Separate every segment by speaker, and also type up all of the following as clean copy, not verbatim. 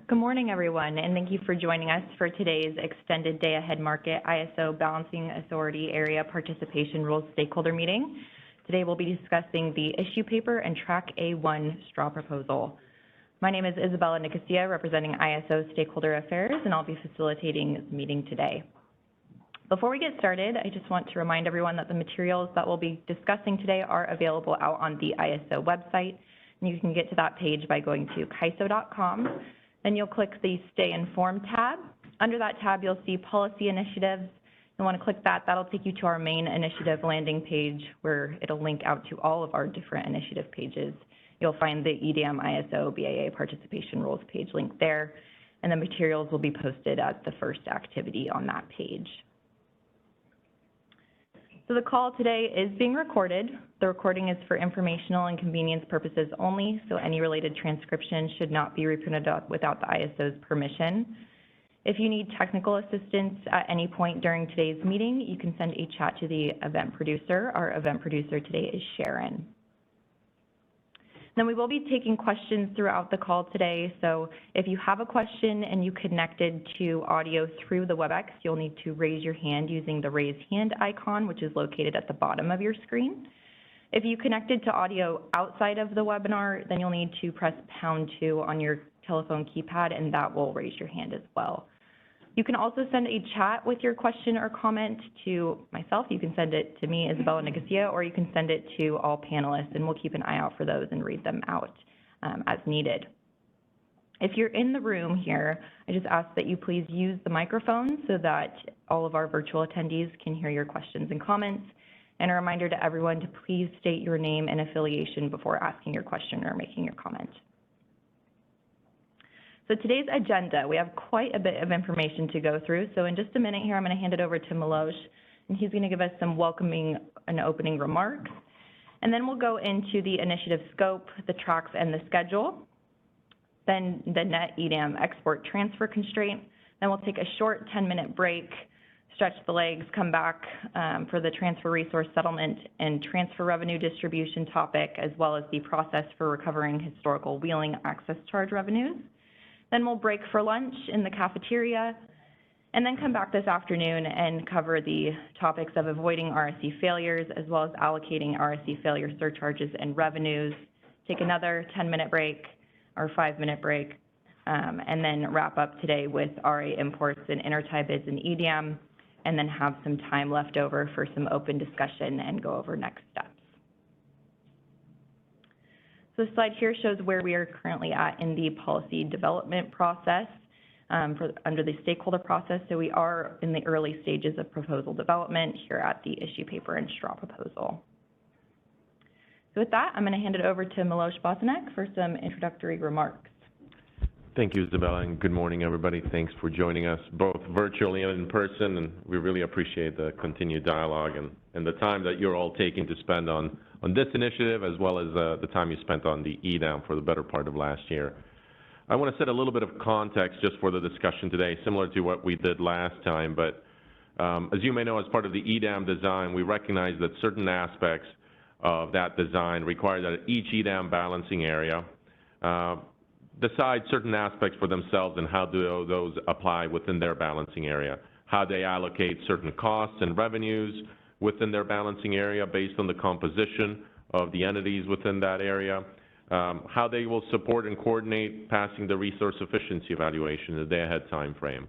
Speaker 1: Good morning, everyone, and thank you for joining us for today's extended day-ahead market ISO Balancing Authority Area Participation Rules Stakeholder Meeting. Today we'll be discussing the issue paper and Track A1 straw proposal. My name is Isabella Nicosia, representing ISO Stakeholder Affairs, and I'll be facilitating this meeting today. Before we get started, I just want to remind everyone that the materials that we'll be discussing today are available out on the ISO website, and you can get to that page by going to kiso.com. Then you'll click the Stay Informed tab. Under that tab, you'll see Policy Initiatives. You'll want to click that. That'll take you to our main initiative landing page where it'll link out to all of our different initiative pages. You'll find the EDAM ISO BAA Participation Rules page link there, and the materials will be posted as the first activity on that page. So the call today is being recorded. The recording is for informational and convenience purposes only, so any related transcription should not be reprinted without the ISO's permission. If you need technical assistance at any point during today's meeting, you can send a chat to the event producer. Our event producer today is Sharon. Then we will be taking questions throughout the call today, so if you have a question and you connected to audio through the WebEx, you'll need to raise your hand using the raise hand icon, which is located at the bottom of your screen. If you connected to audio outside of the webinar, then you'll need to press #2 on your telephone keypad, and that will raise your hand as well. You can also send a chat with your question or comment to myself. You can send it to me, Isabella Nicosia, or you can send it to all panelists, and we'll keep an eye out for those and read them out as needed. If you're in the room here, I just ask that you please use the microphone so that all of our virtual attendees can hear your questions and comments. And a reminder to everyone to please state your name and affiliation before asking your question or making your comment. So today's agenda, we have quite a bit of information to go through. So in just a minute here, I'm going to hand it over to Milosh, and he's going to give us some welcoming and opening remarks. And then we'll go into the initiative scope, the tracks, and the schedule. Then the net EDAM export transfer constraint. Then we'll take a short 10-minute break, stretch the legs, come back for the transfer resource settlement and transfer revenue distribution topic, as well as the process for recovering historical wheeling access charge revenues. Then we'll break for lunch in the cafeteria, and then come back this afternoon and cover the topics of avoiding RSC failures, as well as allocating RSC failure surcharges and revenues, take another 10-minute break or 5-minute break, and then wrap up today with RA imports and intertie bids in EDAM, and then have some time left over for some open discussion and go over next steps. So the slide here shows where we are currently at in the policy development process under the stakeholder process. So we are in the early stages of proposal development here at the issue paper and straw proposal. So with that, I'm going to hand it over to Milosh Bosanek for some introductory remarks.
Speaker 2: Thank you, Isabella, and good morning, everybody. Thanks for joining us both virtually and in person, and we really appreciate the continued dialogue and the time that you're all taking to spend on this initiative, as well as the time you spent on the EDAM for the better part of last year. I want to set a little bit of context just for the discussion today, similar to what we did last time, but as you may know, as part of the EDAM design, we recognize that certain aspects of that design require that each EDAM balancing area decide certain aspects for themselves and how do those apply within their balancing area, how they allocate certain costs and revenues within their balancing area based on the composition of the entities within that area, how they will support and coordinate passing the resource efficiency evaluation in the day-ahead time frame,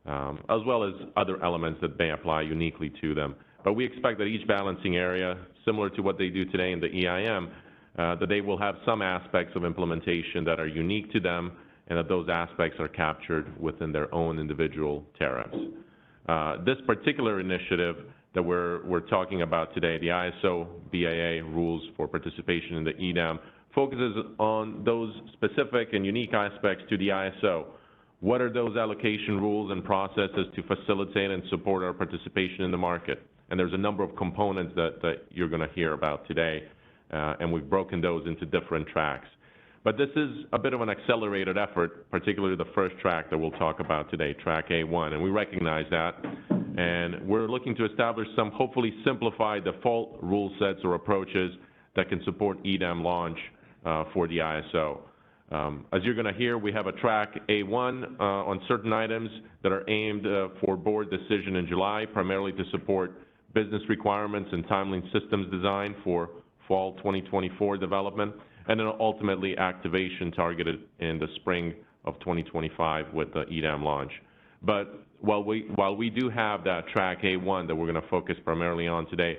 Speaker 2: as well as other elements that may apply uniquely to them. But we expect that each balancing area, similar to what they do today in the EIM, that they will have some aspects of implementation that are unique to them, and that those aspects are captured within their own individual tariffs. This particular initiative that we're talking about today, the ISO BAA rules for participation in the EDAM, focuses on those specific and unique aspects to the ISO. What are those allocation rules and processes to facilitate and support our participation in the market? And there's a number of components that you're going to hear about today. And we've broken those into different tracks. But this is a bit of an accelerated effort, particularly the first track that we'll talk about today, Track A1, and we recognize that. And we're looking to establish some hopefully simplified default rule sets or approaches that can support EDAM launch for the ISO. As you're going to hear, we have a track A1 on certain items that are aimed for board decision in July, primarily to support business requirements and timely systems design for fall 2024 development, and then ultimately activation targeted in the spring of 2025 with the EDAM launch. But while we do have that track A1 that we're going to focus primarily on today,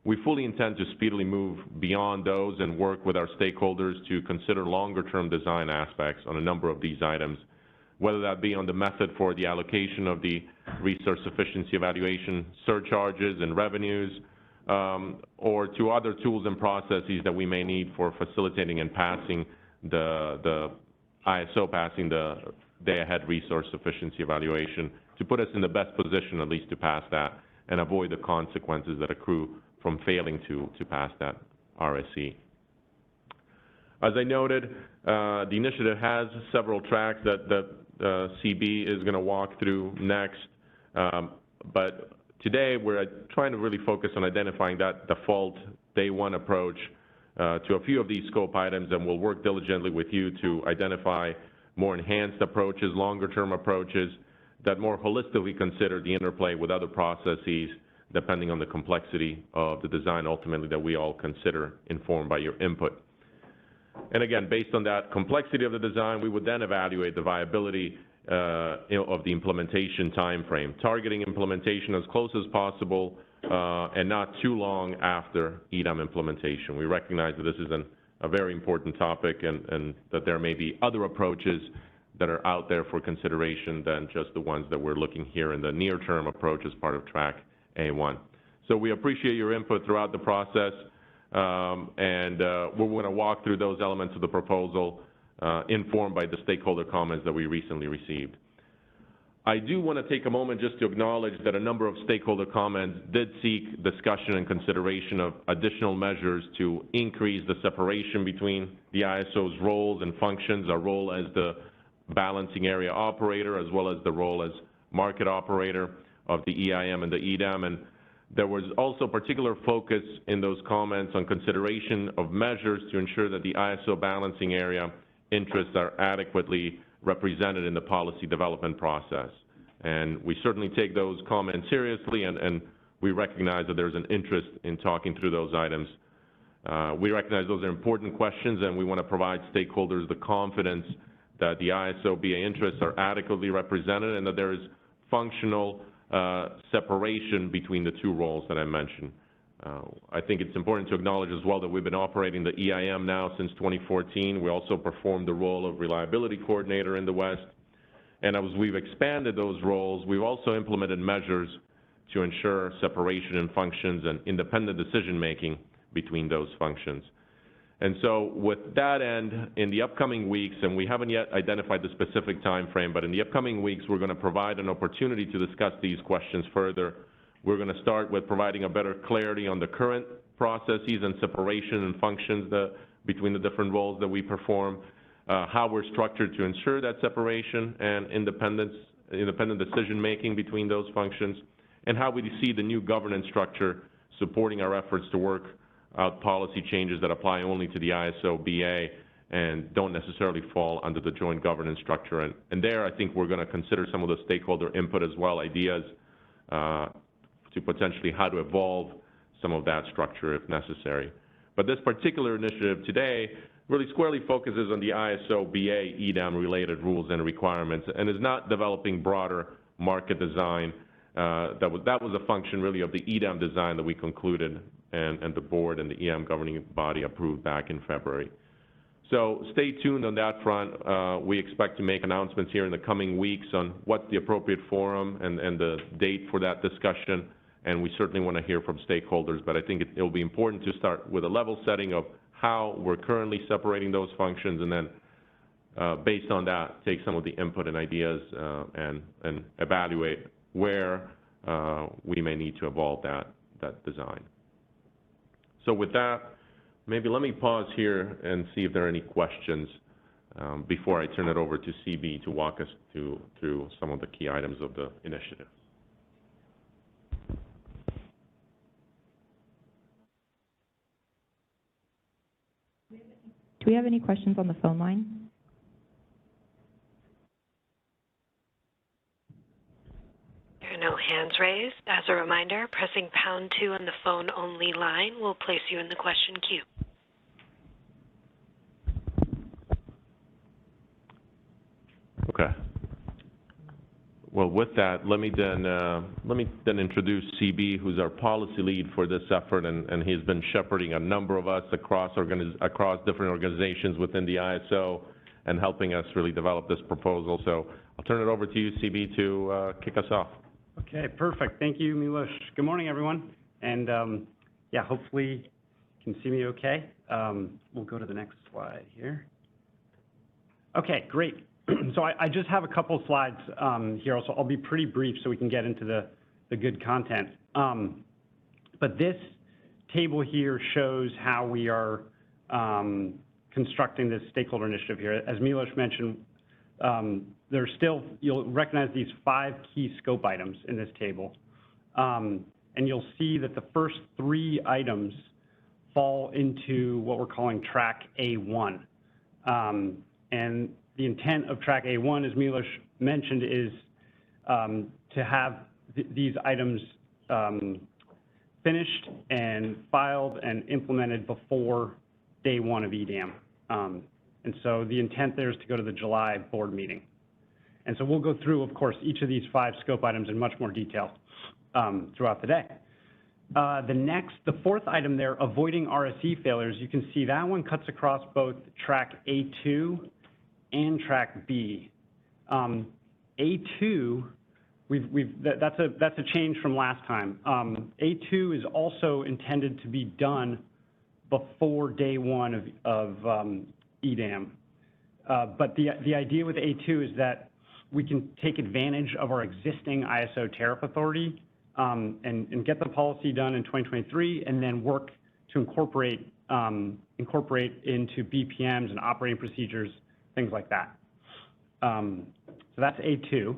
Speaker 2: we fully intend to speedily move beyond those and work with our stakeholders to consider longer-term design aspects on a number of these items, whether that be on the method for the allocation of the resource efficiency evaluation surcharges and revenues, or to other tools and processes that we may need for facilitating and passing the ISO, passing the day-ahead resource efficiency evaluation, to put us in the best position at least to pass that and avoid the consequences that accrue from failing to pass that RSE. As I noted, the initiative has several tracks that CB is going to walk through next, but today we're trying to really focus on identifying that default day one approach to a few of these scope items, and we'll work diligently with you to identify more enhanced approaches, longer term approaches that more holistically consider the interplay with other processes depending on the complexity of the design ultimately that we all consider, informed by your input. And again, based on that complexity of the design, we would then evaluate the viability of the implementation time frame, targeting implementation as close as possible and not too long after EDAM implementation. We recognize that this is a very important topic and that there may be other approaches that are out there for consideration than just the ones that we're looking here in the near-term approach as part of track A1. So we appreciate your input throughout the process, and we're going to walk through those elements of the proposal informed by the stakeholder comments that we recently received. I do want to take a moment just to acknowledge that a number of stakeholder comments did seek discussion and consideration of additional measures to increase the separation between the ISO's roles and functions, our role as the balancing area operator, as well as the role as market operator of the EIM and the EDAM. And there was also particular focus in those comments on consideration of measures to ensure that the ISO balancing area interests are adequately represented in the policy development process. And we certainly take those comments seriously, and we recognize that there's an interest in talking through those items. We recognize those are important questions, and we want to provide stakeholders the confidence that the ISO BA interests are adequately represented and that there is functional separation between the two roles that I mentioned. I think it's important to acknowledge as well that we've been operating the EIM now since 2014. We also performed the role of reliability coordinator in the West. And as we've expanded those roles, we've also implemented measures to ensure separation in functions and independent decision-making between those functions. And so with that end, in the upcoming weeks, and we haven't yet identified the specific time frame, but in the upcoming weeks, we're going to provide an opportunity to discuss these questions further. We're going to start with providing a better clarity on the current processes and separation and functions between the different roles that we perform, how we're structured to ensure that separation and independent decision-making between those functions, and how we see the new governance structure supporting our efforts to work out policy changes that apply only to the ISO BA and don't necessarily fall under the joint governance structure. And there, I think we're going to consider some of the stakeholder input as well, ideas to potentially how to evolve some of that structure if necessary. But this particular initiative today really squarely focuses on the ISO BA EDAM-related rules and requirements and is not developing broader market design. That was a function really of the EDAM design that we concluded and the board and the EM governing body approved back in February. So stay tuned on that front. We expect to make announcements here in the coming weeks on what's the appropriate forum and the date for that discussion, and we certainly want to hear from stakeholders, but I think it'll be important to start with a level setting of how we're currently separating those functions, and then based on that, take some of the input and ideas and evaluate where we may need to evolve that design. So with that, maybe let me pause here and see if there are any questions before I turn it over to CB to walk us through some of the key items of the initiative.
Speaker 1: Do we have any questions on the phone line?
Speaker 3: no hands raised. As a reminder, pressing #2 on the phone-only line will place you in the question queue.
Speaker 2: Okay. Well, with that, let me then introduce CB, who's our policy lead for this effort, and he's been shepherding a number of us across different organizations within the ISO and helping us really develop this proposal. So I'll turn it over to you, CB, to kick us off.
Speaker 4: Okay, perfect. Thank you, Miloš. Good morning, everyone. And yeah, hopefully you can see me okay. We'll go to the next slide here. Okay, great. So I just have a couple slides here. Also, I'll be pretty brief so we can get into the good content. But this table here shows how we are constructing this stakeholder initiative here. As Miloš mentioned, there's still, you'll recognize these 5 key scope items in this table. And you'll see that the first 3 items fall into what we're calling track A1. And the intent of track A1, as Miloš mentioned, is to have these items finished and filed and implemented before day 1 of EDAM. And so the intent there is to go to the July board meeting. And so we'll go through, of course, each of these 5 scope items in much more detail throughout the day. The 4th item there, avoiding RSE failures, you can see that one cuts across both track A2 and track B. A2, that's a change from last time. A2 is also intended to be done before day 1 of EDAM. But the idea with A2 is that we can take advantage of our existing ISO tariff authority and get the policy done in 2023, and then work to incorporate into BPMs and operating procedures, things like that. So that's A2.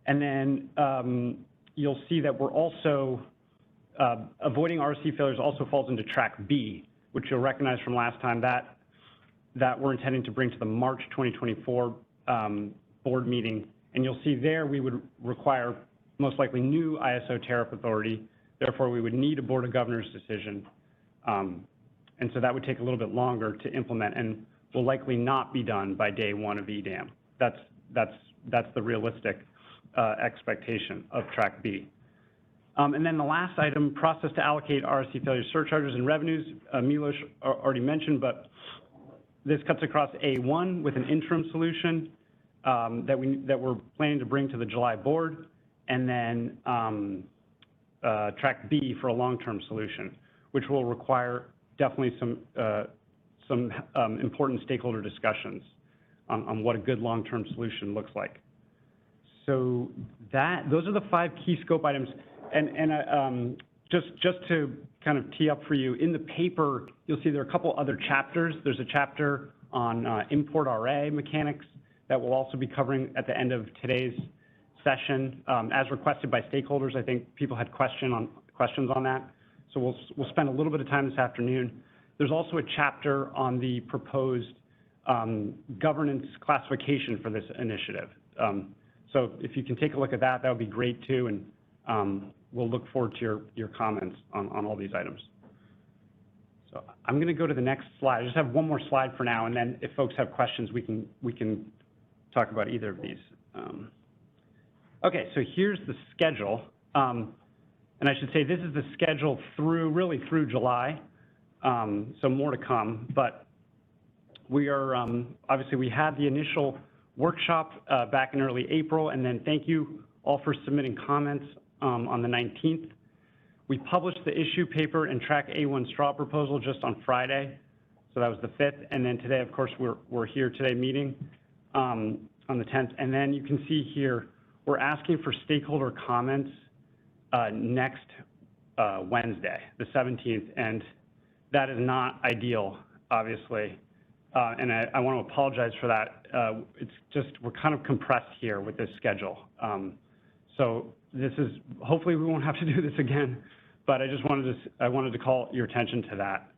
Speaker 4: And then you'll see that we're also, avoiding RSE failures also falls into track B, which you'll recognize from last time that we're intending to bring to the March 2024 board meeting. And you'll see there we would require most likely new ISO tariff authority. Therefore, we would need a Board of Governors decision. And so that would take a little bit longer to implement and will likely not be done by day 1 of EDAM. That's the realistic expectation of track B. And then the last item, process to allocate RSE failure surcharges and revenues, Miloš already mentioned, but this cuts across A1 with an interim solution that we're planning to bring to the July board, and then track B for a long-term solution, which will require definitely some important stakeholder discussions on what a good long-term solution looks like. So those are the 5 key scope items. And just to kind of tee up for you, in the paper, you'll see there are a couple other chapters. There's a chapter on import RA mechanics that we'll also be covering at the end of today's session. As requested by stakeholders, I think people had questions on that. So we'll spend a little bit of time this afternoon. There's also a chapter on the proposed governance classification for this initiative. So if you can take a look at that, that would be great too, and we'll look forward to your comments on all these items. So I'm going to go to the next slide. I just have one more slide for now, and then if folks have questions, we can talk about either of these. Okay, so here's the schedule, and I should say this is the schedule really through July. So more to come, but we are, obviously we had the initial workshop back in early April, and then thank you all for submitting comments on the 19th. We published the issue paper and track A1 straw proposal just on Friday, so that was the 5th, and then today, of course, we're here today meeting on the 10th, and then you can see here, we're asking for stakeholder comments next Wednesday, the 17th, and that is not ideal, obviously, and I want to apologize for that. It's just, we're kind of compressed here with this schedule. So this is, hopefully we won't have to do this again, but I wanted to call your attention to that.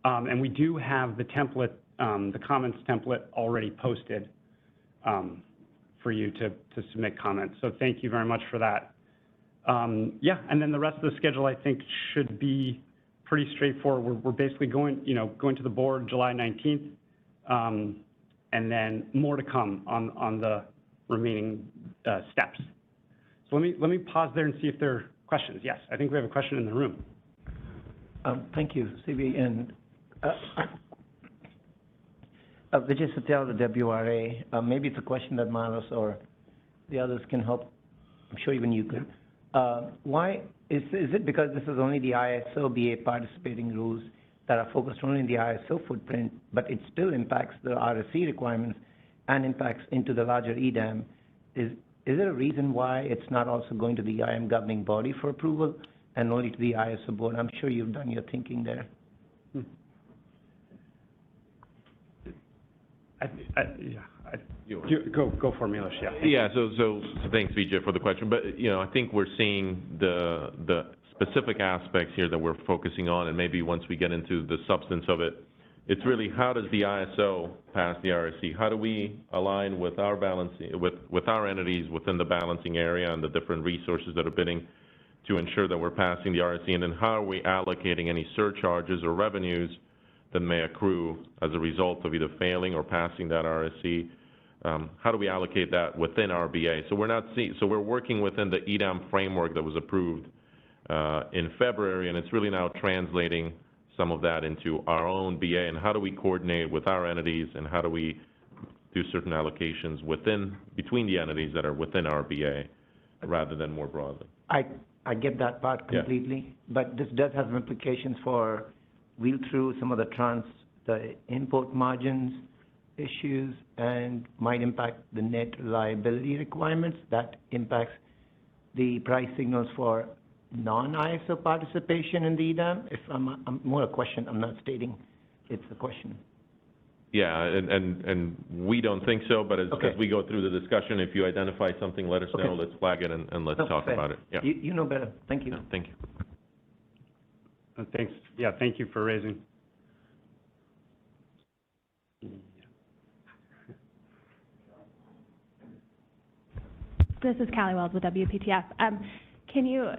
Speaker 4: And we do have the template, the comments template already posted for you to submit comments. So thank you very much for that. Yeah, and then the rest of the schedule, I think, should be pretty straightforward. We're basically going to the board July 19th, and then more to come on the remaining steps. So let me pause there and see if there are questions. Yes, I think we have a question in the room.
Speaker 5: Thank you, CB. And Vijay Satel, the WRA. Maybe it's a question that Milos or the others can help. I'm sure even you could. Why is it because this is only the ISO BA participating rules that are focused only in the ISO footprint, but it still impacts the RSC requirements and impacts into the larger EDAM? Is there a reason why it's not also going to the IAM governing body for approval and only to the ISO board? I'm sure you've done your thinking there.
Speaker 4: Go for Milos, yeah.
Speaker 2: Yeah, so thanks, Vijay, for the question. But, I think we're seeing the specific aspects here that we're focusing on, and maybe once we get into the substance of it, it's really how does the ISO pass the RSC? How do we align with our balancing, with our entities within the balancing area and the different resources that are bidding to ensure that we're passing the RSC? And then how are we allocating any surcharges or revenues that may accrue as a result of either failing or passing that RSC? How do we allocate that within our BA? So we're working within the EDAM framework that was approved in February, and it's really now translating some of that into our own BA, and how do we coordinate with our entities, and how do we do certain allocations between the entities that are within our BA rather than more broadly.
Speaker 5: I get that part completely, but this does have implications for wheel through some of the import margins issues, and might impact the net reliability requirements. That impacts the price signals for non-ISO participation in the EDAM. If I'm more a question, I'm not stating it's a question.
Speaker 2: Yeah, and we don't think so, but as we go through the discussion, if you identify something, let us know, let's flag it, and let's talk about it. Yeah.
Speaker 5: You know better. Thank you.
Speaker 2: No, thank you.
Speaker 4: Thanks. Yeah, thank you for raising.
Speaker 6: This is Callie Wells with WPTF.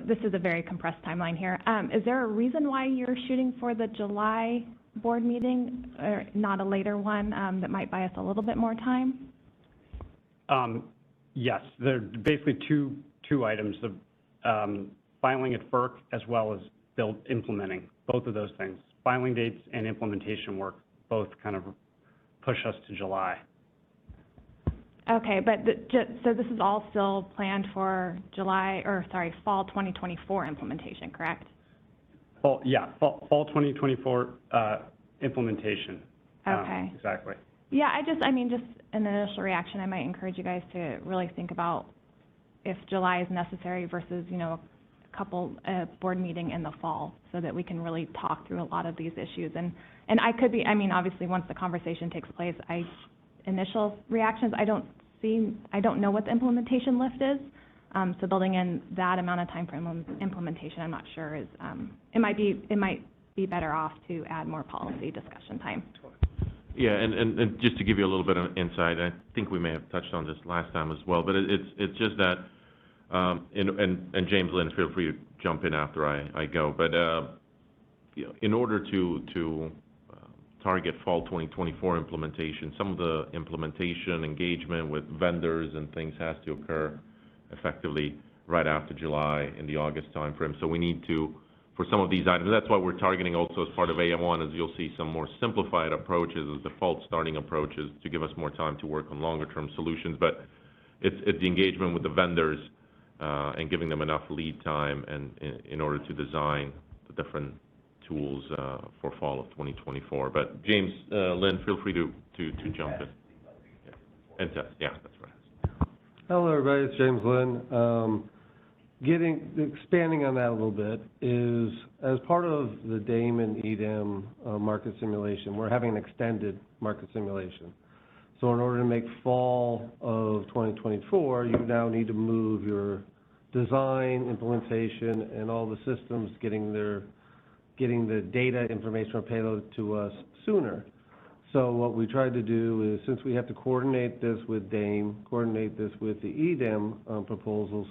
Speaker 6: This is a very compressed timeline here. Is there a reason why you're shooting for the July board meeting, or not a later one, that might buy us a little bit more time?
Speaker 4: Yes, there are basically two items, the filing at FERC as well as implementing, both of those things. Filing dates and implementation work both kind of push us to July.
Speaker 6: Okay, but so this is all still planned for fall 2024 implementation, correct?
Speaker 4: Fall 2024 implementation.
Speaker 6: Okay.
Speaker 4: Exactly.
Speaker 6: Yeah, just an initial reaction, I might encourage you guys to really think about if July is necessary versus, a couple board meeting in the fall, so that we can really talk through a lot of these issues. And I could be, obviously once the conversation takes place, initial reactions, I don't know what the implementation lift is. So building in that amount of time for implementation, I'm not sure is, it might be better off to add more policy discussion time.
Speaker 2: Yeah, and just to give you a little bit of insight, I think we may have touched on this last time as well, but it's just that, and James Lynn, feel free to jump in after I go, but in order to target fall 2024 implementation, some of the implementation engagement with vendors and things has to occur effectively right after July in the August timeframe. So we need to, for some of these items, that's why we're targeting also as part of AM1, as you'll see some more simplified approaches as default starting approaches to give us more time to work on longer term solutions. But it's the engagement with the vendors and giving them enough lead time and in order to design the different tools for fall of 2024. But James Lynn, feel free to jump in. And test, yeah, that's right.
Speaker 7: Hello, everybody. It's James Lynn. Expanding on that a little bit is, as part of the DAME and EDAM market simulation, we're having an extended market simulation. So in order to make fall of 2024, you now need to move your design, implementation, and all the systems getting the data, information, or payload to us sooner. So what we tried to do is, since we have to coordinate this with DAME, coordinate this with the EDAM proposals,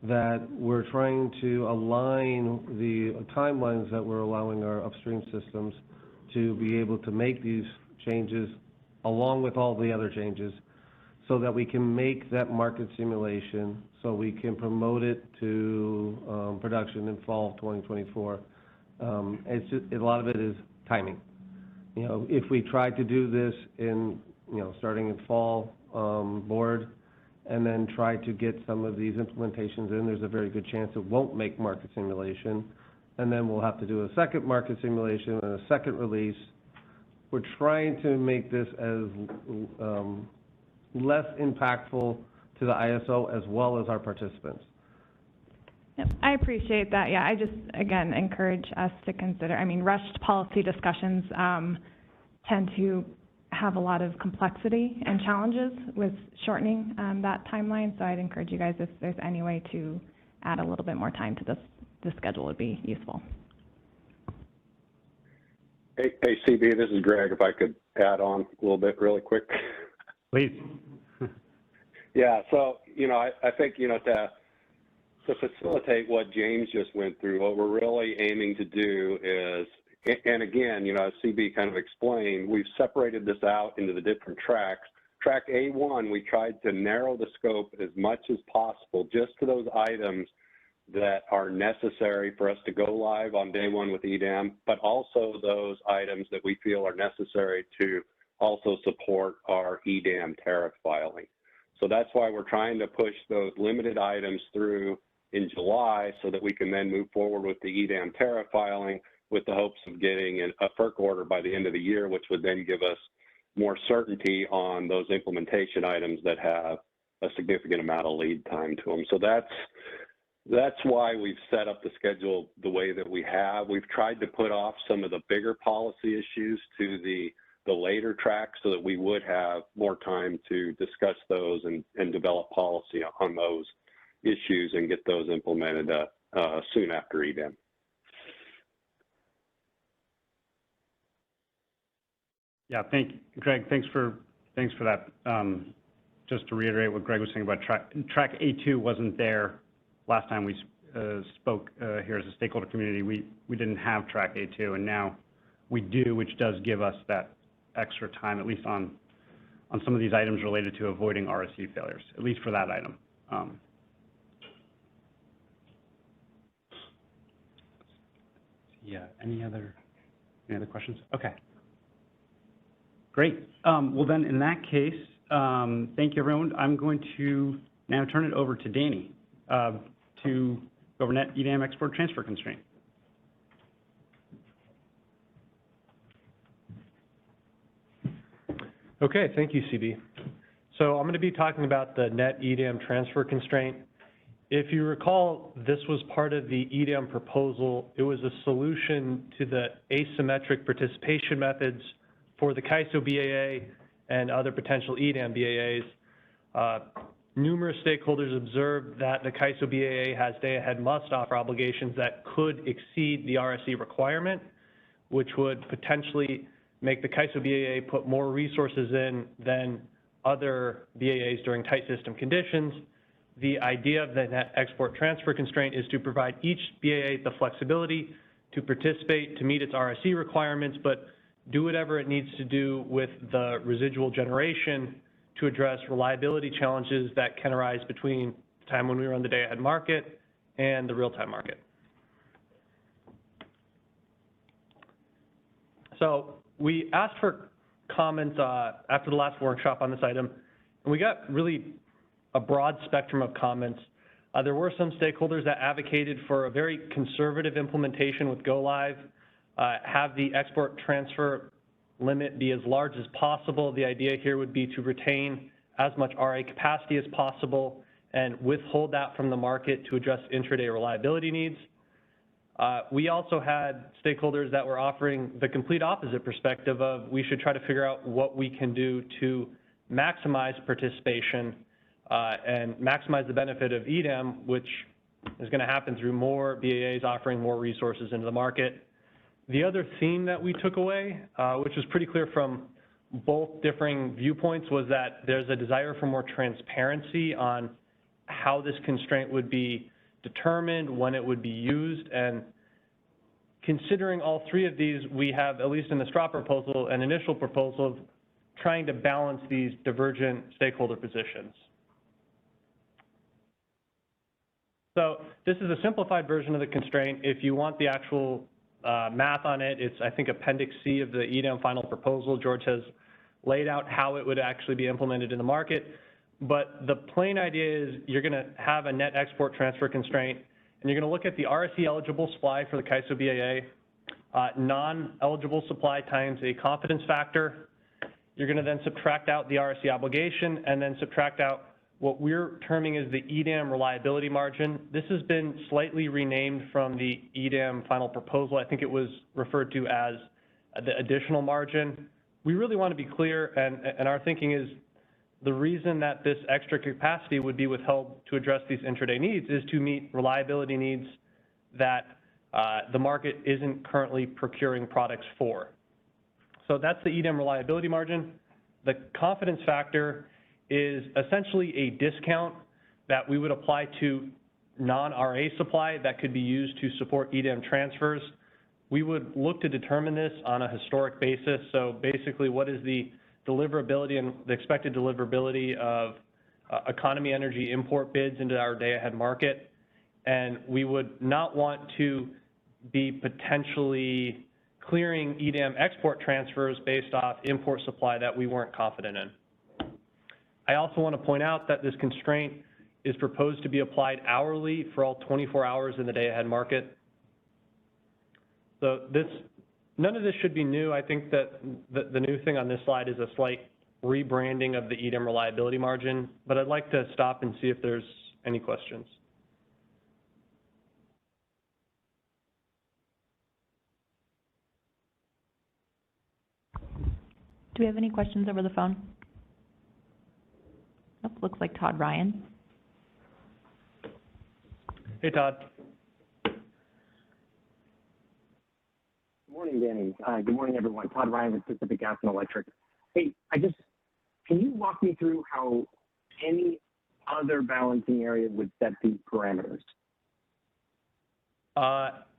Speaker 7: that we're trying to align the timelines that we're allowing our upstream systems to be able to make these changes along with all the other changes so that we can make that market simulation, so we can promote it to production in fall of 2024. It's just, a lot of it is timing. You know, if we tried to do this in, you know, starting in fall board, and then try to get some of these implementations in, there's a very good chance it won't make market simulation, and then we'll have to do a second market simulation and a second release. We're trying to make this as less impactful to the ISO as well as our participants.
Speaker 6: Yep, I appreciate that. Yeah, I just, again, encourage us to consider, I mean, rushed policy discussions tend to have a lot of complexity and challenges with shortening that timeline, so I'd encourage you guys, if there's any way to add a little bit more time to this schedule, would be useful.
Speaker 8: Hey, CB, this is Greg. If I could add on a little bit really quick.
Speaker 4: Please.
Speaker 8: Yeah, so, you know, I think, you know, to facilitate what James just went through, what we're really aiming to do is, and again, you know, as CB kind of explained, we've separated this out into the different tracks. Track A1, we tried to narrow the scope as much as possible just to those items that are necessary for us to go live on day one with EDAM, but also those items that we feel are necessary to also support our EDAM tariff filing. So that's why we're trying to push those limited items through in July so that we can then move forward with the EDAM tariff filing with the hopes of getting a FERC order by the end of the year, which would then give us more certainty on those implementation items that have a significant amount of lead time to them. So that's why we've set up the schedule the way that we have. We've tried to put off some of the bigger policy issues to the later track so that we would have more time to discuss those and develop policy on those issues and get those implemented soon after EDAM.
Speaker 4: Yeah, Greg, thanks for that. Just to reiterate what Greg was saying about track A2 wasn't there last time we spoke here as a stakeholder community. We didn't have track A2, and now we do, which does give us that extra time, at least on some of these items related to avoiding RSC failures, at least for that item. Yeah, any other questions? Okay. Great. Well, then, in that case, thank you, everyone. I'm going to now turn it over to Danny to go over net EDAM export transfer constraint.
Speaker 9: Okay, thank you, CB. So I'm going to be talking about the net EDAM transfer constraint. If you recall, this was part of the EDAM proposal. It was a solution to the asymmetric participation methods for the CAISO BAA and other potential EDAM BAAs. Numerous stakeholders observed that the CAISO BAA has day-ahead must-offer obligations that could exceed the RSC requirement, which would potentially make the CAISO BAA put more resources in than other BAAs during tight system conditions. The idea of the net export transfer constraint is to provide each BAA the flexibility to participate to meet its RSC requirements, but do whatever it needs to do with the residual generation to address reliability challenges that can arise between the time when we were on the day-ahead market and the real-time market. So we asked for comments after the last workshop on this item, and we got really a broad spectrum of comments. There were some stakeholders that advocated for a very conservative implementation with Go Live, have the export transfer limit be as large as possible. The idea here would be to retain as much RA capacity as possible and withhold that from the market to address intraday reliability needs. We also had stakeholders that were offering the complete opposite perspective of we should try to figure out what we can do to maximize participation and maximize the benefit of EDAM, which is going to happen through more BAAs offering more resources into the market. The other theme that we took away, which was pretty clear from both differing viewpoints, was that there's a desire for more transparency on how this constraint would be determined, when it would be used, and considering all three of these, we have, at least in the straw proposal, an initial proposal of trying to balance these divergent stakeholder positions. So this is a simplified version of the constraint. If you want the actual math on it, it's, I think, Appendix C of the EDAM final proposal. George has laid out how it would actually be implemented in the market. But the plain idea is you're going to have a net export transfer constraint, and you're going to look at the RSE eligible supply for the CAISO BAA, non-eligible supply times a confidence factor. You're going to then subtract out the RSE obligation and then subtract out what we're terming as the EDAM reliability margin. This has been slightly renamed from the EDAM final proposal. I think it was referred to as the additional margin. We really want to be clear, and our thinking is the reason that this extra capacity would be withheld to address these intraday needs is to meet reliability needs that the market isn't currently procuring products for. So that's the EDAM reliability margin. The confidence factor is essentially a discount that we would apply to non-RA supply that could be used to support EDAM transfers. We would look to determine this on a historic basis. So basically, what is the deliverability and the expected deliverability of economy energy import bids into our day-ahead market? And we would not want to be potentially clearing EDAM export transfers based off import supply that we weren't confident in. I also want to point out that this constraint is proposed to be applied hourly for all 24 hours in the day-ahead market. So none of this should be new. I think that the new thing on this slide is a slight rebranding of the EDAM reliability margin, but I'd like to stop and see if there's any questions.
Speaker 1: Do we have any questions over the phone? Nope, looks like Todd Ryan.
Speaker 9: Hey, Todd.
Speaker 10: Good morning, Danny. Good morning, everyone. Todd Ryan with Pacific Gas and Electric. Hey, can you walk me through how any other balancing area would set these parameters?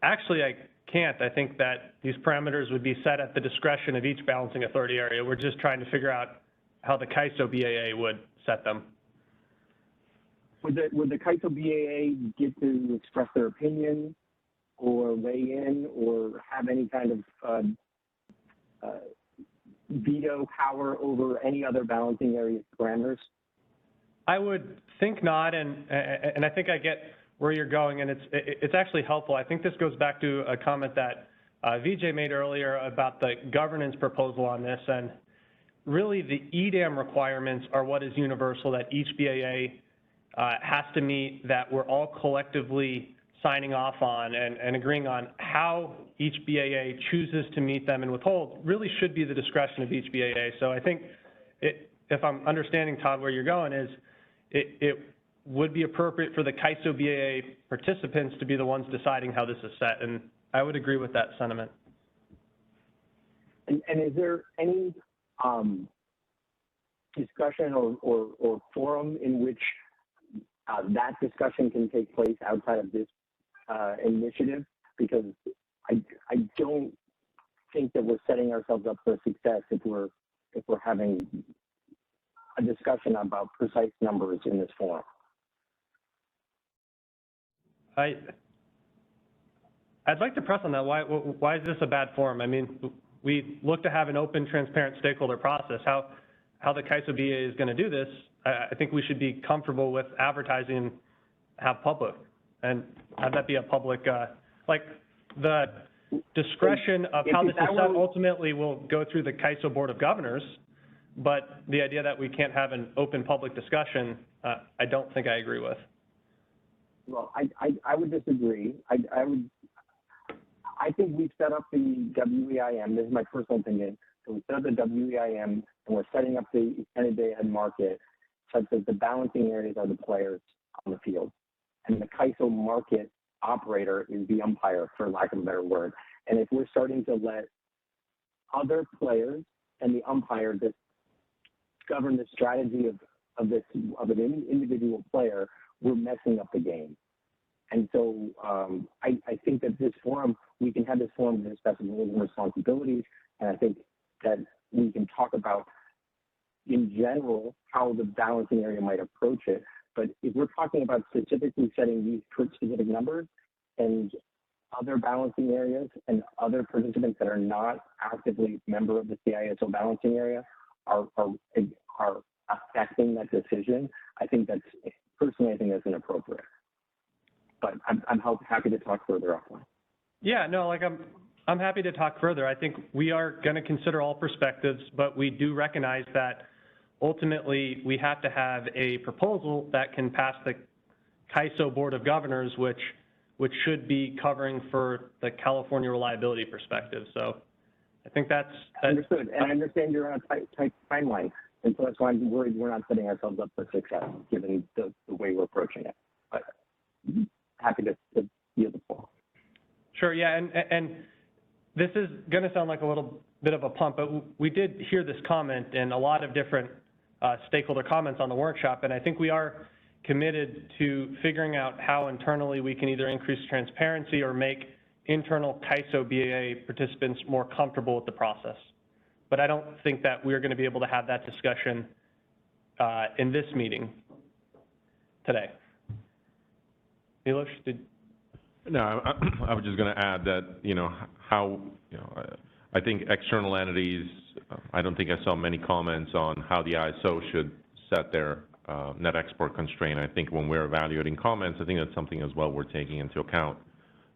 Speaker 9: Actually, I can't. I think that these parameters would be set at the discretion of each balancing authority area. We're just trying to figure out how the CAISO BAA would set them.
Speaker 10: Would the CAISO BAA get to express their opinion or weigh in or have any kind of veto power over any other balancing area parameters?
Speaker 9: I would think not, and I think I get where you're going, and it's actually helpful. I think this goes back to a comment that VJ made earlier about the governance proposal on this, and really the EDAM requirements are what is universal that each BAA has to meet, that we're all collectively signing off on and agreeing on. How each BAA chooses to meet them and withhold really should be the discretion of each BAA. So I think if I'm understanding, Todd, where you're going is it would be appropriate for the CAISO BAA participants to be the ones deciding how this is set, and I would agree with that sentiment.
Speaker 10: And is there any discussion or forum in which that discussion can take place outside of this initiative? Because I don't think that we're setting ourselves up for success if we're having a discussion about precise numbers in this forum.
Speaker 9: I'd like to press on that. Why is this a bad forum? I mean, we look to have an open, transparent stakeholder process. How the CAISO BAA is going to do this, I think we should be comfortable with advertising and have public, and have that be a public, like the discretion of how this is set ultimately will go through the CAISO Board of Governors, but the idea that we can't have an open public discussion, I don't think I agree with.
Speaker 10: Well, I would disagree. I think we've set up the WEIM. This is my personal opinion. So we set up the WEIM, and we're setting up the extended day-ahead market such that the balancing areas are the players on the field. And the CAISO market operator is the umpire, for lack of a better word. And if we're starting to let other players and the umpire just govern the strategy of an individual player, we're messing up the game. And so I think that this forum, we can have this forum to discuss roles and responsibilities, and I think that we can talk about, in general, how the balancing area might approach it. But if we're talking about specifically setting these specific numbers and other balancing areas and other participants that are not actively a member of the CISO balancing area are affecting that decision, I think that's, personally, I think that's inappropriate. But I'm happy to talk further offline.
Speaker 9: Yeah, no, like I'm happy to talk further. I think we are going to consider all perspectives, but we do recognize that ultimately we have to have a proposal that can pass the CISO Board of Governors, which should be covering for the California reliability perspective. So I think that's
Speaker 10: understood. And I understand you're on a tight timeline, and so that's why I'm worried we're not setting ourselves up for success given the way we're approaching it. But happy to yield the floor.
Speaker 9: Sure, yeah, and this is going to sound like a little bit of a pump, but we did hear this comment and a lot of different stakeholder comments on the workshop, and I think we are committed to figuring out how internally we can either increase transparency or make internal CISO BAA participants more comfortable with the process. But I don't think that we're going to be able to have that discussion in this meeting today. Milos,
Speaker 2: No, I was just going to add that, I think external entities, I don't think I saw many comments on how the ISO should set their net export constraint. I think when we're evaluating comments, I think that's something as well we're taking into account.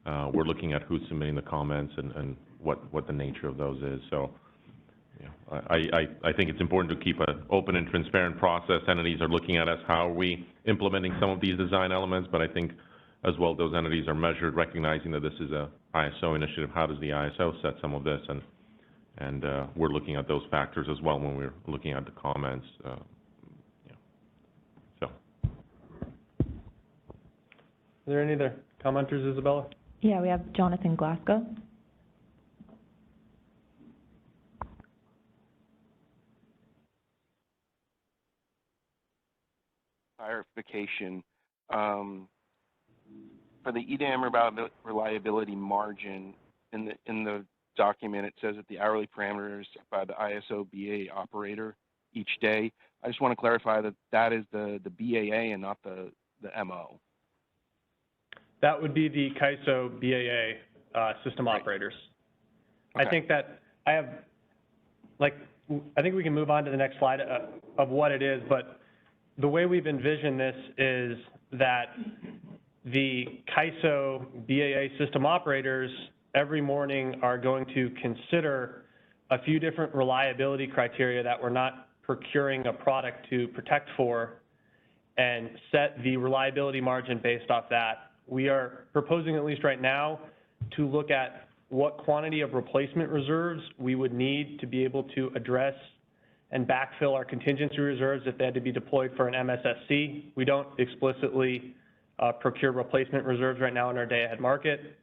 Speaker 2: We're looking at who's submitting the comments and what the nature of those is. So, I think it's important to keep an open and transparent process. Entities are looking at us, how are we implementing some of these design elements, but I think as well those entities are measured, recognizing that this is a ISO initiative. How does the ISO set some of this? And we're looking at those factors as well when we're looking at the comments. So.
Speaker 9: Are there any other commenters, Isabella?
Speaker 1: Yeah, we have Jonathan Glasgow.
Speaker 11: Clarification. For the EDAM reliability margin, in the document, it says that the hourly parameters by the ISO BA operator each day. I just want to clarify that that is the BAA and not the MO.
Speaker 9: That would be the CISO BAA system operators. Okay. I think that I think we can move on to the next slide of what it is, but the way we've envisioned this is that the CISO BAA system operators every morning are going to consider a few different reliability criteria that we're not procuring a product to protect for and set the reliability margin based off that. We are proposing, at least right now, to look at what quantity of replacement reserves we would need to be able to address and backfill our contingency reserves if they had to be deployed for an MSSC. We don't explicitly procure replacement reserves right now in our day-ahead market.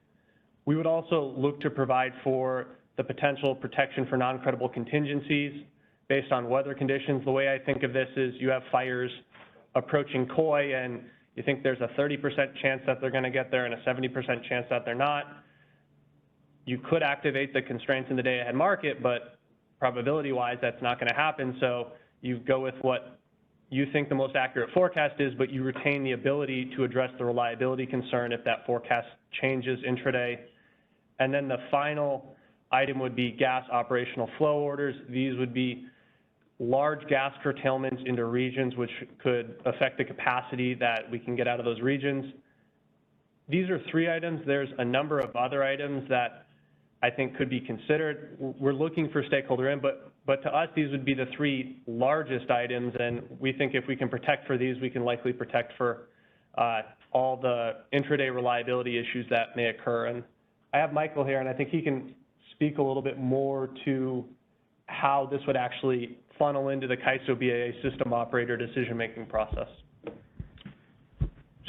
Speaker 9: We would also look to provide for the potential protection for non-credible contingencies based on weather conditions. The way I think of this is you have fires approaching Coy and you think there's a 30% chance that they're going to get there and a 70% chance that they're not. You could activate the constraints in the day-ahead market, but probability-wise, that's not going to happen. So you go with what you think the most accurate forecast is, but you retain the ability to address the reliability concern if that forecast changes intraday. And then the final item would be gas operational flow orders. These would be large gas curtailments into regions which could affect the capacity that we can get out of those regions. These are 3 items. There's a number of other items that I think could be considered. We're looking for stakeholder input, but to us, these would be the 3 largest items, and we think if we can protect for these, we can likely protect for all the intraday reliability issues that may occur. And I have Michael here, and I think he can speak a little bit more to how this would actually funnel into the CISO BAA system operator decision-making process.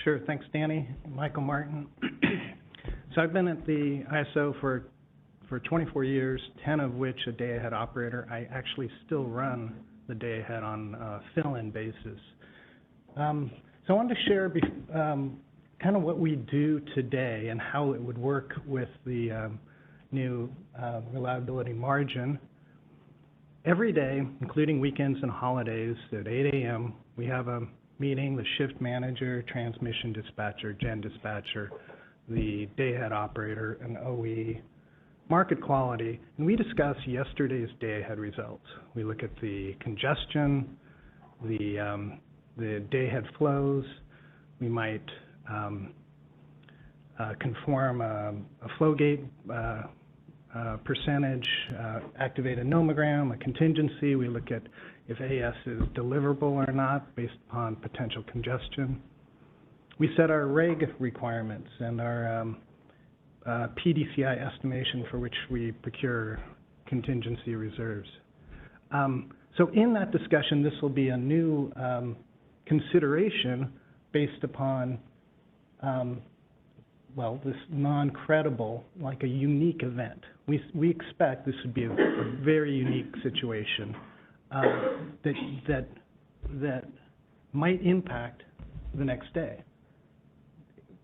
Speaker 12: Sure, thanks, Danny. Michael Martin. So I've been at the ISO for 24 years, 10 of which a day-ahead operator. I actually still run the day-ahead on a fill-in basis. So I wanted to share kind of what we do today and how it would work with the new reliability margin. Every day, including weekends and holidays, at 8 a.m., we have a meeting, the shift manager, transmission dispatcher, gen dispatcher, the day-ahead operator, and OE, market quality, and we discuss yesterday's day-ahead results. We look at the congestion, the day-ahead flows. We might conform a flow gate percentage, activate a nomogram, a contingency. We look at if AS is deliverable or not based upon potential congestion. We set our reg requirements and our PDCI estimation for which we procure contingency reserves. So in that discussion, this will be a new consideration based upon, well, this non-credible, like a unique event. We expect this would be a very unique situation that might impact the next day.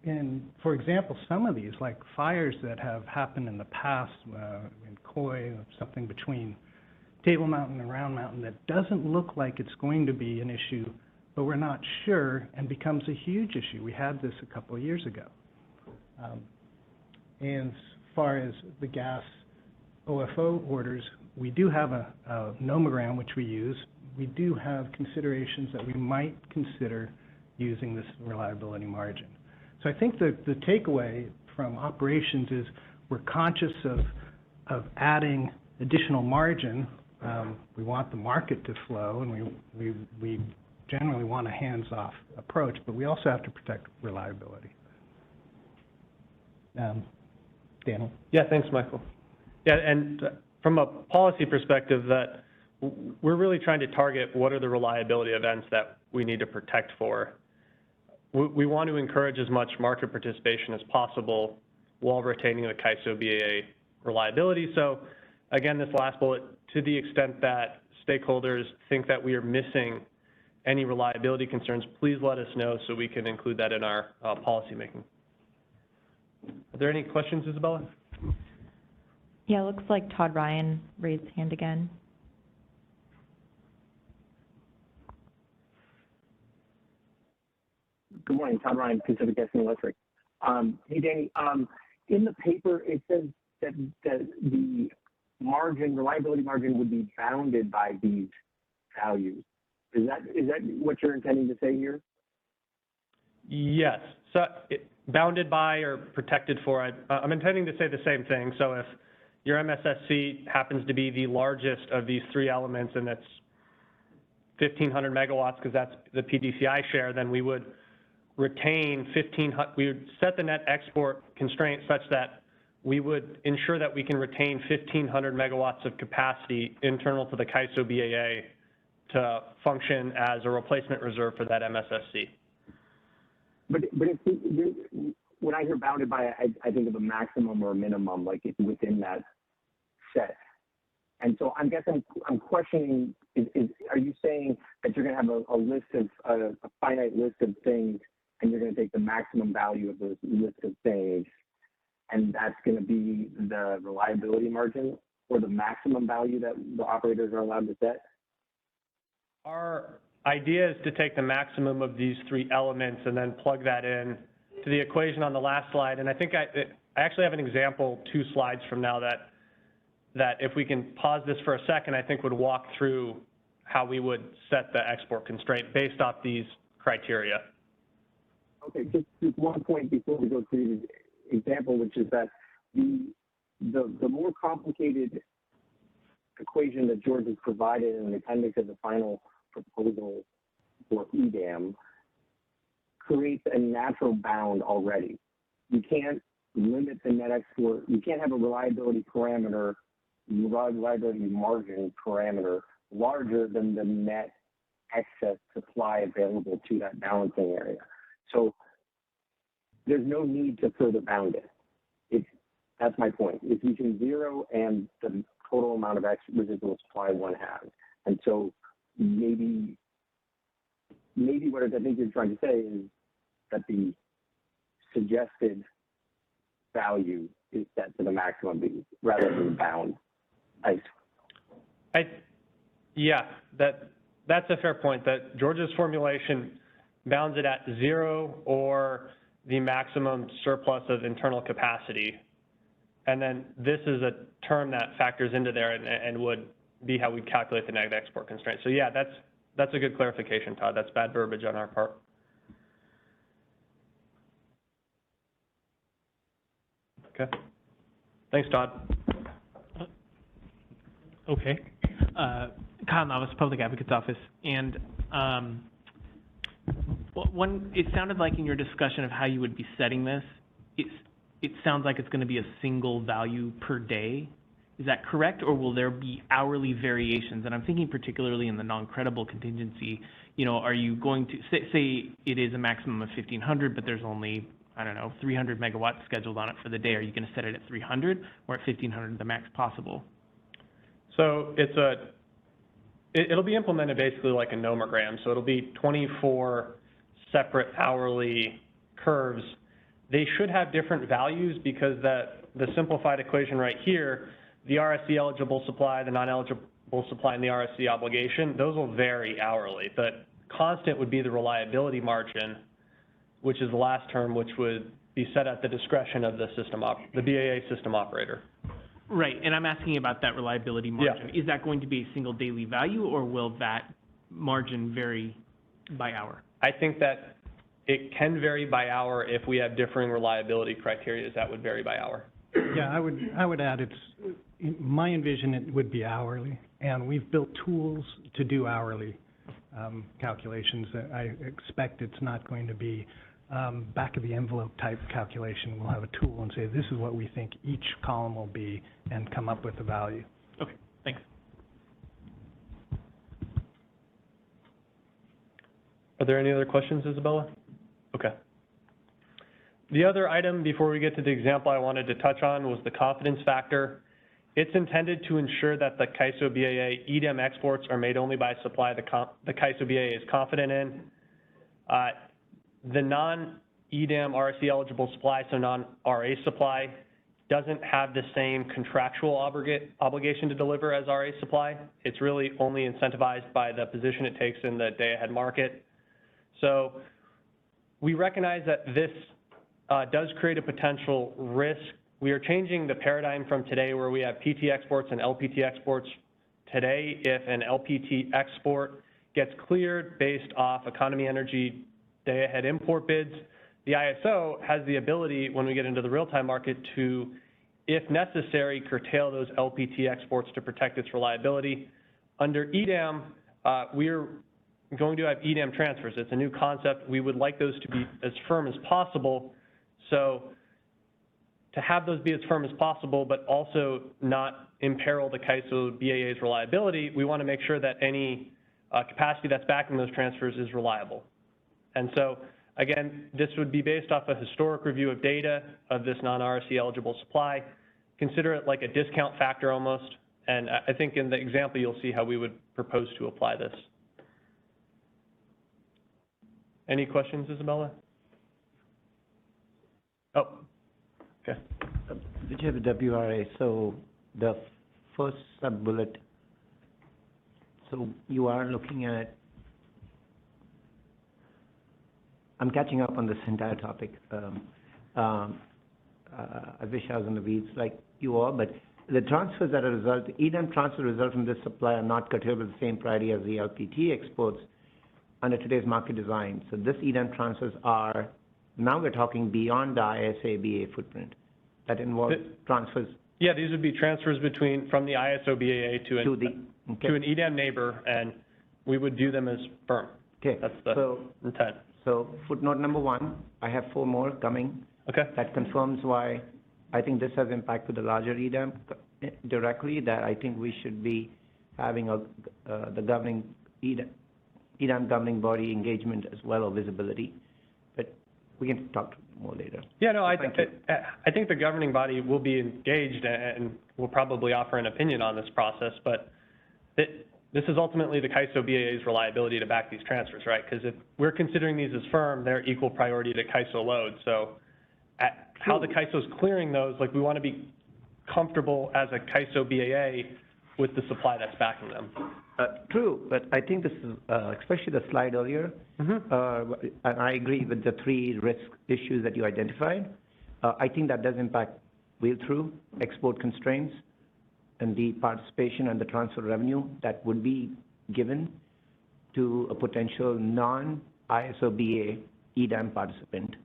Speaker 12: And for example, some of these, like fires that have happened in the past in Coy, something between Table Mountain and Round Mountain that doesn't look like it's going to be an issue, but we're not sure, and becomes a huge issue. We had this a couple of years ago. And as far as the gas OFO orders, we do have a nomogram which we use. We do have considerations that we might consider using this reliability margin. So I think the takeaway from operations is we're conscious of adding additional margin. We want the market to flow, and we generally want a hands-off approach, but we also have to protect reliability. Daniel?
Speaker 9: Yeah, thanks, Michael. Yeah, and from a policy perspective, that we're really trying to target what are the reliability events that we need to protect for. We want to encourage as much market participation as possible while retaining the CAISO BAA reliability. So again, this last bullet, to the extent that stakeholders think that we are missing any reliability concerns, please let us know so we can include that in our policy making. Are there any questions, Isabella?
Speaker 1: Yeah, it looks like Todd Ryan raised his hand again.
Speaker 10: Good morning, Todd Ryan, Pacific Gas and Electric. Hey, Danny, in the paper, it says that the margin, reliability margin would be bounded by these values. Is that what you're intending to say here?
Speaker 9: Yes. So bounded by or protected for, I'm intending to say the same thing. So if your MSSC happens to be the largest of these three elements, and that's 1,500 megawatts, because that's the PDCI share, then we would retain 1,500, we would set the net export constraint such that we would ensure that we can retain 1,500 megawatts of capacity internal to the CAISO BAA to function as a replacement reserve for that MSSC.
Speaker 10: But if when I hear bounded by, I think of a maximum or a minimum, like it's within that set. And so I guess I'm questioning, are you saying that you're going to have a list of, a finite list of things, and you're going to take the maximum value of those list of things, and that's going to be the reliability margin, or the maximum value that the operators are allowed to set?
Speaker 9: Our idea is to take the maximum of these three elements and then plug that in to the equation on the last slide. And I think I actually have an example 2 slides from now that if we can pause this for a second, I think would walk through how we would set the export constraint based off these criteria.
Speaker 10: Okay, just one point before we go through the example, which is that the more complicated equation that George has provided in the appendix of the final proposal for EDAM creates a natural bound already. You can't limit the net export. You can't have a reliability parameter, reliability margin parameter larger than the net excess supply available to that balancing area. So there's no need to further bound it. That's my point. If you can zero and the total amount of residual supply one has. And so maybe what I think you're trying to say is that the value is set to the maximum B rather than bound.
Speaker 9: Yeah, that's a fair point, that Georgia's formulation bounds it at 0 or the maximum surplus of internal capacity. And then this is a term that factors into there and would be how we calculate the net export constraint. So yeah, that's a good clarification, Todd. That's bad verbiage on our part. Okay. Thanks, Todd.
Speaker 13: Okay. Kyle Navas, Public Advocate's Office. And it sounded like in your discussion of how you would be setting this, it sounds like it's going to be a single value per day. Is that correct, or will there be hourly variations? And I'm thinking particularly in the non-credible contingency, you know, are you going to, say it is a maximum of 1,500, but there's only, I don't know, 300 megawatts scheduled on it for the day. Are you going to set it at 300 or at 1,500, the max possible?
Speaker 9: So it'll be implemented basically like a nomogram. So it'll be 24 separate hourly curves. They should have different values because the simplified equation right here, the RSC eligible supply, the non-eligible supply, and the RSC obligation, those will vary hourly. The constant would be the reliability margin, which is the last term, which would be set at the discretion of the BAA system operator.
Speaker 13: Right, and I'm asking about that reliability margin.
Speaker 9: Yeah.
Speaker 13: Is that going to be a single daily value, or will that margin vary by hour?
Speaker 9: I think that it can vary by hour. If we have differing reliability criteria, that would vary by hour.
Speaker 12: Yeah, I would add my envision it would be hourly, and we've built tools to do hourly calculations. I expect it's not going to be back of the envelope type calculation. We'll have a tool and say, this is what we think each column will be, and come up with a value.
Speaker 13: Okay, thanks.
Speaker 9: Are there any other questions, Isabella? Okay. The other item before we get to the example I wanted to touch on was the confidence factor. It's intended to ensure that the CAISO BAA EDM exports are made only by supply the CAISO BAA is confident in. The non-EDM RSC eligible supply, so non-RA supply, doesn't have the same contractual obligation to deliver as RA supply. It's really only incentivized by the position it takes in the day-ahead market. So we recognize that this does create a potential risk. We are changing the paradigm from today where we have PT exports and LPT exports. Today, if an LPT export gets cleared based off economy energy day-ahead import bids, the ISO has the ability, when we get into the real-time market, to, if necessary, curtail those LPT exports to protect its reliability. Under EDAM, we're going to have EDAM transfers. It's a new concept. We would like those to be as firm as possible. So to have those be as firm as possible, but also not imperil the CAISO BAA's reliability, we want to make sure that any capacity that's backing those transfers is reliable. And so, again, this would be based off a historic review of data of this non-RSC eligible supply. Consider it like a discount factor almost. And I think in the example, you'll see how we would propose to apply this. Any questions, Isabella? Oh, okay.
Speaker 5: Did you have the WRA? So the first sub-bullet, so you are looking at, I'm catching up on this entire topic. I wish I was in the weeds like you are, but the transfers that are result, EDAM transfer result from this supply are not curtailed with the same priority as the LPT exports under today's market design. So this EDAM transfers are, now we're talking beyond the ISA BA footprint. That involves transfers.
Speaker 9: Yeah, these would be transfers from the ISO BAA to an EDAM neighbor, and we would view them as firm.
Speaker 5: Okay.
Speaker 9: That's the intent.
Speaker 5: So footnote number 1, I have 4 more coming.
Speaker 9: Okay.
Speaker 5: That confirms why I think this has impact to the larger EDAM directly, that I think we should be having the governing EDAM governing body engagement as well, or visibility. But we can talk more later.
Speaker 9: Yeah, no, I think the governing body will be engaged and will probably offer an opinion on this process, but this is ultimately the CAISO BAA's reliability to back these transfers, right? Because if we're considering these as firm, they're equal priority to CAISO load. So how the CAISO's clearing those, like we want to be comfortable as a CAISO BAA with the supply that's backing them.
Speaker 5: True, but I think this is, especially the slide earlier, and I agree with the 3 risk issues that you identified. I think that does impact wheel-through, export constraints, and the participation and the transfer revenue that would be given to a potential non-ISO BA EDAM participant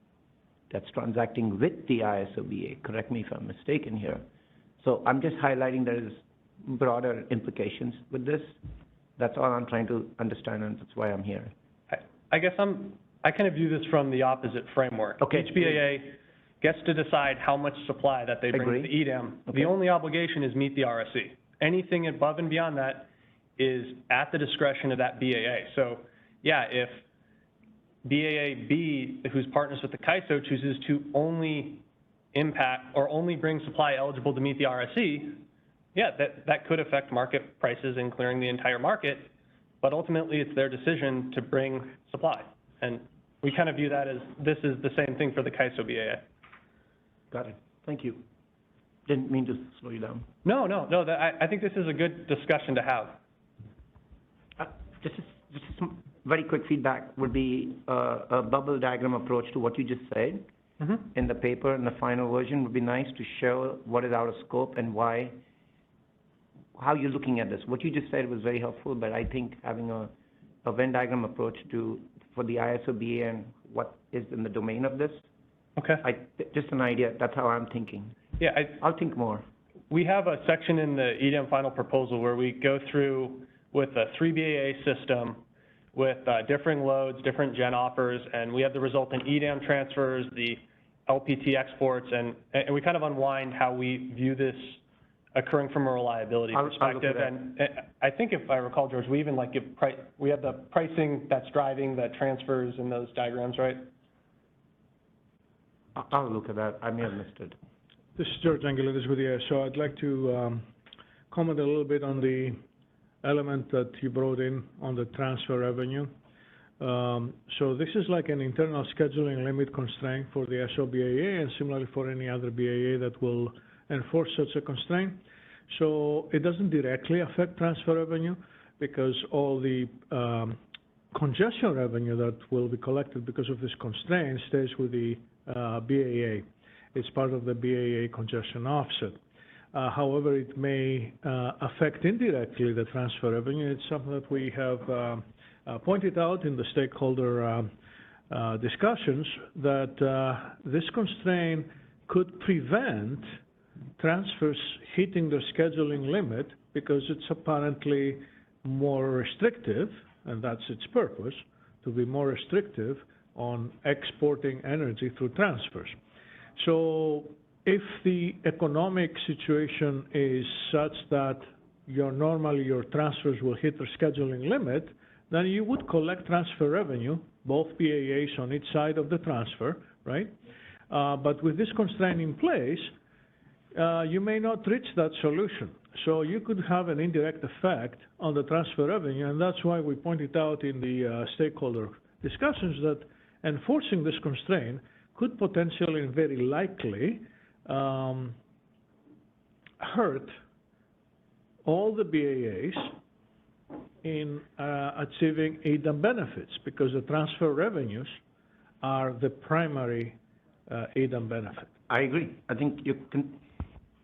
Speaker 5: that's transacting with the ISO BA. Correct me if I'm mistaken here. So I'm just highlighting there is broader implications with this. That's all I'm trying to understand, and that's why I'm here.
Speaker 9: I guess I kind of view this from the opposite framework.
Speaker 5: Okay.
Speaker 9: Each BAA gets to decide how much supply that they bring to the EDAM. Okay. The only obligation is meet the RSC. Anything above and beyond that is at the discretion of that BAA. So, yeah, if BAA B, who's partners with the CAISO, chooses to only impact or only bring supply eligible to meet the RSC, yeah, that could affect market prices in clearing the entire market, but ultimately it's their decision to bring supply. And we kind of view that as this is the same thing for the CAISO BAA.
Speaker 5: Got it. Thank you. Didn't mean to slow you down.
Speaker 9: No. I think this is a good discussion to have.
Speaker 5: Just some very quick feedback would be a bubble diagram approach to what you just said. In the paper, in the final version, would be nice to show what is out of scope and why, how you're looking at this. What you just said was very helpful, but I think having a Venn diagram approach for the ISO BA and what is in the domain of this.
Speaker 9: Okay.
Speaker 5: Just an idea. That's how I'm thinking.
Speaker 9: Yeah,
Speaker 5: I'll think more.
Speaker 9: We have a section in the EDAM final proposal where we go through with a 3 BAA system with differing loads, different gen offers, and we have the resultant EDAM transfers, the LPT exports, and we kind of unwind how we view this occurring from a reliability perspective. And I think if I recall, George, we even we have the pricing that's driving the transfers in those diagrams, right?
Speaker 5: I'll look at that. I may have missed it.
Speaker 14: This is George Angelidis with you. So I'd like to comment a little bit on the element that you brought in on the transfer revenue. So this is like an internal scheduling limit constraint for the SOBAA and similarly for any other BAA that will enforce such a constraint. So it doesn't directly affect transfer revenue because all the congestion revenue that will be collected because of this constraint stays with the BAA. It's part of the BAA congestion offset. However, it may affect indirectly the transfer revenue. It's something that we have pointed out in the stakeholder discussions that this constraint could prevent transfers hitting the scheduling limit because it's apparently more restrictive, and that's its purpose, to be more restrictive on exporting energy through transfers. So if the economic situation is such that normally your transfers will hit the scheduling limit, then you would collect transfer revenue, both BAAs on each side of the transfer, right? But with this constraint in place, you may not reach that solution. So you could have an indirect effect on the transfer revenue, and that's why we pointed out in the stakeholder discussions that enforcing this constraint could potentially and very likely hurt all the BAAs in achieving EDAM benefits because the transfer revenues are the primary EDAM benefit.
Speaker 5: I agree. I think you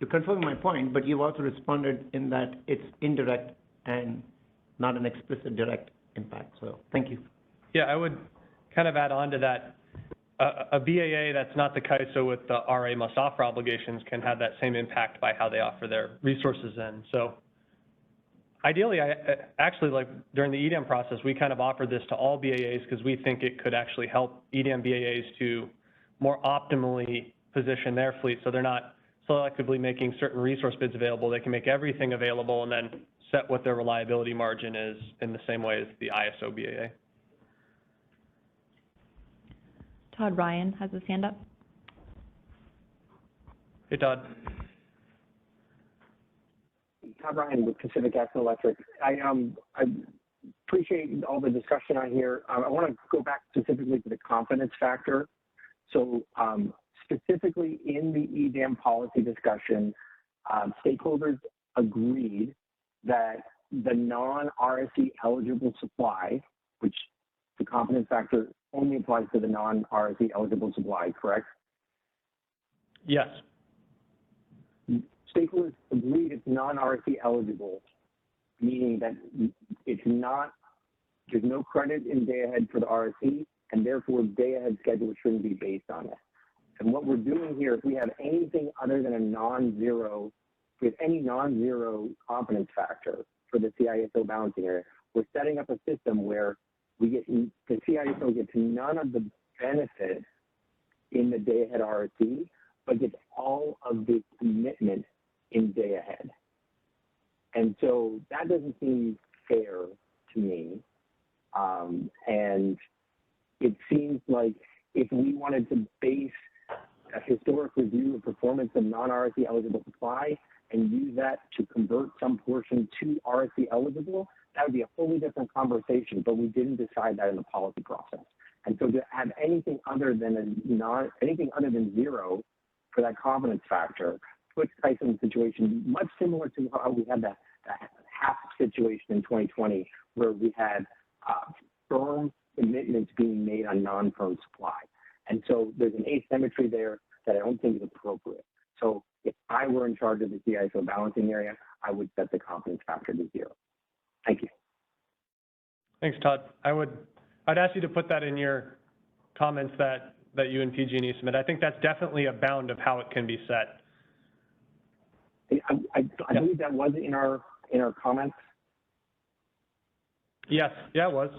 Speaker 5: confirm my point, but you've also responded in that it's indirect and not an explicit direct impact. So thank you.
Speaker 9: Yeah, I would kind of add on to that. A BAA that's not the CAISO with the RA must offer obligations can have that same impact by how they offer their resources in. So ideally, actually, like during the EDAM process, we kind of offered this to all BAAs because we think it could actually help EDAM BAAs to more optimally position their fleet so they're not selectively making certain resource bids available. They can make everything available and then set what their reliability margin is in the same way as the ISO BAA.
Speaker 1: Todd Ryan has his hand up.
Speaker 9: Hey, Todd.
Speaker 10: Todd Ryan with Pacific Gas and Electric. I appreciate all the discussion on here. I want to go back specifically to the confidence factor. So specifically in the EDAM policy discussion, stakeholders agreed that the non-RSE eligible supply, which the competence factor only applies to the non-RSE eligible supply, correct?
Speaker 9: Yes.
Speaker 10: Stakeholders agreed it's non-RSE eligible, meaning that it's not, there's no credit in day-ahead for the RSE, and therefore day-ahead schedule shouldn't be based on it. And what we're doing here, if we have anything other than a non-zero, if we have any non-zero competence factor for the CISO balancing area, we're setting up a system where we get, the CISO gets none of the benefit in the day-ahead RSE, but gets all of the commitment in day-ahead. And so that doesn't seem fair to me. And it seems like if we wanted to base a historic review of performance of non-RSE eligible supply and use that to convert some portion to RSE eligible, that would be a wholly different conversation, but we didn't decide that in the policy process. And so to have anything other than anything other than zero for that competence factor puts CAISO in a situation much similar to how we had that half situation in 2020, where we had firm commitments being made on non-firm supply. And so there's an asymmetry there that I don't think is appropriate. So if I were in charge of the CISO balancing area, I would set the confidence factor to 0. Thank you.
Speaker 9: Thanks, Todd. I'd ask you to put that in your comments that you and PG&E submit. I think that's definitely a bound of how it can be set.
Speaker 10: I believe that was in our comments.
Speaker 9: Yes, yeah, it was.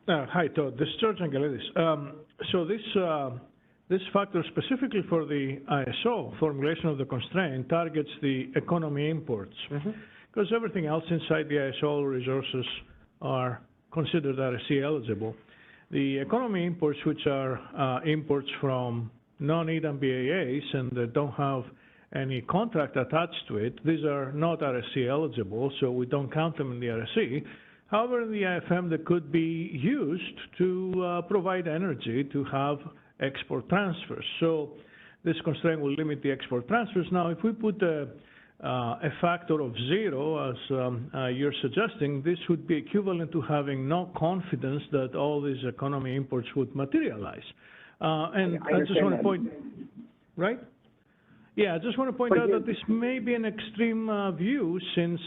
Speaker 14: Hi, Todd. This is George Angelidis. So this factor specifically for the ISO formulation of the constraint targets the economy imports, because everything else inside the ISO resources are considered RSE eligible. The economy imports, which are imports from non-EDAM BAAs and that don't have any contract attached to it, these are not RSE eligible, so we don't count them in the RSE. However, in the IFM, they could be used to provide energy to have export transfers. So this constraint will limit the export transfers. Now, if we put a factor of 0, as you're suggesting, this would be equivalent to having no confidence that all these economy imports would materialize. And I just want to point, right? Yeah, I just want to point out that this may be an extreme view, since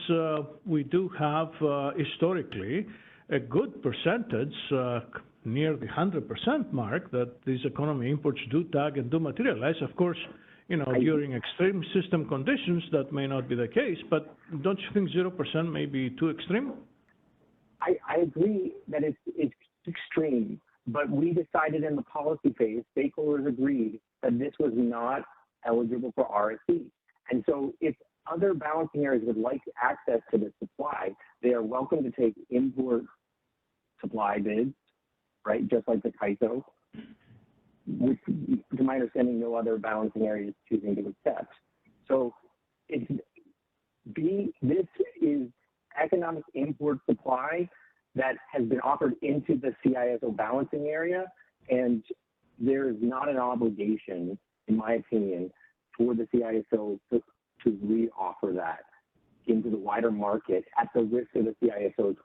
Speaker 14: we do have historically a good percentage, near the 100% mark, that these economy imports do tag and do materialize. Of course, you know, during extreme system conditions, that may not be the case, but don't you think 0% may be too extreme?
Speaker 10: I agree that it's extreme, but we decided in the policy phase, stakeholders agreed that this was not eligible for RSE. And so if other balancing areas would like access to this supply, they are welcome to take import supply bids, right, just like the CAISO, which, to my understanding, no other balancing area is choosing to accept. So this is economic import supply that has been offered into the CISO balancing area, and there is not an obligation, in my opinion, for the CISO to re-offer that into the wider market at the risk of the CISO's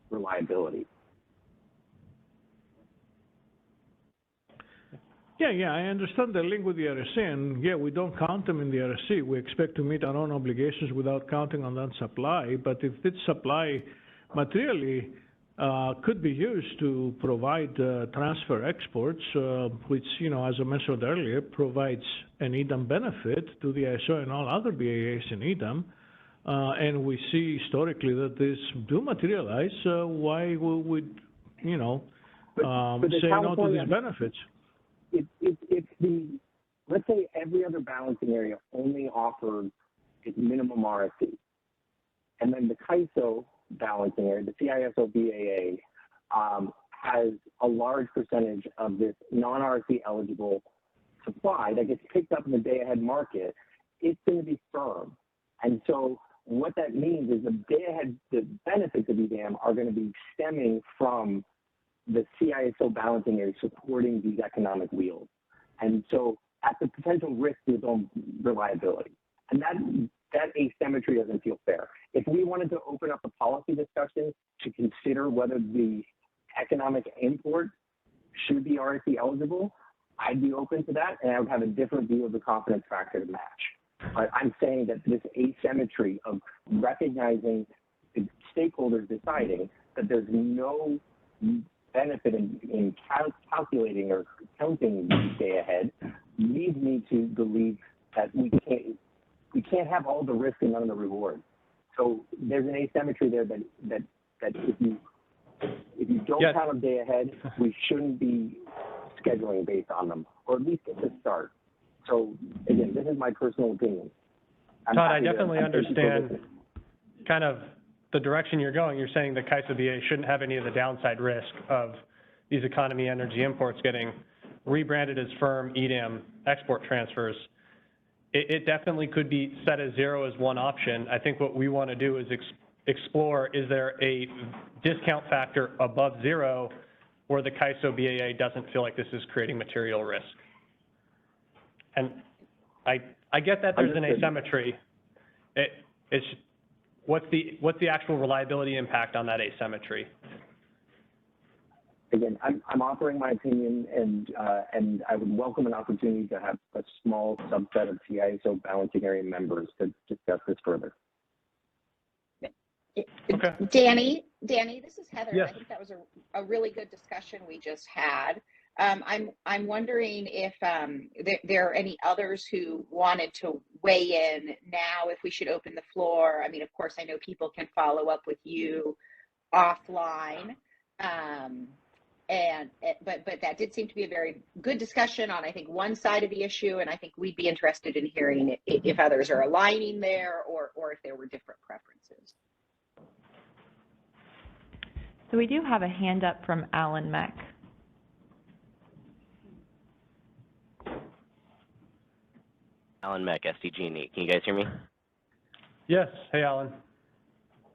Speaker 10: reliability.
Speaker 14: Yeah, I understand the link with the RSE, and yeah, we don't count them in the RSE. We expect to meet our own obligations without counting on that supply, but if this supply materially could be used to provide transfer exports, which, you know, as I mentioned earlier, provides an EDAM benefit to the ISO and all other BAAs in EDAM, and we see historically that these do materialize, why would, you know, say no to these benefits?
Speaker 10: If let's say every other balancing area only offered its minimum RSE, and then the CAISO balancing area, the CISO BAA, has a large percentage of this non-RSE eligible supply that gets picked up in the day-ahead market, it's going to be firm. And so what that means is the day-ahead, the benefits of EDAM are going to be stemming from the CISO balancing area supporting these economic wheels. And so at the potential risk to its own reliability. And that asymmetry doesn't feel fair. If we wanted to open up a policy discussion to consider whether the economic import should be RSE eligible, I'd be open to that, and I would have a different view of the confidence factor to match. But I'm saying that this asymmetry of recognizing the stakeholders deciding that there's no benefit in calculating or counting day ahead leads me to believe that we can't have all the risk and none of the reward. So there's an asymmetry there that if you don't count them day ahead, we shouldn't be scheduling based on them, or at least at the start. So again, this is my personal opinion.
Speaker 9: Todd, I definitely understand kind of the direction you're going. You're saying that CAISO BA shouldn't have any of the downside risk of these economy energy imports getting rebranded as firm EDAM export transfers. It definitely could be set as zero as one option. I think what we want to do is explore, is there a discount factor above zero where the CAISO BAA doesn't feel like this is creating material risk? And I get that there's an asymmetry. It's what's the actual reliability impact on that asymmetry?
Speaker 10: Again, I'm offering my opinion, and I would welcome an opportunity to have a small subset of CISO balancing area members to discuss this further.
Speaker 9: Okay.
Speaker 15: Danny, this is Heather.
Speaker 14: Yes.
Speaker 15: I think that was a really good discussion we just had. I'm wondering if there are any others who wanted to weigh in now, if we should open the floor. I mean, of course, I know people can follow up with you offline. But that did seem to be a very good discussion on, I think, one side of the issue, and I think we'd be interested in hearing if others are aligning there or if there were different preferences.
Speaker 1: So we do have a hand up from Alan Meck.
Speaker 16: Alan Meck, SDG&E. Can you guys hear me?
Speaker 9: Yes. Hey, Alan.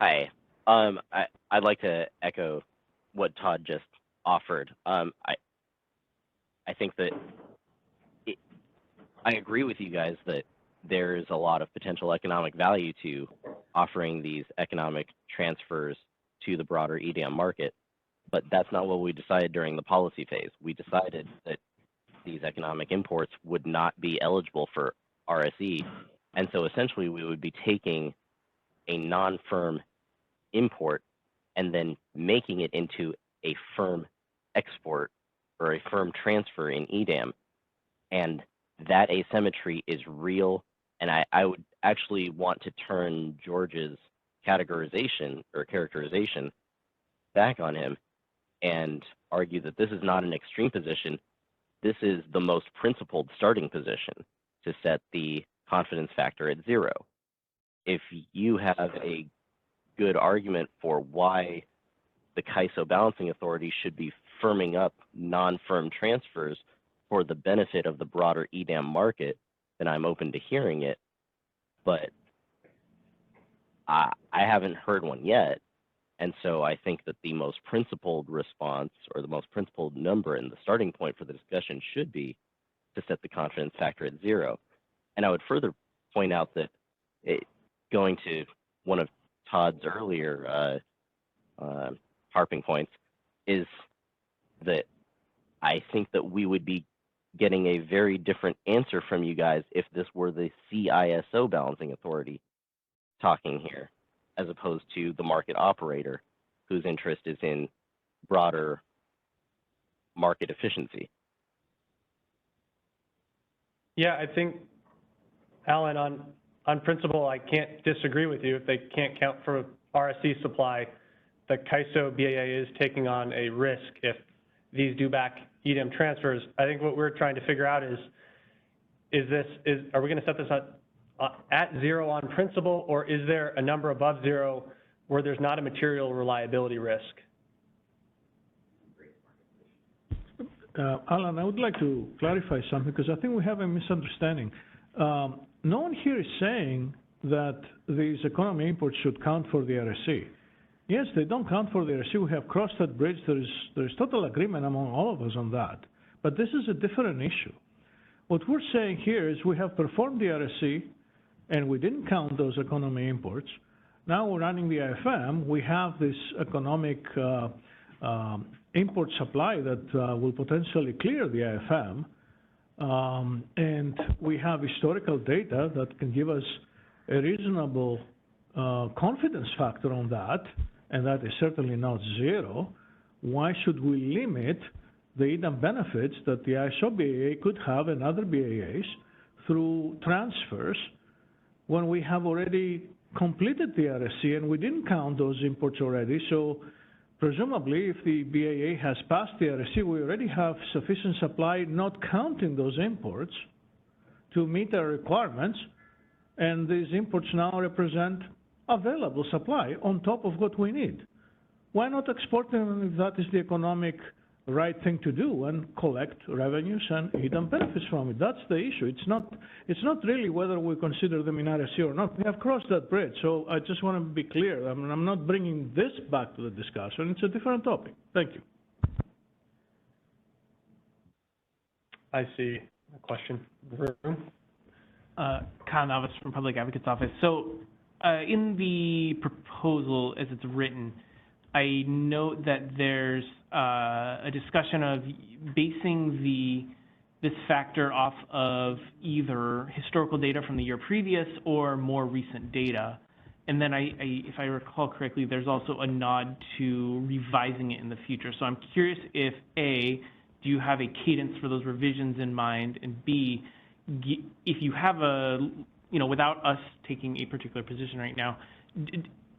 Speaker 16: Hi. I'd like to echo what Todd just offered. I think that I agree with you guys that there's a lot of potential economic value to offering these economic transfers to the broader EDAM market, but that's not what we decided during the policy phase. We decided that these economic imports would not be eligible for RSE, and so essentially we would be taking a non-firm import and then making it into a firm export or a firm transfer in EDAM, and that asymmetry is real. And I would actually want to turn George's categorization back on him and argue that this is not an extreme position. This is the most principled starting position to set the confidence factor at zero. If you have a good argument for why the CAISO Balancing Authority should be firming up non-firm transfers for the benefit of the broader EDAM market, then I'm open to hearing it. But I haven't heard one yet. And so I think that the most principled response, or the most principled number and the starting point for the discussion, should be to set the confidence factor at zero. And I would further point out that going to one of Todd's earlier harping points, is that I think that we would be getting a very different answer from you guys if this were the CISO Balancing Authority talking here, as opposed to the market operator whose interest is in broader market efficiency.
Speaker 9: Yeah, I think, Alan, on principle, I can't disagree with you. If they can't count for RSC supply, the CAISO BAA is taking on a risk if these do back EDAM transfers. I think what we're trying to figure out is are we going to set this at zero on principle, or is there a number above zero where there's not a material reliability risk?
Speaker 14: Alan, I would like to clarify something, because I think we have a misunderstanding. No one here is saying that these economy imports should count for the RSC. Yes, they don't count for the RSC. We have crossed that bridge. There is total agreement among all of us on that. But this is a different issue. What we're saying here is we have performed the RSC, and we didn't count those economy imports. Now we're running the IFM. We have this economic import supply that will potentially clear the IFM. And we have historical data that can give us a reasonable confidence factor on that, and that is certainly not zero. Why should we limit the EDAM benefits that the ISO BAA could have and other BAAs through transfers when we have already completed the RSC and we didn't count those imports already? So presumably, if the BAA has passed the RSC, we already have sufficient supply, not counting those imports, to meet our requirements, and these imports now represent available supply on top of what we need. Why not export them if that is the economic right thing to do and collect revenues and EDAM benefits from it? That's the issue. It's not really whether we consider them in RSC or not. We have crossed that bridge. So I just want to be clear. I mean, I'm not bringing this back to the discussion. It's a different topic. Thank you.
Speaker 9: I see a question in the room.
Speaker 13: Kyle Navas from Public Advocate's Office. So in the proposal as it's written, I note that there's a discussion of basing this factor off of either historical data from the year previous or more recent data. And then if I recall correctly, there's also a nod to revising it in the future. So I'm curious if A, do you have a cadence for those revisions in mind? And B, if you have without us taking a particular position right now,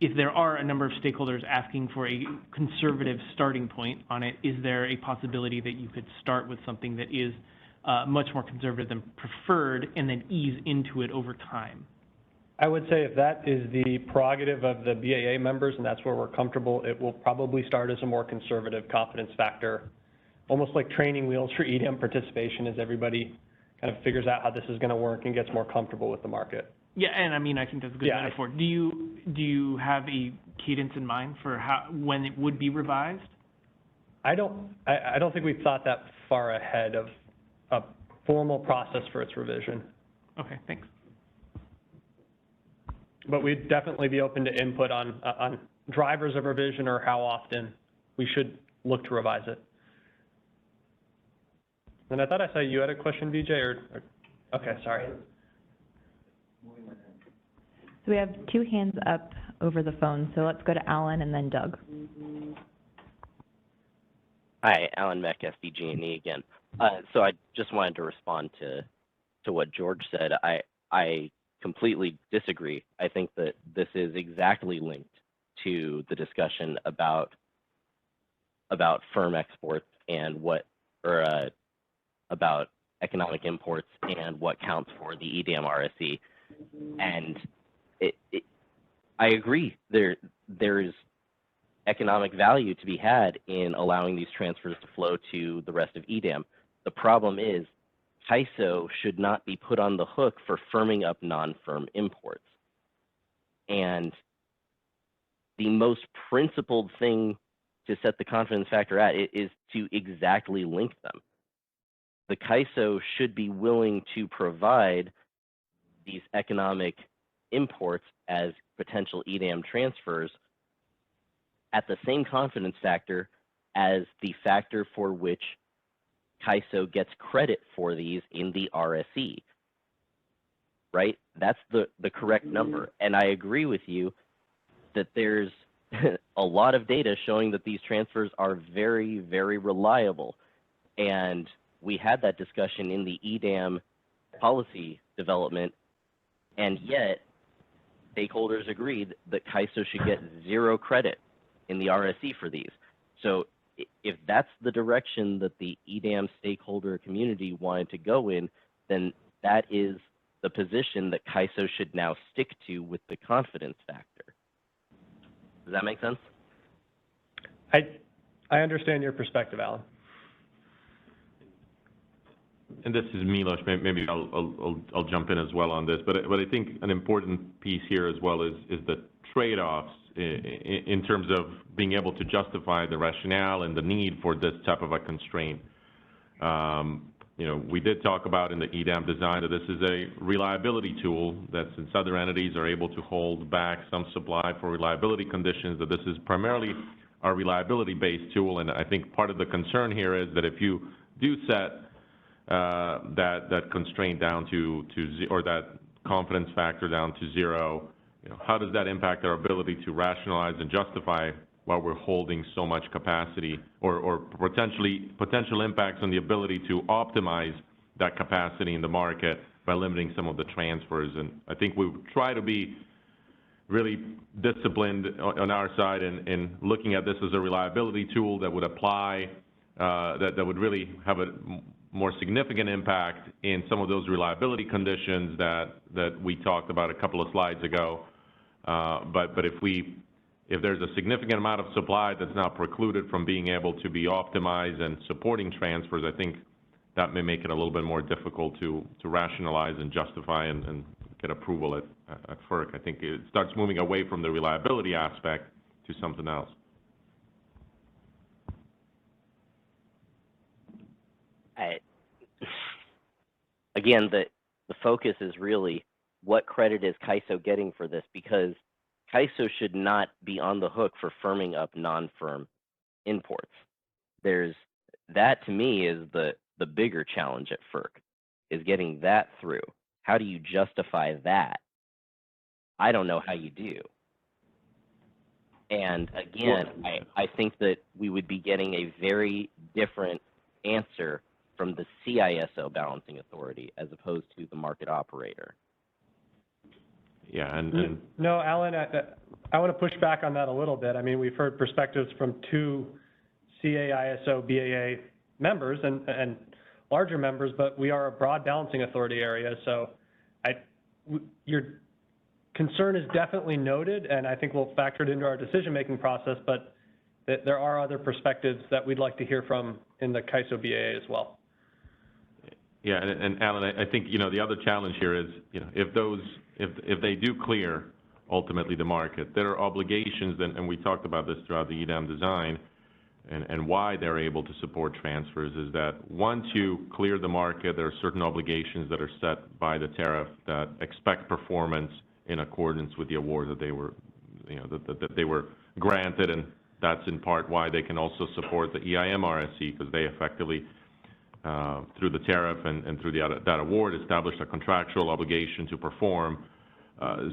Speaker 13: if there are a number of stakeholders asking for a conservative starting point on it, is there a possibility that you could start with something that is much more conservative than preferred and then ease into it over time?
Speaker 9: I would say if that is the prerogative of the BAA members and that's where we're comfortable, it will probably start as a more conservative confidence factor, almost like training wheels for EDAM participation as everybody kind of figures out how this is going to work and gets more comfortable with the market.
Speaker 13: Yeah, and I mean, I think that's a good metaphor. Do you have a cadence in mind for when it would be revised?
Speaker 9: I don't think we've thought that far ahead of a formal process for its revision.
Speaker 13: Okay, thanks.
Speaker 9: But we'd definitely be open to input on drivers of revision or how often we should look to revise it. And I thought I saw you had a question, BJ, or okay, sorry.
Speaker 1: So we have two hands up over the phone, so let's go to Alan and then Doug.
Speaker 16: Hi, Alan Meck, SDG&E again. So I just wanted to respond to what George said. I completely disagree. I think that this is exactly linked to the discussion about firm exports and about economic imports and what counts for the EDAM RSC. And I agree, there's economic value to be had in allowing these transfers to flow to the rest of EDAM. The problem is CAISO should not be put on the hook for firming up non-firm imports. And the most principled thing to set the confidence factor at is to exactly link them. The CAISO should be willing to provide these economic imports as potential EDAM transfers at the same confidence factor as the factor for which CAISO gets credit for these in the RSE, right? That's the correct number. And I agree with you that there's a lot of data showing that these transfers are very, very reliable. And we had that discussion in the EDAM policy development, and yet stakeholders agreed that CAISO should get zero credit in the RSE for these. So if that's the direction that the EDAM stakeholder community wanted to go in, then that is the position that CAISO should now stick to with the confidence factor. Does that make sense?
Speaker 9: I understand your perspective, Alan.
Speaker 2: And this is Milos. Maybe I'll jump in as well on this. But I think an important piece here as well is the trade-offs in terms of being able to justify the rationale and the need for this type of a constraint. we did talk about in the EDAM design that this is a reliability tool, that since other entities are able to hold back some supply for reliability conditions, that this is primarily our reliability-based tool. And I think part of the concern here is that if you do set that constraint down or that confidence factor down to 0, how does that impact our ability to rationalize and justify while we're holding so much capacity, or potential impacts on the ability to optimize that capacity in the market by limiting some of the transfers? And I think we try to be really disciplined on our side in looking at this as a reliability tool that would apply, that would really have a more significant impact in some of those reliability conditions that we talked about a couple of slides ago. But if there's a significant amount of supply that's not precluded from being able to be optimized and supporting transfers, I think that may make it a little bit more difficult to rationalize and justify and get approval at FERC. I think it starts moving away from the reliability aspect to something else.
Speaker 16: Again, the focus is really what credit is CAISO getting for this, because CAISO should not be on the hook for firming up non-firm imports. That to me is the bigger challenge at FERC, is getting that through. How do you justify that? I don't know how you do. And again, I think that we would be getting a very different answer from the CISO balancing authority as opposed to the market operator.
Speaker 2: Yeah, and
Speaker 9: No, Alan, I want to push back on that a little bit. I mean, we've heard perspectives from 2 CAISO BAA members and larger members, but we are a broad balancing authority area. So your concern is definitely noted, and I think we'll factor it into our decision-making process, but there are other perspectives that we'd like to hear from in the CAISO BAA as well.
Speaker 2: Yeah, and Alan, I think, the other challenge here is, if they do clear ultimately the market, there are obligations, and we talked about this throughout the EDAM design, and why they're able to support transfers is that once you clear the market, there are certain obligations that are set by the tariff that expect performance in accordance with the award that they were, that they were granted, and that's in part why they can also support the EIM RSC, because they effectively, through the tariff and through that award, established a contractual obligation to perform.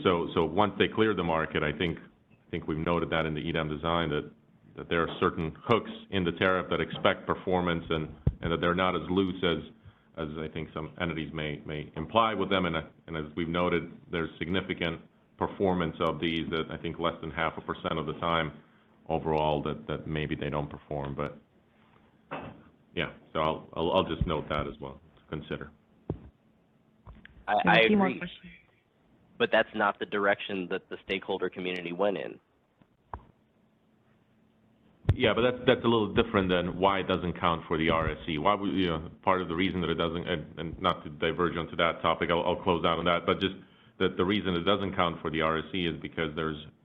Speaker 2: So once they clear the market, I think we've noted that in the EDAM design that there are certain hooks in the tariff that expect performance, and that they're not as loose as I think some entities may imply with them. And as we've noted, there's significant performance of these that I think less than 0.5% of the time overall that maybe they don't perform. But yeah, so I'll just note that as well to consider.
Speaker 16: I agree, but that's not the direction that the stakeholder community went in.
Speaker 2: Yeah, but that's a little different than why it doesn't count for the RSC. Why we, part of the reason that it doesn't, and not to diverge onto that topic, I'll close out on that, but just that the reason it doesn't count for the RSC is because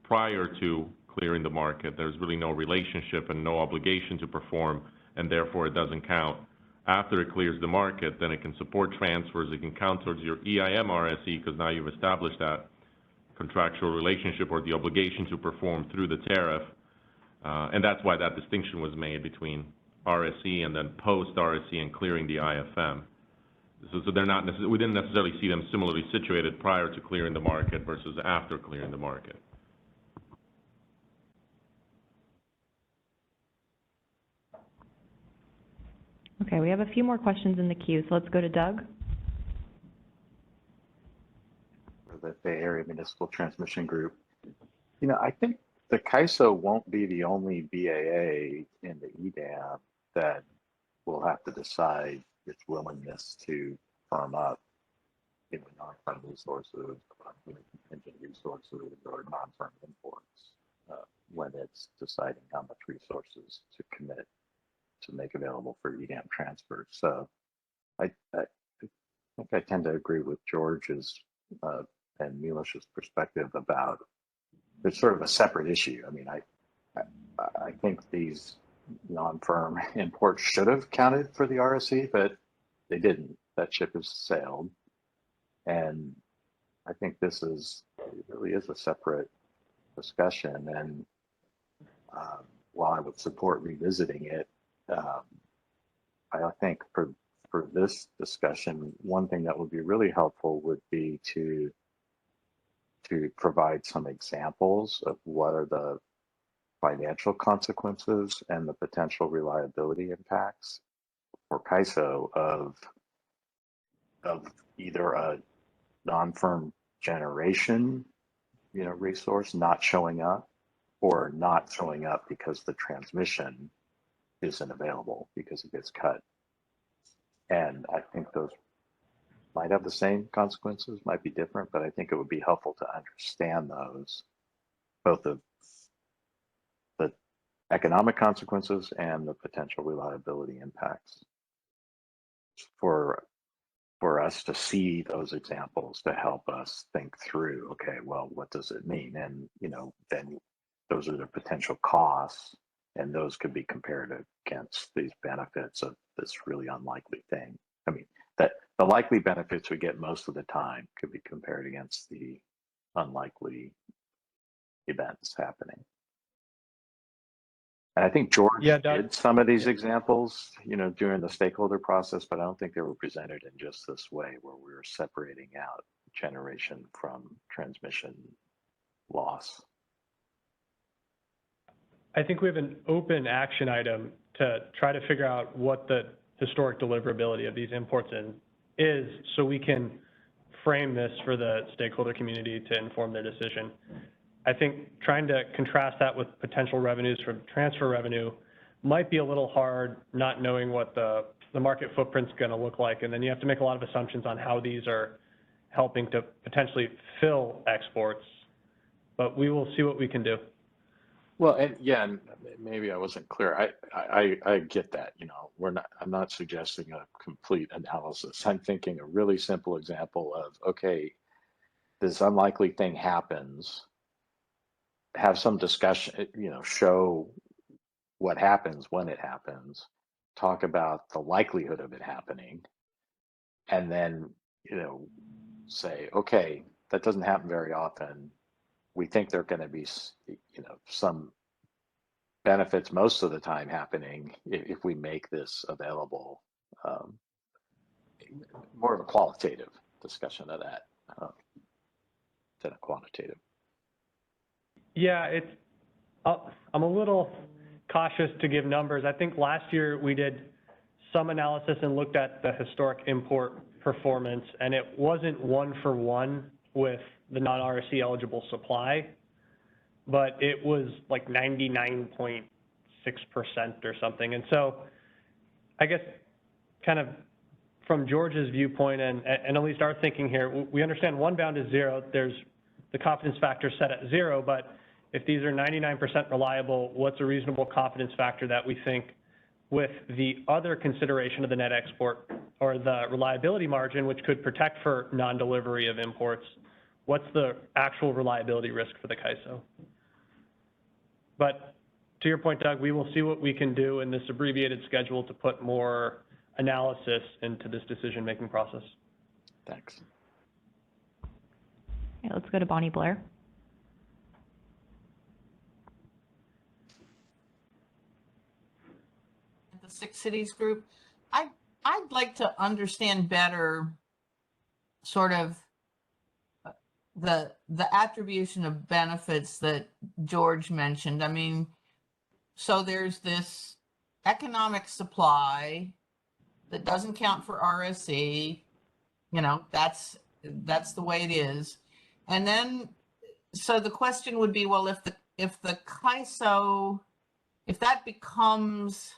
Speaker 2: prior to clearing the market, there's really no relationship and no obligation to perform, and therefore it doesn't count. After it clears the market, then it can support transfers, it can count towards your EIM RSC, because now you've established that contractual relationship or the obligation to perform through the tariff. And that's why that distinction was made between RSC and then post-RSC and clearing the IFM. So they're not we didn't necessarily see them similarly situated prior to clearing the market versus after clearing the market.
Speaker 1: Okay, we have a few more questions in the queue, so let's go to Doug.
Speaker 17: The Bay Area Municipal Transmission Group. I think the CAISO won't be the only BAA in the EDAM that will have to decide its willingness to firm up non-firm resources, contingent resources, or non-firm imports when it's deciding how much resources to commit to make available for EDAM transfers. So I think I tend to agree with George's and Milos's perspective about it's sort of a separate issue. I mean, I think these non-firm imports should have counted for the RSC, but they didn't. That ship has sailed. And I think it really is a separate discussion. And while I would support revisiting it, I think for this discussion, one thing that would be really helpful would be to provide some examples of what are the financial consequences and the potential reliability impacts for CAISO of either a non-firm generation, resource not showing up, or not showing up because the transmission isn't available because it gets cut. And I think those might have the same consequences, might be different, but I think it would be helpful to understand those, both the economic consequences and the potential reliability impacts for us to see those examples to help us think through, okay, well, what does it mean? And, then those are the potential costs, and those could be compared against these benefits of this really unlikely thing. I mean, that the likely benefits we get most of the time could be compared against the unlikely events happening. And I think George did some of these examples, during the stakeholder process, but I don't think they were presented in just this way, where we were separating out generation from transmission loss.
Speaker 9: I think we have an open action item to try to figure out what the historic deliverability of these imports is, so we can frame this for the stakeholder community to inform their decision. I think trying to contrast that with potential revenues from transfer revenue might be a little hard, not knowing what the market footprint's going to look like. And then you have to make a lot of assumptions on how these are helping to potentially fill exports. But we will see what we can do.
Speaker 17: Well, and yeah, and maybe I wasn't clear. I get that. I'm not suggesting a complete analysis. I'm thinking a really simple example of, okay, this unlikely thing happens. Have some discussion, show what happens when it happens, talk about the likelihood of it happening, and then, say, okay, that doesn't happen very often. We think there are going to be, some benefits most of the time happening if we make this available. More of a qualitative discussion of that than a quantitative.
Speaker 9: Yeah, I'm a little cautious to give numbers. I think last year we did some analysis and looked at the historic import performance, and it wasn't 1-for-1 with the non-RSC eligible supply, but it was like 99.6% or something. And so I guess kind of from George's viewpoint and at least our thinking here, we understand one bound is 0. There's the confidence factor set at 0, but if these are 99% reliable, what's a reasonable confidence factor that we think with the other consideration of the net export or the reliability margin, which could protect for non-delivery of imports, what's the actual reliability risk for the CAISO? But to your point, Doug, we will see what we can do in this abbreviated schedule to put more analysis into this decision-making process.
Speaker 17: Thanks.
Speaker 1: Okay, let's go to Bonnie Blair.
Speaker 18: The Six Cities Group. I'd like to understand better sort of the attribution of benefits that George mentioned. I mean, so there's this economic supply that doesn't count for RSC, that's the way it is. And then, so the question would be, well, if the CAISO, if that becomes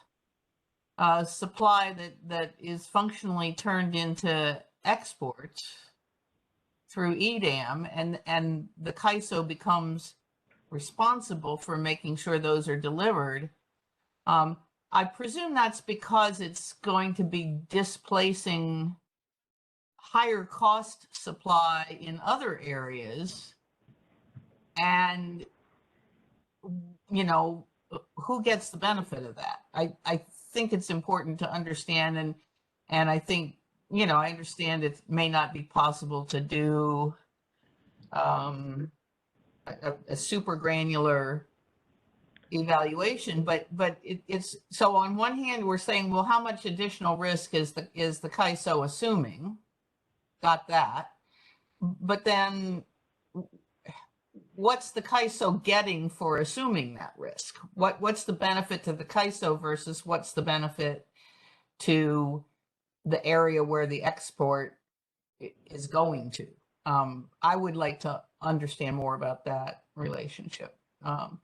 Speaker 18: a supply that is functionally turned into exports through EDAM, and the CAISO becomes responsible for making sure those are delivered, I presume that's because it's going to be displacing higher cost supply in other areas. And, who gets the benefit of that? I think it's important to understand, and I think you know, I understand it may not be possible to do a super granular evaluation, but it's so on one hand we're saying, well, how much additional risk is the CAISO assuming? Got that. But then what's the CAISO getting for assuming that risk? What's the benefit to the CAISO versus what's the benefit to the area where the export is going to? I would like to understand more about that relationship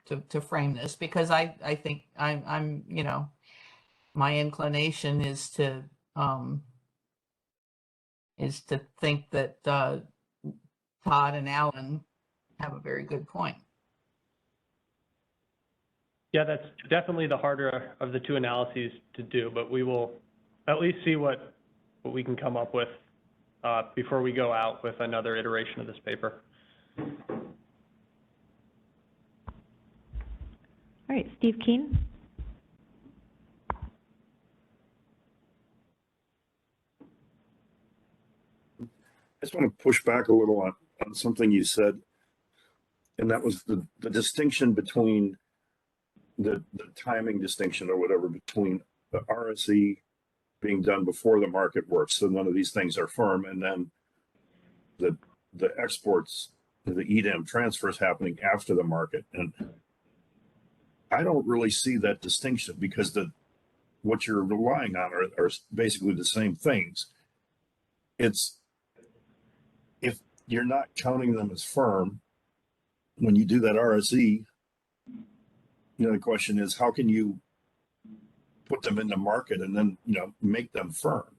Speaker 18: to frame this, because I think I'm you know, my inclination is to think that Todd and Alan have a very good point.
Speaker 9: Yeah, that's definitely the harder of the two analyses to do, but we will at least see what we can come up with before we go out with another iteration of this paper.
Speaker 1: All right, Steve Keen.
Speaker 19: I just want to push back a little on something you said, and that was the distinction between the timing distinction or whatever between the RSE being done before the market works, so none of these things are firm, and then the exports, the EDAM transfers happening after the market. And I don't really see that distinction, because what you're relying on are basically the same things. It's, if you're not counting them as firm, when you do that RSE, you know, the question is, how can you put them in the market and then, you know, make them firm?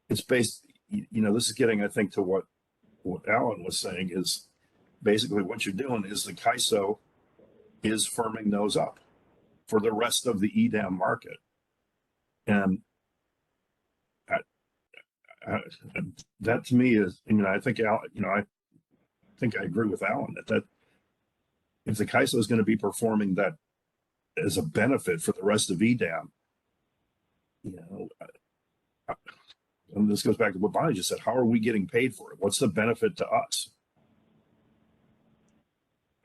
Speaker 19: It's based, you know, this is getting, I think, to what Alan was saying, is basically what you're doing is the CAISO is firming those up for the rest of the EDAM market. And that to me is, I mean, I think, Alan, you know, I think I agree with Alan that if the CAISO is going to be performing that as a benefit for the rest of EDAM, you know, and this goes back to what Bonnie just said, how are we getting paid for it? What's the benefit to us?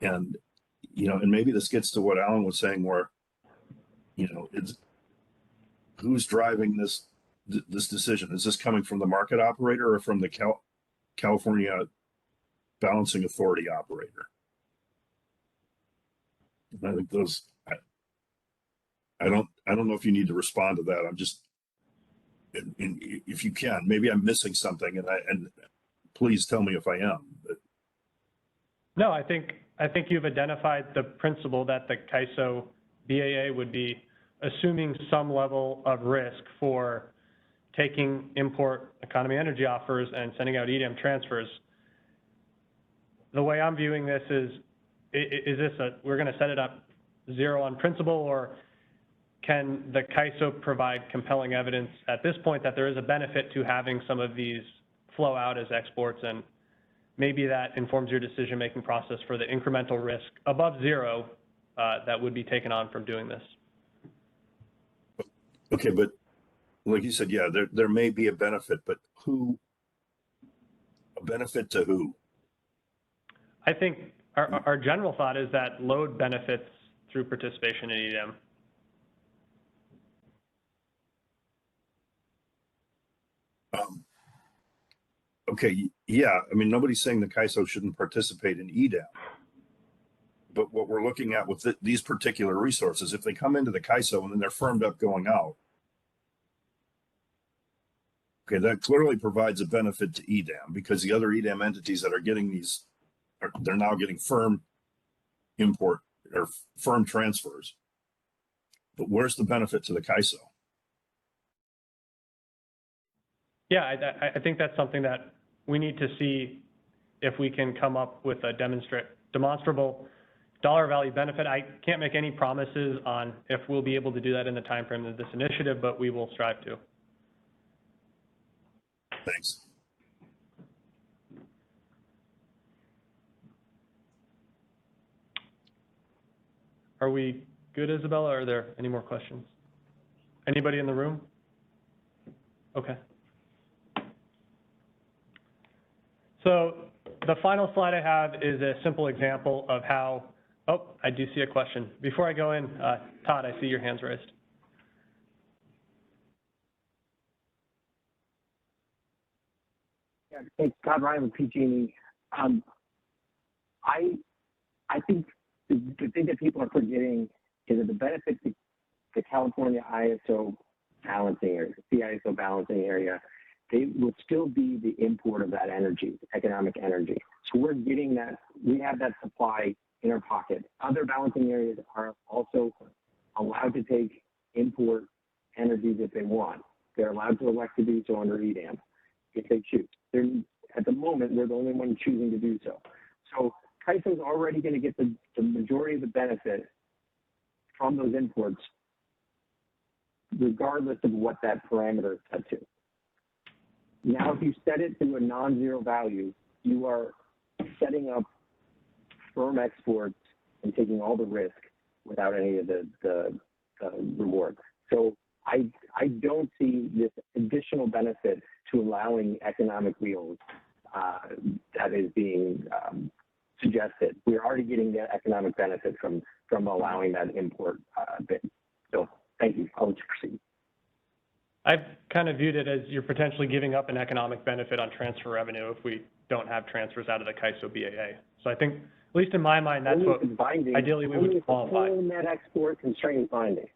Speaker 19: And, you know, and maybe this gets to what Alan was saying, where, you know, it's who's driving this decision? Is this coming from the market operator or from the California Balancing Authority operator? And I think those, I don't know if you need to respond to that. I'm just, if you can, maybe I'm missing something, and please tell me if I am. But.
Speaker 9: No, I think you've identified the principle that the CAISO BAA would be assuming some level of risk for taking import economy energy offers and sending out EDM transfers. The way I'm viewing this is this we're going to set it up zero on principle, or can the CAISO provide compelling evidence at this point that there is a benefit to having some of these flow out as exports, and maybe that informs your decision-making process for the incremental risk above zero that would be taken on from doing this.
Speaker 19: Okay, but like you said, yeah, there may be a benefit, but a benefit to who?
Speaker 9: I think our general thought is that load benefits through participation in EDM.
Speaker 19: Okay, yeah, I mean, nobody's saying the CAISO shouldn't participate in EDAM. But what we're looking at with these particular resources, if they come into the CAISO and then they're firmed up going out, okay, that clearly provides a benefit to EDAM, because the other EDAM entities that are getting these, they're now getting firm import or firm transfers. But where's the benefit to the CAISO?
Speaker 9: Yeah, I think that's something that we need to see if we can come up with a demonstrable dollar value benefit. I can't make any promises on if we'll be able to do that in the time frame of this initiative, but we will strive to.
Speaker 19: Thanks.
Speaker 9: Are we good, Isabella? Are there any more questions? Anybody in the room? Okay. So the final slide I have is a simple example of how, oh, I do see a question. Before I go in, Todd, I see your hands raised.
Speaker 10: Yeah, thanks, Todd Ryan with PG&E. I think the thing that people are forgetting is that the benefit to the California ISO balancing area, the ISO balancing area, they will still be the import of that energy, economic energy. So we're getting that, we have that supply in our pocket. Other balancing areas are also allowed to take import energies if they want. They're allowed to elect to do so under EDAM if they choose. At the moment, we're the only one choosing to do so. So CAISO is already going to get the majority of the benefit from those imports, regardless of what that parameter is set to. Now, if you set it to a non-zero value, you are setting up firm exports and taking all the risk without any of the reward. So I don't see this additional benefit to allowing economic wheels that is being suggested. We're already getting the economic benefit from allowing that import bit. So thank you. I'll let you proceed.
Speaker 9: I've kind of viewed it as you're potentially giving up an economic benefit on transfer revenue if we don't have transfers out of the CAISO BAA. So I think, at least in my mind, that's what ideally we would qualify.
Speaker 10: Only if the whole net export constraint is binding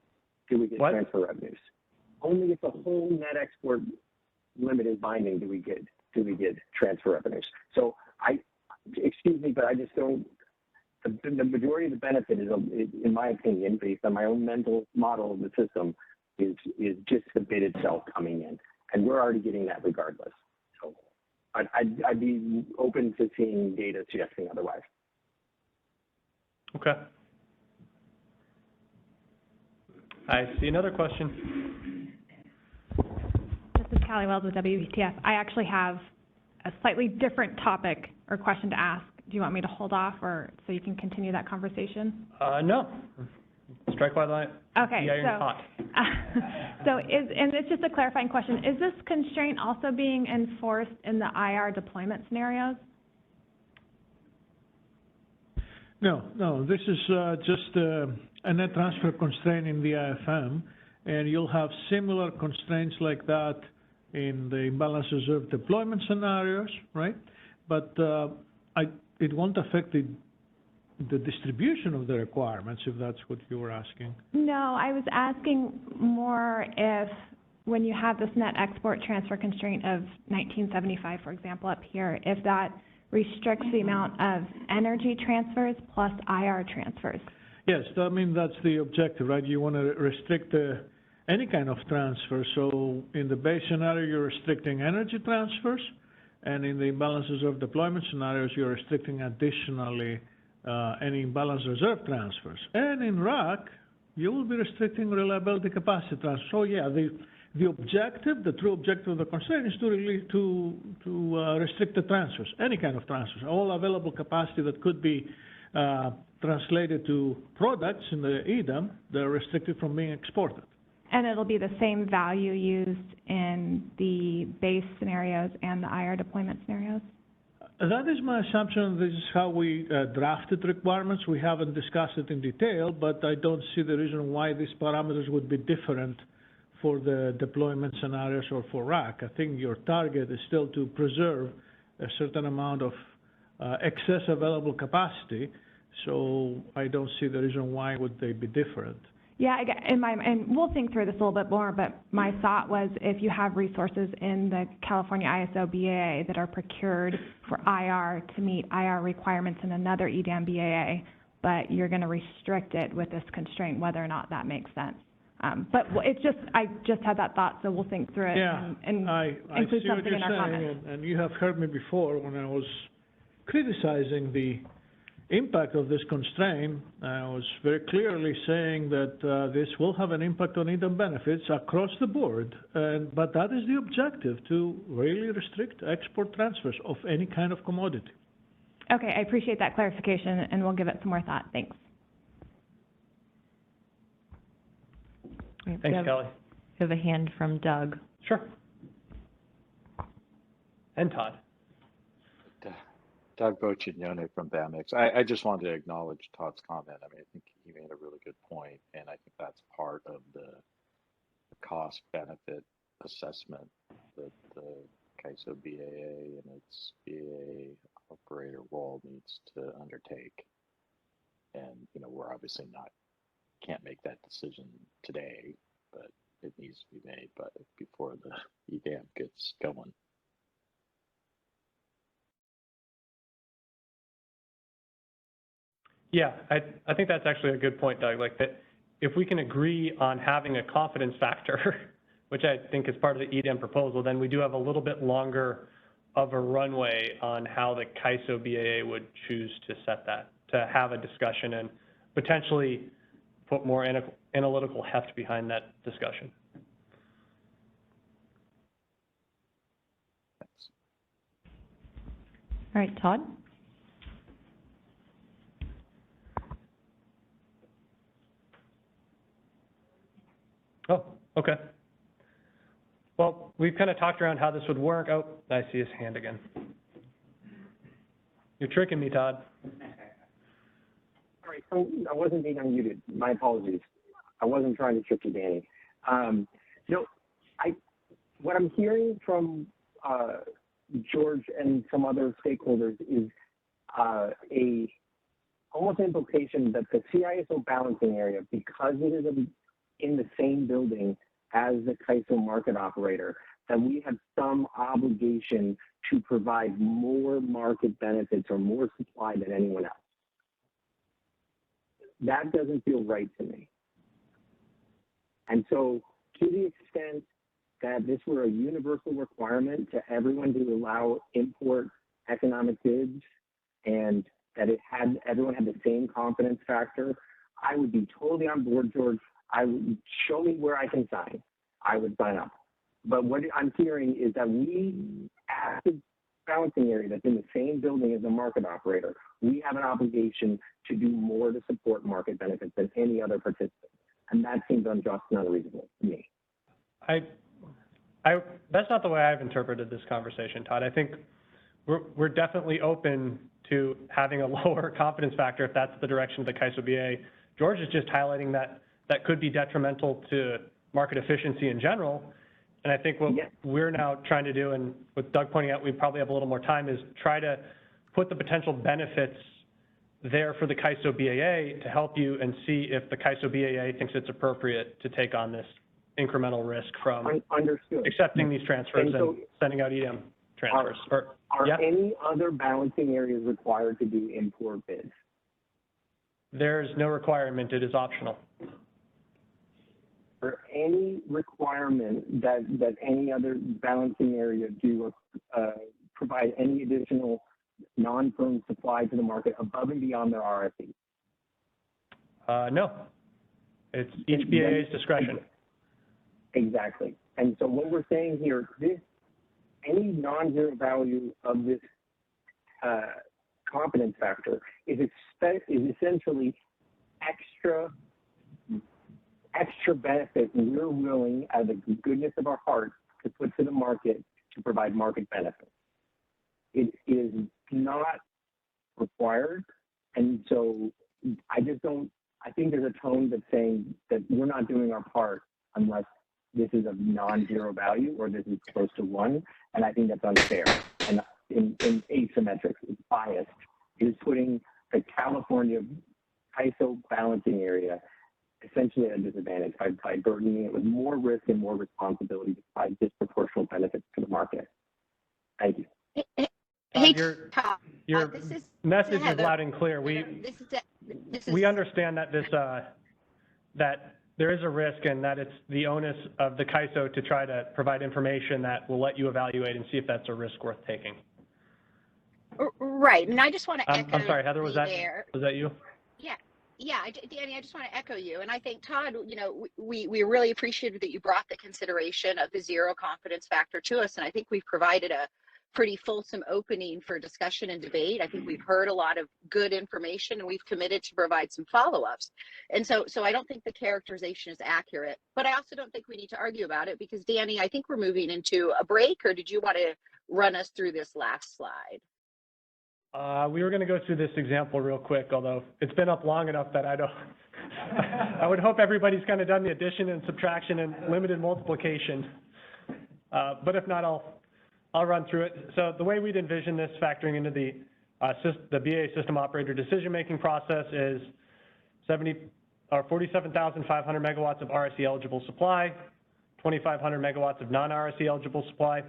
Speaker 10: do we get transfer revenues. Only if the whole net export limit is binding do we get transfer revenues. So excuse me, but I just don't. The majority of the benefit is, in my opinion, based on my own mental model of the system, is just the bid itself coming in, and we're already getting that regardless. So I'd be open to seeing data suggesting otherwise.
Speaker 9: Okay. I see another question.
Speaker 6: This is Callie Wells with WTF. I actually have a slightly different topic or question to ask. Do you want me to hold off, or so you can continue that conversation?
Speaker 9: No. Strike while the iron's hot.
Speaker 6: And it's just a clarifying question. Is this constraint also being enforced in the IR deployment scenarios?
Speaker 14: No, this is just a net transfer constraint in the IFM, and you'll have similar constraints like that in the imbalance reserve deployment scenarios, right? But it won't affect the distribution of the requirements, if that's what you were asking.
Speaker 6: No, I was asking more if, when you have this net export transfer constraint of 1975, for example, up here, if that restricts the amount of energy transfers plus IR transfers.
Speaker 14: Yes, I mean, that's the objective, right? You want to restrict any kind of transfer. So in the base scenario, you're restricting energy transfers, and in the imbalance reserve deployment scenarios, you're restricting additionally any imbalance reserve transfers. And in RAC, you will be restricting reliability capacity transfers. So yeah, the objective, the true objective of the constraint is to restrict the transfers, any kind of transfers, all available capacity that could be translated to products in the EDAM that are restricted from being exported.
Speaker 6: And it'll be the same value used in the base scenarios and the IR deployment scenarios?
Speaker 14: That is my assumption. This is how we drafted requirements. We haven't discussed it in detail, but I don't see the reason why these parameters would be different for the deployment scenarios or for RAC. I think your target is still to preserve a certain amount of excess available capacity, so I don't see the reason why would they be different.
Speaker 6: Yeah, and we'll think through this a little bit more, but my thought was if you have resources in the California ISO BAA that are procured for IR to meet IR requirements in another EDAM BAA, but you're going to restrict it with this constraint, whether or not that makes sense. But it's just, I just had that thought, so we'll think through it and include something in our comments.
Speaker 14: And you have heard me before when I was criticizing the impact of this constraint. I was very clearly saying that this will have an impact on EDAM benefits across the board, but that is the objective, to really restrict export transfers of any kind of commodity.
Speaker 6: Okay, I appreciate that clarification, and we'll give it some more thought. Thanks.
Speaker 9: Thanks, Kelly.
Speaker 1: We have a hand from Doug.
Speaker 9: Sure. And Todd.
Speaker 17: Doug Boccignone from BAMX. I just wanted to acknowledge Todd's comment. I mean, I think he made a really good point, and I think that's part of the cost benefit assessment that the CAISO BAA and its BAA operator role needs to undertake. And, you know, we're obviously can't make that decision today, but it needs to be made before the EDAM gets going.
Speaker 9: Yeah, I think that's actually a good point, Doug. Like that, if we can agree on having a confidence factor, which I think is part of the EDAM proposal, then we do have a little bit longer of a runway on how the CAISO BAA would choose to set that, to have a discussion and potentially put more analytical heft behind that discussion.
Speaker 1: All right, Todd?
Speaker 9: Oh, okay. Well, we've kind of talked around how this would work. Oh, I see his hand again. You're tricking me, Todd.
Speaker 10: All right, so I wasn't being unmuted. My apologies. I wasn't trying to trick you, Danny. What I'm hearing from George and some other stakeholders is a almost implication that the CISO balancing area, because it is in the same building as the CAISO market operator, that we have some obligation to provide more market benefits or more supply than anyone else. That doesn't feel right to me. And so to the extent that this were a universal requirement to everyone to allow import economic goods and that everyone had the same confidence factor, I would be totally on board, George. Show me where I can sign. I would sign up. But what I'm hearing is that we, as the balancing area that's in the same building as the market operator, we have an obligation to do more to support market benefits than any other participant. And that seems unjust and unreasonable to me.
Speaker 9: That's not the way I've interpreted this conversation, Todd. I think we're definitely open to having a lower confidence factor if that's the direction of the CAISO BA. George is just highlighting that could be detrimental to market efficiency in general. And I think what we're now trying to do, and with Doug pointing out we probably have a little more time, is try to put the potential benefits there for the CAISO BAA to help you and see if the CAISO BAA thinks it's appropriate to take on this incremental risk from accepting these transfers and sending out EDM transfers.
Speaker 10: Are any other balancing areas required to do import bids?
Speaker 9: There's no requirement. It is optional.
Speaker 10: Or any requirement that any other balancing area do provide any additional non-firm supply to the market above and beyond their RFP?
Speaker 9: No. It's each BAA's discretion.
Speaker 10: Exactly. And so what we're saying here, any non-zero value of this confidence factor is essentially extra benefit we're willing, out of the goodness of our heart, to put to the market to provide market benefits. It is not required, and so I think there's a tone that's saying that we're not doing our part unless this is of non-zero value or this is close to one, and I think that's unfair and in asymmetric. It's biased. It is putting the California CAISO balancing area essentially at a disadvantage by burdening it with more risk and more responsibility to provide disproportional benefits to the market. Thank you.
Speaker 9: Your message is loud and clear. We understand that that there is a risk and that it's the onus of the CAISO to try to provide information that will let you evaluate and see if that's a risk worth taking.
Speaker 15: Right, and I just want to echo.
Speaker 9: I'm sorry, Heather, was that you?
Speaker 15: Yeah, Danny, I just want to echo you. And I think, Todd, we really appreciated that you brought the consideration of the zero confidence factor to us. And I think we've provided a pretty fulsome opening for discussion and debate. I think we've heard a lot of good information and we've committed to provide some follow-ups. And so I don't think the characterization is accurate, but I also don't think we need to argue about it because, Danny, I think we're moving into a break, or did you want to run us through this last slide?
Speaker 9: We were going to go through this example real quick, although it's been up long enough that I don't, I would hope everybody's kind of done the addition and subtraction and limited multiplication. But if not, I'll run through it. So the way we'd envision this factoring into the BA system operator decision-making process is 47,500 megawatts of RSE eligible supply, 2,500 megawatts of non-RSE eligible supply.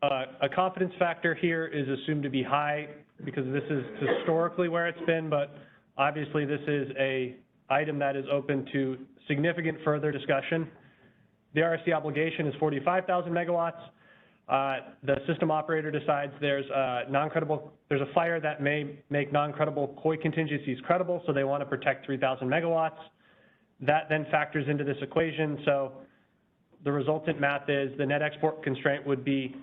Speaker 9: A confidence factor here is assumed to be high because this is historically where it's been, but obviously this is a item that is open to significant further discussion. The RSE obligation is 45,000 megawatts. The system operator decides there's a fire that may make non-credible COI contingencies credible, so they want to protect 3,000 megawatts. That then factors into this equation. So the resultant math is the net export constraint would be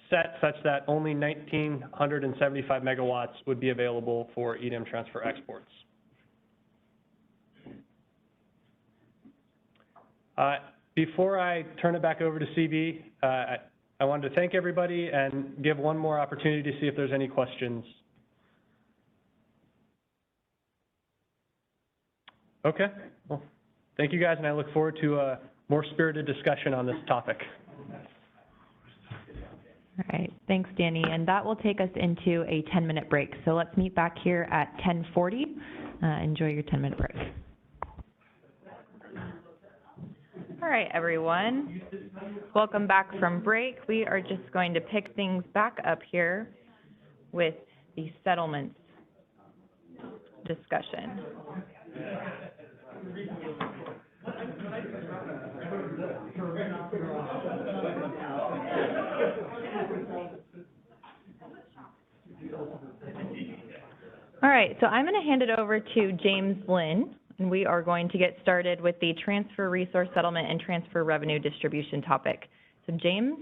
Speaker 9: set such that only 1,975 megawatts would be available for EDM transfer exports. Before I turn it back over to CB, I wanted to thank everybody and give one more opportunity to see if there's any questions. Okay, well, thank you guys, and I look forward to a more spirited discussion on this topic.
Speaker 1: All right, thanks, Danny. And that will take us into a 10-minute break. So let's meet back here at 10:40. Enjoy your 10-minute break. All right, everyone. Welcome back from break. We are just going to pick things back up here with the settlements discussion. All right, so I'm going to hand it over to James Lynn, and we are going to get started with the transfer resource settlement and transfer revenue distribution topic. So James?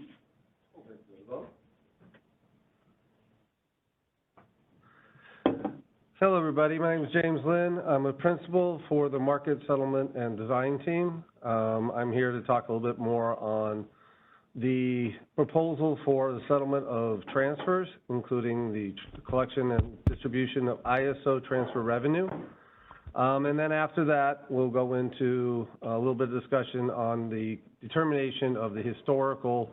Speaker 7: Hello, everybody. My name is James Lynn. I'm a principal for the market settlement and design team. I'm here to talk a little bit more on the proposal for the settlement of transfers, including the collection and distribution of ISO transfer revenue. And then after that, we'll go into a little bit of discussion on the determination of the historical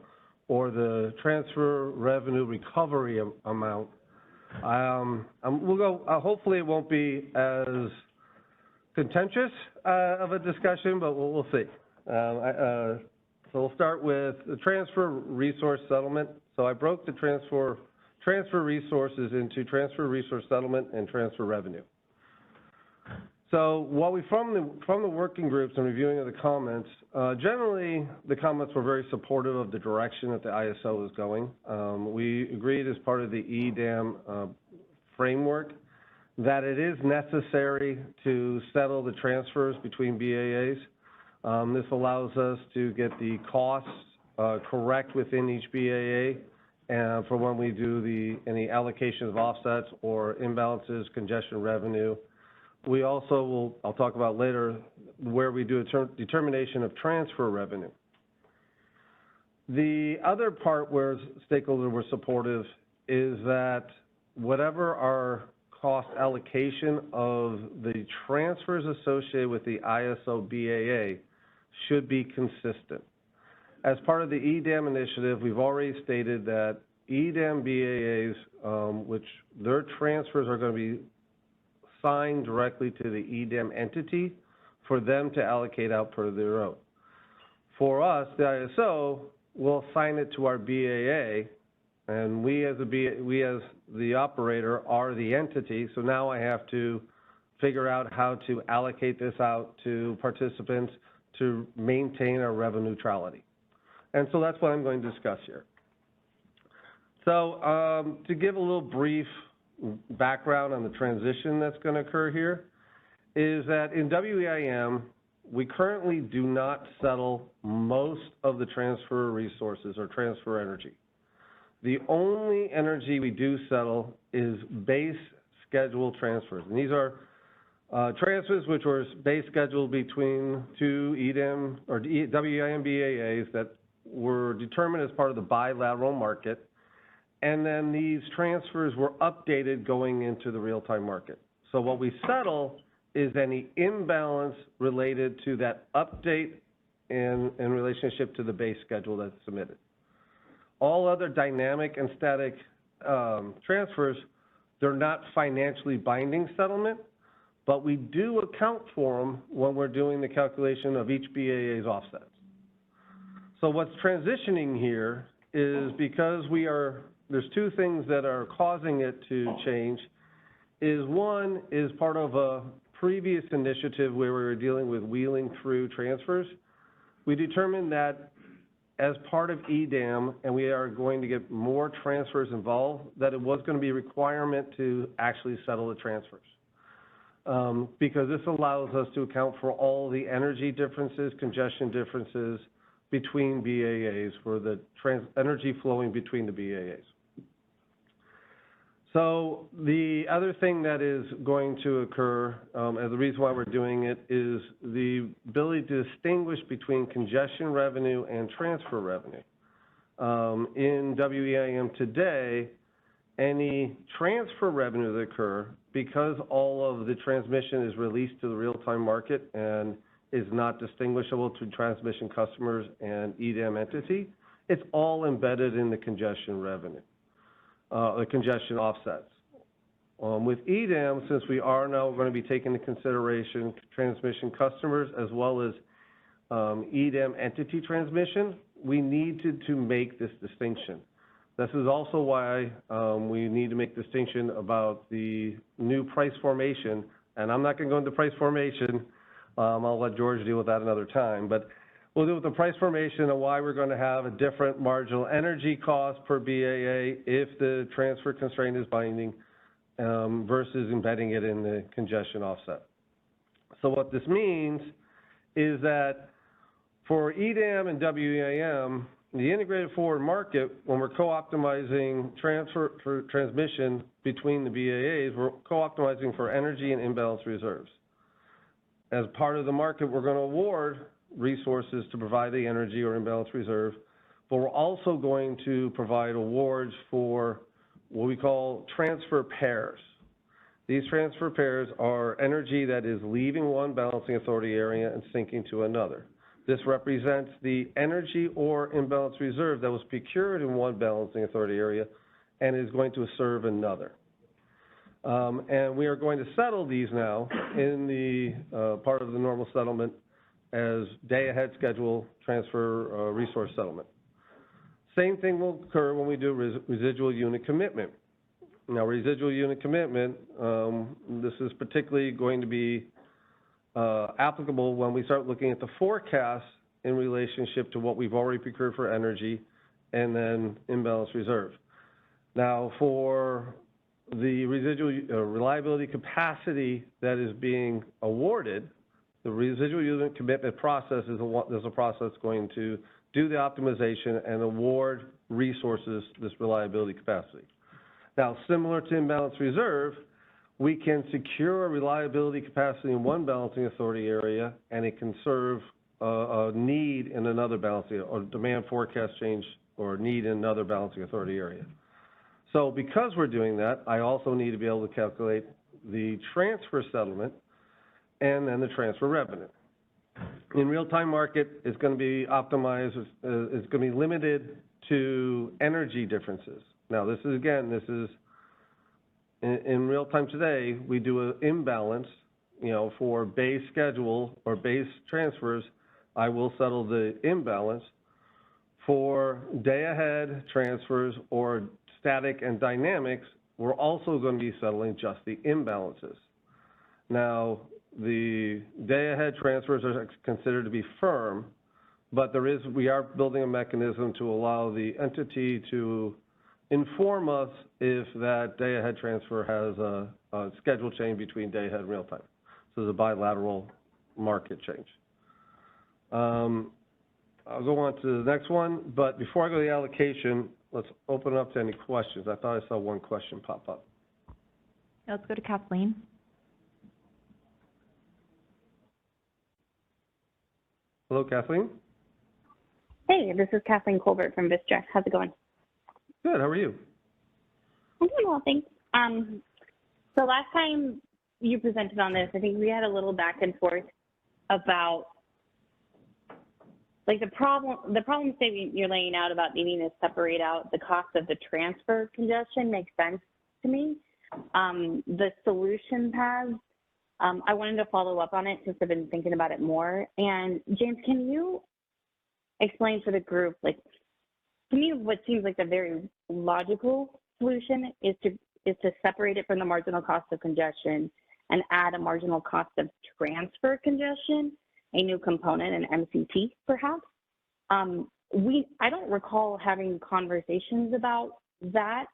Speaker 7: or the transfer revenue recovery amount. We'll go, hopefully it won't be as contentious of a discussion, but we'll see. So we'll start with the transfer resource settlement. So I broke the transfer resources into transfer resource settlement and transfer revenue. So while from the working groups and reviewing of the comments, generally the comments were very supportive of the direction that the ISO is going. We agreed as part of the EDAM framework that it is necessary to settle the transfers between BAAs. This allows us to get the costs correct within each BAA and for when we do any allocation of offsets or imbalances, congestion revenue. We also will, I'll talk about later, where we do a determination of transfer revenue. The other part where stakeholders were supportive is that whatever our cost allocation of the transfers associated with the ISO BAA should be consistent. As part of the EDAM initiative, we've already stated that EDAM BAAs, which their transfers are going to be signed directly to the EDAM entity for them to allocate out per their own. For us, the ISO will assign it to our BAA, and we as the operator are the entity, so now I have to figure out how to allocate this out to participants to maintain our revenue neutrality. And so that's what I'm going to discuss here. So to give a little brief background on the transition that's going to occur here is that in WEIM, we currently do not settle most of the transfer resources or transfer energy. The only energy we do settle is base schedule transfers. And these are transfers which were base scheduled between two EDAM or WEIM BAAs that were determined as part of the bilateral market. and then these transfers were updated going into the real-time market. So what we settle is any imbalance related to that update in relationship to the base schedule that's submitted. All other dynamic and static transfers, they're not financially binding settlement, but we do account for them when we're doing the calculation of each BAA's offsets. So what's transitioning here is because there's two things that are causing it to change. One is part of a previous initiative where we were dealing with wheeling through transfers. We determined that as part of EDAM, and we are going to get more transfers involved, that it was going to be a requirement to actually settle the transfers. Because this allows us to account for all the energy differences, congestion differences between BAAs, for the energy flowing between the BAAs. So the other thing that is going to occur, and the reason why we're doing it, is the ability to distinguish between congestion revenue and transfer revenue. In WEIM today, any transfer revenue that occur, because all of the transmission is released to the real-time market and is not distinguishable to transmission customers and EDAM entity, it's all embedded in the congestion revenue. The congestion offsets. With EDAM, since we are now going to be taking into consideration transmission customers as well as EDAM entity transmission, we needed to make this distinction. This is also why we need to make distinction about the new price formation, and I'm not going to go into price formation. I'll let George deal with that another time, but we'll deal with the price formation and why we're going to have a different marginal energy cost per BAA if the transfer constraint is binding versus embedding it in the congestion offset. So what this means is that for EDAM and WEIM, the integrated forward market, when we're co-optimizing transmission between the BAAs, we're co-optimizing for energy and imbalance reserves. As part of the market, we're going to award resources to provide the energy or imbalance reserve, but we're also going to provide awards for what we call transfer pairs. These transfer pairs are energy that is leaving one balancing authority area and sinking to another. This represents the energy or imbalance reserve that was procured in one balancing authority area and is going to serve another. And we are going to settle these now in the part of the normal settlement as day-ahead schedule transfer resource settlement. Same thing will occur when we do residual unit commitment. Now, residual unit commitment, this is particularly going to be applicable when we start looking at the forecast in relationship to what we've already procured for energy and then imbalance reserve. Now, for the residual reliability capacity that is being awarded, the residual unit commitment process is a process going to do the optimization and award resources, this reliability capacity. Now, similar to imbalance reserve, we can secure a reliability capacity in one balancing authority area, and it can serve a need in another balancing, or demand forecast change or need in another balancing authority area. So because we're doing that, I also need to be able to calculate the transfer settlement and then the transfer revenue. In real-time market, it's going to be optimized, it's going to be limited to energy differences. Now, this is, again, in real time today, we do an imbalance, for base schedule or base transfers, I will settle the imbalance. For day-ahead transfers or static and dynamics, we're also going to be settling just the imbalances. Now, the day-ahead transfers are considered to be firm, but we are building a mechanism to allow the entity to inform us if that day-ahead transfer has a schedule change between day-ahead and real-time. So there's a bilateral market change. I'll go on to the next one, but before I go to the allocation, let's open it up to any questions. I thought I saw one question pop up.
Speaker 1: Let's go to Kathleen.
Speaker 7: Hello, Kathleen.
Speaker 20: Hey, this is Kathleen Colbert from VisTrack. How's it going?
Speaker 7: Good, how are you?
Speaker 20: I'm doing well, thanks. So last time you presented on this, I think we had a little back and forth about like the problem statement you're laying out about needing to separate out the cost of the transfer congestion makes sense to me. The solution paths, I wanted to follow up on it since I've been thinking about it more. And James, can you explain for the group, like, to me, what seems like the very logical solution is to separate it from the marginal cost of congestion and add a marginal cost of transfer congestion, a new component, an MCT, perhaps. I don't recall having conversations about that,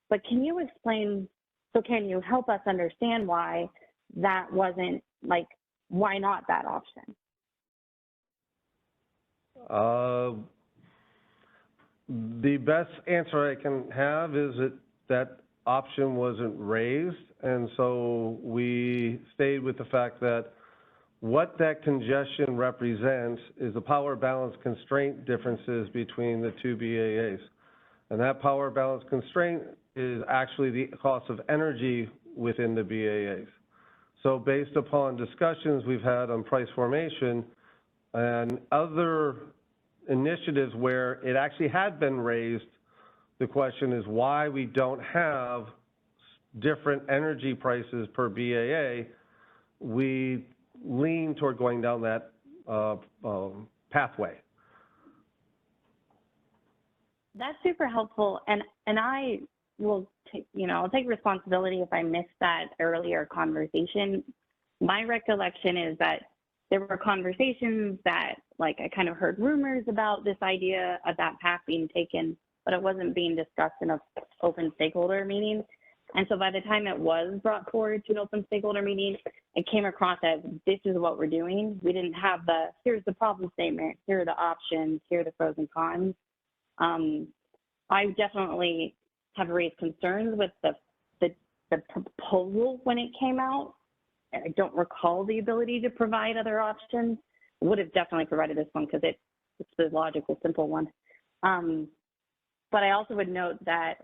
Speaker 20: but can you explain, so can you help us understand why that wasn't, like, why not that option?
Speaker 7: The best answer I can have is that option wasn't raised, and so we stayed with the fact that what that congestion represents is the power balance constraint differences between the two BAAs. And that power balance constraint is actually the cost of energy within the BAAs. So based upon discussions we've had on price formation and other initiatives where it actually had been raised, the question is why we don't have different energy prices per BAA. We lean toward going down that pathway.
Speaker 20: That's super helpful, and I will take, I'll take responsibility if I missed that earlier conversation. My recollection is that there were conversations that, like, I kind of heard rumors about this idea of that path being taken, but it wasn't being discussed in an open stakeholder meeting. And so by the time it was brought forward to an open stakeholder meeting, it came across as this is what we're doing. We didn't have here's the problem statement, here are the options, here are the pros and cons. I definitely have raised concerns with the proposal when it came out. I don't recall the ability to provide other options. Would have definitely provided this one because it's the logical, simple one. But I also would note that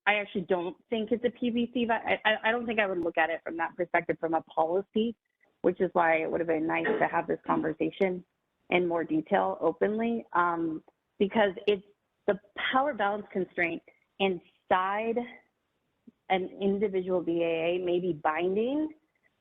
Speaker 20: I actually don't think it's a PVC. I don't think I would look at it from that perspective from a policy, which is why it would have been nice to have this conversation in more detail openly, because it's the power balance constraint inside an individual BAA may be binding,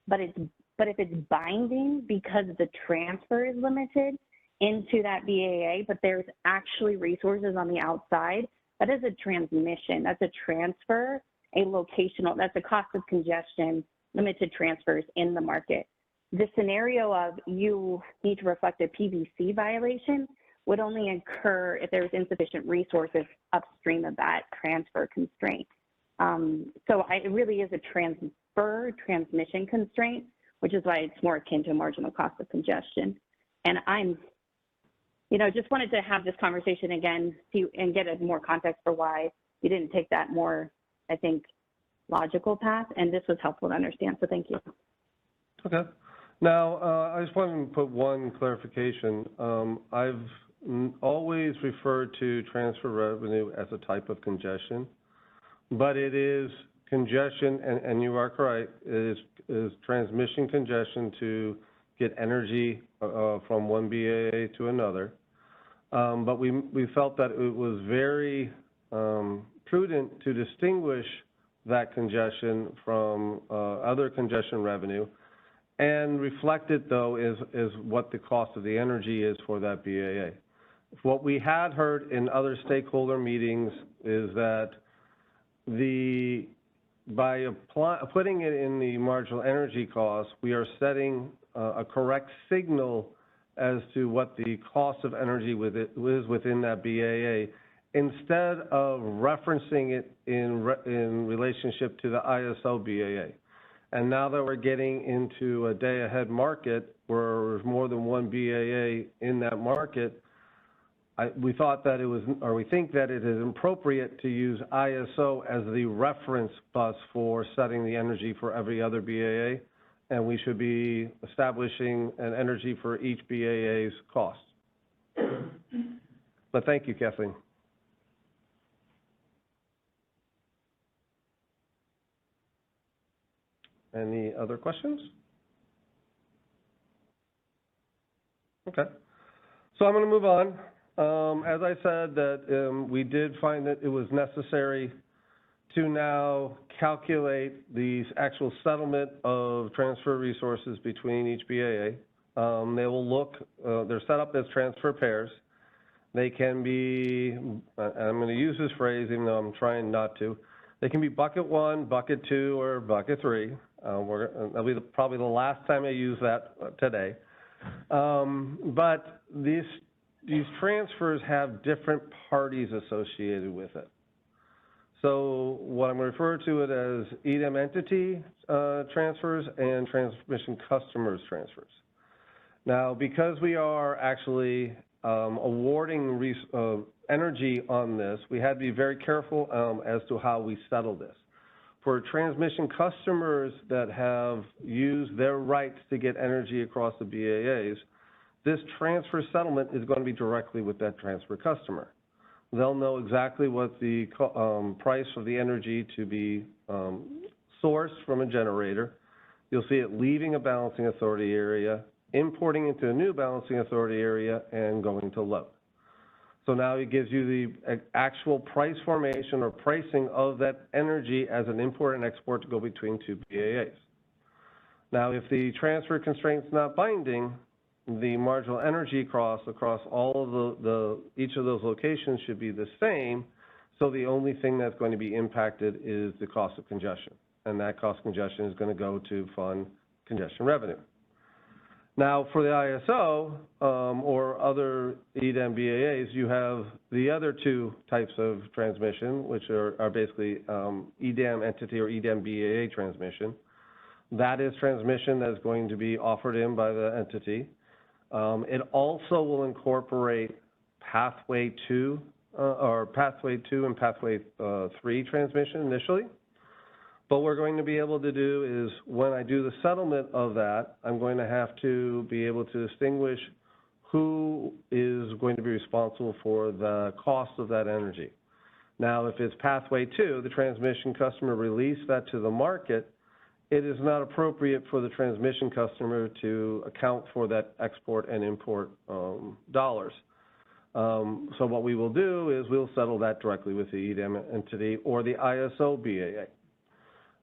Speaker 20: but if it's binding because the transfer is limited into that BAA, but there's actually resources on the outside, that is a transmission, that's a transfer, a locational, that's a cost of congestion, limited transfers in the market. The scenario of you need to reflect a PVC violation would only occur if there's insufficient resources upstream of that transfer constraint. So it really is a transmission constraint, which is why it's more akin to a marginal cost of congestion. And I'm, just wanted to have this conversation again and get more context for why you didn't take that more, I think, logical path. And this was helpful to understand, so thank you.
Speaker 7: Okay. Now, I just want to put one clarification. I've always referred to transfer revenue as a type of congestion, but it is congestion, and you are correct, it is transmission congestion to get energy from one BAA to another. But we felt that it was very prudent to distinguish that congestion from other congestion revenue and reflect it, though, is what the cost of the energy is for that BAA. What we had heard in other stakeholder meetings is that by putting it in the marginal energy cost, we are setting a correct signal as to what the cost of energy is within that BAA, instead of referencing it in relationship to the ISO BAA. And now that we're getting into a day-ahead market where there's more than one BAA in that market, we thought that we think that it is appropriate to use ISO as the reference bus for setting the energy for every other BAA, and we should be establishing an energy for each BAA's cost. But thank you, Kathleen. Any other questions? Okay. So I'm going to move on. As I said, that we did find that it was necessary to now calculate the actual settlement of transfer resources between each BAA. They will look, they're set up as transfer pairs. They can be, and I'm going to use this phrase even though I'm trying not to, they can be bucket 1, bucket 2, or bucket 3. That'll be probably the last time I use that today. But these transfers have different parties associated with it. So what I'm going to refer to it as EDM entity transfers and transmission customers transfers. Now, because we are actually awarding energy on this, we had to be very careful as to how we settle this. For transmission customers that have used their rights to get energy across the BAAs, this transfer settlement is going to be directly with that transfer customer. They'll know exactly what the price of the energy to be sourced from a generator. You'll see it leaving a balancing authority area, importing into a new balancing authority area, and going to load. So now it gives you the actual price formation or pricing of that energy as an import and export to go between two BAAs. Now, if the transfer constraint's not binding, the marginal energy cost across all of each of those locations should be the same, so the only thing that's going to be impacted is the cost of congestion, and that cost of congestion is going to go to fund congestion revenue. Now, for the ISO or other EDM BAAs, you have the other two types of transmission, which are basically EDM entity or EDM BAA transmission. That is transmission that's going to be offered in by the entity. It also will incorporate Pathway 2 and Pathway 3 transmission initially. But what we're going to be able to do is when I do the settlement of that, I'm going to have to be able to distinguish who is going to be responsible for the cost of that energy. Now, if it's Pathway 2, the transmission customer released that to the market, it is not appropriate for the transmission customer to account for that export and import dollars. So what we will do is we'll settle that directly with the EDM entity or the ISO BAA.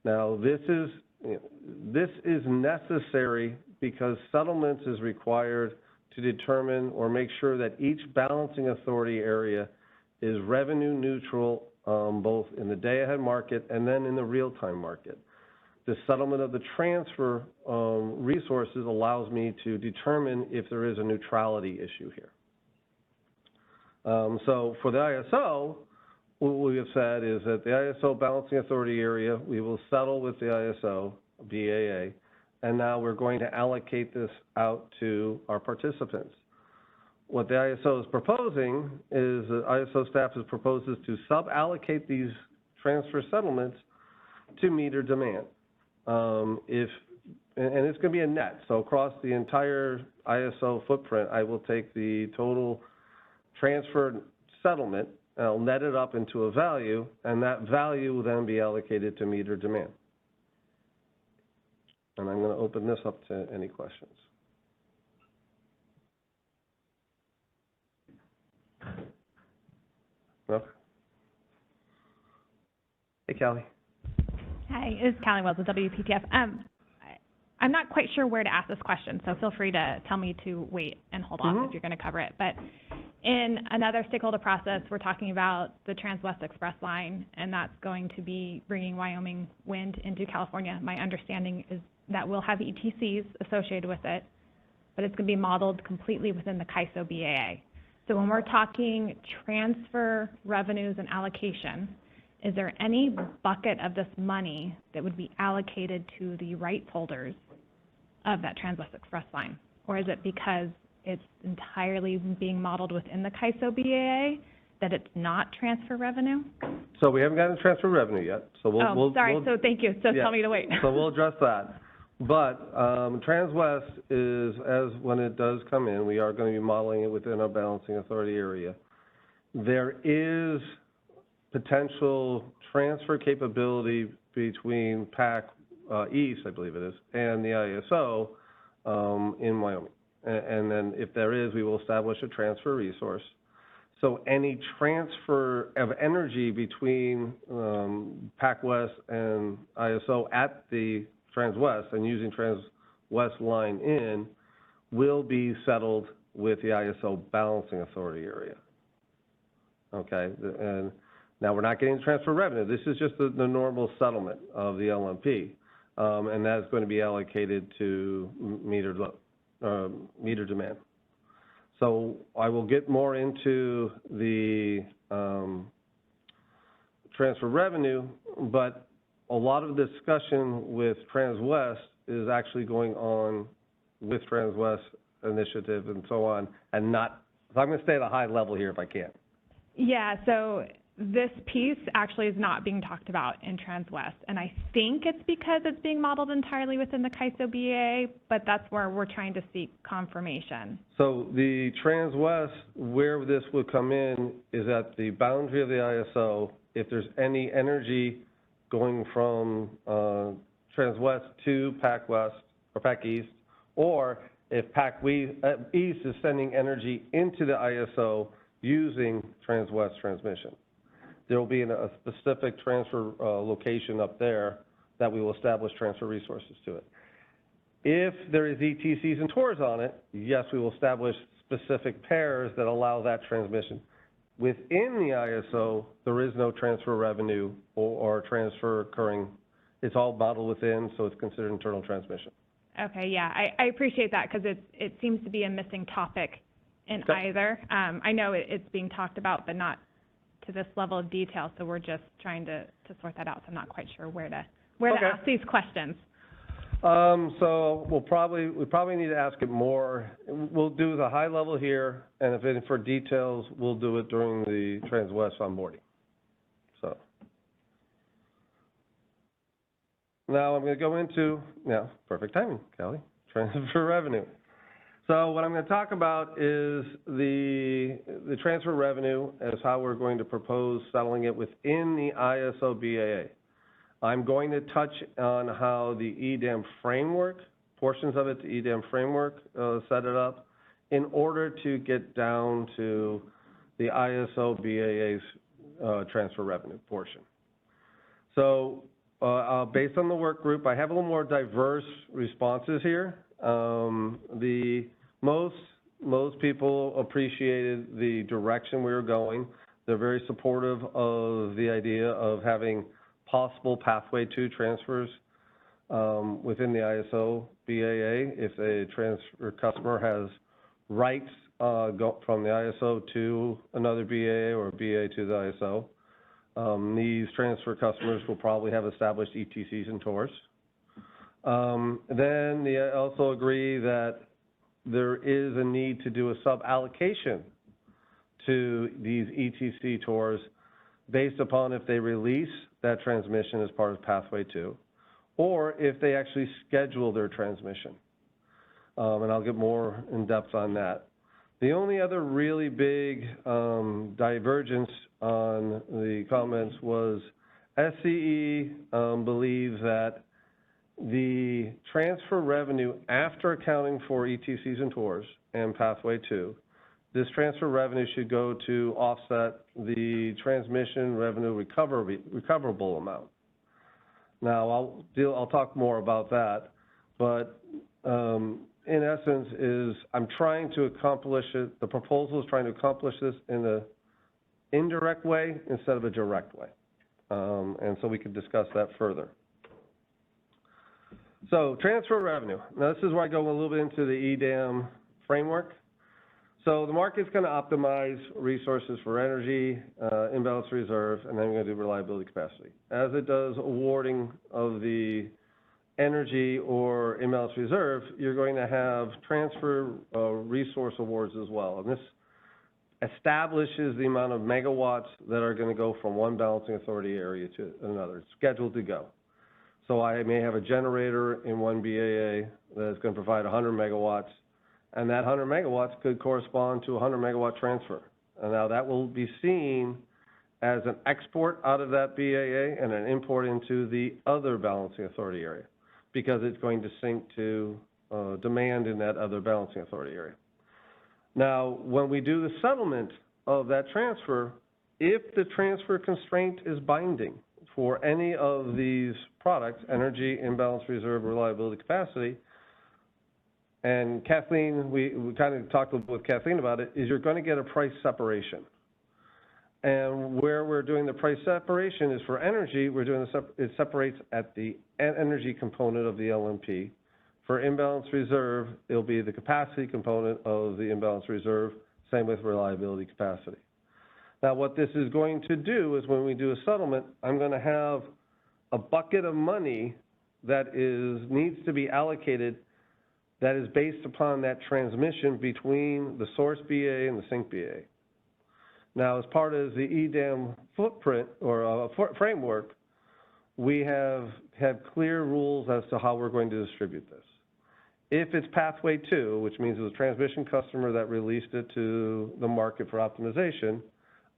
Speaker 7: Now, this is necessary because settlements is required to determine or make sure that each balancing authority area is revenue neutral both in the day-ahead market and then in the real-time market. The settlement of the transfer resources allows me to determine if there is a neutrality issue here. So for the ISO, what we have said is that the ISO balancing authority area, we will settle with the ISO BAA, and now we're going to allocate this out to our participants. What the ISO is proposing is the ISO staff proposes to sub-allocate these transfer settlements to meter demand. And it's going to be a net, so across the entire ISO footprint, I will take the total transfer settlement, I'll net it up into a value, and that value will then be allocated to meter demand. And I'm going to open this up to any questions. No? Hey, Callie.
Speaker 6: Hi, it's Callie Wells with WPTF. I'm not quite sure where to ask this question, so feel free to tell me to wait and hold off if you're going to cover it. But in another stakeholder process, we're talking about the Trans-West Express line, and that's going to be bringing Wyoming wind into California. My understanding is that we'll have ETCs associated with it, but it's going to be modeled completely within the CAISO BAA. So when we're talking transfer revenues and allocation, is there any bucket of this money that would be allocated to the rights holders of that Trans-West Express line? Or is it because it's entirely being modeled within the CAISO BAA that it's not transfer revenue?
Speaker 7: So we haven't gotten transfer revenue yet. So
Speaker 6: so thank you. So tell me to wait.
Speaker 7: So we'll address that. But Trans-West is, when it does come in, we are going to be modeling it within our balancing authority area. There is potential transfer capability between PAC East, I believe it is, and the ISO in Wyoming. And then if there is, we will establish a transfer resource. So any transfer of energy between PAC West and ISO at the Transwest and using Transwest line in will be settled with the ISO balancing authority area. Okay, and now we're not getting transfer revenue. This is just the normal settlement of the LMP, and that is going to be allocated to meter demand. So I will get more into the transfer revenue, but a lot of discussion with Transwest is actually going on with Transwest initiative and so on, and not, so I'm going to stay at a high level here if I can.
Speaker 6: Yeah, so this piece actually is not being talked about in Transwest, and I think it's because it's being modeled entirely within the CAISO BAA, but that's where we're trying to seek confirmation. So
Speaker 7: The Transwest, where this would come in is at the boundary of the ISO. If there's any energy going from Transwest to PAC West or PAC East, or if PAC East is sending energy into the ISO using Transwest transmission, there will be a specific transfer location up there that we will establish transfer resources to it. If there is ETCs and TORs on it, yes, we will establish specific pairs that allow that transmission. Within the ISO, there is no transfer revenue or transfer occurring. It's all modeled within, so it's considered internal transmission.
Speaker 6: Okay, yeah, I appreciate that because it seems to be a missing topic in either. I know it's being talked about, but not to this level of detail, so we're just trying to sort that out. So I'm not quite sure where to ask these questions.
Speaker 7: So we probably need to ask it more. We'll do the high level here, and if any for details, we'll do it during the Transwest onboarding. So now I'm going to go into, perfect timing, Kelly, transfer revenue. So what I'm going to talk about is the transfer revenue as how we're going to propose settling it within the ISO BAA. I'm going to touch on how the EDAM framework, portions of it, the EDAM framework, set it up in order to get down to the ISO BAA's transfer revenue portion. So based on the work group, I have a little more diverse responses here. Most people appreciated the direction we were going. They're very supportive of the idea of having possible pathway to transfers within the ISO BAA. If a transfer customer has rights go from the ISO to another BAA or BAA to the ISO, these transfer customers will probably have established ETCs and TORs. Then they also agree that there is a need to do a sub-allocation to these ETC TORs based upon if they release that transmission as part of Pathway 2, or if they actually schedule their transmission. And I'll get more in depth on that. The only other really big divergence on the comments was SCE believes that the transfer revenue after accounting for ETCs and TORs and Pathway 2, this transfer revenue should go to offset the transmission revenue recoverable amount. Now, I'll talk more about that, but in essence I'm trying to accomplish it, the proposal is trying to accomplish this in an indirect way instead of a direct way. And so we can discuss that further. So transfer revenue. Now this is where I go a little bit into the EDAM framework. So the market's going to optimize resources for energy, imbalance reserve, and then we're going to do reliability capacity. As it does awarding of the energy or imbalance reserve, you're going to have transfer resource awards as well. And this establishes the amount of megawatts that are going to go from one balancing authority area to another. It's scheduled to go. So I may have a generator in one BAA that's going to provide 100 megawatts, and that 100 megawatts could correspond to a 100 megawatt transfer. And now that will be seen as an export out of that BAA and an import into the other balancing authority area. because it's going to sync to demand in that other balancing authority area. Now, when we do the settlement of that transfer, if the transfer constraint is binding for any of these products, energy, imbalance reserve, reliability, capacity, and Kathleen, we kind of talked with Kathleen about it, is you're going to get a price separation. And where we're doing the price separation is for energy, we're doing it separates at the energy component of the LMP. For imbalance reserve, it'll be the capacity component of the imbalance reserve, same with reliability capacity. Now, what this is going to do is when we do a settlement, I'm going to have a bucket of money that needs to be allocated that is based upon that transmission between the source BA and the sink BA. Now, as part of the EDAM footprint or framework, we have clear rules as to how we're going to distribute this. If it's pathway 2, which means it's a transmission customer that released it to the market for optimization,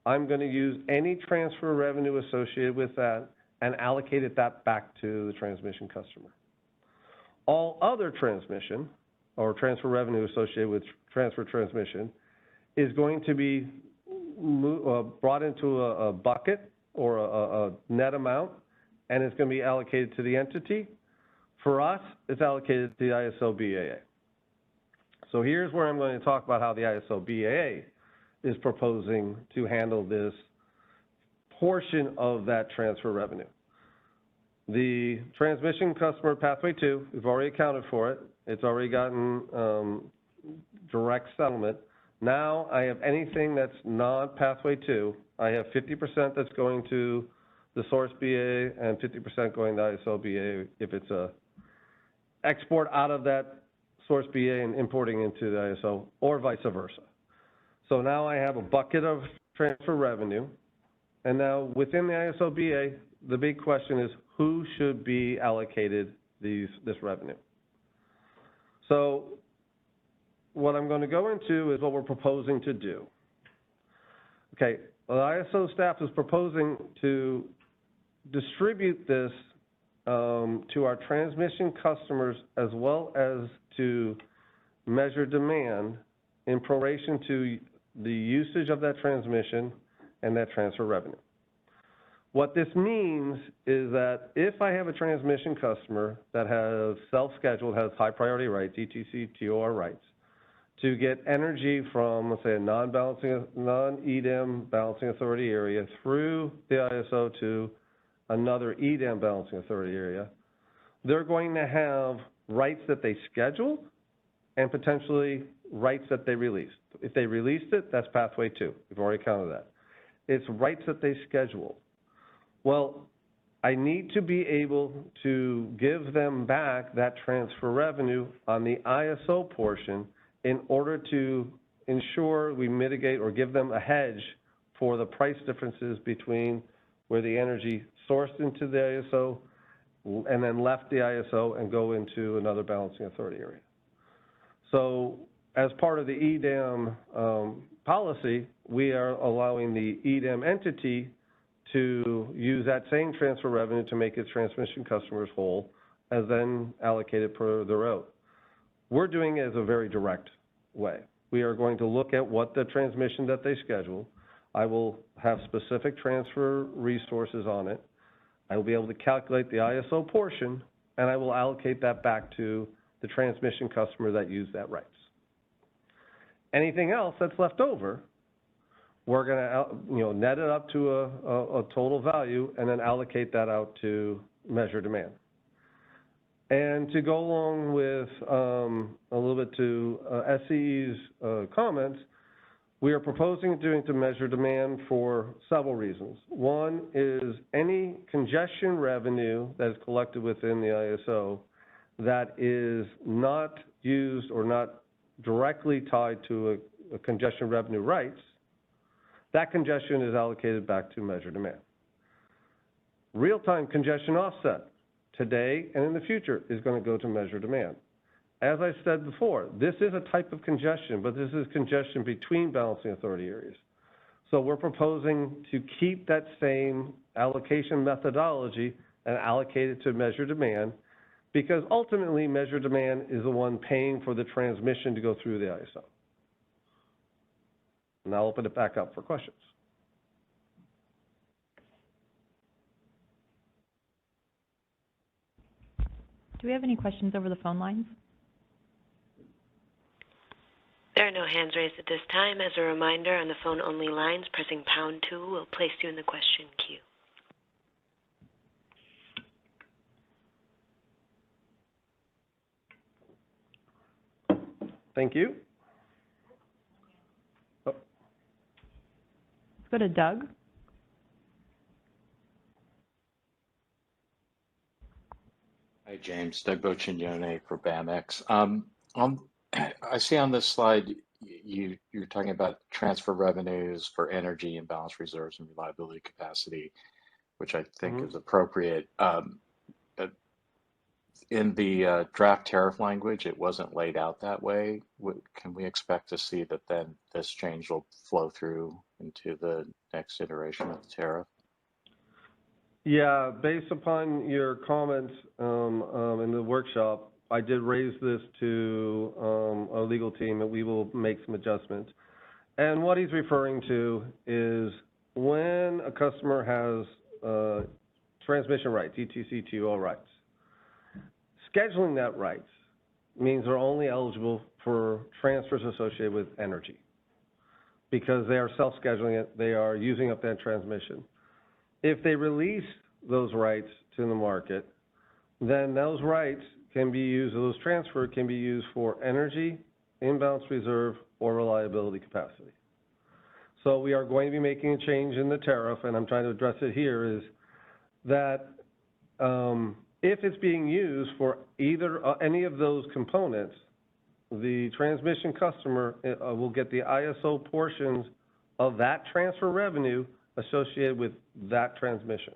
Speaker 7: I'm going to use any transfer revenue associated with that and allocate that back to the transmission customer. All other transmission or transfer revenue associated with transfer transmission is going to be brought into a bucket or a net amount, and it's going to be allocated to the entity. For us, it's allocated to the ISO BAA. So here's where I'm going to talk about how the ISO BAA is proposing to handle this portion of that transfer revenue. The transmission customer pathway 2, we've already accounted for it. It's already gotten direct settlement. Now I have anything that's not pathway 2. I have 50% that's going to the source BA and 50% going to ISO BA if it's a export out of that source BA and importing into the ISO, or vice versa. So now I have a bucket of transfer revenue, and now within the ISO BA, the big question is who should be allocated this revenue? So what I'm going to go into is what we're proposing to do. Okay, the ISO staff is proposing to distribute this to our transmission customers as well as to measure demand in proration to the usage of that transmission and that transfer revenue. What this means is that if I have a transmission customer that has self-scheduled, has high priority rights, ETC, TOR rights, to get energy from, let's say, a non-EDAM balancing authority area through the ISO to another EDAM balancing authority area, they're going to have rights that they scheduled and potentially rights that they released. If they released it, that's pathway 2. We've already counted that. It's rights that they scheduled. Well, I need to be able to give them back that transfer revenue on the ISO portion in order to ensure we mitigate or give them a hedge for the price differences between where the energy sourced into the ISO and then left the ISO and go into another balancing authority area. So as part of the EDAM policy, we are allowing the EDAM entity to use that same transfer revenue to make its transmission customers whole, as then allocated per the route. We're doing it as a very direct way. We are going to look at what the transmission that they schedule. I will have specific transfer resources on it. I will be able to calculate the ISO portion, and I will allocate that back to the transmission customer that used that rights. Anything else that's left over, we're going to net it up to a total value and then allocate that out to measure demand. And to go along with a little bit to SCE's comments, we are proposing to measure demand for several reasons. One is any congestion revenue that is collected within the ISO that is not used or not directly tied to a congestion revenue rights, that congestion is allocated back to measure demand. Real-time congestion offset today and in the future is going to go to measure demand. As I said before, this is a type of congestion, but this is congestion between balancing authority areas. So we're proposing to keep that same allocation methodology and allocate it to measure demand, because ultimately measure demand is the one paying for the transmission to go through the ISO. And I'll open it back up for questions.
Speaker 1: Do we have any questions over the phone lines?
Speaker 3: There are no hands raised at this time. As a reminder, on the phone-only lines, pressing #2 will place you in the question queue.
Speaker 7: Thank you.
Speaker 1: Let's go to Doug.
Speaker 17: Hi, James. Doug Boccignone for BAMX. I see on this slide you're talking about transfer revenues for energy and balance reserves and reliability capacity, which I think is appropriate. In the draft tariff language, it wasn't laid out that way. Can we expect to see that then this change will flow through into the next iteration of the tariff?
Speaker 7: Yeah, based upon your comments in the workshop, I did raise this to our legal team, and we will make some adjustments. And what he's referring to is when a customer has transmission rights, ETC TO rights, scheduling that rights means they're only eligible for transfers associated with energy because they are self-scheduling it, they are using up that transmission. If they release those rights to the market, then those rights can be used, those transfer can be used for energy, imbalance reserve, or reliability capacity. So we are going to be making a change in the tariff, and I'm trying to address it here, is that if it's being used for either any of those components, the transmission customer will get the ISO portions of that transfer revenue associated with that transmission.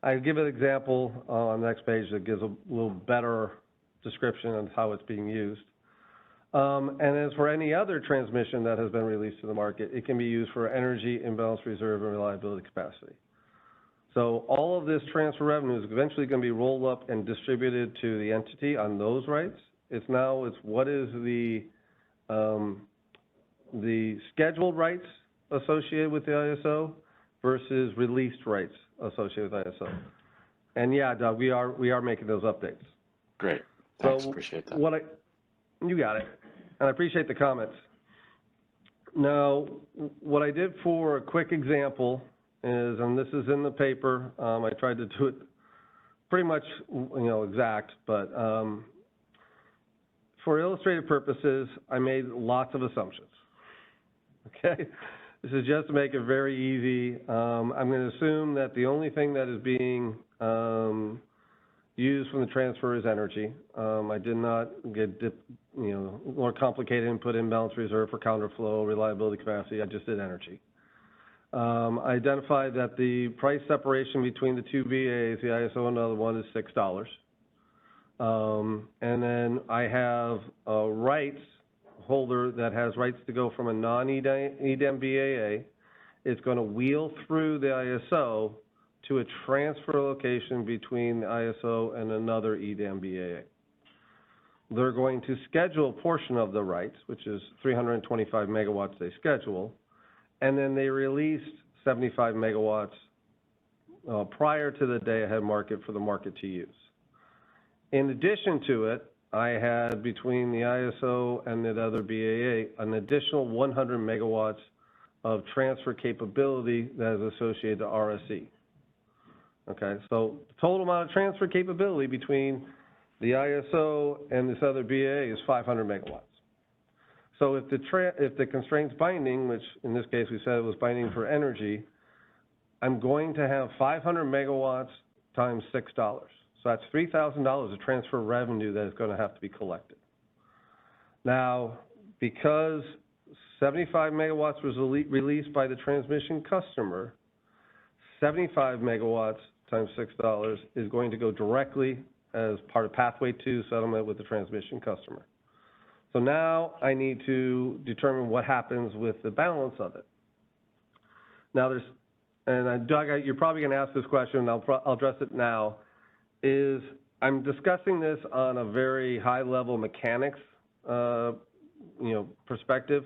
Speaker 7: I'll give an example on the next page that gives a little better description of how it's being used. And as for any other transmission that has been released to the market, it can be used for energy, imbalance reserve, and reliability capacity. So all of this transfer revenue is eventually going to be rolled up and distributed to the entity on those rights. It's what is the scheduled rights associated with the ISO versus released rights associated with ISO. And yeah, Doug, we are making those updates.
Speaker 17: Great. Thanks.
Speaker 7: So
Speaker 17: appreciate that.
Speaker 7: You got it. And I appreciate the comments. Now, what I did for a quick example is, and this is in the paper, I tried to do it pretty much, exact, but for illustrative purposes, I made lots of assumptions. Okay? This is just to make it very easy. I'm going to assume that the only thing that is being used from the transfer is energy. I did not get more complicated and put imbalance reserve for counterflow, reliability capacity. I just did energy. I identified that the price separation between the two VAs, the ISO and the other one, is $6. And then I have a rights holder that has rights to go from a non-EDM BAA. It's going to wheel through the ISO to a transfer location between the ISO and another EDM BAA. They're going to schedule a portion of the rights, which is 325 megawatts they schedule, and then they released 75 megawatts prior to the day-ahead market for the market to use. In addition to it, I had between the ISO and the other BAA an additional 100 megawatts of transfer capability that is associated to RSE. Okay, so the total amount of transfer capability between the ISO and this other BAA is 500 megawatts. So if the constraint's binding, which in this case we said it was binding for energy, I'm going to have 500 megawatts times $6. So that's $3,000 of transfer revenue that is going to have to be collected. Now, because 75 megawatts was released by the transmission customer, 75 megawatts times $6 is going to go directly as part of Pathway 2 settlement with the transmission customer. So now I need to determine what happens with the balance of it. Now Doug, you're probably going to ask this question, and I'll address it now, is I'm discussing this on a very high-level mechanics, perspective.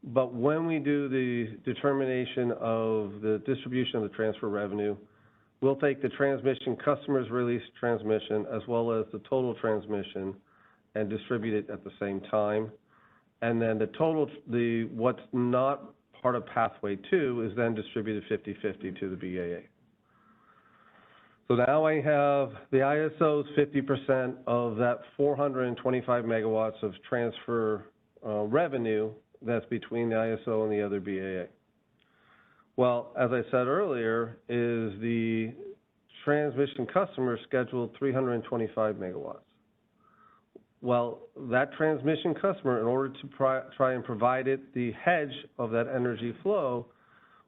Speaker 7: But when we do the determination of the distribution of the transfer revenue, we'll take the transmission customer's released transmission as well as the total transmission and distribute it at the same time. And then the total, what's not part of Pathway 2 is then distributed 50-50 to the BAA. So now I have the ISO's 50% of that 425 megawatts of transfer revenue that's between the ISO and the other BAA. Well, as I said earlier, is the transmission customer scheduled 325 megawatts. Well, that transmission customer, in order to try and provide it the hedge of that energy flow,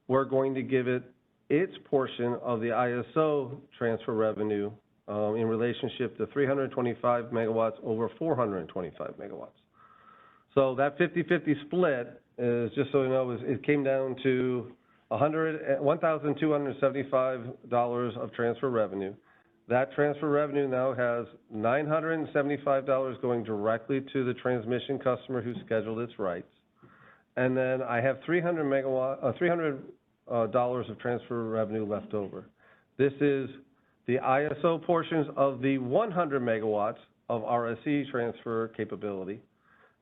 Speaker 7: we're going to give it its portion of the ISO transfer revenue in relationship to 325 megawatts over 425 megawatts. So that 50-50 split is, just so you know, it came down to $1,275 of transfer revenue. That transfer revenue now has $975 going directly to the transmission customer who scheduled its rights. And then I have $300 of transfer revenue left over. This is the ISO portions of the 100 megawatts of RSE transfer capability,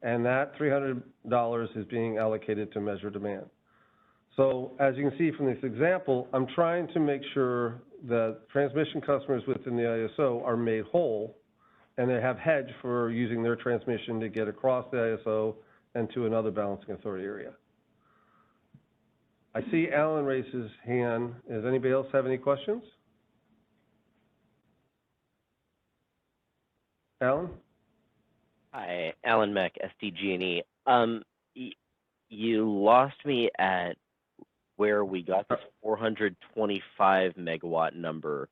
Speaker 7: and that $300 is being allocated to measure demand. So as you can see from this example, I'm trying to make sure that transmission customers within the ISO are made whole and they have hedge for using their transmission to get across the ISO and to another balancing authority area. I see Alan raise his hand. Does anybody else have any questions? Alan?
Speaker 16: Hi, Alan Meck, SDG&E. You lost me at where we got this 425 megawatt number.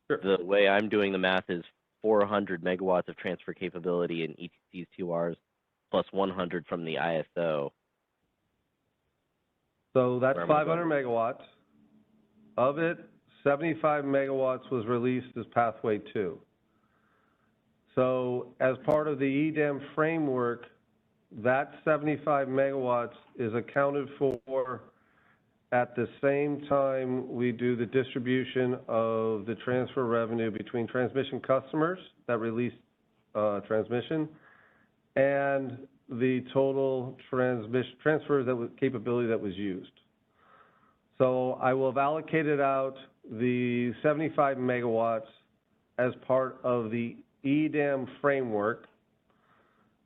Speaker 7: Sure.
Speaker 16: The way I'm doing the math is 400 megawatts of transfer capability in ETC's 2Rs plus 100 from the ISO.
Speaker 7: So that's 500 megawatts. Of it, 75 megawatts was released as Pathway 2. So as part of the EDAM framework, that 75 megawatts is accounted for at the same time we do the distribution of the transfer revenue between transmission customers that release transmission and the total transfer capability that was used. So I will have allocated out the 75 megawatts as part of the EDAM framework.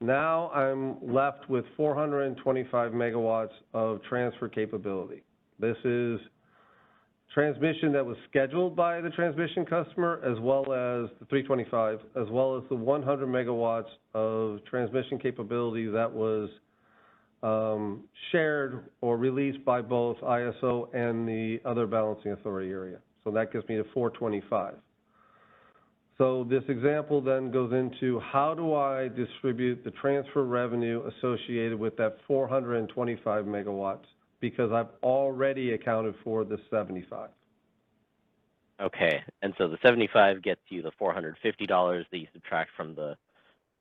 Speaker 7: Now I'm left with 425 megawatts of transfer capability. This is transmission that was scheduled by the transmission customer, as well as the 325, as well as the 100 megawatts of transmission capability that was shared or released by both ISO and the other balancing authority area. So that gives me the 425. So this example then goes into how do I distribute the transfer revenue associated with that 425 megawatts, because I've already accounted for the 75.
Speaker 16: Okay, and so the 75 gets you the $450 that you subtract from the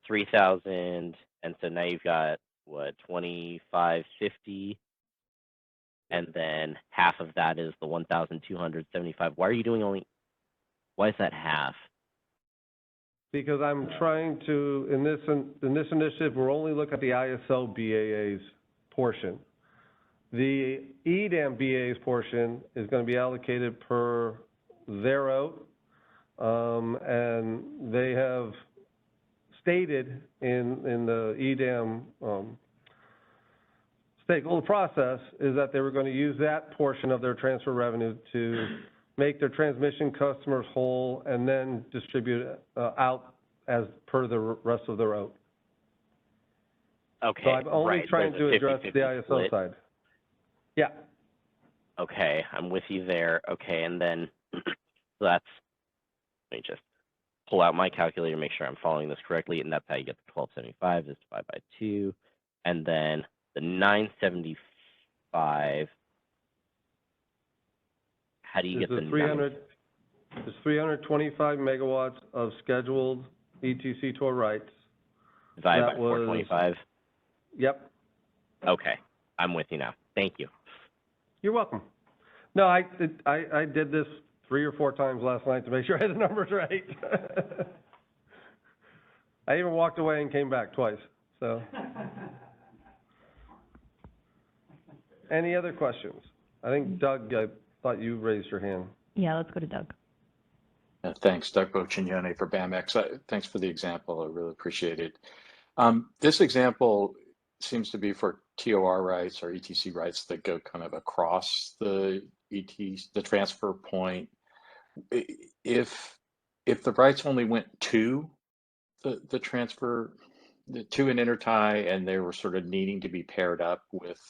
Speaker 16: 3,000, and so now you've got, what, 2,550, and then half of that is the 1,275. Why is that half?
Speaker 7: Because I'm trying to, in this initiative, we're only looking at the ISO BAA's portion. The EDAM BAA's portion is going to be allocated per their out, and they have stated in the EDAM stakeholder process is that they were going to use that portion of their transfer revenue to make their transmission customers whole and then distribute out as per the rest of their out.
Speaker 16: Okay,
Speaker 7: so I'm only trying to address the ISO
Speaker 16: split.
Speaker 7: side. Yeah.
Speaker 16: Okay, I'm with you there. Okay, and then let me just pull out my calculator, make sure I'm following this correctly, and that's how you get the 1275 is divided by 2, and then the 975. How do you get the
Speaker 7: 300? is 325 megawatts of scheduled ETC tour rights.
Speaker 16: Divided
Speaker 7: That
Speaker 16: by
Speaker 7: was-
Speaker 16: 425?
Speaker 7: Yep,
Speaker 16: Okay, I'm with you now. Thank you.
Speaker 7: you're welcome. No, I did this 3 or 4 times last night to make sure I had the numbers right. I even walked away and came back twice, so. Any other questions? I think Doug, I thought you raised your hand.
Speaker 1: Yeah, let's go to Doug.
Speaker 17: Thanks, Doug Boccignone for BAMX. Thanks for the example. I really appreciate it. This example seems to be for TOR rights or ETC rights that go kind of across the transfer point. If the rights only went to the transfer, to an intertie, and they were sort of needing to be paired up with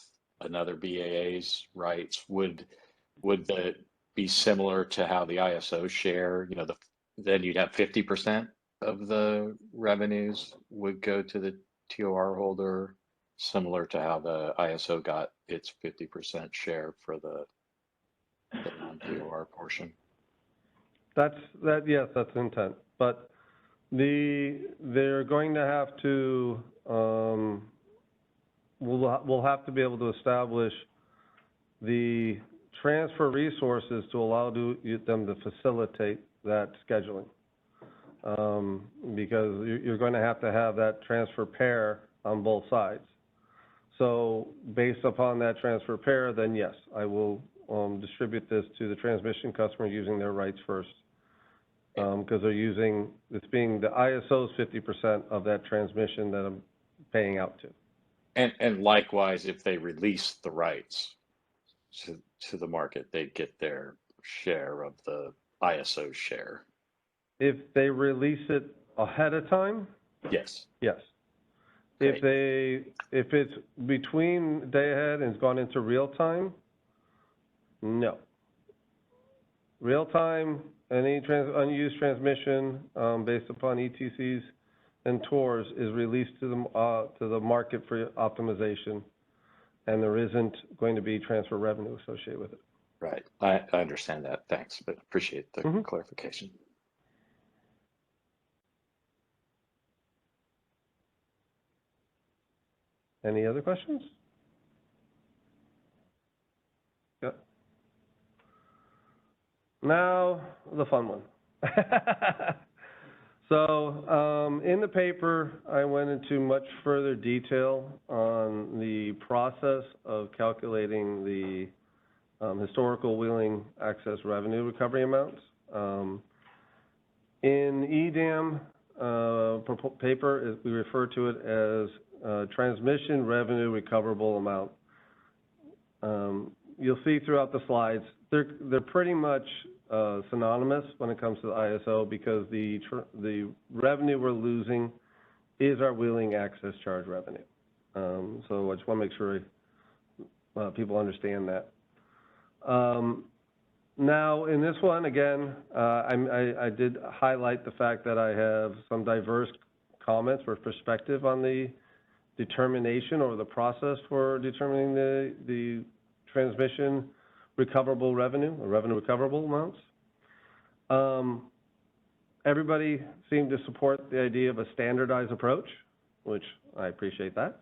Speaker 17: another BAA's rights, would that be similar to how the ISO share? You know, then you'd have 50% of the revenues would go to the TOR holder, similar to how the ISO got its 50% share for the non-TOR portion.
Speaker 7: Yes, that's the intent. But they're going to have to, we'll have to be able to establish the transfer resources to allow them to facilitate that scheduling. Because you're going to have that transfer pair on both sides. So based upon that transfer pair, then yes, I will distribute this to the transmission customer using their rights first. Because they're using, it's being the ISO's 50% of that transmission that I'm paying out to.
Speaker 17: And likewise, if they release the rights to the market, they get their share of the ISO share.
Speaker 7: If they release it ahead of time?
Speaker 17: Yes.
Speaker 7: Yes.
Speaker 17: Great.
Speaker 7: If it's between day ahead and it's gone into real time, no. Real time, any unused transmission based upon ETCs and TORs is released to the market for optimization, and there isn't going to be transfer revenue associated with it.
Speaker 17: Right. I understand that. Thanks, but appreciate the clarification.
Speaker 7: Any other questions? Yep. Now, the fun one. So, in the paper, I went into much further detail on the process of calculating the historical wheeling access revenue recovery amounts. In EDAM paper, we refer to it as transmission revenue recoverable amount. You'll see throughout the slides, they're pretty much synonymous when it comes to the ISO, because the revenue we're losing is our wheeling access charge revenue. So I just want to make sure people understand that. Now, in this one, again, I did highlight the fact that I have some diverse comments or perspective on the determination or the process for determining the transmission recoverable revenue or revenue recoverable amounts. Everybody seemed to support the idea of a standardized approach, which I appreciate that.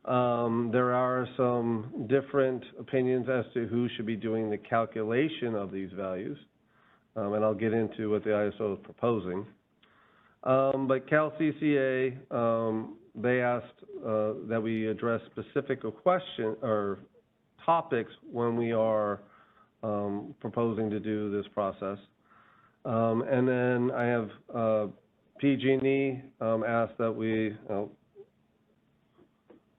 Speaker 7: There are some different opinions as to who should be doing the calculation of these values, and I'll get into what the ISO is proposing. But CalCCA, they asked that we address specific question or topics when we are proposing to do this process. And then I have PG&E asked that we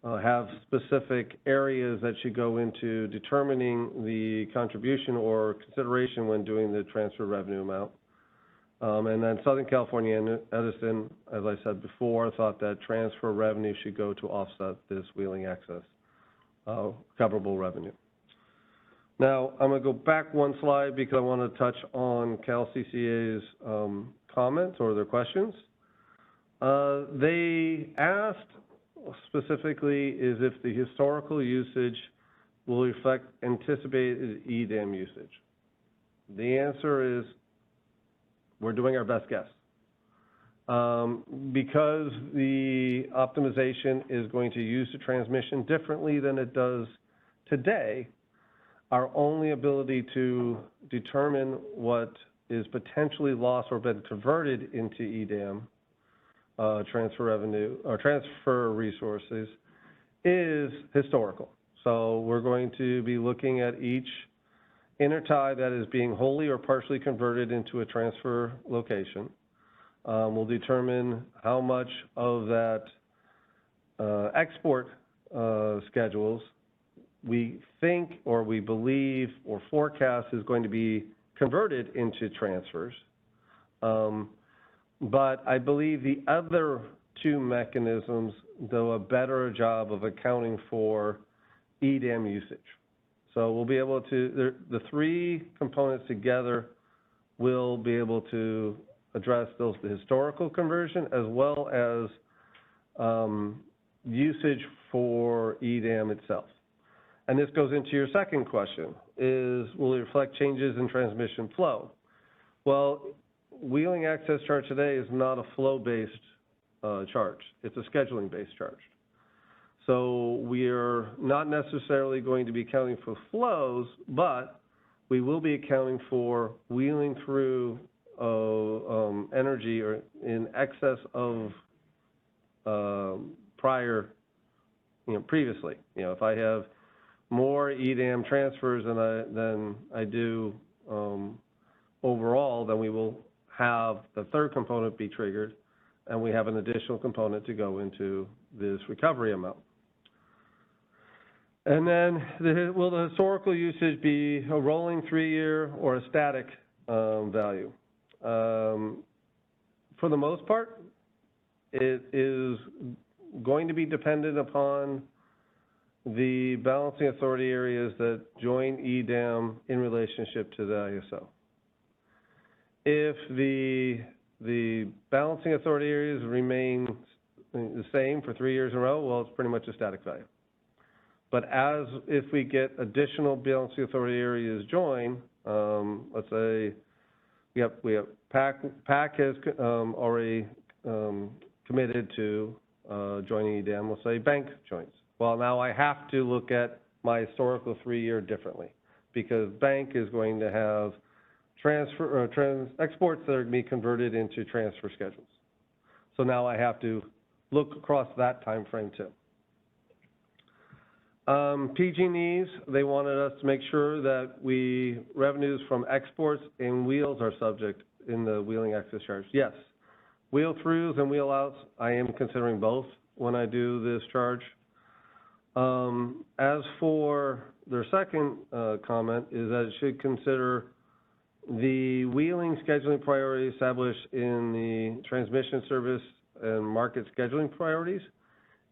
Speaker 7: have specific areas that should go into determining the contribution or consideration when doing the transfer revenue amount. And then Southern California and Edison, as I said before, thought that transfer revenue should go to offset this wheeling access recoverable revenue. Now, I'm going to go back one slide because I want to touch on CalCCA's comments or their questions. They asked specifically is if the historical usage will reflect anticipated EDAM usage. The answer is We're doing our best guess. Because the optimization is going to use the transmission differently than it does today, our only ability to determine what is potentially lost or been converted into EDAM, transfer revenue, or transfer resources, is historical. So we're going to be looking at each intertie that is being wholly or partially converted into a transfer location. We'll determine how much of that export schedules we think or we believe or forecast is going to be converted into transfers. But I believe the other two mechanisms do a better job of accounting for EDAM usage. So we'll be able to, the three components together will be able to address the historical conversion as well as usage for EDAM itself. And this goes into your second question, is will it reflect changes in transmission flow? Well, wheeling access charge today is not a flow-based charge. It's a scheduling-based charge. So we're not necessarily going to be accounting for flows, but we will be accounting for wheeling through energy or in excess of previously. If I have more EDAM transfers than I do overall, then we will have the third component be triggered, and we have an additional component to go into this recovery amount. And then, will the historical usage be a rolling 3-year or a static value? For the most part, it is going to be dependent upon the balancing authority areas that join EDAM in relationship to the ISO. If the balancing authority areas remain the same for 3 years in a row, well, it's pretty much a static value. But if we get additional balancing authority areas join, let's say we have PAC has already committed to joining EDAM. Let's say bank joins. Well, now I have to look at my historical 3-year differently because bank is going to have exports that are going to be converted into transfer schedules. So now I have to look across that time frame too. PG&Es, they wanted us to make sure that revenues from exports and wheels are subject in the wheeling access charge. Yes, wheel throughs and wheel outs, I am considering both when I do this charge. As for their second comment is that it should consider the wheeling scheduling priorities established in the transmission service and market scheduling priorities.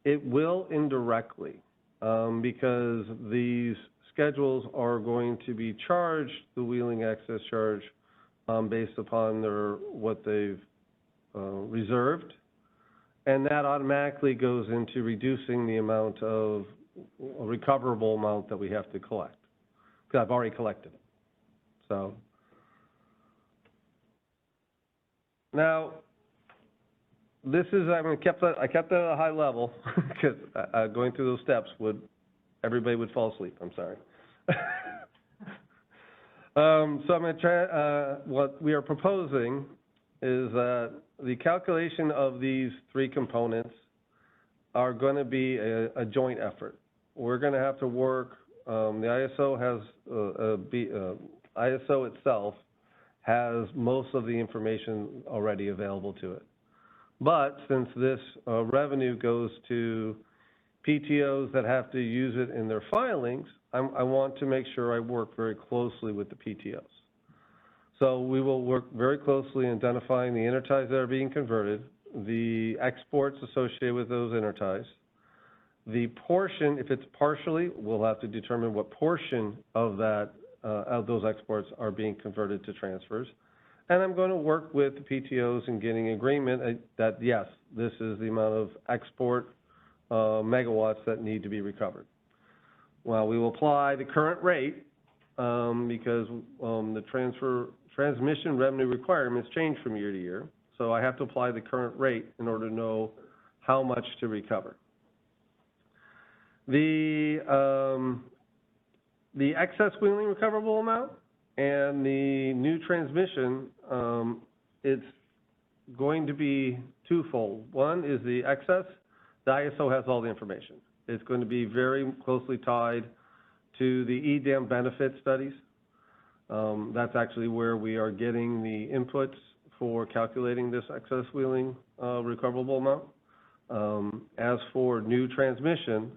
Speaker 7: It will indirectly. Because these schedules are going to be charged the wheeling access charge based upon what they've reserved, and that automatically goes into reducing the amount of a recoverable amount that we have to collect, because I've already collected it. So now, this is, I kept that at a high level because going through those steps everybody would fall asleep. I'm sorry. So I'm going to try, what we are proposing is that the calculation of these three components are going to be a joint effort. We're going to have to work, the ISO has, ISO itself has most of the information already available to it. But since this revenue goes to PTOs that have to use it in their filings, I want to make sure I work very closely with the PTOs. So we will work very closely in identifying the interties that are being converted, the exports associated with those interties, the portion, if it's partially, we'll have to determine what portion of that of those exports are being converted to transfers. And I'm going to work with the PTOs in getting agreement that, yes, this is the amount of export megawatts that need to be recovered. Well, we will apply the current rate because the transmission revenue requirements change from year to year, so I have to apply the current rate in order to know how much to recover. The excess wheeling recoverable amount and the new transmission, it's going to be twofold. One is the excess. The ISO has all the information. It's going to be very closely tied to the EDAM benefit studies. That's actually where we are getting the inputs for calculating this excess wheeling recoverable amount. As for new transmission,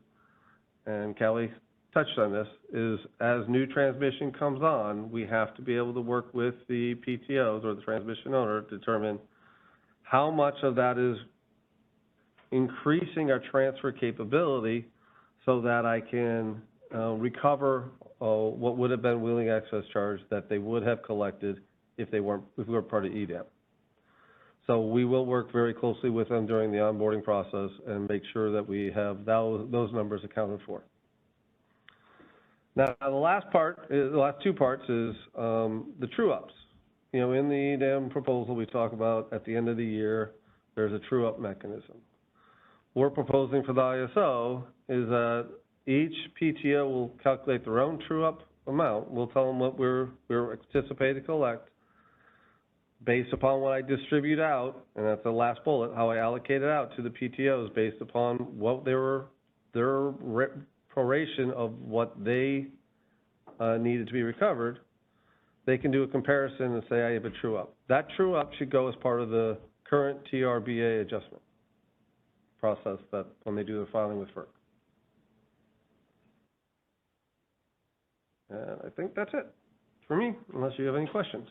Speaker 7: and Kelly touched on this, is as new transmission comes on, we have to be able to work with the PTOs or the transmission owner to determine how much of that is increasing our transfer capability so that I can recover what would have been wheeling access charge that they would have collected if we were part of EDAM. So we will work very closely with them during the onboarding process and make sure that we have those numbers accounted for. Now, the last two parts is the true-ups. You know, in the EDAM proposal, we talk about at the end of the year, there's a true-up mechanism. We're proposing for the ISO is that each PTO will calculate their own true-up amount. We'll tell them what we're anticipating to collect based upon what I distribute out, and that's the last bullet, how I allocate it out to the PTOs based upon what their proration of what they needed to be recovered. They can do a comparison and say, I have a true-up. That true-up should go as part of the current TRBA adjustment process that when they do their filing with FERC. And I think that's it for me, unless you have any questions.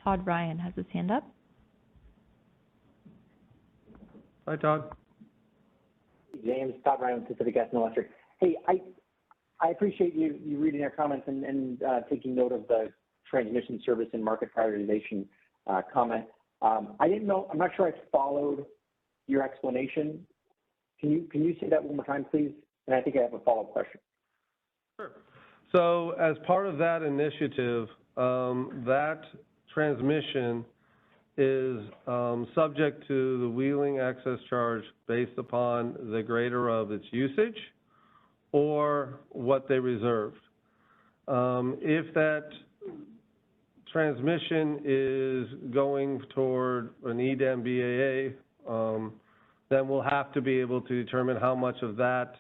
Speaker 1: Todd Ryan has his hand up.
Speaker 7: Hi, Todd.
Speaker 21: James, Todd Ryan with Pacific Gas and Electric. Hey, I appreciate you reading our comments and taking note of the transmission service and market prioritization comment. I didn't know, I'm not sure I followed your explanation. Can you say that one more time, please? And I think I have a follow-up question.
Speaker 7: Sure. So as part of that initiative, that transmission is subject to the wheeling access charge based upon the greater of its usage or what they reserved. If that transmission is going toward an EDAM BAA, then we'll have to be able to determine how much of that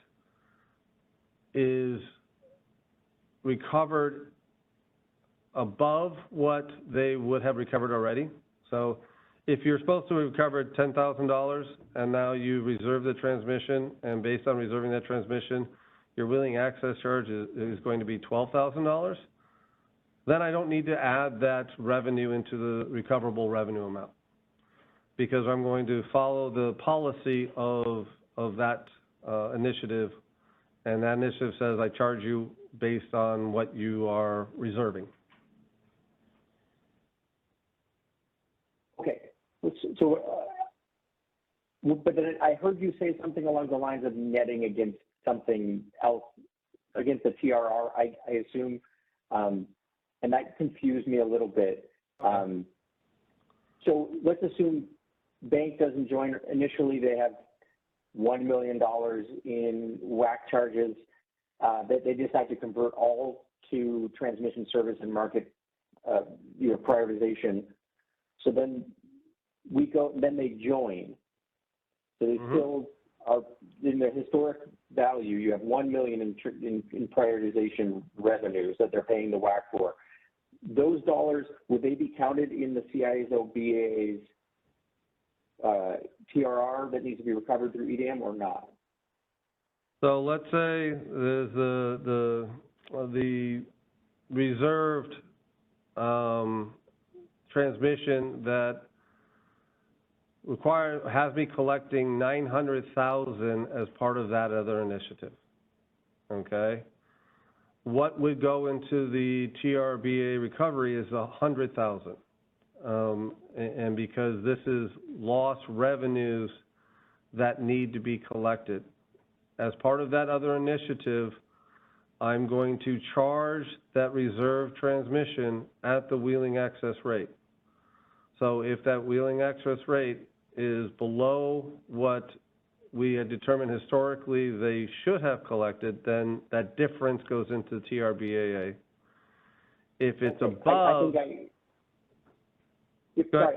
Speaker 7: is recovered above what they would have recovered already. So if you're supposed to have recovered $10,000 and now you reserve the transmission, and based on reserving that transmission, your wheeling access charge is going to be $12,000, then I don't need to add that revenue into the recoverable revenue amount, because I'm going to follow the policy of that initiative, and that initiative says I charge you based on what you are reserving.
Speaker 21: Okay, so but then I heard you say something along the lines of netting against something else, against the TRR, I assume, and that confused me a little bit. So let's assume bank doesn't join. Initially, they have $1 million in WAC charges that they decide to convert all to transmission service and market prioritization. So then then they join. So they still are in their historic value. You have $1 million in prioritization revenues that they're paying the WAC for. Those dollars, would they be counted in the CISO BAA's TRR that needs to be recovered through EDAM or not?
Speaker 7: So let's say there's the reserved transmission that has me collecting $900,000 as part of that other initiative. Okay, what would go into the TRBA recovery is $100,000, and because this is lost revenues that need to be collected as part of that other initiative, I'm going to charge that reserve transmission at the wheeling access rate. So if that wheeling access rate is below what we had determined historically they should have collected, then that difference goes into TRBAA. If it's above...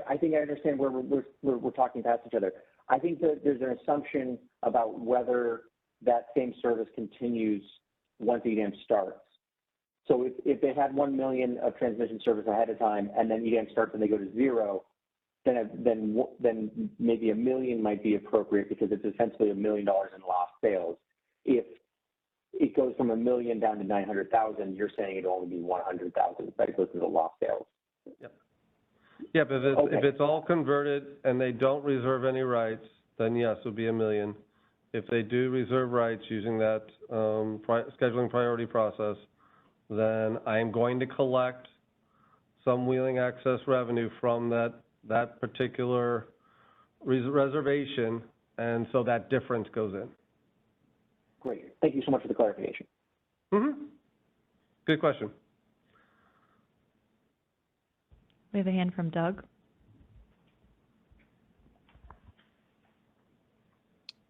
Speaker 21: I think I understand where we're talking past each other. I think that there's an assumption about whether that same service continues once EDAM starts. So if they had 1 million of transmission service ahead of time and then EDAM starts and they go to 0, then maybe 1 million might be appropriate because it's essentially $1 million in lost sales. If it goes from 1 million down to 900,000, you're saying it'll only be 100,000, but it goes to the lost sales.
Speaker 7: Yep. Yeah, but if it's all converted and they don't reserve any rights, then yes, it'll be 1 million. If they do reserve rights using that scheduling priority process, then I'm going to collect some wheeling access revenue from that particular reservation, and so that difference goes in.
Speaker 21: Great. Thank you so much for the clarification.
Speaker 7: Mm-hmm. Good question.
Speaker 1: We have a hand from Doug.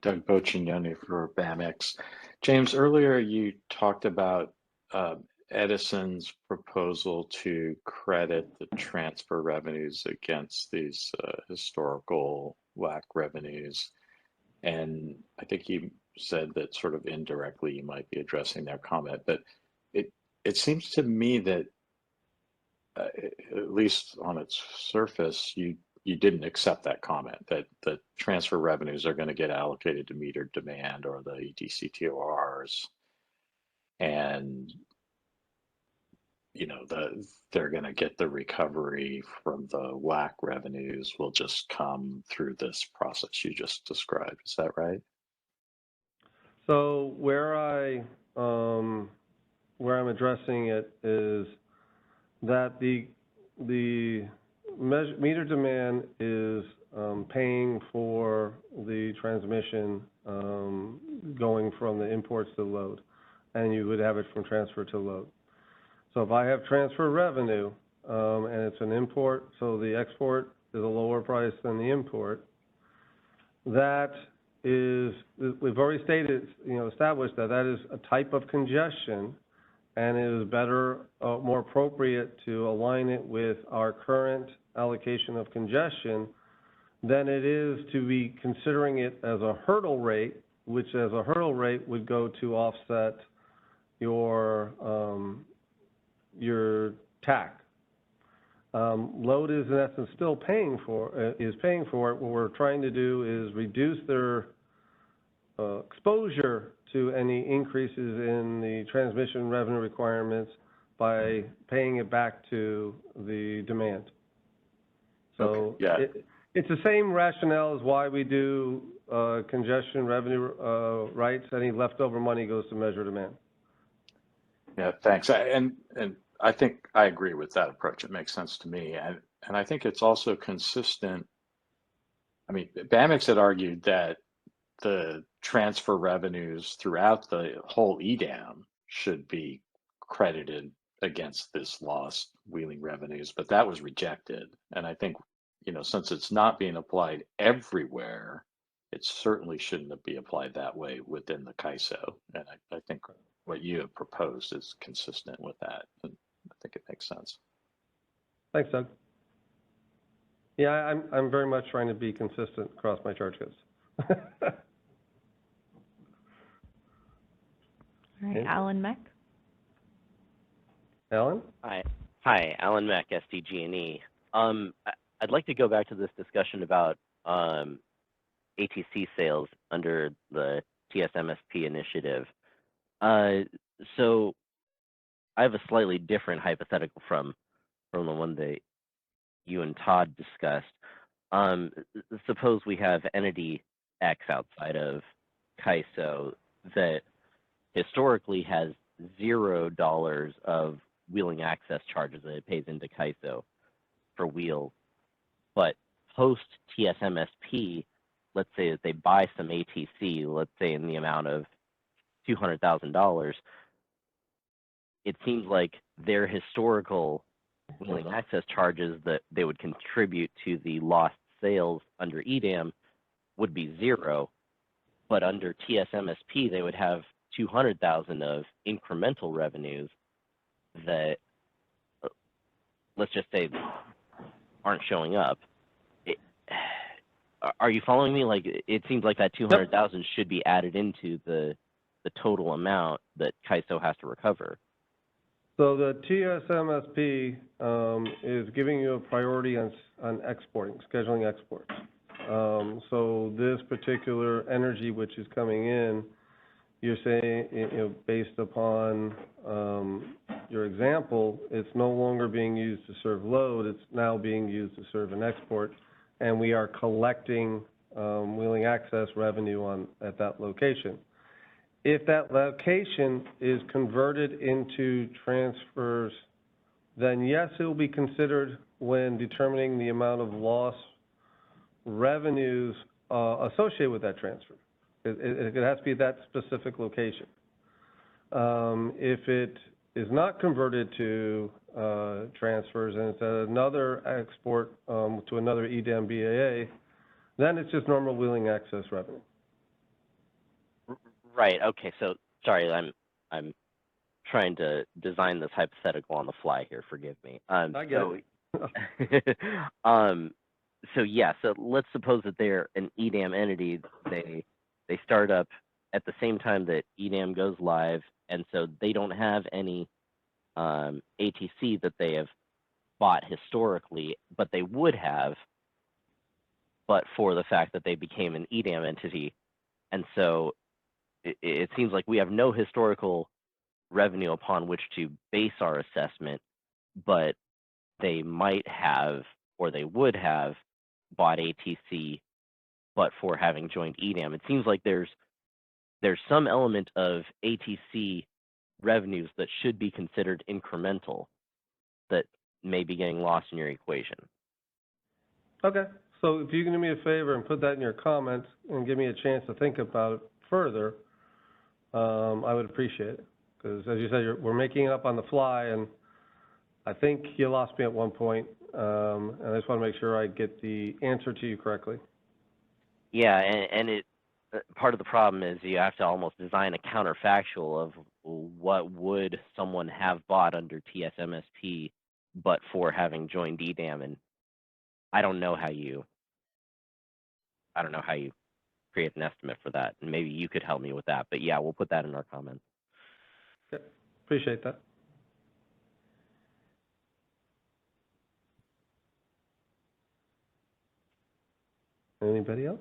Speaker 17: Doug Boccignoni for BAMX. James, earlier you talked about Edison's proposal to credit the transfer revenues against these historical WAC revenues. And I think you said that sort of indirectly you might be addressing their comment, but it seems to me that at least on its surface, you didn't accept that comment that the transfer revenues are going to get allocated to metered demand or the EDCTORs, and they're going to get the recovery from the WAC revenues will just come through this process you just described. Is that right?
Speaker 7: So where I'm addressing it is that the meter demand is paying for the transmission going from the imports to load, and you would have it from transfer to load. So if I have transfer revenue and it's an import, so the export is a lower price than the import, that is, we've already stated, established that that is a type of congestion, and it is better, more appropriate to align it with our current allocation of congestion than it is to be considering it as a hurdle rate, which as a hurdle rate would go to offset your TAC. Load is in essence still paying for it. What we're trying to do is reduce their exposure to any increases in the transmission revenue requirements by paying it back to the demand. So okay, yeah. It's the same rationale as why we do congestion revenue rights. Any leftover money goes to measure demand.
Speaker 17: Yeah, thanks. And I think I agree with that approach. It makes sense to me. And I think it's also consistent. I mean, BAMX had argued that the transfer revenues throughout the whole EDAM should be credited against this lost wheeling revenues, but that was rejected. And I think, since it's not being applied everywhere, it certainly shouldn't be applied that way within the CAISO. And I think what you have proposed is consistent with that. And I think it makes sense.
Speaker 7: Thanks, Doug. Yeah, I'm very much trying to be consistent across my charge codes.
Speaker 1: All right, Alan Meck.
Speaker 7: Alan?
Speaker 16: Hi, Alan Meck, SDG&E. I'd like to go back to this discussion about ATC sales under the TSMSP initiative. So I have a slightly different hypothetical from the one that you and Todd discussed. Suppose we have entity X outside of CAISO that historically has $0 of wheeling access charges that it pays into CAISO for wheels, but post TSMSP, let's say that they buy some ATC, let's say in the amount of $200,000, it seems like their historical willing access charges that they would contribute to the lost sales under EDAM would be zero, but under TSMSP they would have 200,000 of incremental revenues that, let's just say, aren't showing up. Are you following me? Like, it seems like that 200,000 should be added into the total amount that CAISO has to recover.
Speaker 7: So the TSMSP is giving you a priority on exporting, scheduling exports. So this particular energy which is coming in, you're saying, based upon your example, it's no longer being used to serve load, it's now being used to serve an export, and we are collecting wheeling access revenue at that location. If that location is converted into transfers, then yes, it will be considered when determining the amount of lost revenues associated with that transfer. It has to be that specific location. If it is not converted to transfers and it's another export to another EDAM BAA, then it's just normal wheeling access revenue.
Speaker 16: Right. Okay. So sorry, I'm trying to design this hypothetical on the fly here. Forgive me.
Speaker 7: I get it.
Speaker 16: So yeah. So let's suppose that they're an EDAM entity. They start up at the same time that EDAM goes live, and so they don't have any ATC that they have bought historically, but they would have, but for the fact that they became an EDAM entity, and so it seems like we have no historical revenue upon which to base our assessment, but they might have, or they would have, bought ATC, but for having joined EDAM. It seems like there's some element of ATC revenues that should be considered incremental that may be getting lost in your equation.
Speaker 7: Okay. So if you can do me a favor and put that in your comments and give me a chance to think about it further, I would appreciate it. Because as you said, we're making it up on the fly, and I think you lost me at one point, and I just want to make sure I get the answer to you correctly.
Speaker 16: Yeah, and it part of the problem is you have to almost design a counterfactual of what would someone have bought under TSMSP, but for having joined EDAM, and I don't know how you create an estimate for that, and maybe you could help me with that. But yeah, we'll put that in our comments.
Speaker 7: Okay. Appreciate that. Anybody else?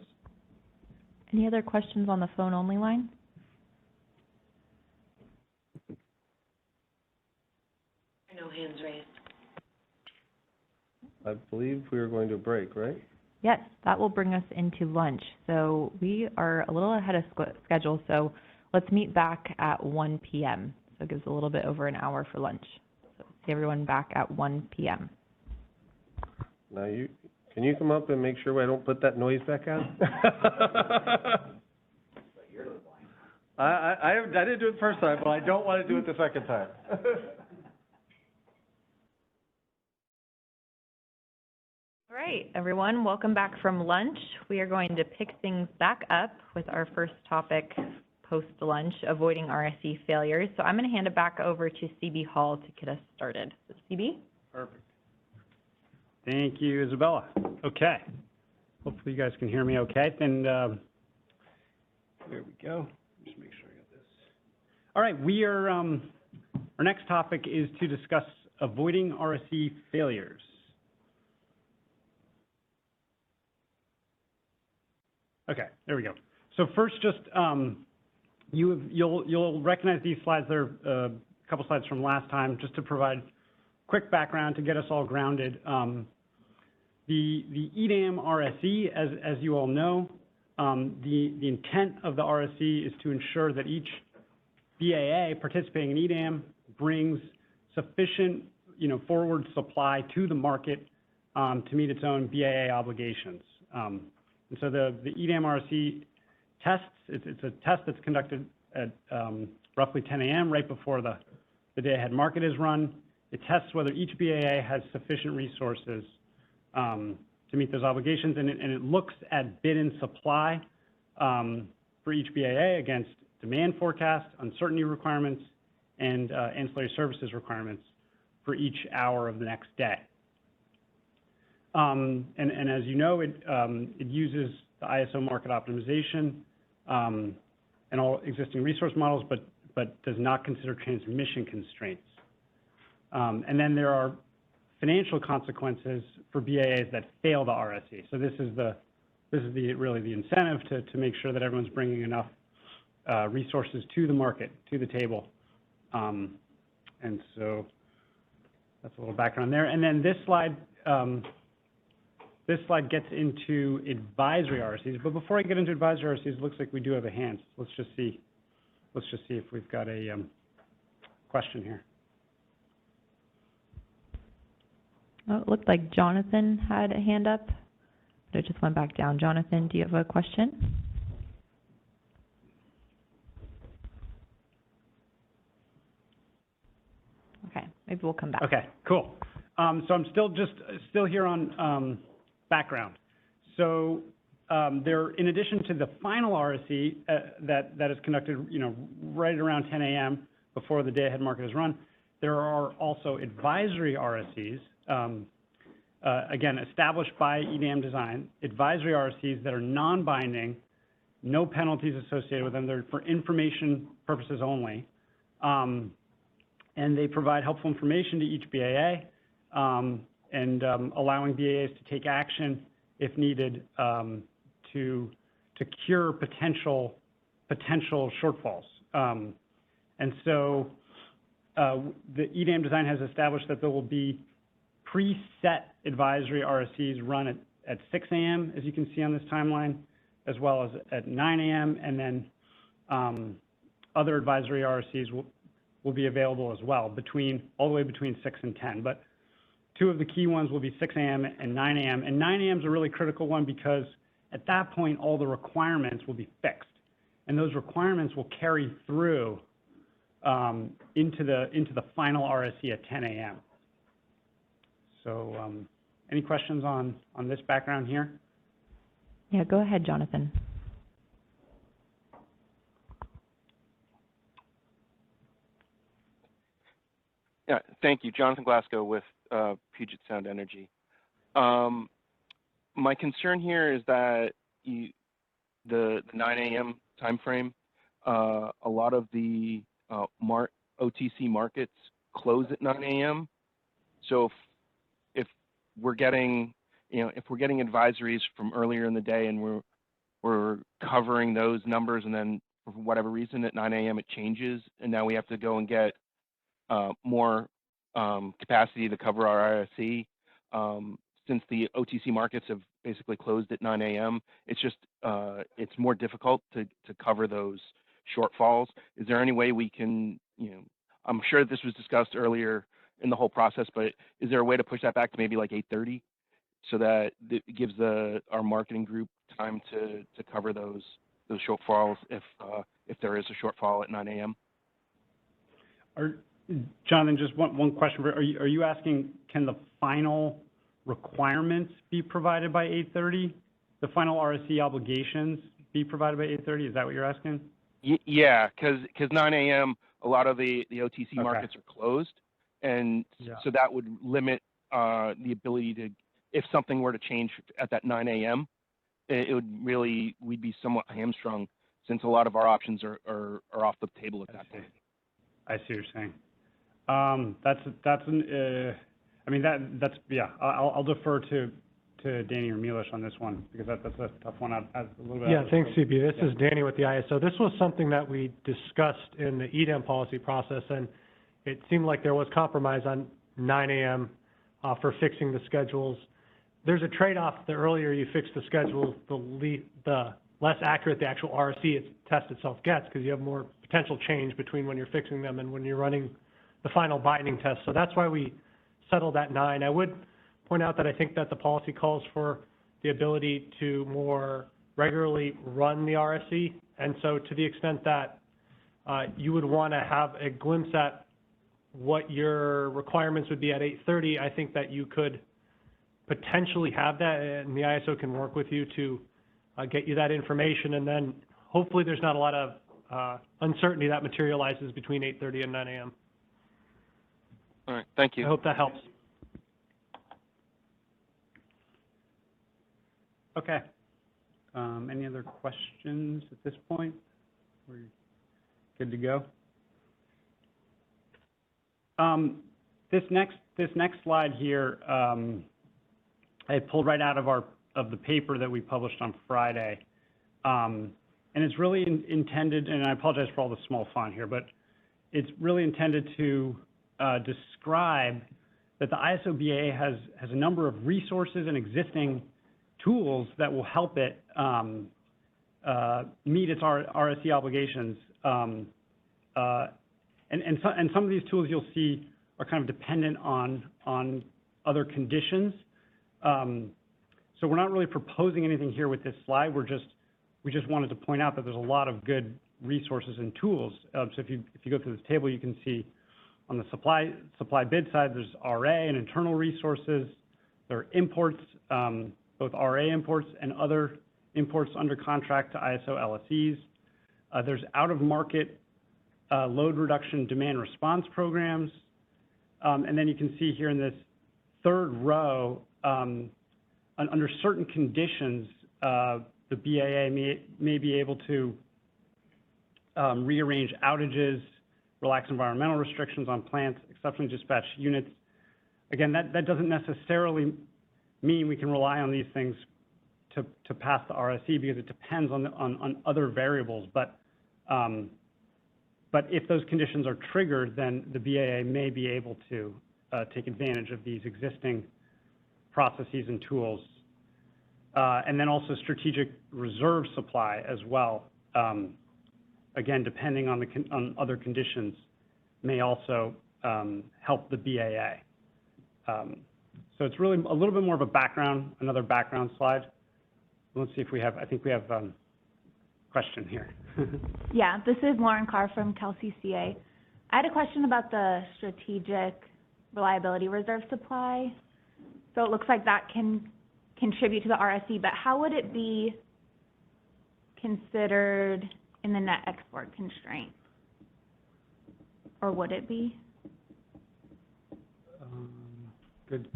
Speaker 1: Any other questions on the phone only line?
Speaker 3: No hands raised.
Speaker 7: I believe we are going to break, right?
Speaker 1: Yes, that will bring us into lunch. So we are a little ahead of schedule, so let's meet back at 1 p.m. So it gives a little bit over an hour for lunch. So see everyone back at 1 p.m.
Speaker 7: Now can you come up and make sure I don't put that noise back on? I didn't do it the first time, but I don't want to do it the second time.
Speaker 1: All right, everyone, welcome back from lunch. We are going to pick things back up with our first topic post-lunch, avoiding RSE failures. So I'm going to hand it back over to CB Hall to get us started. So CB?
Speaker 4: Perfect. Thank you, Isabella. Okay. Hopefully you guys can hear me okay. Then there we go. Just make sure I got this. All right, we are, our next topic is to discuss avoiding RSE failures. Okay, there we go. So first, just you'll recognize these slides. They're a couple slides from last time, just to provide quick background to get us all grounded. The EDAM RSE, as you all know, the intent of the RSE is to ensure that each BAA participating in EDAM brings sufficient, forward supply to the market to meet its own BAA obligations. And so the EDAM RSE tests, it's a test that's conducted at roughly 10 a.m. right before the the day-ahead market is run. It tests whether each BAA has sufficient resources to meet those obligations, and it looks at bid and supply for each BAA against demand forecast, uncertainty requirements, and ancillary services requirements for each hour of the next day. And as you know, it uses the ISO market optimization and all existing resource models, but does not consider transmission constraints. And then there are financial consequences for BAAs that fail the RSE. So this is really the incentive to make sure that everyone's bringing enough resources to the market, to the table. And so that's a little background there. And then this slide gets into advisory RSEs. But before I get into advisory RSEs, it looks like we do have a hand. Let's just see if we've got a question here.
Speaker 1: Oh, it looked like Jonathan had a hand up, but it just went back down. Jonathan, do you have a question? Okay, maybe we'll come back.
Speaker 4: Okay, cool. So I'm still here on background. So there, in addition to the final RSE that is conducted, right around 10 a.m. before the day-ahead market is run, there are also advisory RSEs, again, established by EDAM design, advisory RSEs that are non-binding, no penalties associated with them. They're for information purposes only. And they provide helpful information to each BAA and allowing BAAs to take action if needed to cure potential shortfalls. And so the EDAM design has established that there will be preset advisory RSEs run at 6 a.m., as you can see on this timeline, as well as at 9 a.m., and then other advisory RSEs will be available as well, all the way between 6 and 10. But two of the key ones will be 6 a.m. and 9 a.m. And 9 a.m. is a really critical one because at that point, all the requirements will be fixed. And those requirements will carry through into the final RSE at 10 a.m. So any questions on this background here?
Speaker 1: Yeah, go ahead, Jonathan.
Speaker 11: Yeah, thank you. Jonathan Glasgow with Puget Sound Energy. My concern here is that the 9 a.m. time frame, a lot of the OTC markets close at 9 a.m. So if we're getting, advisories from earlier in the day and we're covering those numbers, and then for whatever reason at 9 a.m. it changes, and now we have to go and get more capacity to cover our ISC. Since the OTC markets have basically closed at 9 a.m., it's just it's more difficult to cover those shortfalls. Is there any way we can, I'm sure this was discussed earlier in the whole process, but is there a way to push that back to maybe like 8:30 so that it gives our marketing group time to cover those shortfalls if there is a shortfall at 9 a.m.?
Speaker 4: Jonathan, just one question. Are you asking, can the final requirements be provided by 8:30? The final RSE obligations be provided by 8:30? Is that what you're asking?
Speaker 11: Yeah, because 9 a.m. a lot of the OTC markets are closed, and so that would limit the ability to, if something were to change at that 9 a.m., we'd be somewhat hamstrung since a lot of our options are off the table at that point.
Speaker 4: I see what you're saying. I'll defer to Danny or Milos on this one, because that's a tough one.
Speaker 9: Yeah, thanks, CB. This is Danny with the ISO. This was something that we discussed in the EDAM policy process, and it seemed like there was compromise on 9 a.m. For fixing the schedules. There's a trade-off. The earlier you fix the schedules, the less accurate the actual RSE test itself gets, because you have more potential change between when you're fixing them and when you're running the final binding test. So that's why we settled at 9. I would point out that I think that the policy calls for the ability to more regularly run the RSE. And so to the extent that you would want to have a glimpse at what your requirements would be at 8:30, I think that you could potentially have that, and the ISO can work with you to get you that information, and then hopefully there's not a lot of uncertainty that materializes between 8:30 and 9 a.m.
Speaker 11: All right, thank you.
Speaker 9: I hope that helps.
Speaker 4: Okay. Any other questions at this point? We're good to go. This next slide here, I pulled right out of the paper that we published on Friday, and it's really intended. And I apologize for all the small font here, but it's really intended to describe that the ISO BAA has a number of resources and existing tools that will help it meet its RSE obligations. And some of these tools you'll see are kind of dependent on other conditions. So we're not really proposing anything here with this slide. We just wanted to point out that there's a lot of good resources and tools. So if you go through this table, you can see on the supply bid side, there's RA and internal resources. There are imports, both RA imports and other imports under contract to ISO LSEs. There's out-of-market load reduction demand response programs. And then you can see here in this third row, under certain conditions, the BAA may be able to rearrange outages, relax environmental restrictions on plants, exceptionally dispatched units. Again, that doesn't necessarily mean we can rely on these things to pass the RSE, because it depends on other variables. But if those conditions are triggered, then the BAA may be able to take advantage of these existing processes and tools. And then also strategic reserve supply as well. Again, depending on other conditions, may also help the BAA. So it's really a little bit more of a background, another background slide. Let's see if we have, I think we have a question here.
Speaker 6: Yeah, this is Lauren Carr from CalCCA. I had a question about the strategic reliability reserve supply. So it looks like that can contribute to the RSE, but how would it be considered in the net export constraint? Or would it be?
Speaker 4: Good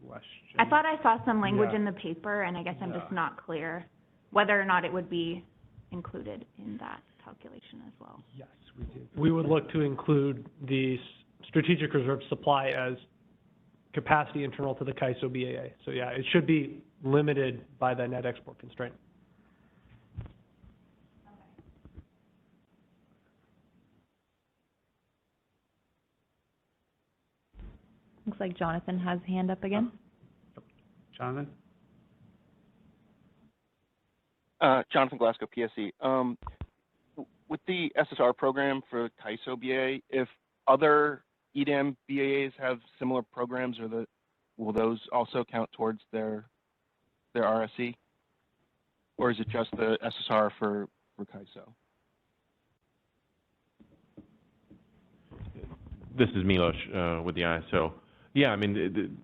Speaker 4: question.
Speaker 6: I thought I saw some language
Speaker 4: Yeah.
Speaker 6: in the paper, and I guess I'm just
Speaker 4: Yeah.
Speaker 6: not clear whether or not it would be included in that calculation as well.
Speaker 4: Yes, we did.
Speaker 9: We would look to include the strategic reserve supply as capacity internal to the CAISO BAA. So yeah, it should be limited by the net export constraint.
Speaker 1: Looks like Jonathan has hand up again.
Speaker 4: Jonathan?
Speaker 11: Jonathan Glasgow, PSE. With the SSR program for CAISO BAA, if other EDAM BAAs have similar programs, will those also count towards their RSE? Or is it just the SSR for CAISO?
Speaker 2: This is Milos with the ISO. Yeah, I mean,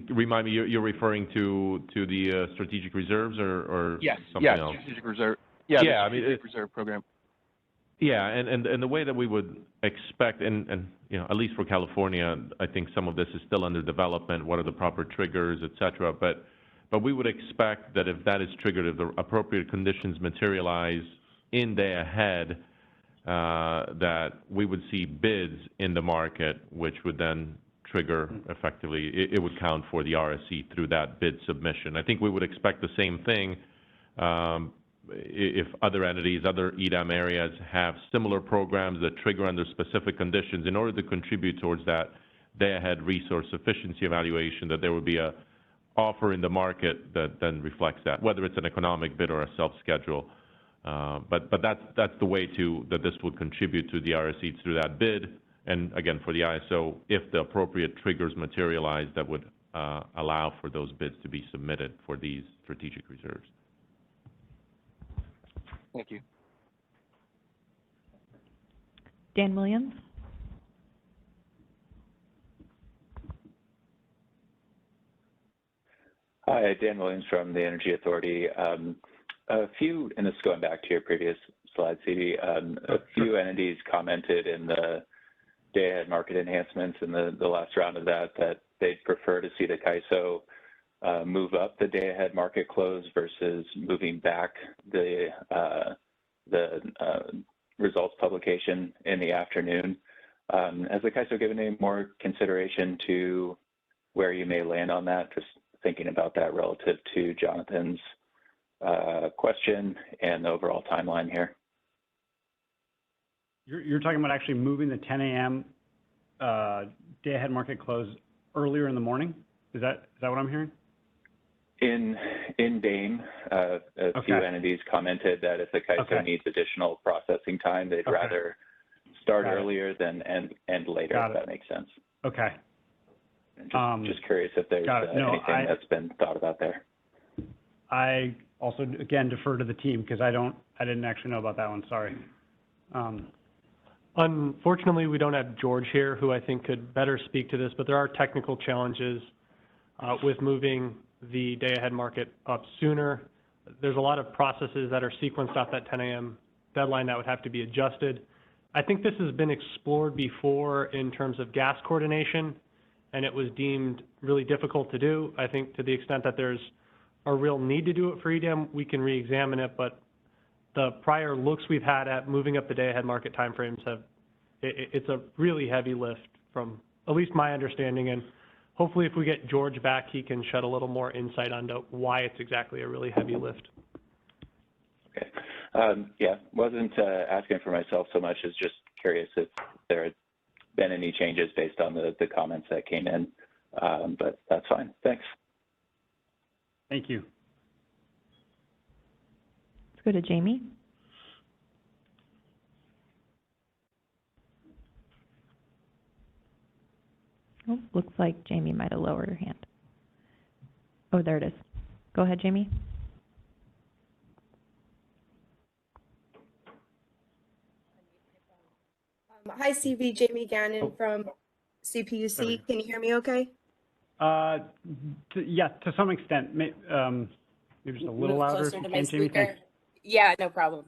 Speaker 2: remind me, you're referring to the strategic reserves or
Speaker 11: Yes,
Speaker 2: something else?
Speaker 11: strategic reserve. Yeah,
Speaker 2: Yeah,
Speaker 11: the strategic reserve program.
Speaker 2: Yeah, and the way that we would expect, and you know, at least for California, I think some of this is still under development. What are the proper triggers, et cetera? But we would expect that if that is triggered, if the appropriate conditions materialize in day ahead, that we would see bids in the market, which would then trigger effectively. It would count for the RSE through that bid submission. I think we would expect the same thing. If other entities, other EDAM areas have similar programs that trigger under specific conditions in order to contribute towards that day-ahead resource efficiency evaluation, that there would be a offer in the market that then reflects that, whether it's an economic bid or a self-schedule. But that's the way that this would contribute to the RSE through that bid. And again, for the ISO, if the appropriate triggers materialize, that would allow for those bids to be submitted for these strategic reserves.
Speaker 11: Thank you.
Speaker 1: Dan Williams?
Speaker 8: Hi, Dan Williams from the Energy Authority. A few, and this is going back to your previous slide, CD, a few entities commented in the day-ahead market enhancements in the last round of that they'd prefer to see the CAISO move up the day-ahead market close versus moving back the results publication in the afternoon. Has the CAISO given any more consideration to where you may land on that? Just thinking about that relative to Jonathan's question and the overall timeline here.
Speaker 4: You're talking about actually moving the 10 a.m. Day-ahead market close earlier in the morning? Is that what I'm hearing?
Speaker 8: In DAME, a few entities commented that if the CAISO needs additional processing time, they'd rather start earlier than end later, if that makes sense.
Speaker 4: Okay.
Speaker 8: Just curious if there's anything that's been thought about there.
Speaker 4: I also, again, defer to the team because I didn't actually know about that one, sorry.
Speaker 9: Unfortunately, we don't have George here, who I think could better speak to this, but there are technical challenges with moving the day-ahead market up sooner. There's a lot of processes that are sequenced off that 10 a.m. deadline that would have to be adjusted. I think this has been explored before in terms of gas coordination, and it was deemed really difficult to do. I think to the extent that there's a real need to do it for EDM, we can re-examine it, but the prior looks we've had at moving up the day-ahead market timeframes it's a really heavy lift from at least my understanding, and hopefully if we get George back, he can shed a little more insight onto why it's exactly a really heavy lift.
Speaker 8: Okay. Yeah, wasn't asking for myself so much as just curious if there had been any changes based on the comments that came in, but that's fine. Thanks.
Speaker 4: Thank you.
Speaker 1: Let's go to Jamie. Oh, looks like Jamie might have lowered her hand. Oh, there it is. Go ahead, Jamie.
Speaker 22: Hi, CV, Jamie Gannon from CPUC. Can you hear me okay?
Speaker 4: Yeah, to some extent. Maybe just a little louder if you can, Jamie. Thanks.
Speaker 22: Yeah, no problem.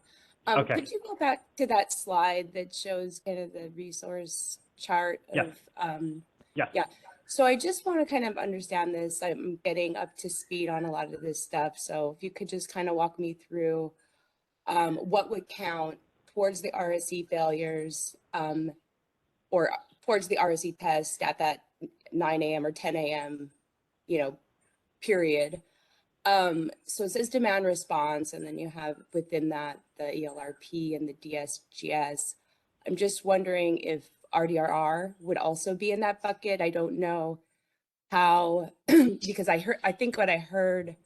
Speaker 4: Okay.
Speaker 22: Could you go back to that slide that shows kind of the resource chart of, yeah. So I just want to kind of understand this. I'm getting up to speed on a lot of this stuff. So if you could just kind of walk me through what would count towards the RSE failures or towards the RSE test at that 9 a.m. or 10 a.m., period. So it says demand response, and then you have within that the ELRP and the DSGS. I'm just wondering if RDRR would also be in that bucket. I don't know how, because I think what I heard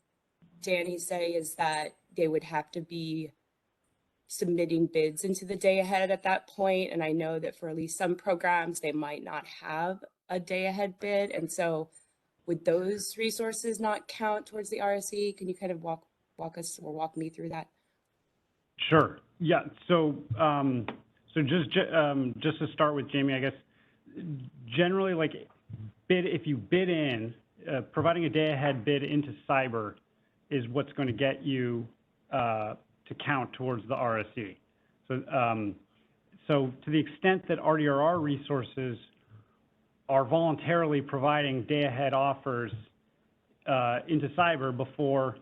Speaker 22: Danny say is that they would have to be submitting bids into the day ahead at that point. And I know that for at least some programs, they might not have a day ahead bid. And so would those resources not count towards the RSE? Can you kind of walk us or walk me through that?
Speaker 4: Sure. Yeah. So just to start with, Jamie, I guess generally, like if you bid in, providing a day ahead bid into cyber is what's going to get you to count towards the RSE. So to the extent that RDRR resources are voluntarily providing day ahead offers into cyber before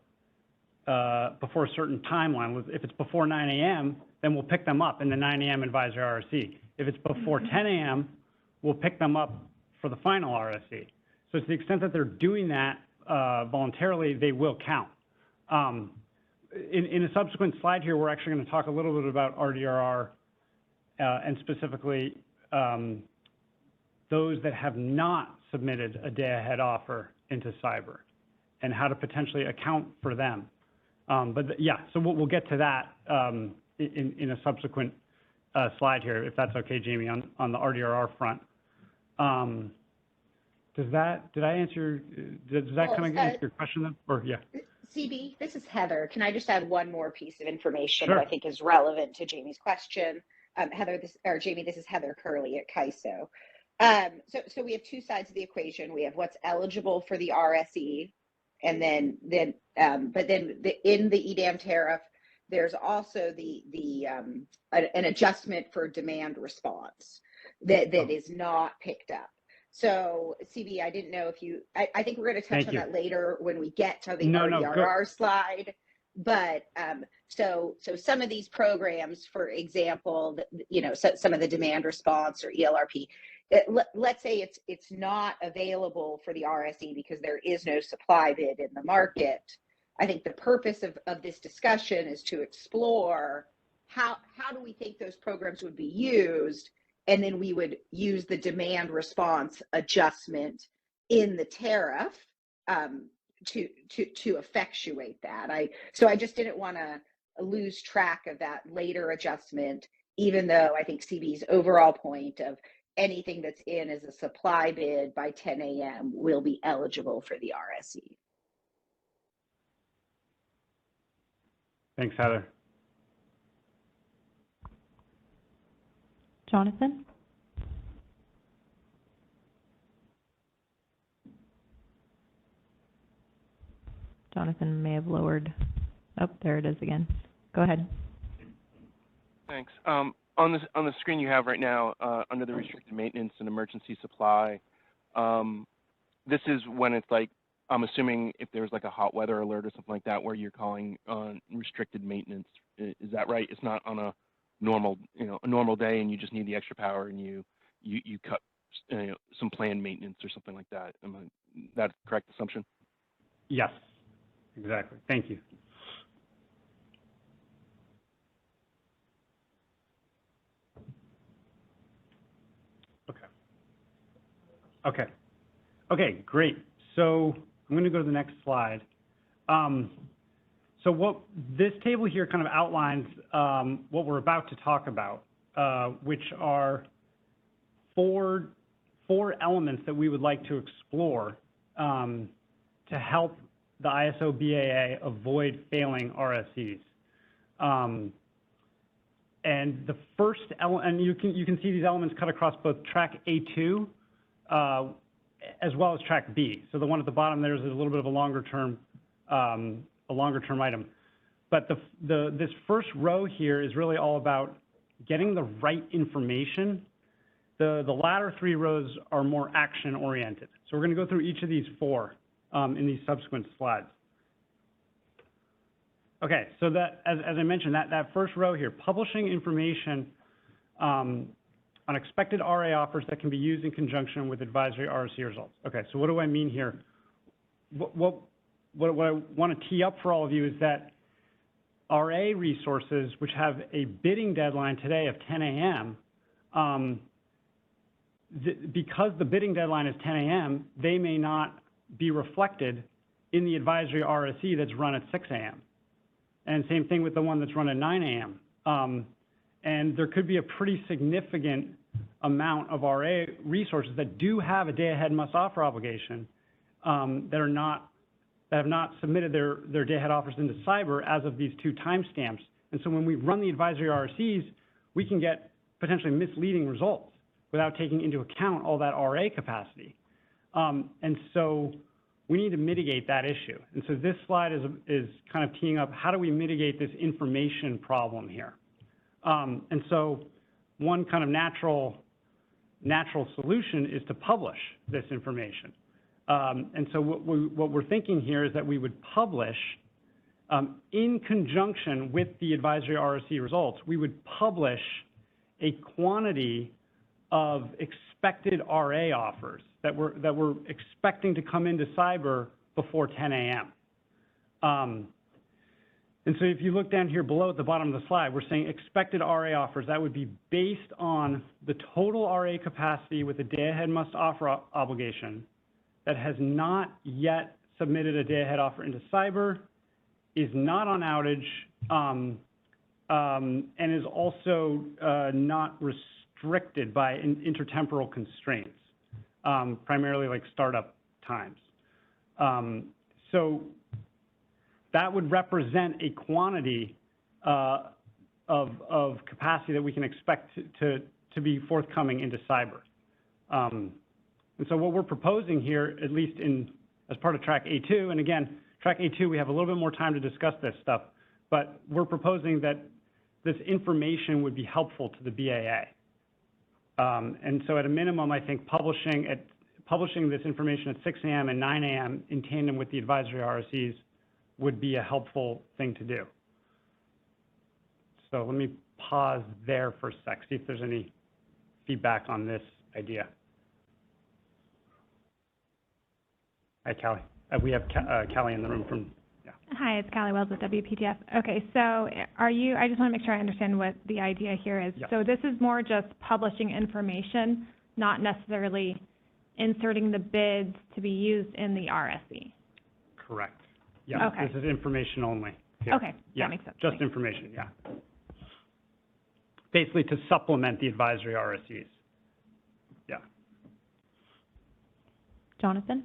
Speaker 4: a certain timeline. If it's before 9 a.m., then we'll pick them up in the 9 a.m. advisory RSE. If it's before 10 a.m., we'll pick them up for the final RSE. So to the extent that they're doing that voluntarily, they will count. In a subsequent slide here, we're actually going to talk a little bit about RDRR and specifically those that have not submitted a day-ahead offer into cyber and how to potentially account for them. Yeah, so we'll get to that in a subsequent slide here, if that's okay, Jamie, on the RDRR front. Did I answer, does that kind of answer your question then? Or, yeah.
Speaker 15: CB, this is Heather. Can I just add one more piece of information
Speaker 4: Sure.
Speaker 15: that I think is relevant to Jamie's question? Jamie, this is Heather Curley at CAISO. So we have two sides of the equation. We have what's eligible for the RSE, and then but then in the EDAM tariff, there's also an adjustment for demand response that is not picked up. So, CB, I didn't know if I think we're going to touch on that later when we get to the RDRR slide. But so some of these programs, for example, some of the demand response or ELRP, let's say it's not available for the RSE because there is no supply bid in the market. I think the purpose of this discussion is to explore how do we think those programs would be used, and then we would use the demand response adjustment in the tariff to effectuate that. So I just didn't want to lose track of that later adjustment, even though I think CB's overall point of anything that's in as a supply bid by 10 a.m. will be eligible for the RSE.
Speaker 4: Thanks, Heather.
Speaker 1: Jonathan? Jonathan may have lowered. Oh, there it is again. Go ahead.
Speaker 11: Thanks. On the screen you have right now, under the restricted maintenance and emergency supply, this is when it's like, I'm assuming if there's like a hot weather alert or something like that where you're calling on restricted maintenance. Is that right? It's not on a normal day and you just need the extra power and you cut some planned maintenance or something like that. That a correct assumption?
Speaker 4: Yes, exactly. Thank you. Okay, great. So I'm going to go to the next slide. So what this table here kind of outlines what we're about to talk about, which are four elements that we would like to explore to help the ISO BAA avoid failing RSEs. And the first element, and you can see these elements cut across both track A2 as well as track B. So the one at the bottom there is a little bit of a longer term item. But this first row here is really all about getting the right information. The latter three rows are more action oriented. So we're going to go through each of these four in these subsequent slides. Okay, so that, as I mentioned, that first row here, publishing information on expected RA offers that can be used in conjunction with advisory RSE results. Okay, so what do I mean here? What I want to tee up for all of you is that RA resources, which have a bidding deadline today of 10 a.m., because the bidding deadline is 10 a.m., they may not be reflected in the advisory RSE that's run at 6 a.m. And same thing with the one that's run at 9 a.m. And there could be a pretty significant amount of RA resources that do have a day-ahead must-offer obligation that have not submitted their day-ahead offers into cyber as of these two timestamps. And so when we run the advisory RSEs, we can get potentially misleading results without taking into account all that RA capacity. And so we need to mitigate that issue. And so this slide is kind of teeing up how do we mitigate this information problem here. And so one kind of natural solution is to publish this information. And so what we're thinking here is that we would publish, in conjunction with the advisory RSE results, we would publish a quantity of expected RA offers that we're expecting to come into cyber before 10 a.m. And so if you look down here below at the bottom of the slide, we're saying expected RA offers. That would be based on the total RA capacity with a day-ahead must-offer obligation that has not yet submitted a day-ahead offer into cyber, is not on outage, and is also not restricted by intertemporal constraints, primarily like startup times. So that would represent a quantity of capacity that we can expect to be forthcoming into cyber. And so what we're proposing here, at least in as part of track A2. And again, track A2, we have a little bit more time to discuss this stuff, but we're proposing that this information would be helpful to the BAA. And so at a minimum, I think publishing this information at 6 a.m. and 9 a.m. in tandem with the advisory RSEs would be a helpful thing to do. So let me pause there for a sec, see if there's any feedback on this idea. Hi, Callie. We have Callie in the room from, yeah.
Speaker 6: Hi, it's Callie Wells with WPTF. Okay, so I just want to make sure I understand what the idea here is.
Speaker 4: Yes.
Speaker 6: So this is more just publishing information, not necessarily inserting the bids to be used in the RSE.
Speaker 4: Correct. Yeah,
Speaker 6: Okay.
Speaker 4: This is information only here.
Speaker 6: Okay,
Speaker 4: Yeah,
Speaker 6: that makes sense.
Speaker 4: just information, yeah. Basically to supplement the advisory RSEs. Yeah.
Speaker 6: Jonathan?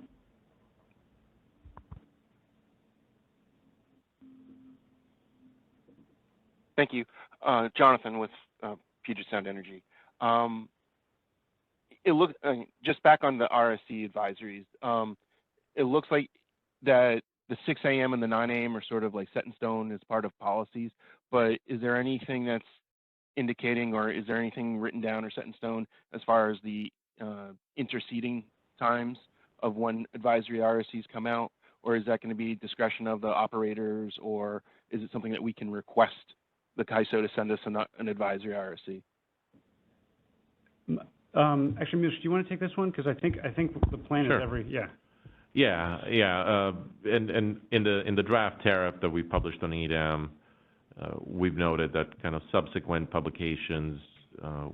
Speaker 11: Thank you. Jonathan with Puget Sound Energy. It looks, just back on the RSC advisories, it looks like that the 6 a.m. and the 9 a.m. are sort of like set in stone as part of policies, but is there anything that's indicating, or is there anything written down or set in stone as far as the interceding times of when advisory RSCs come out, or is that going to be discretion of the operators, or is it something that we can request the CAISO to send us an advisory RSC?
Speaker 4: Actually, Mitch, do you want to take this one? Because I think the plan
Speaker 2: Sure.
Speaker 4: is every, yeah.
Speaker 2: Yeah. And in the draft tariff that we published on EDAM, we've noted that kind of subsequent publications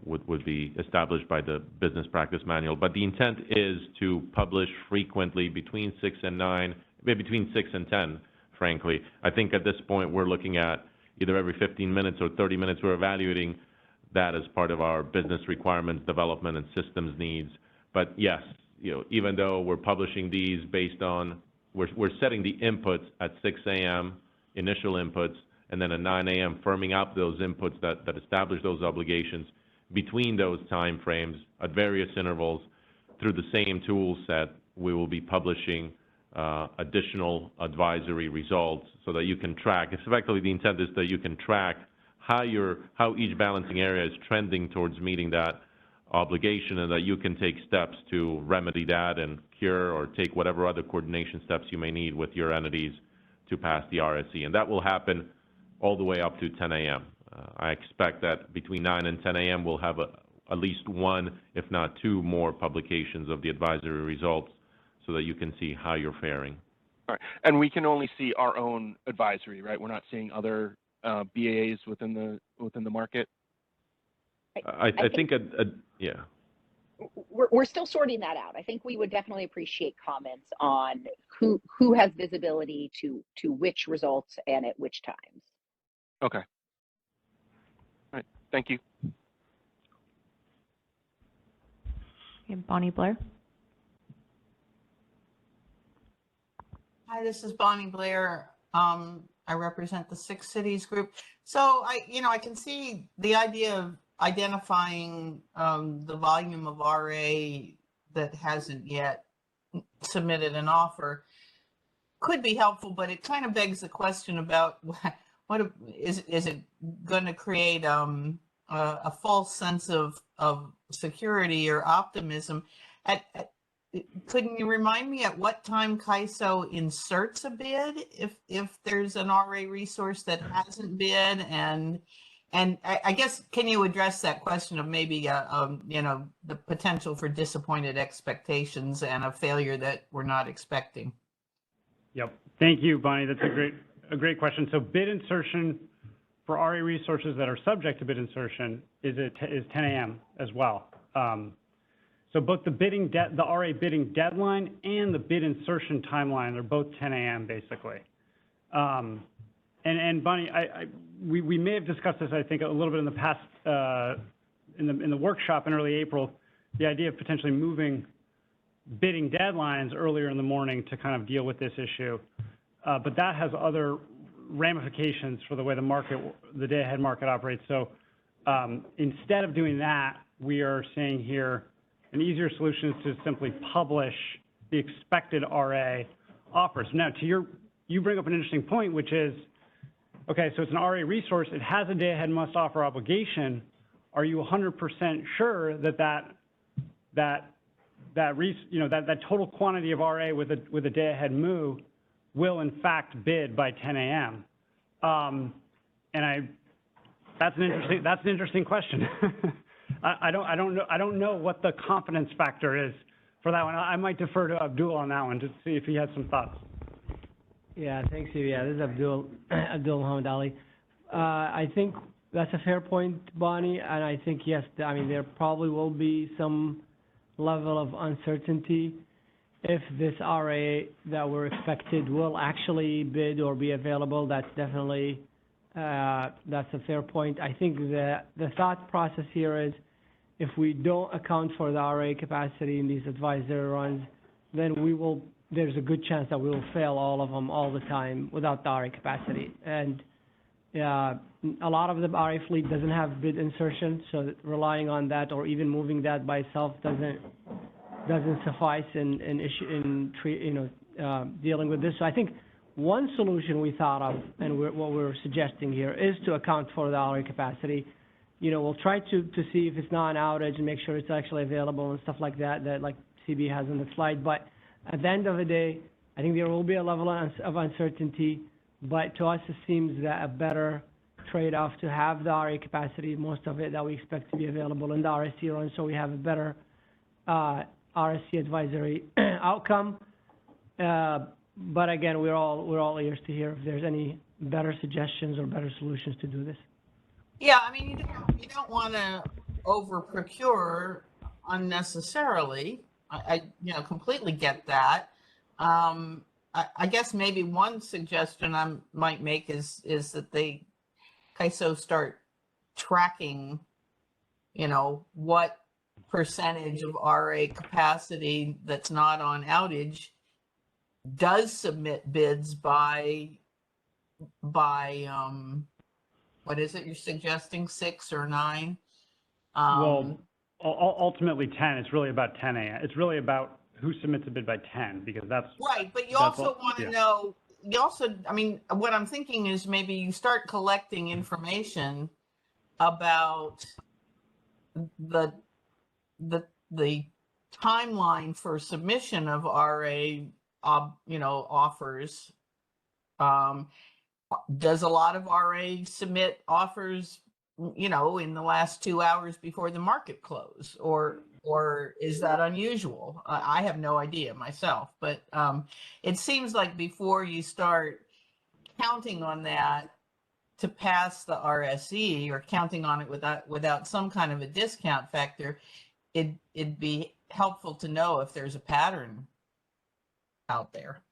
Speaker 2: would be established by the business practice manual. But the intent is to publish frequently between 6 and 9, maybe between 6 and 10, frankly. I think at this point we're looking at either every 15 minutes or 30 minutes. We're evaluating that as part of our business requirements, development, and systems needs. But yes, even though we're publishing these based on, we're setting the inputs at 6 a.m., initial inputs, and then at 9 a.m. firming up those inputs that establish those obligations between those time frames at various intervals through the same tool set. We will be publishing additional advisory results so that you can track. Effectively, the intent is that you can track how each balancing area is trending towards meeting that obligation, and that you can take steps to remedy that and cure or take whatever other coordination steps you may need with your entities to pass the RSE. And that will happen all the way up to 10 a.m. I expect that between 9 and 10 a.m. we'll have at least one, if not two more publications of the advisory results so that you can see how you're faring.
Speaker 11: All right. And we can only see our own advisory, right? We're not seeing other BAAs within the market?
Speaker 2: I think, yeah.
Speaker 5: We're still sorting that out. I think we would definitely appreciate comments on who has visibility to which results and at which times.
Speaker 11: Okay. All right. Thank you.
Speaker 1: Okay, Bonnie Blair.
Speaker 18: Hi, this is Bonnie Blair. I represent the Six Cities group. So I can see the idea of identifying the volume of RA that hasn't yet submitted an offer could be helpful, but it kind of begs the question about what is it going to create a false sense of security or optimism? Couldn't you remind me at what time CAISO inserts a bid if there's an RA resource that hasn't bid? And I guess, can you address that question of maybe the potential for disappointed expectations and a failure that we're not expecting?
Speaker 4: Yep. Thank you, Bonnie. That's a great question. So bid insertion for RA resources that are subject to bid insertion is 10 a.m. as well. So both the RA bidding deadline and the bid insertion timeline are both 10 a.m. basically. And Bonnie, we may have discussed this, I think, a little bit in the past, in the workshop in early April, the idea of potentially moving bidding deadlines earlier in the morning to kind of deal with this issue. But that has other ramifications for the way the day-ahead market operates. So instead of doing that, we are saying here, an easier solution is to simply publish the expected RA offers. Now, you bring up an interesting point, which is, okay, so it's an RA resource, it has a day-ahead must-offer obligation. Are you 100% sure that total quantity of RA with a day-ahead MOO will in fact bid by 10 a.m.? That's an interesting question. I don't know what the confidence factor is for that one. I might defer to Abdul on that one to see if he has some thoughts.
Speaker 12: Yeah, thanks, Steve. Yeah, this is Abdul Muhammad Ali. I think that's a fair point, Bonnie, and I think, yes, I mean, there probably will be some level of uncertainty if this RA that we're expected will actually bid or be available. That's definitely, that's a fair point. I think the thought process here is if we don't account for the RA capacity in these advisory runs, then there's a good chance that we will fail all of them all the time without the RA capacity. And a lot of the RA fleet doesn't have bid insertion, so relying on that or even moving that by itself doesn't suffice in dealing with this. So I think one solution we thought of, and what we're suggesting here, is to account for the RA capacity. We'll try to see if it's not an outage and make sure it's actually available and stuff like that like CB has in the slide. But at the end of the day, I think there will be a level of uncertainty, but to us it seems that a better trade-off to have the RA capacity, most of it that we expect to be available in the RSC run, so we have a better RSC advisory outcome. But again, we're all ears to hear if there's any better suggestions or better solutions to do this.
Speaker 18: Yeah, I mean, you don't want to over procure unnecessarily. I completely get that. I guess maybe one suggestion I might make is that CAISO start tracking, what percentage of RA capacity that's not on outage does submit bids by what is it you're suggesting, 6 or 9?
Speaker 4: Well, ultimately 10. It's really about 10 a.m. It's really about who submits a bid by 10, because that's
Speaker 18: right. But you also want to know. You also, I mean, what I'm thinking is maybe you start collecting information about the timeline for submission of RA, offers. Does a lot of RA submit offers, in the last 2 hours before the market close, or is that unusual? I have no idea myself, but it seems like before you start counting on that to pass the RSE, or counting on it without some kind of a discount factor, it'd be helpful to know if there's a pattern out there.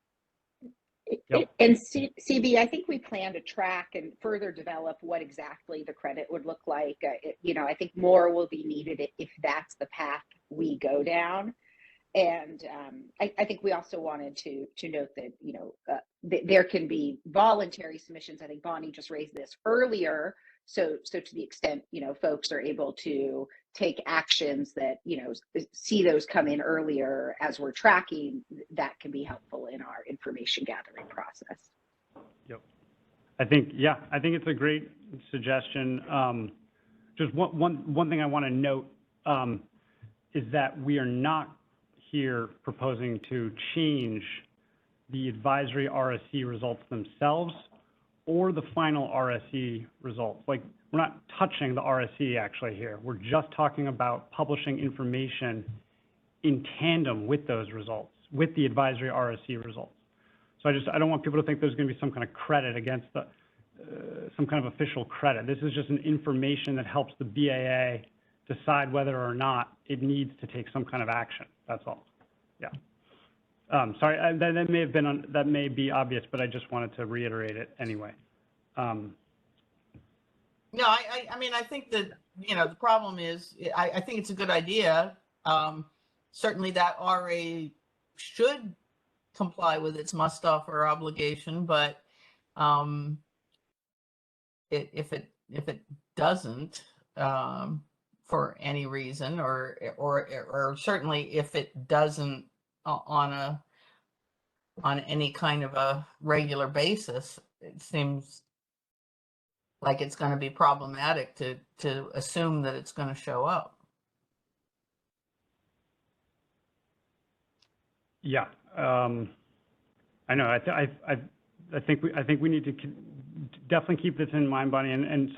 Speaker 5: Yep. And CB, I think we plan to track and further develop what exactly the credit would look like. I think more will be needed if that's the path we go down. And I think we also wanted to note that, there can be voluntary submissions. I think Bonnie just raised this earlier. So to the extent, folks are able to take actions that, see those come in earlier as we're tracking, that can be helpful in our information gathering process.
Speaker 4: Yep. I think it's a great suggestion. Just one thing I want to note is that we are not here proposing to change the advisory RSC results themselves or the final RSE results. Like, we're not touching the RSE actually here. We're just talking about publishing information in tandem with those results, with the advisory RSE results. So I don't want people to think there's going to be some kind of credit against some kind of official credit. This is just an information that helps the BAA decide whether or not it needs to take some kind of action. That's all. Yeah. Sorry, that may be obvious, but I just wanted to reiterate it anyway.
Speaker 18: No, I mean, I think that, the problem is, I think it's a good idea. Certainly that RA should comply with its must offer obligation, but if it doesn't, for any reason, or certainly if it doesn't on any kind of a regular basis, it seems like it's going to be problematic to assume that it's going to show up.
Speaker 4: Yeah, I know. I think we need to definitely keep this in mind, Bonnie, and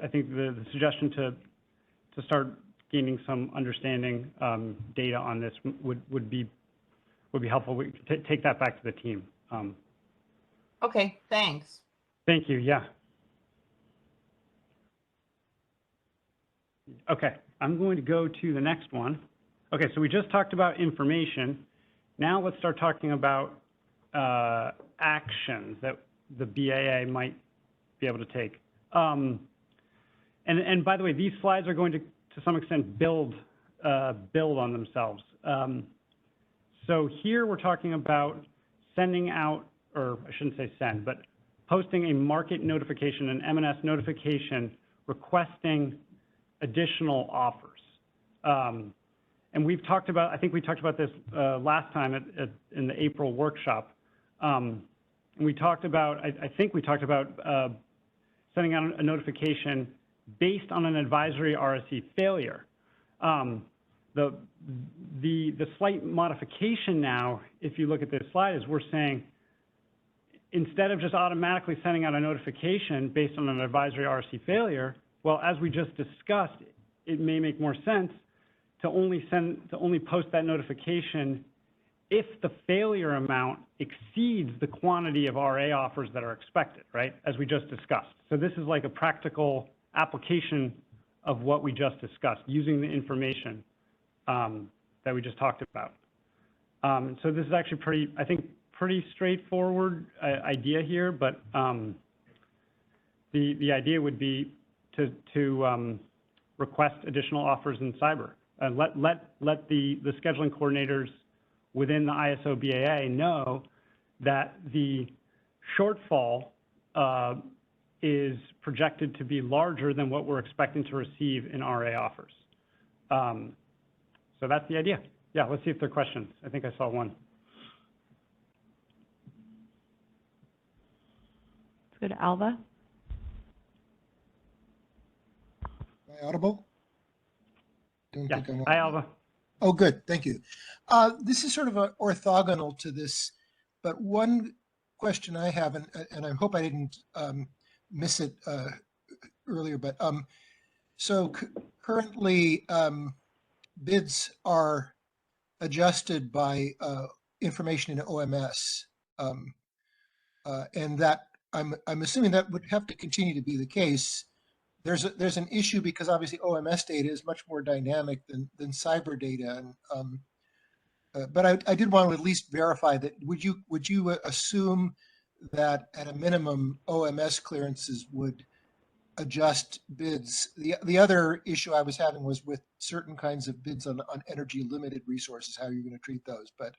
Speaker 4: I think the suggestion to start gaining some understanding data on this would be helpful. We could take that back to the team.
Speaker 18: Okay, thanks.
Speaker 4: Thank you. Yeah. Okay, I'm going to go to the next one. Okay, so we just talked about information. Now let's start talking about actions that the BAA might be able to take. And by the way, these slides are going to some extent build on themselves. So here we're talking about sending out, or I shouldn't say send, but posting a market notification, an M&S notification requesting additional offers. And we've talked about, I think we talked about this last time in the April workshop. And we talked about, I think we talked about sending out a notification based on an advisory RSE failure. The slight modification now, if you look at this slide, is we're saying, instead of just automatically sending out a notification based on an advisory RSE failure, well, as we just discussed, it may make more sense to only post that notification if the failure amount exceeds the quantity of RA offers that are expected, right? As we just discussed. So this is like a practical application of what we just discussed, using the information that we just talked about. So this is actually pretty straightforward idea here, but the idea would be to request additional offers in cyber. Let the scheduling coordinators within the ISO BAA know that the shortfall is projected to be larger than what we're expecting to receive in RA offers. So that's the idea. Yeah, let's see if there are questions. I think I saw one.
Speaker 6: Let's go to Alva.
Speaker 13: Am I audible?
Speaker 4: Yeah. Hi, Alva.
Speaker 13: Oh, good. Thank you. This is sort of orthogonal to this, but one question I have, and I hope I didn't miss it earlier, but so currently bids are adjusted by information in OMS, and that I'm assuming that would have to continue to be the case. There's an issue because obviously OMS data is much more dynamic than cyber data, and but I did want to at least verify that. Would you assume that at a minimum OMS clearances would adjust bids? The other issue I was having was with certain kinds of bids on energy limited resources, how you're going to treat those. But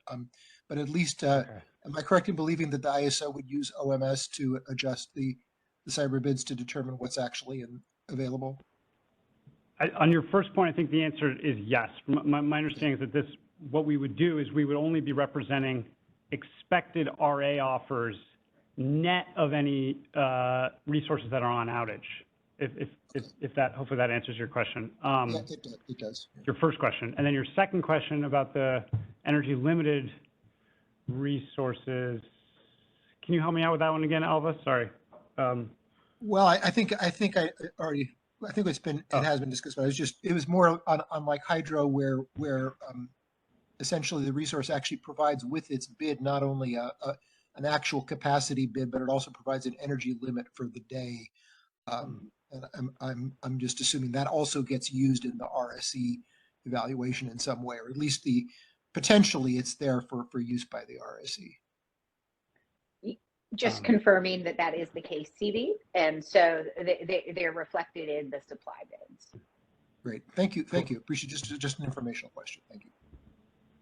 Speaker 13: at least am I correct in believing that the ISO would use OMS to adjust the cyber bids to determine what's actually available?
Speaker 4: On your first point, I think the answer is yes. My understanding is that what we would do is we would only be representing expected RA offers net of any resources that are on outage. If that, hopefully that answers your question.
Speaker 13: Yeah, it does.
Speaker 4: Your first question. And then your second question about the energy limited resources. Can you help me out with that one again, Alva? Sorry.
Speaker 13: Well, I think it has been discussed, but it was more on like hydro where essentially the resource actually provides with its bid not only an actual capacity bid, but it also provides an energy limit for the day. And I'm just assuming that also gets used in the RSE evaluation in some way, or at least potentially it's there for use by the RSE.
Speaker 5: Just confirming that is the case, CV, and so they're reflected in the supply bids.
Speaker 13: Great, thank you. Appreciate just an informational question. Thank you.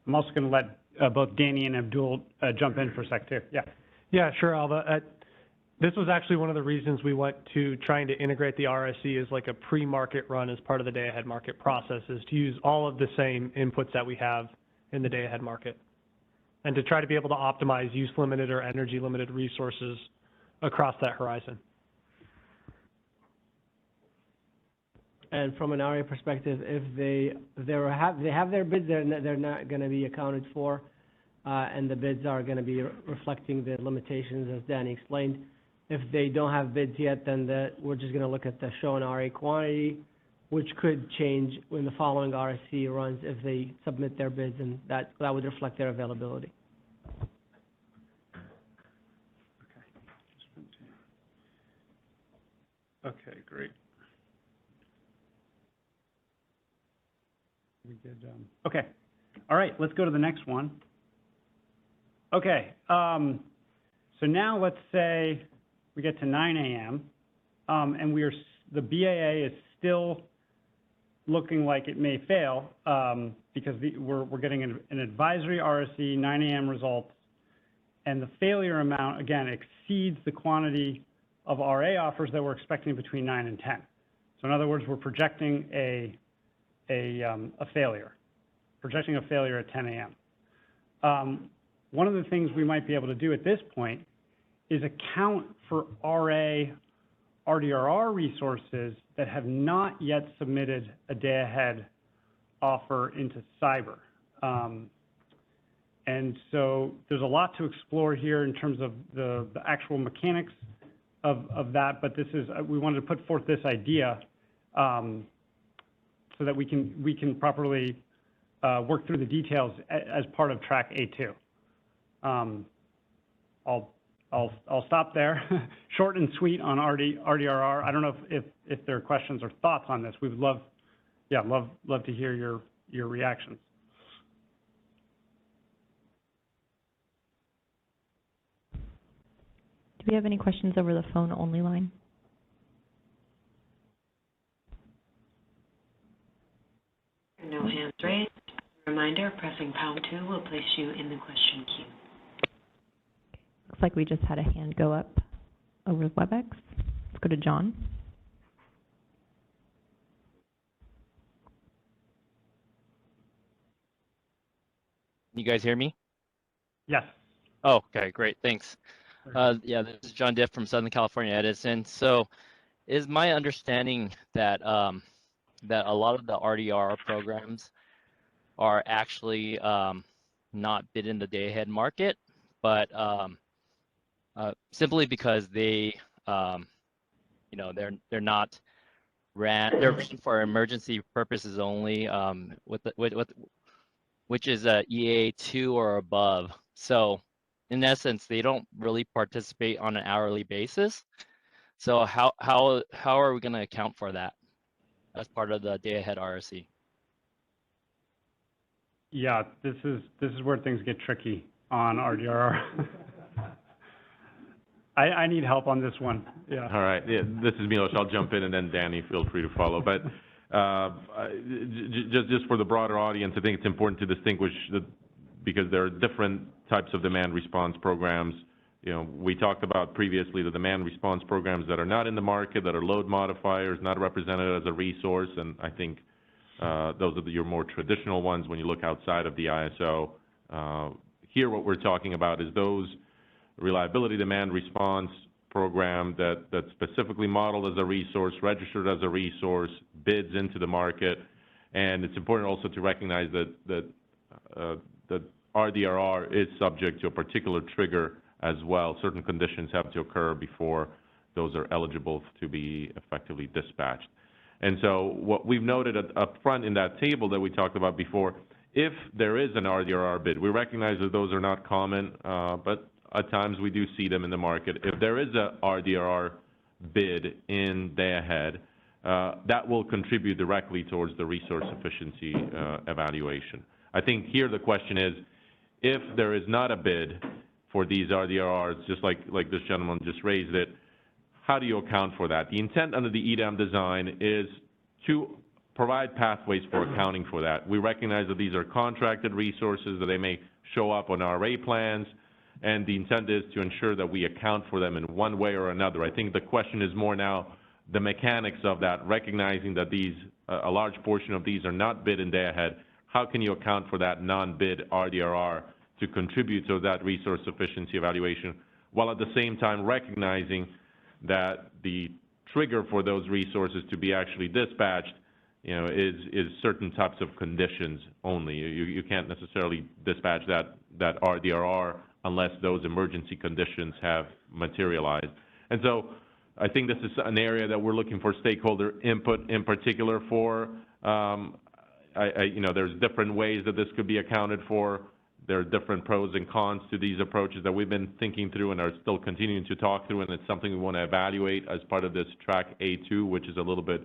Speaker 4: I'm also going to let both Danny and Abdul jump in for a sec too. Yeah.
Speaker 9: Yeah, sure, Alva. This was actually one of the reasons we went to trying to integrate the RSE as like a pre-market run as part of the day-ahead market process, is to use all of the same inputs that we have in the day-ahead market, and to try to be able to optimize use-limited or energy-limited resources across that horizon.
Speaker 12: And from an RA perspective, if they have their bids, they're not going to be accounted for, and the bids are going to be reflecting the limitations as Danny explained. If they don't have bids yet, then we're just going to look at the shown RA quantity, which could change when the following RSC runs if they submit their bids, and that would reflect their availability.
Speaker 4: Okay, great. We did, okay. All right, let's go to the next one. Okay, so now let's say we get to 9 a.m. And the BAA is still looking like it may fail because we're getting an advisory RSC, 9 a.m. results, and the failure amount, again, exceeds the quantity of RA offers that we're expecting between 9 and 10. So in other words, we're projecting a failure, projecting a failure at 10 a.m. One of the things we might be able to do at this point is account for RA RDRR resources that have not yet submitted a day-ahead offer into cyber. And so there's a lot to explore here in terms of the actual mechanics of that, but this is, we wanted to put forth this idea so that we can properly work through the details as part of track A2. I'll stop there. Short and sweet on RDRR. I don't know if there are questions or thoughts on this. We would love to hear your reactions.
Speaker 1: Do we have any questions over the phone only line?
Speaker 3: No hands raised. Reminder, pressing #2 will place you in the question queue.
Speaker 1: Looks like we just had a hand go up over WebEx. Let's go to John.
Speaker 14: You guys hear me?
Speaker 4: Yes.
Speaker 14: Oh, okay, great, thanks. Yeah, this is John Diff from Southern California Edison. So is my understanding that that a lot of the RDR programs are actually not bid in the day-ahead market, but simply because they, you know, they're not they're for emergency purposes only, which is a EA2 or above. So in essence, they don't really participate on an hourly basis. So how are we going to account for that as part of the day-ahead RSC?
Speaker 4: Yeah, this is where things get tricky on RDRR. I need help on this one. Yeah.
Speaker 2: All right. Yeah, this is Milos. I'll jump in, and then Danny, feel free to follow. But just for the broader audience, I think it's important to distinguish because there are different types of demand response programs. You know, we talked about previously the demand response programs that are not in the market, that are load modifiers, not represented as a resource, and I think those are your more traditional ones when you look outside of the ISO. Here, what we're talking about is those reliability demand response program that's specifically modeled as a resource, registered as a resource, bids into the market, and it's important also to recognize that RDRR is subject to a particular trigger as well. Certain conditions have to occur before those are eligible to be effectively dispatched. And so what we've noted up front in that table that we talked about before, if there is an RDRR bid, we recognize that those are not common, but at times we do see them in the market. If there is a RDRR bid in day ahead, that will contribute directly towards the resource efficiency evaluation. I think here the question is, if there is not a bid for these RDRRs, just like this gentleman just raised it, how do you account for that? The intent under the EDAM design is to provide pathways for accounting for that. We recognize that these are contracted resources, that they may show up on our array plans, and the intent is to ensure that we account for them in one way or another. I think the question is more now the mechanics of that, recognizing that a large portion of these are not bid in day ahead. how can you account for that non-bid RDRR to contribute to that resource efficiency evaluation, while at the same time recognizing that the trigger for those resources to be actually dispatched, is certain types of conditions only. You can't necessarily dispatch that RDRR unless those emergency conditions have materialized. And so I think this is an area that we're looking for stakeholder input in particular for. There's different ways that this could be accounted for. There are different pros and cons to these approaches that we've been thinking through and are still continuing to talk through, and it's something we want to evaluate as part of this track A2, which is a little bit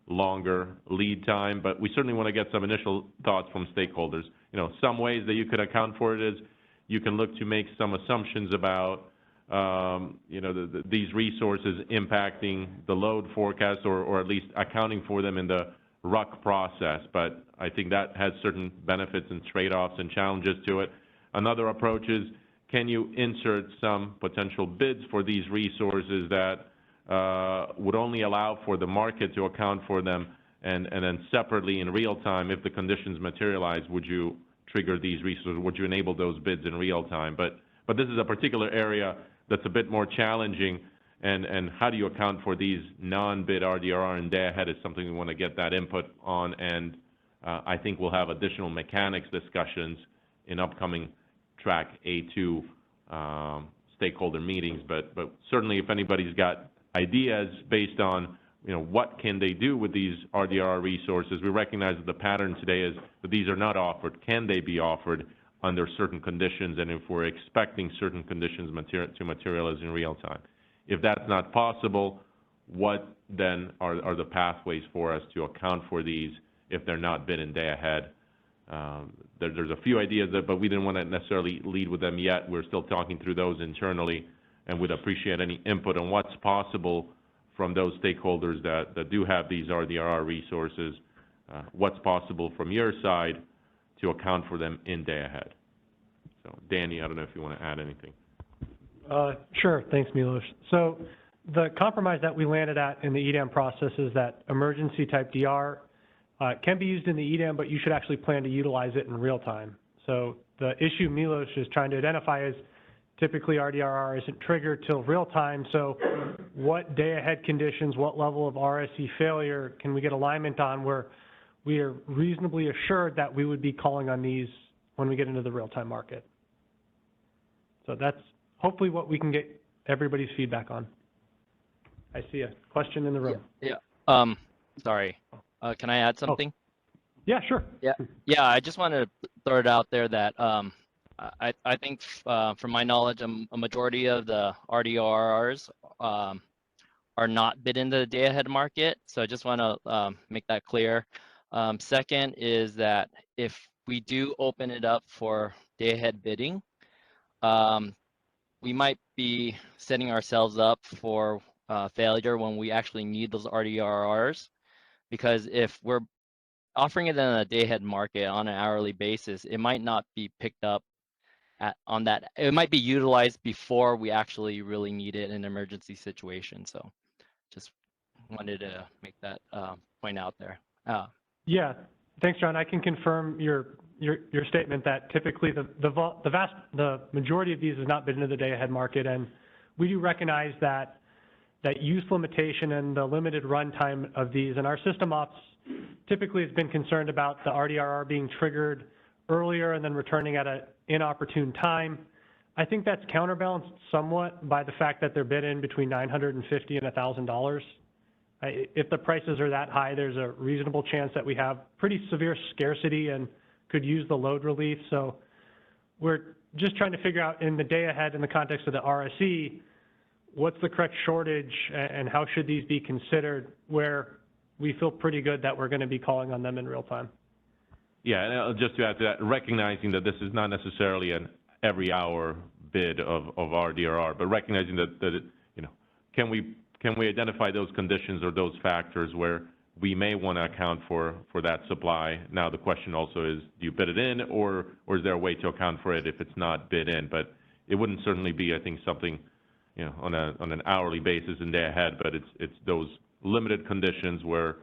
Speaker 2: longer lead time, but we certainly want to get some initial thoughts from stakeholders. Some ways that you could account for it is you can look to make some assumptions about these resources impacting the load forecast, or at least accounting for them in the RUC process, but I think that has certain benefits and trade-offs and challenges to it. Another approach is, can you insert some potential bids for these resources that would only allow for the market to account for them, and then separately in real time, if the conditions materialize, would you trigger these resources? Would you enable those bids in real time? But this is a particular area that's a bit more challenging, and how do you account for these non-bid RDRR and day ahead is something we want to get that input on, and I think we'll have additional mechanics discussions in upcoming track A2 stakeholder meetings, but certainly if anybody's got ideas based on what can they do with these RDRR resources, we recognize that the pattern today is that these are not offered. Can they be offered under certain conditions, and if we're expecting certain conditions to materialize in real time? If that's not possible, what then are the pathways for us to account for these if they're not bid in day ahead? There's a few ideas, but we didn't want to necessarily lead with them yet. We're still talking through those internally, and would appreciate any input on what's possible from those stakeholders that do have these RDRR resources, what's possible from your side to account for them in day ahead. So, Danny, I don't know if you want to add anything.
Speaker 9: Sure, thanks, Milos. So the compromise that we landed at in the EDAM process is that emergency type DR can be used in the EDAM, but you should actually plan to utilize it in real time. So the issue Milos is trying to identify is typically RDRR isn't triggered till real time. So what day ahead conditions, what level of RSE failure can we get alignment on where we are reasonably assured that we would be calling on these when we get into the real time market? So that's hopefully what we can get everybody's feedback on. I see a question in the room.
Speaker 14: Yeah. Sorry. Can I add something?
Speaker 9: Yeah, sure.
Speaker 14: Yeah. I just want to throw it out there that I think, from my knowledge, a majority of the RDRRs are not bid into the day ahead market. So I just want to make that clear. Second is that if we do open it up for day ahead bidding, we might be setting ourselves up for failure when we actually need those RDRRs, because if we're offering it in a day ahead market on an hourly basis, it might not be picked up on that. It might be utilized before we actually really need it in an emergency situation. So just wanted to make that point out there.
Speaker 9: Yeah, thanks, John. I can confirm your statement that typically the majority of these is not bid into the day ahead market, and we do recognize that use limitation and the limited runtime of these, and our system ops typically has been concerned about the RDRR being triggered earlier and then returning at an inopportune time. I think that's counterbalanced somewhat by the fact that they're bid in between $950 and $1,000. If the prices are that high, there's a reasonable chance that we have pretty severe scarcity and could use the load relief. So we're just trying to figure out in the day ahead in the context of the RSE, what's the correct shortage and how should these be considered where we feel pretty good that we're going to be calling on them in real time.
Speaker 2: Yeah, and just to add to that, recognizing that this is not necessarily an every hour bid of RDRR, but recognizing that can we identify those conditions or those factors where we may want to account for that supply? Now the question also is, do you bid it in, or is there a way to account for it if it's not bid in? But it wouldn't certainly be, I think, something on an hourly basis and day ahead, but it's those limited conditions where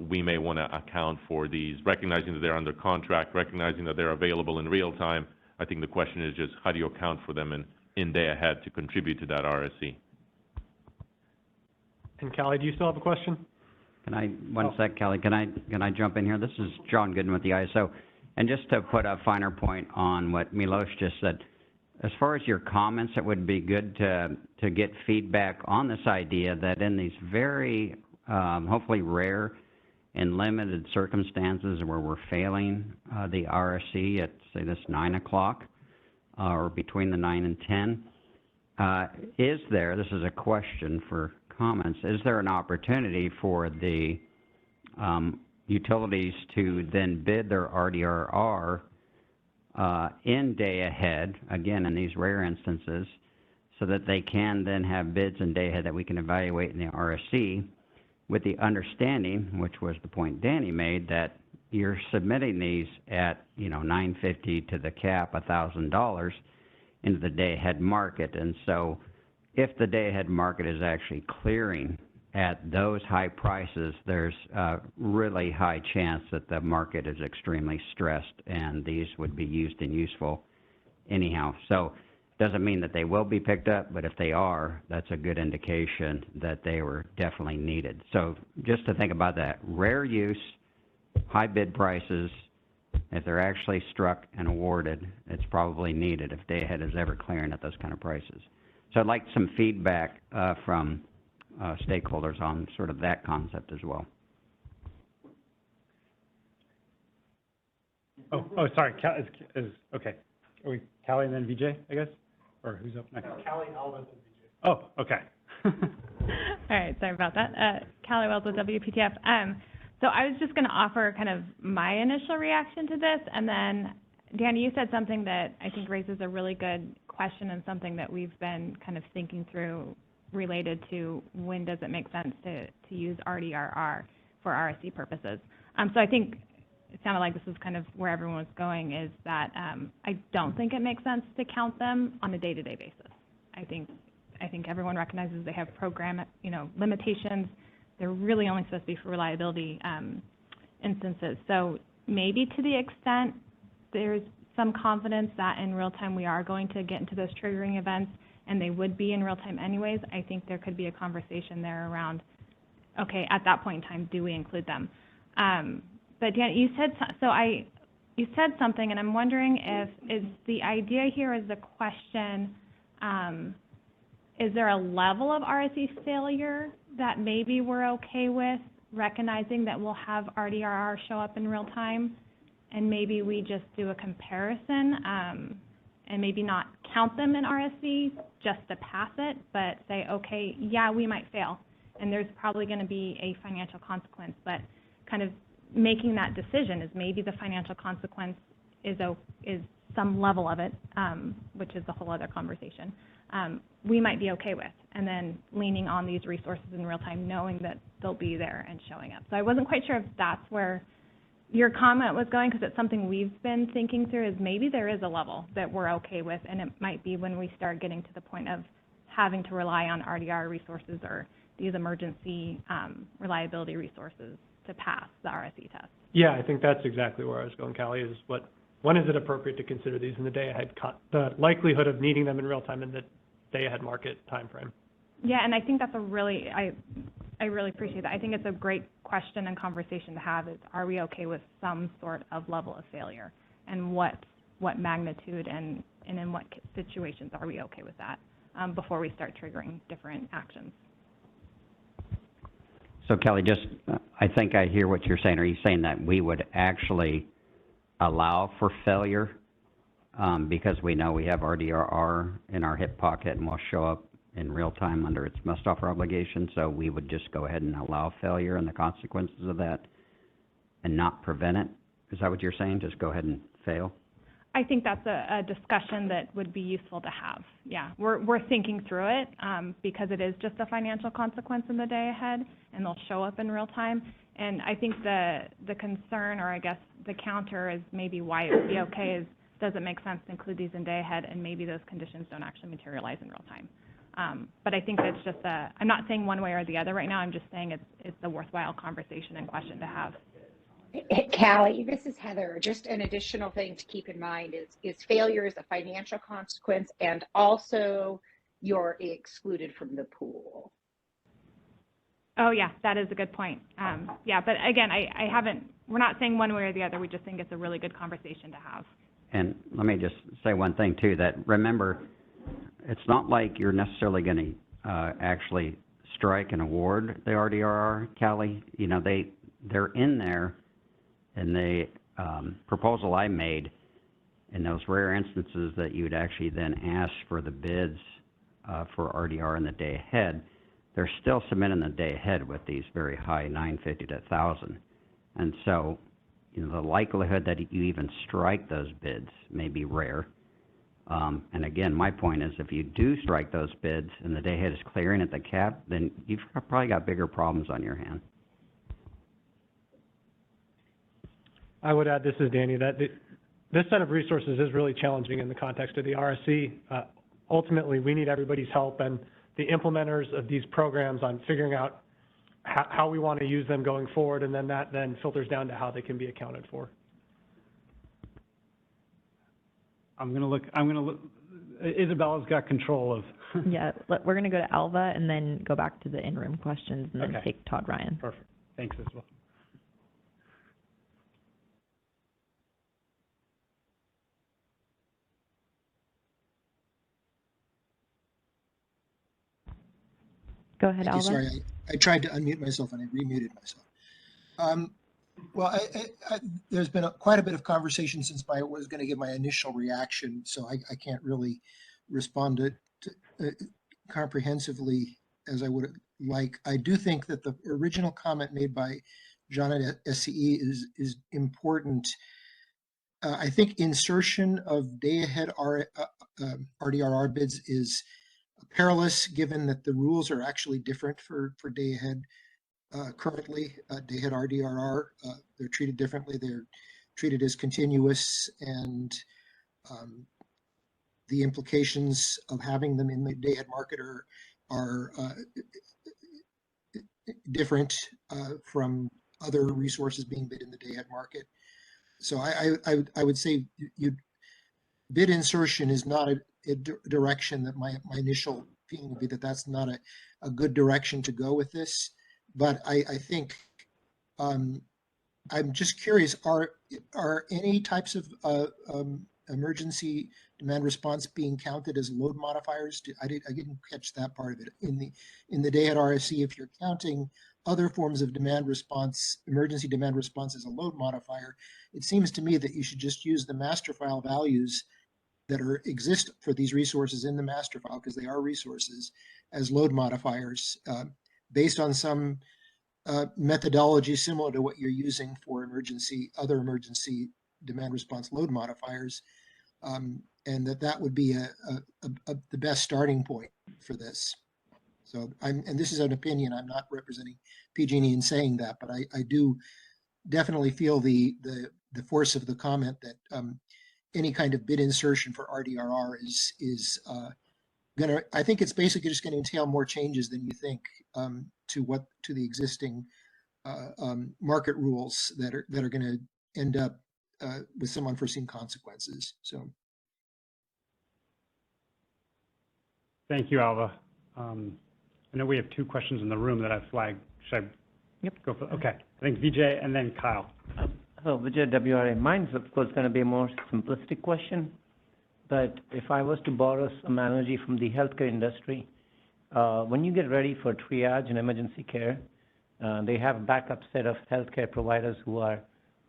Speaker 2: we may want to account for these, recognizing that they're under contract, recognizing that they're available in real time. I think the question is just how do you account for them in day ahead to contribute to that RSE?
Speaker 4: And Callie, do you still have a question?
Speaker 10: Can I, one sec, Kelly, can I jump in here? This is John Gooden with the ISO. And just to put a finer point on what Milos just said, as far as your comments, it would be good to get feedback on this idea that in these very, hopefully rare and limited circumstances where we're failing the RSE at, say, this 9 o'clock or between the 9 and 10, is there, this is a question for comments, is there an opportunity for the utilities to then bid their RDRR in day ahead, again, in these rare instances, so that they can then have bids in day ahead that we can evaluate in the RSE with the understanding, which was the point Danny made, that you're submitting these at, $950 to the cap, $1,000 into the day ahead market. And so if the day ahead market is actually clearing at those high prices, there's a really high chance that the market is extremely stressed and these would be used and useful anyhow. So doesn't mean that they will be picked up, but if they are, that's a good indication that they were definitely needed. So just to think about that, rare use, high bid prices, if they're actually struck and awarded, it's probably needed if day ahead is ever clearing at those kind of prices. So I'd like some feedback from stakeholders on sort of that concept as well.
Speaker 4: Oh, sorry. Okay. Are we Callie and then VJ, I guess? Or who's up next? Callie, Alva, and VJ. Oh, okay.
Speaker 6: All right, sorry about that. Callie Wells with WPTF. So I was just going to offer kind of my initial reaction to this, and then, Danny, you said something that I think raises a really good question and something that we've been kind of thinking through related to when does it make sense to use RDRR for RSE purposes. So I think it sounded like this is kind of where everyone was going, is that I don't think it makes sense to count them on a day-to-day basis. I think everyone recognizes they have program, limitations. They're really only supposed to be for reliability instances. So maybe to the extent there's some confidence that in real time we are going to get into those triggering events, and they would be in real time anyways, I think there could be a conversation there around, okay, at that point in time, do we include them? But Dan, you said something, and I'm wondering is the idea here, is the question, is there a level of RSE failure that maybe we're okay with, recognizing that we'll have RDRR show up in real time, and maybe we just do a comparison, and maybe not count them in RSE just to pass it, but say, okay, yeah, we might fail, and there's probably going to be a financial consequence, but kind of making that decision is maybe the financial consequence is some level of it, which is a whole other conversation, we might be okay with, and then leaning on these resources in real time, knowing that they'll be there and showing up. So I wasn't quite sure if that's where your comment was going, because it's something we've been thinking through, is maybe there is a level that we're okay with, and it might be when we start getting to the point of having to rely on RDR resources or these emergency reliability resources to pass the RSE test.
Speaker 9: Yeah, I think that's exactly where I was going, Callie, is when is it appropriate to consider these in the day-ahead, the likelihood of needing them in real time in the day-ahead market time frame?
Speaker 6: Yeah, and I think that's I really appreciate that. I think it's a great question and conversation to have, is are we okay with some sort of level of failure, and what magnitude and in what situations are we okay with that before we start triggering different actions.
Speaker 10: So Kelly, I think I hear what you're saying. Are you saying that we would actually allow for failure because we know we have RDRR in our hip pocket and will show up in real time under its must-offer obligation, so we would just go ahead and allow failure and the consequences of that and not prevent it? Is that what you're saying? Just go ahead and fail?
Speaker 6: I think that's a discussion that would be useful to have. Yeah, we're thinking through it because it is just a financial consequence in the day ahead, and they'll show up in real time. And I think the concern, or I guess the counter, is maybe why it would be okay is, does it make sense to include these in day ahead, and maybe those conditions don't actually materialize in real time. But I think that's just I'm not saying one way or the other right now. I'm just saying it's a worthwhile conversation and question to have.
Speaker 5: Callie, this is Heather. Just an additional thing to keep in mind is failure is a financial consequence, and also you're excluded from the pool.
Speaker 6: Oh yeah, that is a good point. Yeah, but again, we're not saying one way or the other. We just think it's a really good conversation to have.
Speaker 10: And let me just say one thing too, that remember, it's not like you're necessarily going to actually strike and award the RDRR, Callie. You know, they're in there in the proposal I made in those rare instances that you would actually then ask for the bids for RDR in the day ahead. They're still submitting the day ahead with these very high 950 to 1,000. And so, you know, the likelihood that you even strike those bids may be rare. And again, my point is if you do strike those bids and the day ahead is clearing at the cap, then you've probably got bigger problems on your hand.
Speaker 9: I would add, this is Danny, that this set of resources is really challenging in the context of the RSC. Ultimately, we need everybody's help and the implementers of these programs on figuring out how we want to use them going forward, and then that then filters down to how they can be accounted for.
Speaker 4: I'm gonna look, Isabella's got control of.
Speaker 1: Yeah, we're gonna go to Alva and then go back to the in-room questions and then
Speaker 4: Okay.
Speaker 1: take Todd Ryan.
Speaker 4: Perfect, thanks Isabella.
Speaker 1: Go ahead,
Speaker 13: Thank you.
Speaker 1: Alva.
Speaker 13: Sorry, I tried to unmute myself and I remuted myself. Well, there's been quite a bit of conversation since I was going to give my initial reaction, so I can't really respond to comprehensively as I would like. I do think that the original comment made by John at SCE is important. I think insertion of day-ahead RDRR bids is perilous, given that the rules are actually different for day-ahead. Currently, day-ahead RDRR, they're treated differently. They're treated as continuous, and the implications of having them in the day-ahead market are different from other resources being bid in the day-ahead market. So I would say bid insertion is not a direction that my initial feeling would be that that's not a good direction to go with this. But I think I'm just curious, are any types of emergency demand response being counted as load modifiers? I didn't catch that part of it. In the day-ahead RSC, if you're counting other forms of demand response, emergency demand response as a load modifier, it seems to me that you should just use the master file values that exist for these resources in the master file, because they are resources, as load modifiers based on some methodology similar to what you're using for other emergency demand response load modifiers, and that would be the best starting point for this. So and this is an opinion, I'm not representing PG&E in saying that, but I do definitely feel the force of the comment that any kind of bid insertion for RDRR is I think it's basically just going to entail more changes than you think to the existing market rules that are going to end up with some unforeseen consequences. So,
Speaker 4: thank you, Alva. I know we have two questions in the room that I've flagged. Should I go for? Okay, I think Vijay and then Kyle.
Speaker 19: So Vijay, WRA. Mine's of course going to be a more simplistic question, but if I was to borrow some analogy from the healthcare industry, when you get ready for triage and emergency care, they have a backup set of healthcare providers who are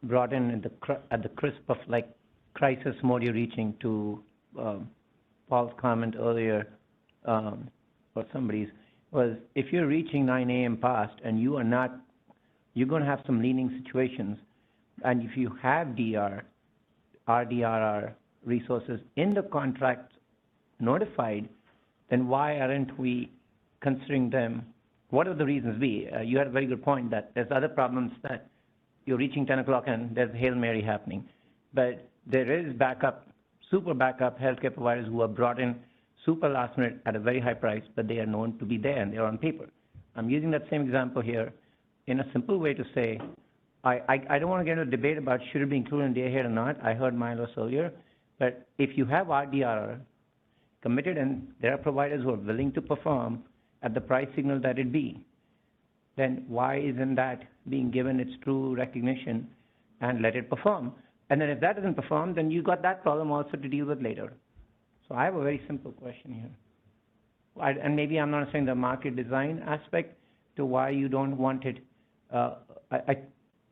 Speaker 19: brought in at the crisp of like crisis mode you're reaching, to Paul's comment earlier, or somebody's, was if you're reaching 9 a.m. past and you are not, you're going to have some leaning situations. And if you have RDRR resources in the contract notified, then why aren't we considering them? What are the reasons be? You had a very good point that there's other problems that you're reaching 10 o'clock and there's Hail Mary happening. But there is backup, super backup healthcare providers who are brought in super last minute at a very high price, but they are known to be there and they're on paper. I'm using that same example here in a simple way to say, I don't want to get into a debate about should it be included in day ahead or not. I heard Milos earlier, but if you have RDR committed and there are providers who are willing to perform at the price signal that it be, then why isn't that being given its true recognition and let it perform? And then if that doesn't perform, then you got that problem also to deal with later. So I have a very simple question here. And maybe I'm not saying the market design aspect to why you don't want it,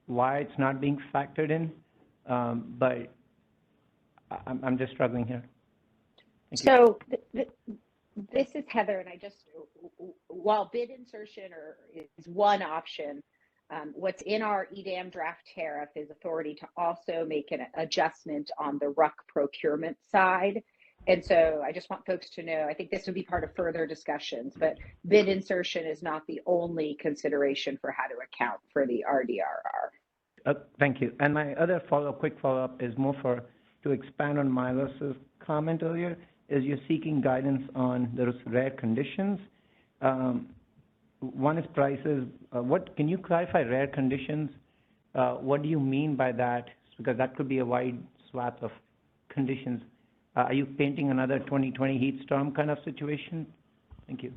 Speaker 19: why it's not being factored in, but I'm just struggling here. Thank
Speaker 5: So this is Heather, and while bid insertion is one option, what's in our EDAM draft tariff is authority to also make an adjustment on the RUC procurement side. And so I just want folks to know, I think this would be part of further discussions, but bid insertion is not the only consideration for how to account for the RDRR.
Speaker 19: Thank you. And my other quick follow-up is more to expand on Milos's comment earlier, is you're seeking guidance on those rare conditions. One is prices. Can you clarify rare conditions? What do you mean by that? Because that could be a wide swath of conditions. Are you painting another 2020 heat storm kind of situation? Thank you.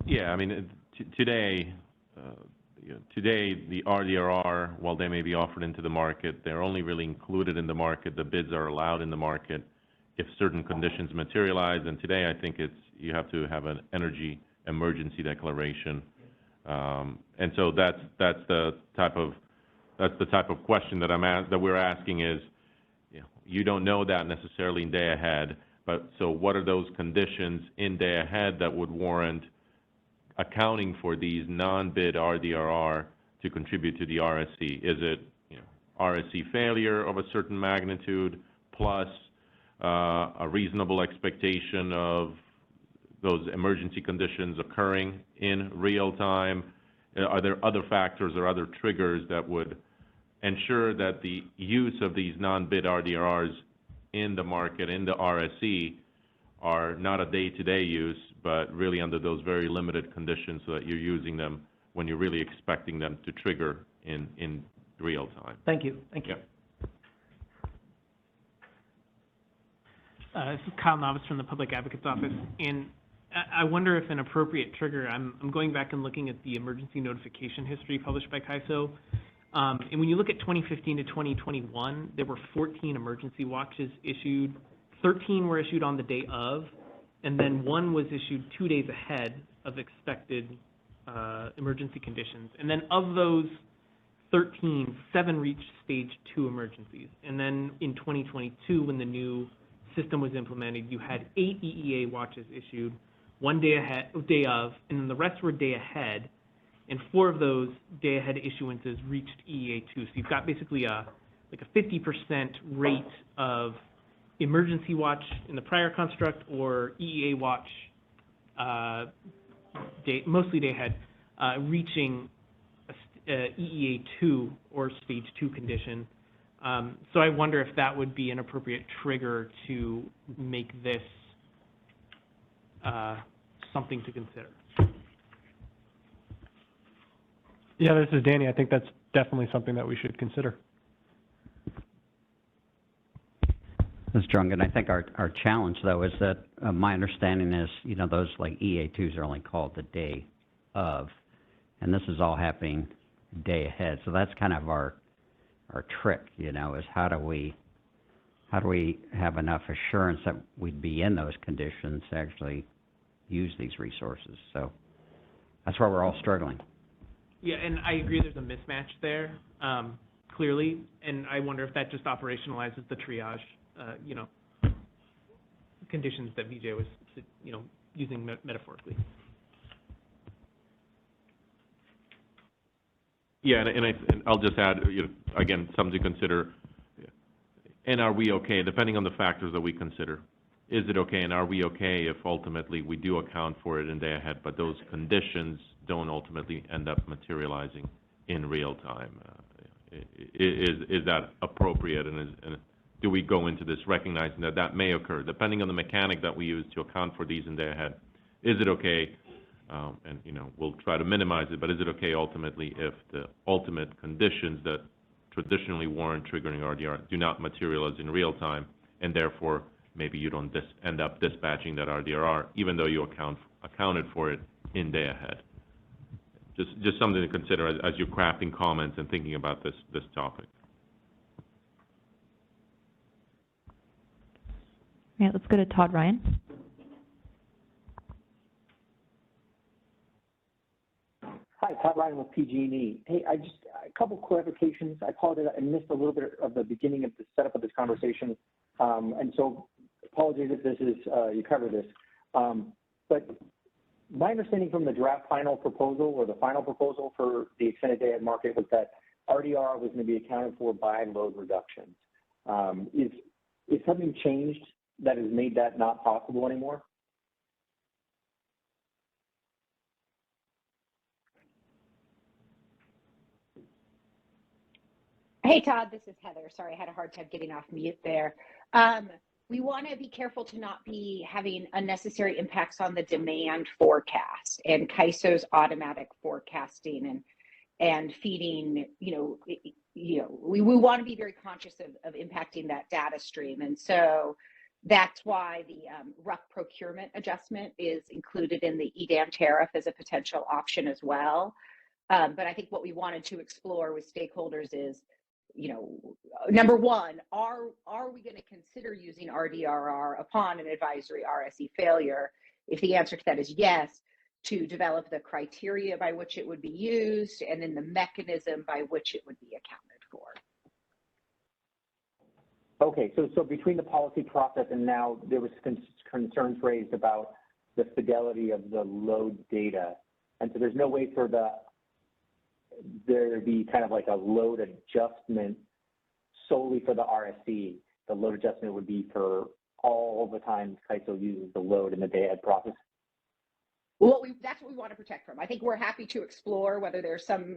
Speaker 2: Yeah, I mean, today, the RDRR, while they may be offered into the market, they're only really included in the market. The bids are allowed in the market if certain conditions materialize. And today, I think you have to have an energy emergency declaration, and so that's the type of question that we're asking is, you don't know that necessarily in day ahead, but so what are those conditions in day ahead that would warrant accounting for these non-bid RDRR to contribute to the RSC? Is it RSC failure of a certain magnitude plus a reasonable expectation of those emergency conditions occurring in real time? Are there other factors or other triggers that would ensure that the use of these non-bid RDRRs in the market, in the RSC, are not a day-to-day use, but really under those very limited conditions so that you're using them when you're really expecting them to trigger in real time?
Speaker 19: Thank you. Thank you.
Speaker 20: This is Kyle Novice from the Public Advocate's Office, and I wonder if an appropriate trigger, I'm going back and looking at the emergency notification history published by CAISO, and when you look at 2015 to 2021, there were 14 emergency watches issued, 13 were issued on the day of, and then one was issued 2 days ahead of expected emergency conditions. And then of those 13, 7 reached stage 2 emergencies. And then in 2022, when the new system was implemented, you had 8 EEA watches issued, 1 day of, and then the rest were day ahead, and 4 of those day ahead issuances reached EEA 2. So you've got basically a 50% rate of emergency watch in the prior construct or EEA watch, mostly day ahead, reaching EEA 2 or stage 2 condition. So I wonder if that would be an appropriate trigger to make this something to consider.
Speaker 9: Yeah, this is Danny. I think that's definitely something that we should consider.
Speaker 10: Ms. Drungan, I think our challenge, though, is that my understanding is, those like EA2s are only called the day of, and this is all happening day ahead. So that's kind of our trick, is how do we have enough assurance that we'd be in those conditions to actually use these resources? So that's where we're all struggling.
Speaker 20: Yeah, and I agree there's a mismatch there, clearly, and I wonder if that just operationalizes the triage, conditions that Vijay was, using metaphorically.
Speaker 2: Yeah, and I'll just add, again, something to consider. And are we okay, depending on the factors that we consider, is it okay, and are we okay if ultimately we do account for it in day ahead, but those conditions don't ultimately end up materializing in real time? Is that appropriate, and do we go into this recognizing that that may occur, depending on the mechanic that we use to account for these in day ahead? Is it okay, and we'll try to minimize it, but is it okay ultimately if the ultimate conditions that traditionally warrant triggering RDR do not materialize in real time, and therefore maybe you don't end up dispatching that RDRR, even though you accounted for it in day ahead? Just something to consider as you're crafting comments and thinking about this topic.
Speaker 1: All right, let's go to Todd Ryan.
Speaker 17: Hi, Todd Ryan with PG&E. Hey, a couple clarifications. I apologize, I missed a little bit of the beginning of the setup of this conversation, and so apologies if this is you covered this. But my understanding from the draft final proposal or the final proposal for the extended day-ahead market was that RDR was going to be accounted for by load reductions. Is something changed that has made that not possible anymore?
Speaker 5: Hey, Todd, this is Heather. Sorry, I had a hard time getting off mute there. We want to be careful to not be having unnecessary impacts on the demand forecast and CAISO's automatic forecasting and feeding, we want to be very conscious of impacting that data stream. And so that's why the RUC procurement adjustment is included in the EDAM tariff as a potential option as well. But I think what we wanted to explore with stakeholders is, number one, are we going to consider using RDRR upon an advisory RSE failure? If the answer to that is yes, to develop the criteria by which it would be used and then the mechanism by which it would be accounted for.
Speaker 17: Okay, so between the policy process and now, there was concerns raised about the fidelity of the load data, and so there's no way for there to be kind of like a load adjustment solely for the RSE. The load adjustment would be for all the times CAISO uses the load in the day-ahead process.
Speaker 5: Well, that's what we want to protect from. I think we're happy to explore whether there's some,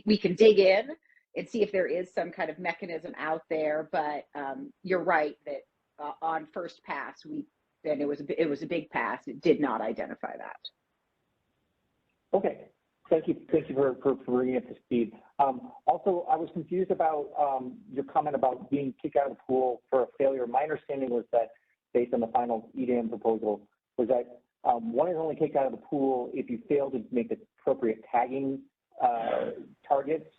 Speaker 5: we can dig in and see if there is some kind of mechanism out there. But you're right that on first pass, it was a big pass. It did not identify that.
Speaker 17: Okay. Thank you for bringing it to speed. Also, I was confused about your comment about being kicked out of the pool for a failure. My understanding was that, based on the final EDAM proposal, was that one is only kicked out of the pool if you fail to make the appropriate tagging targets,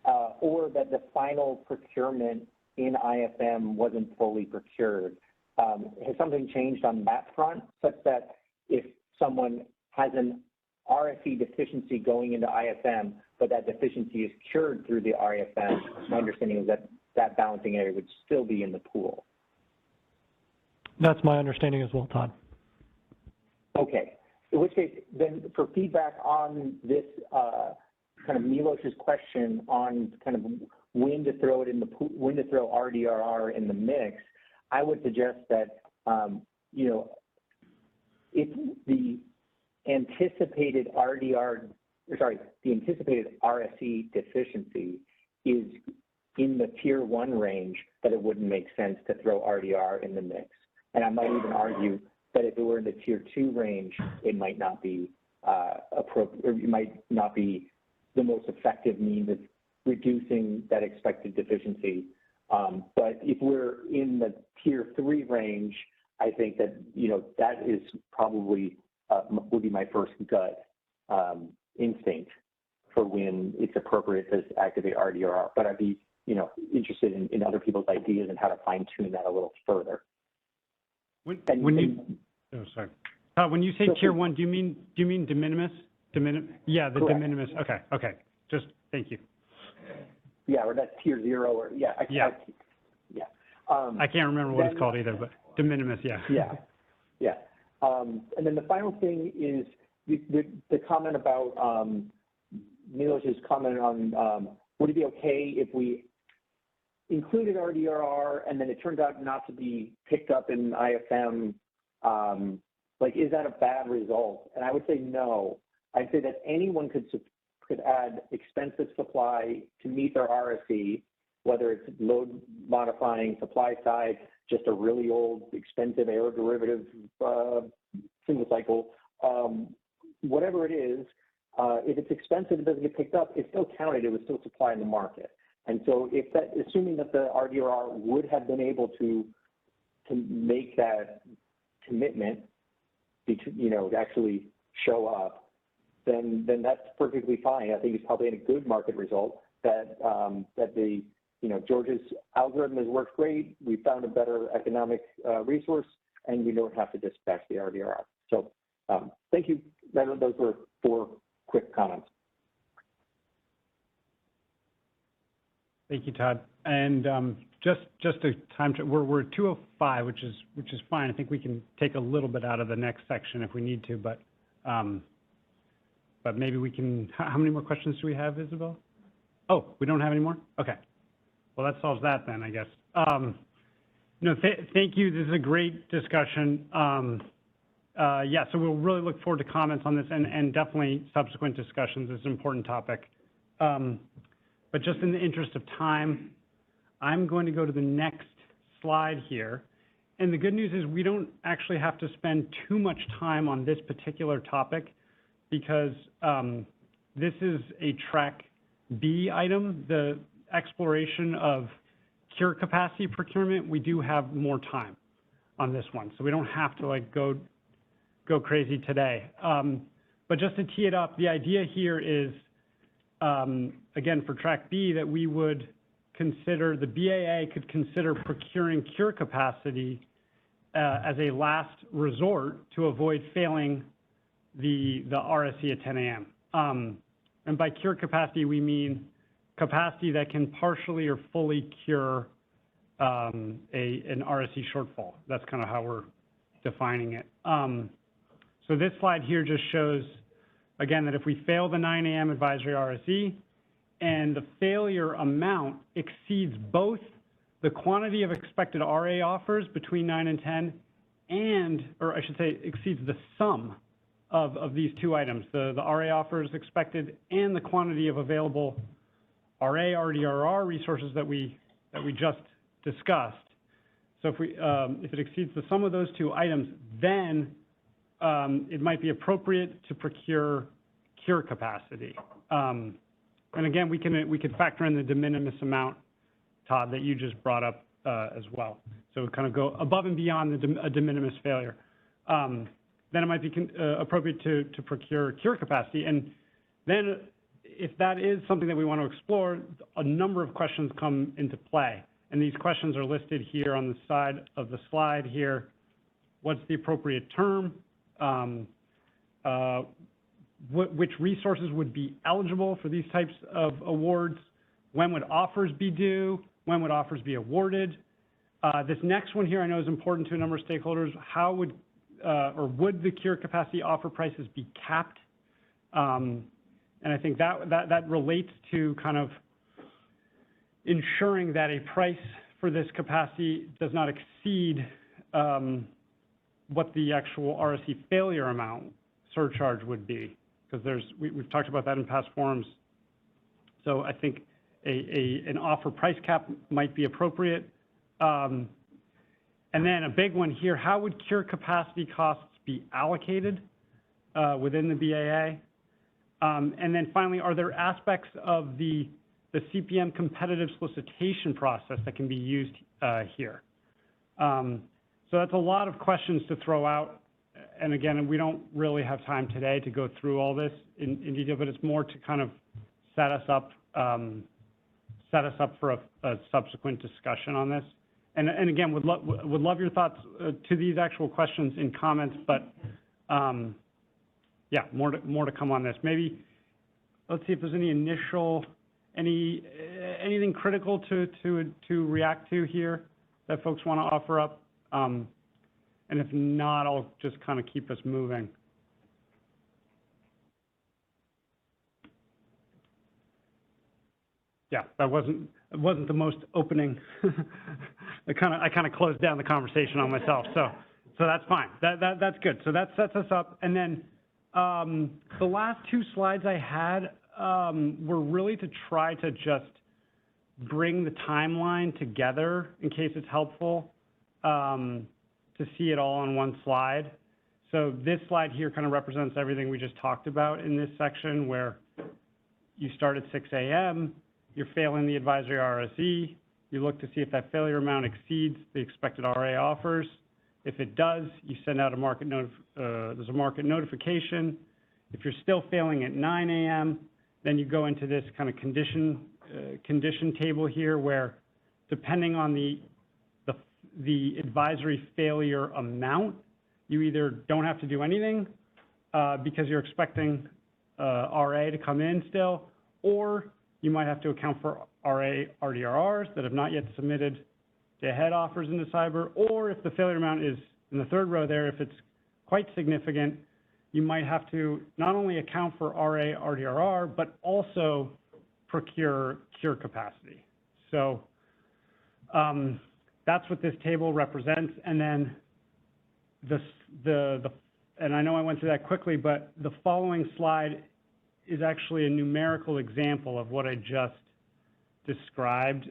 Speaker 17: or that the final procurement in IFM wasn't fully procured. Has something changed on that front, such that if someone has an RFE deficiency going into IFM, but that deficiency is cured through the RFM, my understanding is that that balancing area would still be in the pool?
Speaker 9: That's my understanding as well, Todd.
Speaker 17: Okay. In which case, then for feedback on this kind of Milos's question on kind of when to throw it in the pool, when to throw RDRR in the mix, I would suggest that if the anticipated the anticipated RSE deficiency is in the tier 1 range, that it wouldn't make sense to throw RDR in the mix. And I might even argue that if it were in the tier 2 range, it might not be appropriate, or it might not be the most effective means of reducing that expected deficiency. But if we're in the tier 3 range, I think that that is probably would be my first gut instinct for when it's appropriate to activate RDRR. But I'd be interested in other people's ideas and how to fine tune that a little further.
Speaker 4: When you say tier 1, do you mean de minimis? Yeah, the
Speaker 17: Correct.
Speaker 4: de minimis. Okay. Just thank you.
Speaker 17: Yeah, or that's tier 0, or yeah.
Speaker 4: I can't remember what it's called either, but de minimis. Yeah.
Speaker 17: Yeah. And then the final thing is the comment about Milos's comment on would it be okay if we included RDRR and then it turns out not to be picked up in IFM? Is that a bad result? And I would say no. I'd say that anyone could add expensive supply to meet their RSE, whether it's load modifying supply side, just a really old, expensive aeroderivative single cycle, whatever it is, if it's expensive and doesn't get picked up, it's still counted, it was still supply in the market. And so if that, assuming that the RDRR would have been able to make that commitment, to actually show up, then that's perfectly fine. I think it's probably a good market result that that the George's algorithm has worked great. We found a better economic resource, and we don't have to dispatch the RDRR. So thank you. Those were 4 quick comments.
Speaker 4: Thank you, Todd. And just a time check, we're at 2:05, which is fine. I think we can take a little bit out of the next section if we need to, but maybe we can. How many more questions do we have, Isabel? Oh, we don't have any more? Okay. Well, that solves that then, I guess. No, thank you. This is a great discussion. Yeah, so we'll really look forward to comments on this and definitely subsequent discussions. It's an important topic. But just in the interest of time, I'm going to go to the next slide here. And the good news is we don't actually have to spend too much time on this particular topic because this is a track B item, the exploration of cure capacity procurement. We do have more time on this one, so we don't have to go crazy today. But just to tee it up, the idea here is, again, for track B, that we would consider, the BAA could consider procuring cure capacity as a last resort to avoid failing the RSE at 10 a.m. And by cure capacity, we mean capacity that can partially or fully cure an RSE shortfall. That's kind of how we're defining it. So this slide here just shows, again, that if we fail the 9 a.m. advisory RSE and the failure amount exceeds both the quantity of expected RA offers between 9 and 10 and, or I should say, exceeds the sum of these 2 items, the RA offers expected and the quantity of available RA, RDRR resources that we just discussed. So if it exceeds the sum of those 2 items, then it might be appropriate to procure cure capacity. And again, we could factor in the de minimis amount, Todd, that you just brought up as well. So kind of go above and beyond a de minimis failure. Then it might be appropriate to procure cure capacity. And then if that is something that we want to explore, a number of questions come into play. And these questions are listed here on the side of the slide here. What's the appropriate term? Which resources would be eligible for these types of awards? When would offers be due? When would offers be awarded? This next one here I know is important to a number of stakeholders. How would or would the cure capacity offer prices be capped? And I think that relates to kind of ensuring that a price for this capacity does not exceed what the actual RSE failure amount surcharge would be, because we've talked about that in past forums. So I think an offer price cap might be appropriate. And then a big one here, how would cure capacity costs be allocated within the BAA? And then finally, are there aspects of the CPM competitive solicitation process that can be used here? So that's a lot of questions to throw out. And again, we don't really have time today to go through all this in detail, but it's more to kind of set us up for a subsequent discussion on this. And again, would love your thoughts to these actual questions in comments, but yeah, more to come on this. Maybe let's see if there's any initial, anything critical to react to here that folks want to offer up. And if not, I'll just kind of keep us moving. Yeah, that wasn't the most opening. I kind of closed down the conversation on myself, so that's fine. That's good. So that sets us up. And then the last 2 slides I had were really to try to just bring the timeline together in case it's helpful to see it all on one slide. So this slide here kind of represents everything we just talked about in this section, where you start at 6 a.m., you're failing the advisory RSE, you look to see if that failure amount exceeds the expected RA offers. If it does, you send out a there's a market notification. If you're still failing at 9 a.m., then you go into this kind of condition table here, where depending on the advisory failure amount, you either don't have to do anything because you're expecting RA to come in still, or you might have to account for RA RDRRs that have not yet submitted day-ahead offers into cyber, or if the failure amount is in the third row there, if it's quite significant, you might have to not only account for RA RDRR, but also procure cure capacity. So that's what this table represents. And then and I know I went through that quickly, but the following slide is actually a numerical example of what I just described.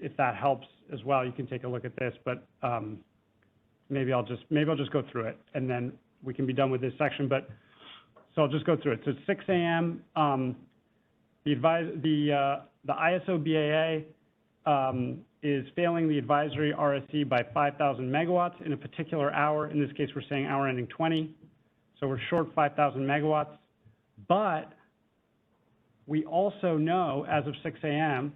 Speaker 4: If that helps as well, you can take a look at this, but maybe I'll just go through it, and then we can be done with this section. But so I'll just go through it. So it's 6 a.m. The ISO BAA is failing the advisory RSE by 5,000 megawatts in a particular hour. In this case, we're saying hour ending 20. So we're short 5,000 megawatts. But we also know, as of 6 a.m.,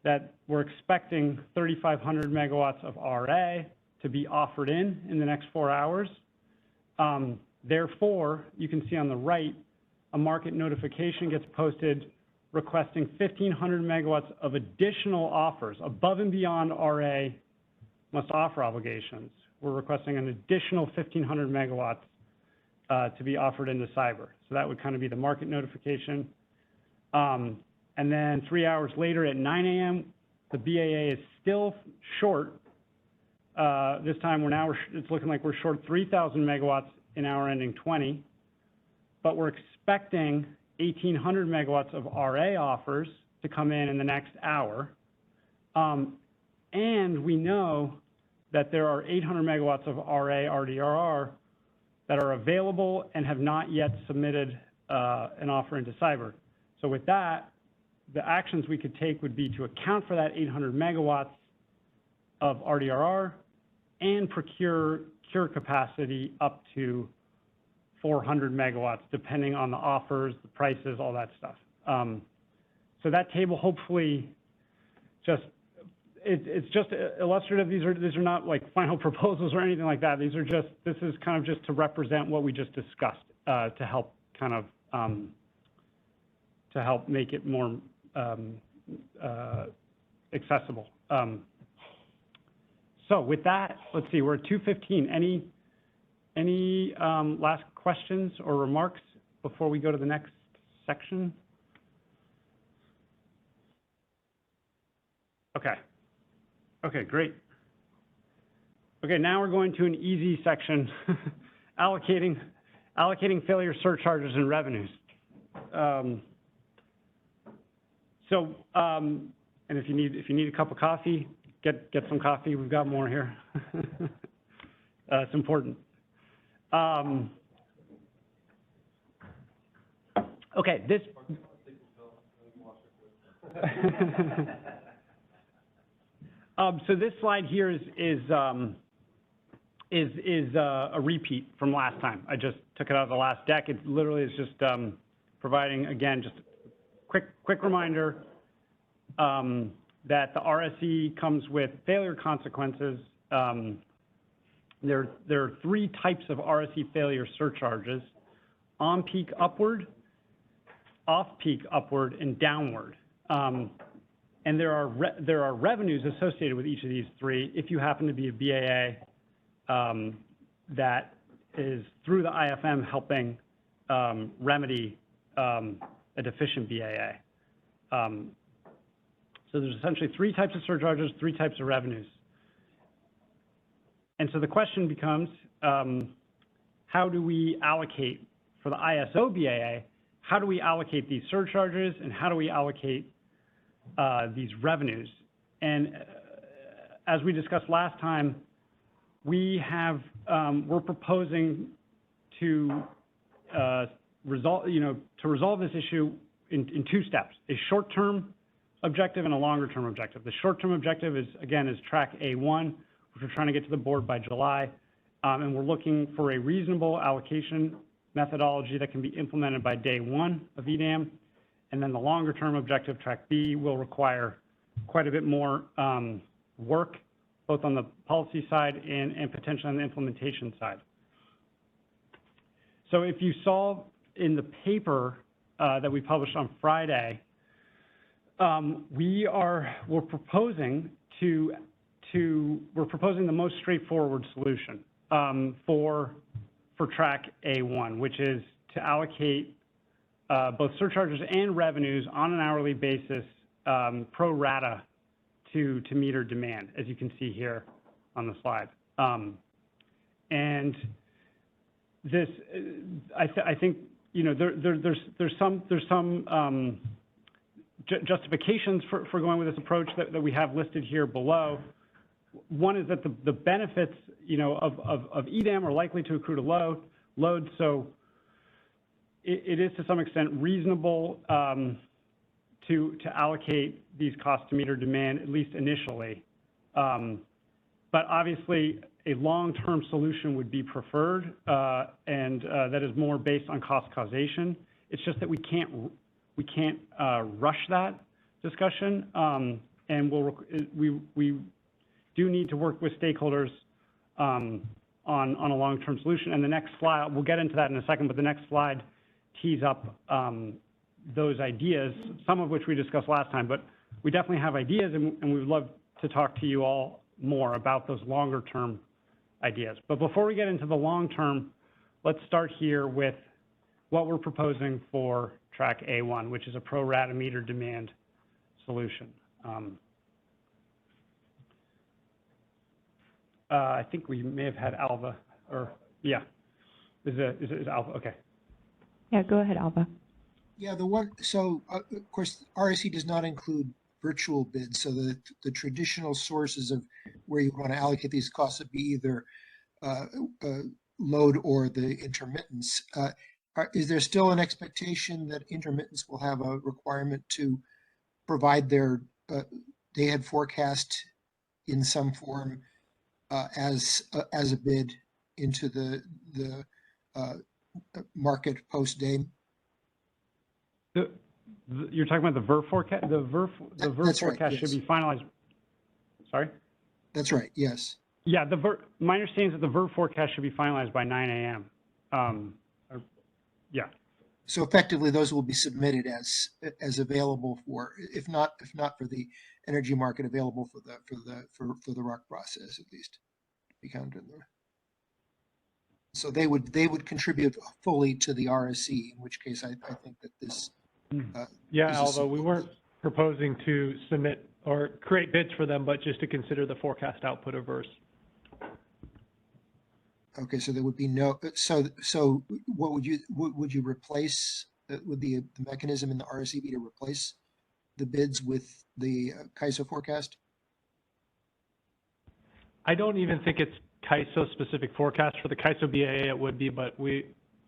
Speaker 4: that we're expecting 3,500 megawatts of RA to be offered in the next 4 hours. Therefore, you can see on the right, a market notification gets posted requesting 1,500 megawatts of additional offers above and beyond RA must offer obligations. We're requesting an additional 1,500 megawatts to be offered into cyber. So that would kind of be the market notification. And then 3 hours later at 9 a.m., the BAA is still short. This time it's looking like we're short 3,000 megawatts in hour ending 20, but we're expecting 1,800 megawatts of RA offers to come in the next hour. And we know that there are 800 megawatts of RA RDRR that are available and have not yet submitted an offer into cyber. So with that, the actions we could take would be to account for that 800 megawatts of RDRR and procure cure capacity up to 400 megawatts, depending on the offers, the prices, all that stuff. So that table hopefully it's just illustrative. These are not like final proposals or anything like that. This is kind of just to represent what we just discussed to help kind of to help make it more accessible. So with that, let's see, we're at 2:15. Any last questions or remarks before we go to the next section? Okay. Okay, great. Okay, now we're going to an easy section, allocating failure surcharges and revenues. And if you need a cup of coffee, get some coffee. We've got more here. It's important. Okay, this. So this slide here is a repeat from last time. I just took it out of the last deck. It literally is just providing, again, just a quick reminder that the RSE comes with failure consequences. There are three types of RSE failure surcharges: on-peak upward, off-peak upward, and downward. And there are revenues associated with each of these three if you happen to be a BAA that is through the IFM helping remedy a deficient BAA. So there's essentially three types of surcharges, three types of revenues. And so the question becomes, how do we allocate for the ISO BAA? How do we allocate these surcharges, and how do we allocate these revenues. And as we discussed last time, we're proposing to resolve this issue in two steps: a short-term objective and a longer-term objective. The short-term objective is track A1, which we're trying to get to the board by July, and we're looking for a reasonable allocation methodology that can be implemented by day one of EDAM. And then the longer-term objective, track B, will require quite a bit more work, both on the policy side and potentially on the implementation side. So if you saw in the paper that we published on Friday, we're proposing the most straightforward solution for track A1, which is to allocate both surcharges and revenues on an hourly basis pro rata to meter demand, as you can see here on the slide. And this, I think, there's some justifications for going with this approach that we have listed here below. One is that the benefits, of EDAM are likely to accrue to load, so it is to some extent reasonable to allocate these costs to meter demand, at least initially. But obviously, a long-term solution would be preferred, and that is more based on cost causation. It's just that we can't rush that discussion, and we do need to work with stakeholders on a long-term solution. And the next slide, we'll get into that in a second, but the next slide tees up those ideas, some of which we discussed last time. But we definitely have ideas, and we would love to talk to you all more about those longer-term ideas. But before we get into the long-term, let's start here with what we're proposing for track A1, which is a pro rata meter demand solution. I think we may have had Alva, or yeah, is Alva? Okay.
Speaker 1: Yeah, go ahead, Alva.
Speaker 13: Yeah, so of course, RSE does not include virtual bids. So the traditional sources of where you want to allocate these costs would be either load or the intermittence. Is there still an expectation that intermittence will have a requirement to provide their day-ahead forecast in some form as a bid into the market post-day?
Speaker 4: You're talking about the VER forecast? The VER forecast
Speaker 13: right, yes.
Speaker 4: should be finalized. Sorry?
Speaker 13: That's right, yes.
Speaker 4: Yeah, my understanding is that the VER forecast should be finalized by 9 a.m. Yeah.
Speaker 13: So effectively, those will be submitted as available for, if not for the energy market, available for the RUC process at least, be counted in there. So they would contribute fully to the RSE, in which case I think that this.
Speaker 9: Yeah, Alva, we weren't proposing to submit or create bids for them, but just to consider the forecast output of VERS.
Speaker 13: Okay, so there would be no. So what would you replace? Would the mechanism in the RSE be to replace the bids with the CAISO forecast?
Speaker 9: I don't even think it's CAISO specific forecast. For the CAISO BAA it would be, but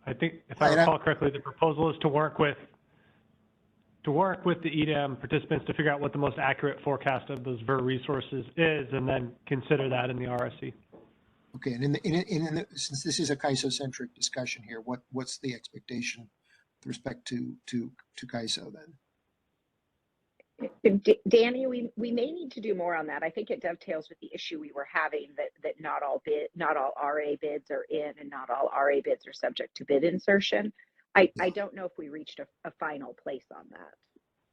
Speaker 9: I think if I recall correctly, the proposal is to work with the EDAM participants to figure out what the most accurate forecast of those VER resources is, and then consider that in the RSE.
Speaker 13: Okay, and since this is a CAISO-centric discussion here, what's the expectation with respect to CAISO then?
Speaker 5: Danny, we may need to do more on that. I think it dovetails with the issue we were having that not all RA bids are in and not all RA bids are subject to bid insertion. I don't know if we reached a final place on that.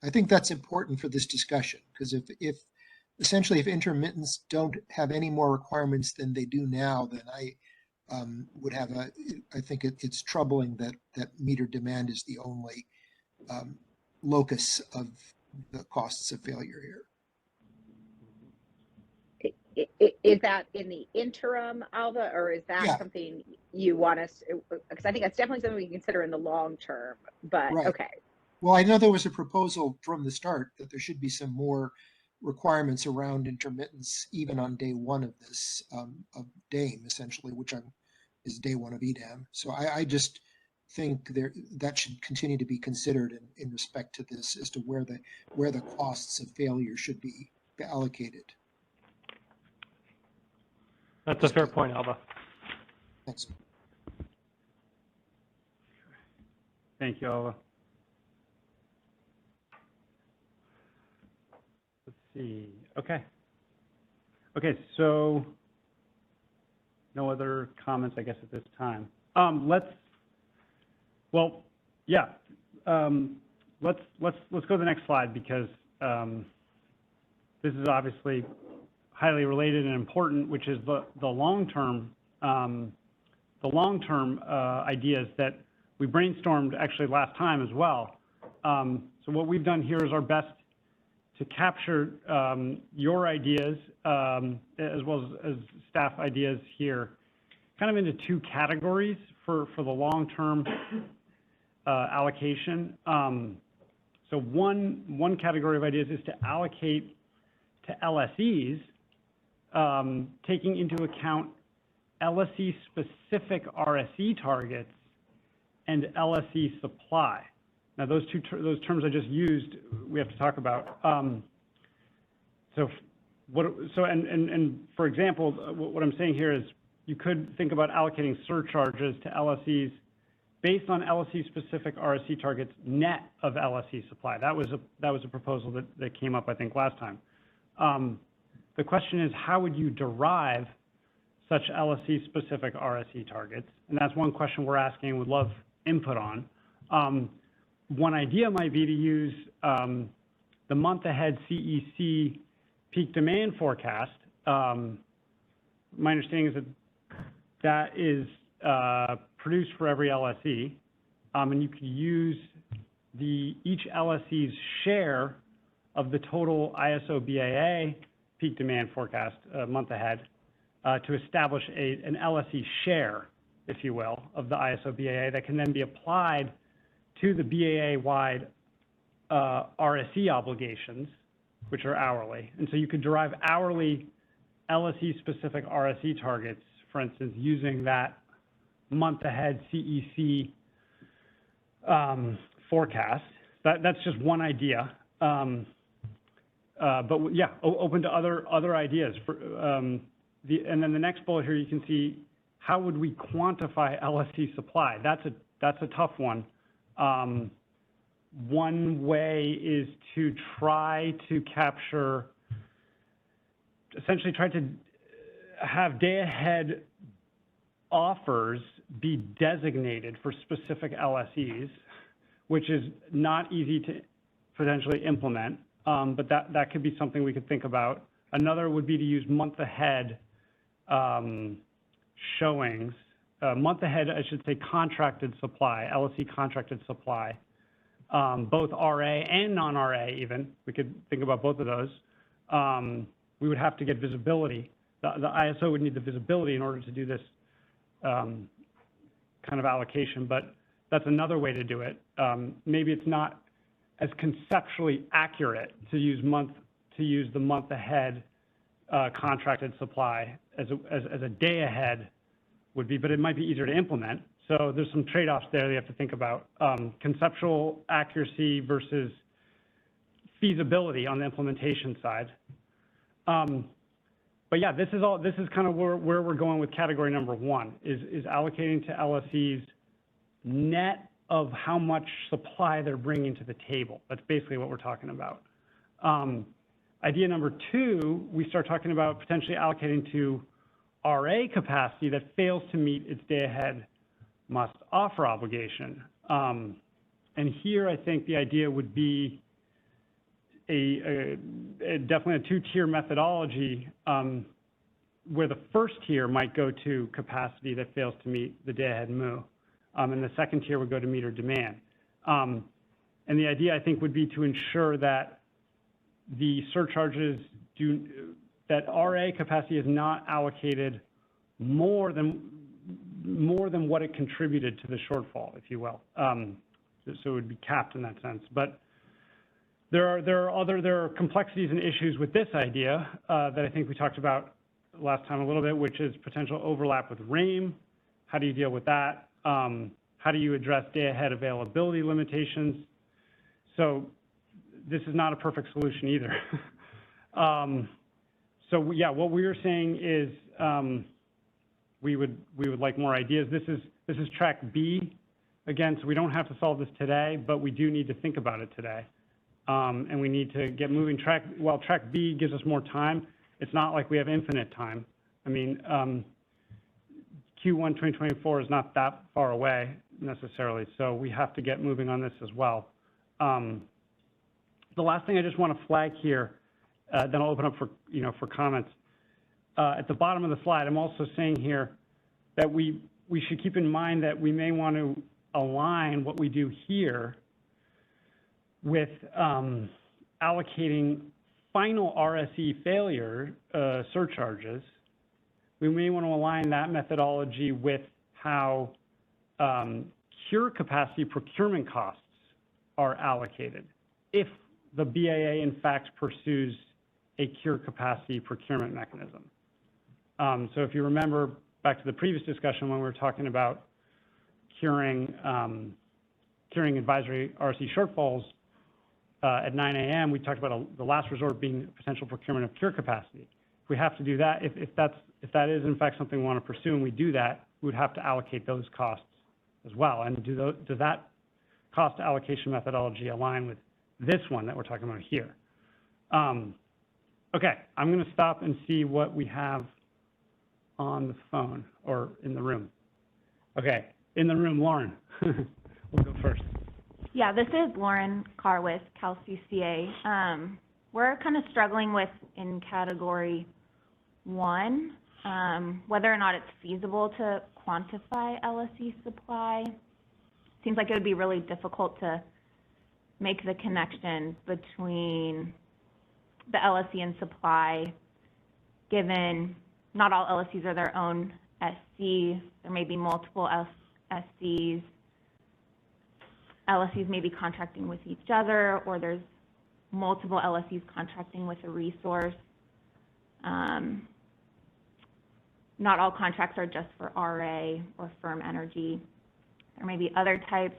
Speaker 13: I think that's important for this discussion, because if essentially if intermittents don't have any more requirements than they do now, then I would have I think it's troubling that meter demand is the only locus of the costs of failure
Speaker 5: here. Is that in the interim, Alva, or is that something you want us, because I think that's definitely something we can consider in the long term, but
Speaker 13: right.
Speaker 5: Okay.
Speaker 13: Well, I know there was a proposal from the start that there should be some more requirements around intermittence even on day one of this, of DAME essentially, is day one of EDAM. So I just think that should continue to be considered in respect to this as to where the costs of failure should be allocated.
Speaker 4: That's a fair point, Alba.
Speaker 13: Thanks.
Speaker 4: Thank you, Alba. Let's see. Okay. Okay, so no other comments, I guess, at this time. Let's go to the next slide because this is obviously highly related and important, which is the long-term ideas that we brainstormed actually last time as well. So what we've done here is our best to capture your ideas as well as staff ideas here, kind of into two categories for the long-term allocation. So one category of ideas is to allocate to LSEs, taking into account LSE-specific RSE targets and LSE supply. Now, those terms I just used, we have to talk about. For example, what I'm saying here is you could think about allocating surcharges to LSEs based on LSE-specific RSE targets net of LSE supply. That was a proposal that came up, I think, last time. The question is, how would you derive such LSE-specific RSE targets? And that's one question we're asking and would love input on. One idea might be to use the month-ahead CEC peak demand forecast. My understanding is that is produced for every LSE, and you could use each LSE's share of the total ISO BAA peak demand forecast month ahead to establish an LSE share, if you will, of the ISO BAA that can then be applied to the BAA-wide RSE obligations, which are hourly. And so you could derive hourly LSE-specific RSE targets, for instance, using that month-ahead CEC forecast. That's just one idea. But yeah, open to other ideas. And then the next bullet here, you can see how would we quantify LSE supply? That's a tough one. One way is to try to capture, essentially try to have day-ahead offers be designated for specific LSEs, which is not easy to potentially implement, but that could be something we could think about. Another would be to use month-ahead showings, month-ahead, I should say, contracted supply, LSE contracted supply, both RA and non-RA even. We could think about both of those. We would have to get visibility. The ISO would need the visibility in order to do this kind of allocation, but that's another way to do it. Maybe it's not as conceptually accurate to use the month ahead contracted supply as a day ahead would be, but it might be easier to implement. So there's some trade-offs there that you have to think about. Conceptual accuracy versus feasibility on the implementation side. But yeah, this is kind of where we're going with category number one, is allocating to LSEs net of how much supply they're bringing to the table. That's basically what we're talking about. Idea number two, we start talking about potentially allocating to RA capacity that fails to meet its day-ahead must-offer obligation. And here, I think the idea would be definitely a two-tier methodology where the first tier might go to capacity that fails to meet the day-ahead MOO, and the second tier would go to meter demand. And the idea, I think, would be to ensure that the surcharges that RA capacity is not allocated more than what it contributed to the shortfall, if you will. so it would be capped in that sense. But there are complexities and issues with this idea that I think we talked about last time a little bit, which is potential overlap with RAIM. How do you deal with that? How do you address day-ahead availability limitations? So this is not a perfect solution either. So yeah, what we are saying is we would like more ideas. This is track B. Again, so we don't have to solve this today, but we do need to think about it today. And we need to get moving. While track B gives us more time, it's not like we have infinite time. I mean, Q1 2024 is not that far away necessarily, so we have to get moving on this as well. The last thing I just want to flag here, then I'll open up for comments. At the bottom of the slide, I'm also saying here that we should keep in mind that we may want to align what we do here with allocating final RSE failure surcharges. We may want to align that methodology with how cure capacity procurement costs are allocated if the BAA in fact pursues a cure capacity procurement mechanism. So if you remember back to the previous discussion when we were talking about curing advisory RSE shortfalls at 9 a.m., we talked about the last resort being potential procurement of cure capacity. If we have to do that, if that is in fact something we want to pursue and we do that, we would have to allocate those does that cost allocation methodology align with this one that we're talking about here? Okay, I'm going to stop and see what we have on the phone or in the room. Okay, in the room, Lauren. We'll go first.
Speaker 6: Yeah, this is Lauren Carr with CalCCA. We're kind of struggling with, in category 1, whether or not it's feasible to quantify LSE supply. Seems like it would be really difficult to make the connection between the LSE and supply, given not all LSEs are their own SC. There may be multiple SCs. LSEs may be contracting with each other, or there's multiple LSEs contracting with a resource. Not all contracts are just for RA or firm energy. There may be other types.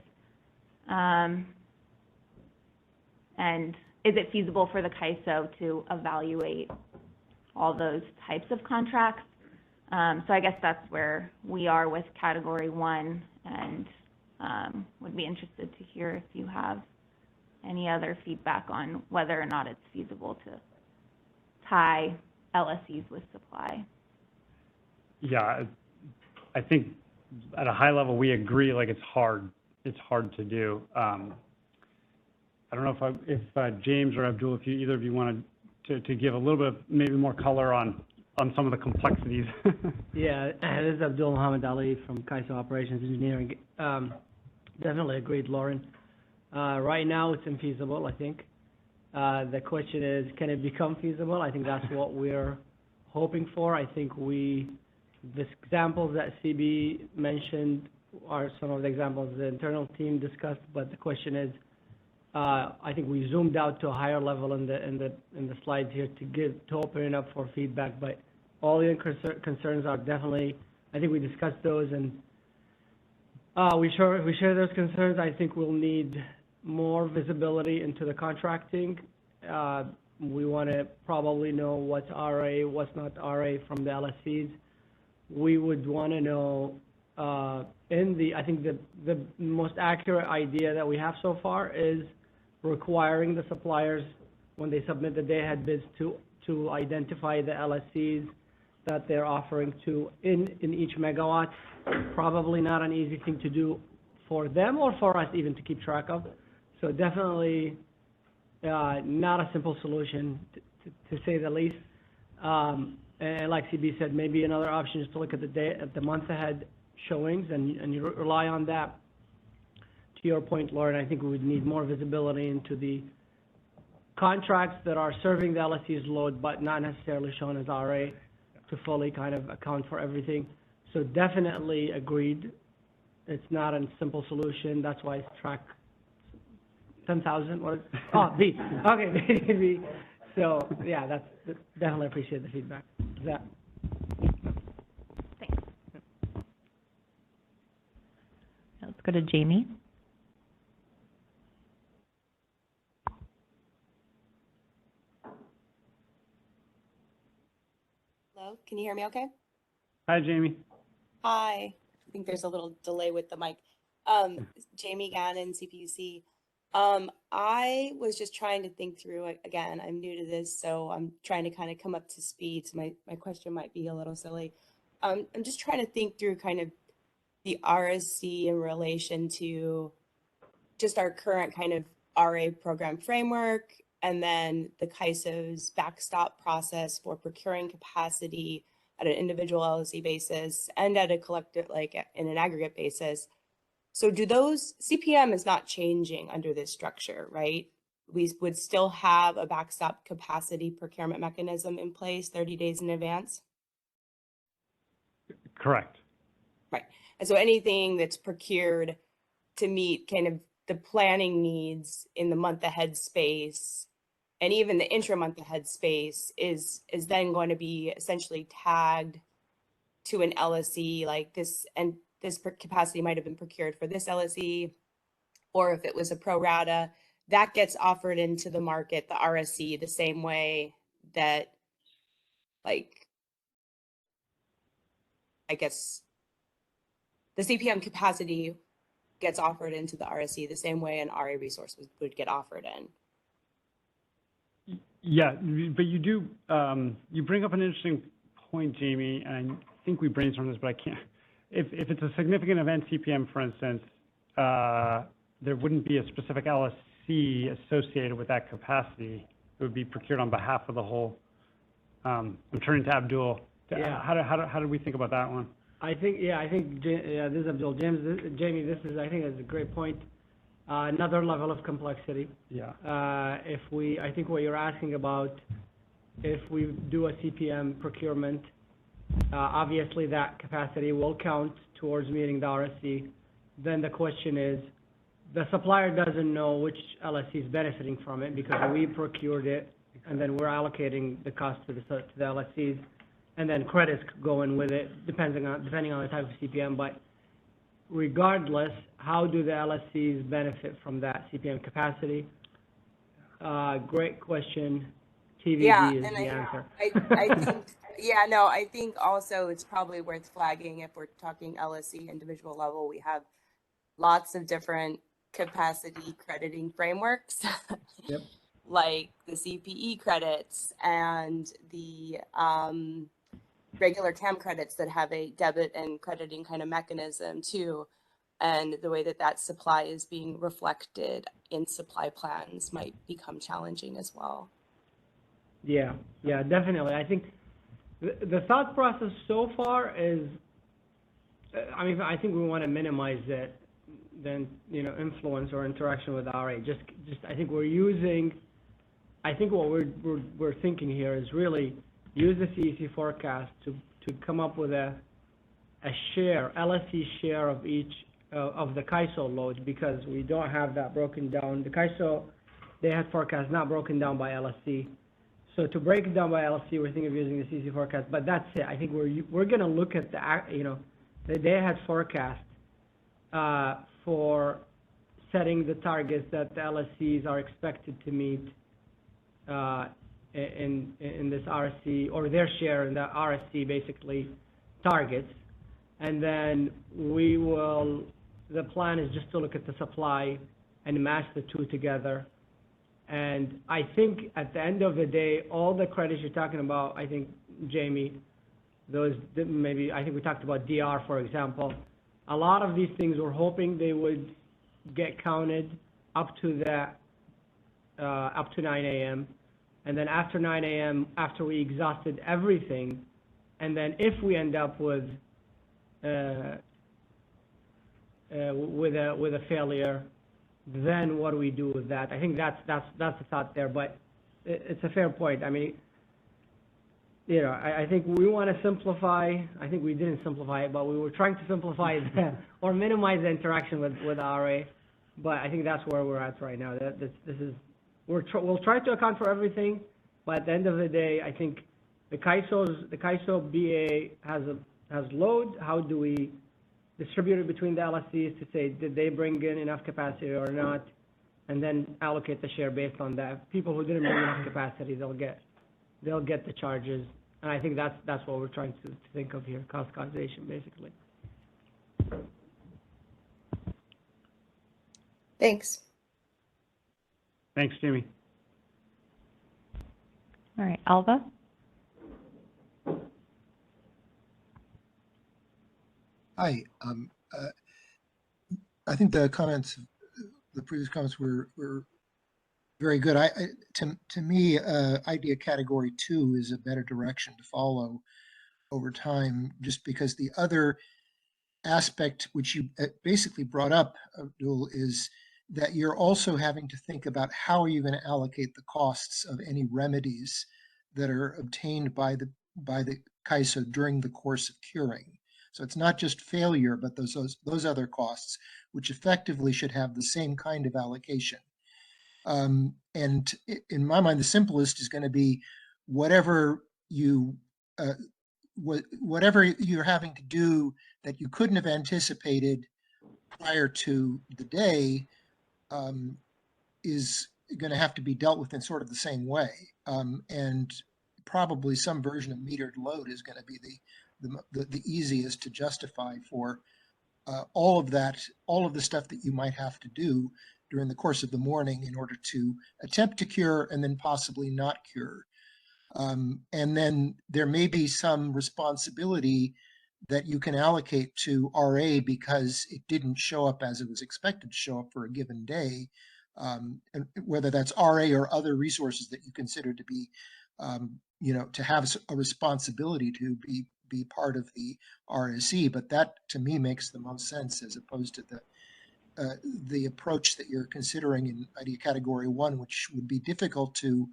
Speaker 6: And is it feasible for the CAISO to evaluate all those types of contracts? So I guess that's where we are with category 1, and would be interested to hear if you have any other feedback on whether or not it's feasible to tie LSEs with supply.
Speaker 4: Yeah, I think at a high level we agree. Like it's hard to do. I don't know if James or Abdul, if either of you wanted to give a little bit of maybe more color on some of the complexities.
Speaker 12: Yeah, this is Abdul Muhammad Ali from CAISO Operations Engineering. Definitely agreed, Lauren. Right now it's infeasible, I think. The question is, can it become feasible? I think that's what we're hoping for. I think the examples that CB mentioned are some of the examples the internal team discussed, but the question is, I think we zoomed out to a higher level in the slides here to open it up for feedback. But all the concerns are definitely, I think we discussed those, and we share those concerns. I think we'll need more visibility into the contracting. We want to probably know what's RA, what's not RA from the LSCs. We would want to know, I think the most accurate idea that we have so far is requiring the suppliers, when they submit the day-ahead bids, to identify the LSCs that they're offering to in each megawatt. Probably not an easy thing to do for them or for us even to keep track of. So definitely not a simple solution, to say the least. And like CB said, maybe another option is to look at the month ahead showings and you rely on that. To your point, Lauren, I think we would need more visibility into the contracts that are serving the LSC's load but not necessarily shown as RA to fully kind of account for everything. So definitely agreed. It's not a simple solution. That's why it's track 10,000, what, oh, B, okay, B. So, yeah, that's, definitely appreciate the feedback. Is that?
Speaker 1: Thanks. Let's go to Jamie.
Speaker 22: Hello, can you hear me okay?
Speaker 4: Hi, Jamie.
Speaker 22: Hi, I think there's a little delay with the mic. Jamie Gannon, CPUC. I was just trying to think through, again, I'm new to this, so I'm trying to kind of come up to speed, so my question might be a little silly. I'm just trying to think through kind of the RSC in relation to just our current kind of RA program framework, and then the CAISO's backstop process for procuring capacity at an individual LLC basis and at a collective, like in an aggregate basis. So do those, CPM is not changing under this structure, right? We would still have a backstop capacity procurement mechanism in place 30 days in advance?
Speaker 4: Correct.
Speaker 22: Right. And so anything that's procured to meet kind of the planning needs in the month ahead space and even the intra-month ahead space is then going to be essentially tagged to an LSE like this, and this capacity might have been procured for this LSE, or if it was a pro rata, that gets offered into the market, the RSC, the same way that, like, I guess the CPM capacity gets offered into the RSC the same way an RA resource would get offered in.
Speaker 4: Yeah, but you do, you bring up an interesting point, Jamie, and I think we brainstormed this, but I can't. If it's a significant event CPM, for instance, there wouldn't be a specific LSC associated with that capacity. It would be procured on behalf of the whole. I'm turning to Abdul.
Speaker 12: Yeah.
Speaker 4: How do we think about that one?
Speaker 12: I think this is Abdul. Jamie, this is, I think is a great point. Another level of complexity.
Speaker 4: Yeah.
Speaker 12: I think what you're asking about, if we do a CPM procurement, obviously that capacity will count towards meeting the RSC. Then the question is, the supplier doesn't know which LSC is benefiting from it because we procured it, and then we're allocating the cost to the LSCs, and then credits go in with it, depending on the type of CPM. But regardless, how do the LSCs benefit from that CPM capacity? Great question. TBD is the answer.
Speaker 22: I think, yeah, no, I think also it's probably worth flagging if we're talking LSC individual level, we have lots of different capacity crediting frameworks.
Speaker 12: Yep.
Speaker 22: Like the CPE credits and the regular TAM credits that have a debit and crediting kind of mechanism too. And the way that that supply is being reflected in supply plans might become challenging as well.
Speaker 12: Yeah, definitely. I think the thought process so far is, I mean, I think we want to minimize that, then, influence or interaction with RA. Just I think what we're thinking here is really use the CEC forecast to come up with a share, LSC share of each of the CAISO loads, because we don't have that broken down. The CAISO day-ahead forecast not broken down by LSC. So to break it down by LSC, we're thinking of using the CEC forecast, but that's it. I think we're going to look at the day-ahead forecast for setting the targets that the LSCs are expected to meet in this RSC, or their share in the RSC basically targets. And then the plan is just to look at the supply and match the two together. And I think at the end of the day, all the credits you're talking about, I think, Jamie, I think we talked about DR, for example. A lot of these things we're hoping they would get counted up to 9 a.m. And then after 9 a.m., after we exhausted everything, and then if we end up with a failure, then what do we do with that? I think that's the thought there, but it's a fair point. I mean, I think we want to simplify. I think we didn't simplify it, but we were trying to simplify or minimize the interaction with RA. but I think that's where we're at right now. This is, we'll try to account for everything, but at the end of the day, I think the CAISO BA has load. How do we distribute it between the LSCs to say, did they bring in enough capacity or not? And then allocate the share based on that. People who didn't bring enough capacity, they'll get the charges. And I think that's what we're trying to think of here, cost causation, basically.
Speaker 22: Thanks.
Speaker 4: Thanks, Jimmy.
Speaker 1: All right, Alva?
Speaker 13: Hi. I think the previous comments were very good. To me, idea category 2 is a better direction to follow over time, just because the other aspect which you basically brought up, Abdul, is that you're also having to think about how are you going to allocate the costs of any remedies that are obtained by the CAISO during the course of curing. So it's not just failure, but those other costs, which effectively should have the same kind of allocation. And in my mind, the simplest is going to be whatever you're having to do that you couldn't have anticipated prior to the day is going to have to be dealt with in sort of the same way. And probably some version of metered load is going to be the easiest to justify for all of the stuff that you might have to do during the course of the morning in order to attempt to cure and then possibly not cure. And then there may be some responsibility that you can allocate to RA because it didn't show up as it was expected to show up for a given day, and whether that's RA or other resources that you consider to be, to have a responsibility to be part of the RSE. But that, to me, makes the most sense as opposed to the approach that you're considering in idea category 1, which would be difficult to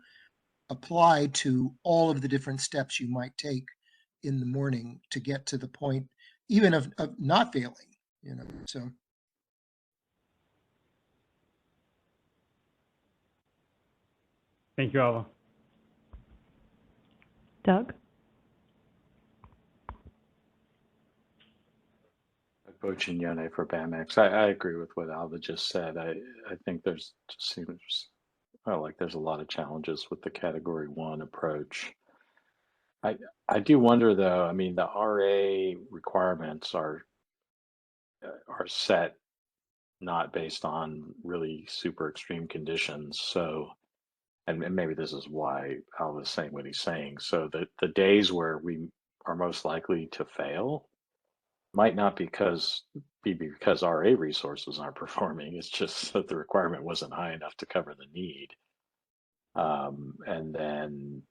Speaker 13: apply to all of the different steps you might take in the morning to get to the point even of not failing, so.
Speaker 4: Thank you, Alva.
Speaker 1: Doug?
Speaker 16: Bochignone for BAMX. I agree with what Alva just said. I think there's just seems like there's a lot of challenges with the category 1 approach. I do wonder though, I mean, the RA requirements are set not based on really super extreme conditions. So, and maybe this is why Alva's saying what he's saying. So the days where we are most likely to fail might not be because RA resources aren't performing. It's just that the requirement wasn't high enough to cover the need. And then,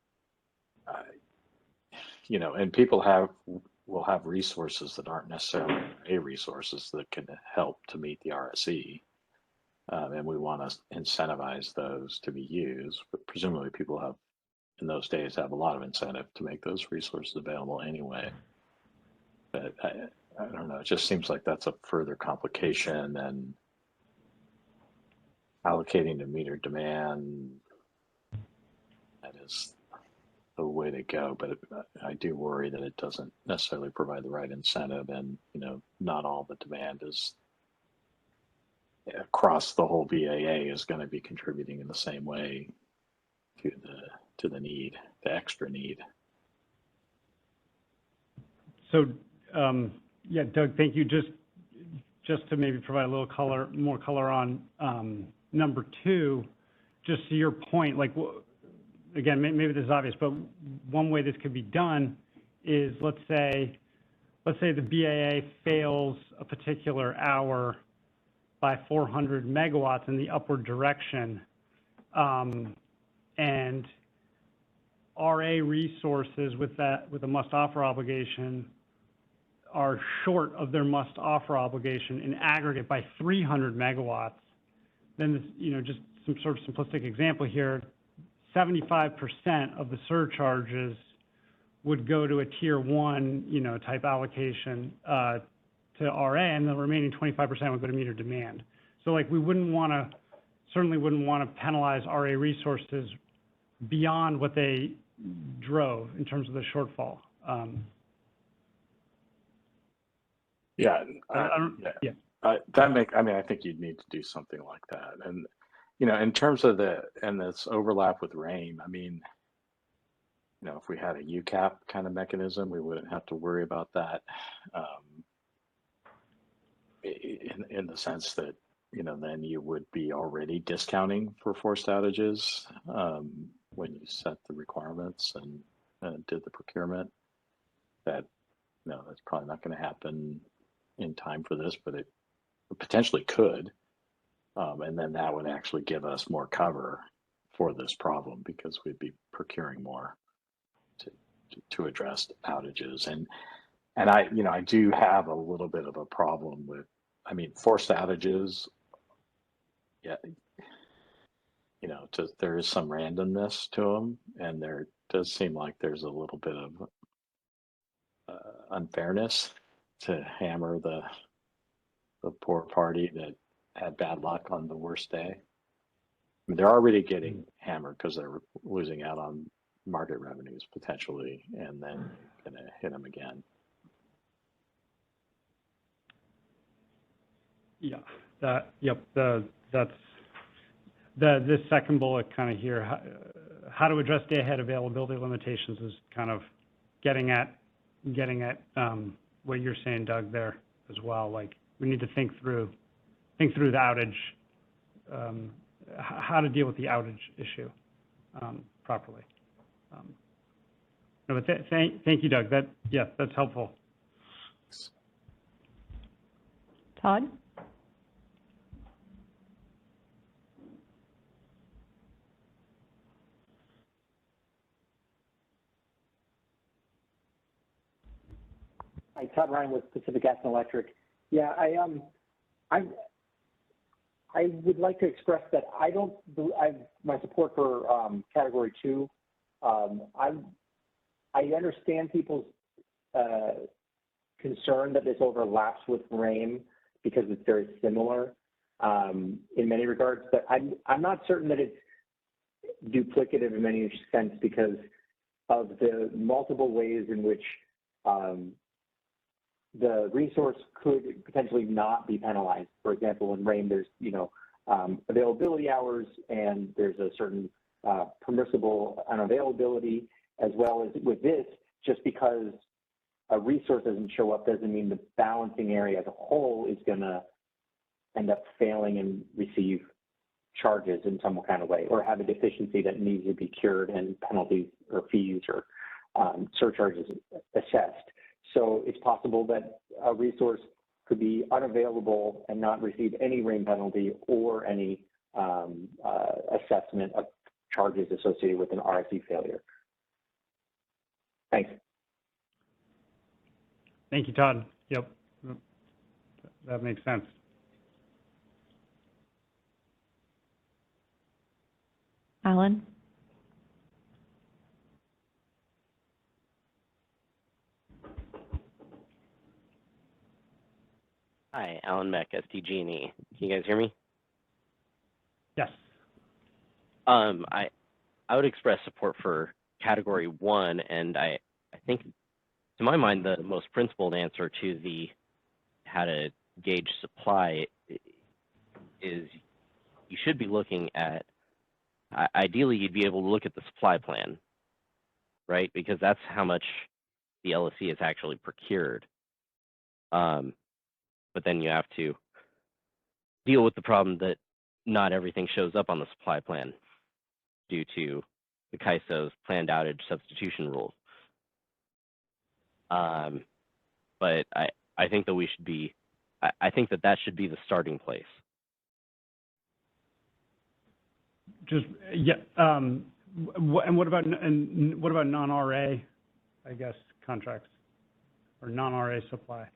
Speaker 16: and people will have resources that aren't necessarily RA resources that can help to meet the RSE. And we want to incentivize those to be used, but presumably people have, in those days, have a lot of incentive to make those resources available anyway. But I don't know, it just seems like that's a further complication than allocating to meter demand. That is the way to go, but I do worry that it doesn't necessarily provide the right incentive, and not all the demand is across the whole BAA is going to be contributing in the same way to the need, the extra need.
Speaker 4: So, yeah, Doug, thank you. Just to maybe provide a little more color on number 2, just to your point, like, again, maybe this is obvious, but one way this could be done is, let's say the BAA fails a particular hour by 400 megawatts in the upward direction, and RA resources with a must-offer obligation are short of their must-offer obligation in aggregate by 300 megawatts. Then, just some sort of simplistic example here, 75% of the surcharges would go to a tier 1, type allocation to RA, and the remaining 25% would go to meter demand. So like certainly wouldn't want to penalize RA resources beyond what they drove in terms of the shortfall.
Speaker 16: Yeah,
Speaker 4: yeah.
Speaker 16: I think you'd need to do something like that. And, in terms of this overlap with RAIM, if we had a UCAP kind of mechanism, we wouldn't have to worry about that, in the sense that, then you would be already discounting for forced outages, when you set the requirements and did the procurement. That's probably not going to happen in time for this, but it potentially could. And then that would actually give us more cover for this problem because we'd be procuring more to address outages. And I do have a little bit of a problem with, forced outages. Yeah, there is some randomness to them, and there does seem like there's a little bit of unfairness to hammer the poor party that had bad luck on the worst day. They're already getting hammered because they're losing out on market revenues potentially, and then going to hit them again.
Speaker 4: Yeah, that's this second bullet kind of here, how to address day-ahead availability limitations is kind of getting at what you're saying, Doug, there as well. Like we need to think through the outage, how to deal with the outage issue properly. No, but thank you, Doug. That's helpful.
Speaker 1: Todd?
Speaker 17: Hi, Todd Ryan with Pacific Gas and Electric. Yeah, I would like to express that my support for Category 2. I understand people's concern that this overlaps with RAIM because it's very similar in many regards, but I'm not certain that it's duplicative in any sense because of the multiple ways in which the resource could potentially not be penalized. For example, in RAIM, there's availability hours, and there's a certain permissible unavailability, as well as with this, just because a resource doesn't show up doesn't mean the balancing area as a whole is going to end up failing and receive charges in some kind of way, or have a deficiency that needs to be cured and penalties or fees or surcharges assessed. So it's possible that a resource could be unavailable and not receive any RAIM penalty or any assessment of charges associated with an RSE failure. Thanks.
Speaker 4: Thank you, Todd. Yep, that makes sense.
Speaker 1: Alan?
Speaker 7: Hi, Alan Meck, SDG&E. Can you guys hear me?
Speaker 4: Yes.
Speaker 7: I would express support for Category 1, and I think, to my mind, the most principled answer to the how to gauge supply is you should be looking at, ideally, you'd be able to look at the supply plan, right? Because that's how much the LSC is actually procured. But then you have to deal with the problem that not everything shows up on the supply plan due to the CAISO's planned outage substitution rules. But I think that we should be, I think that should be the starting place.
Speaker 4: Just, yeah, and what about non-RA, I guess, contracts or non-RA supply?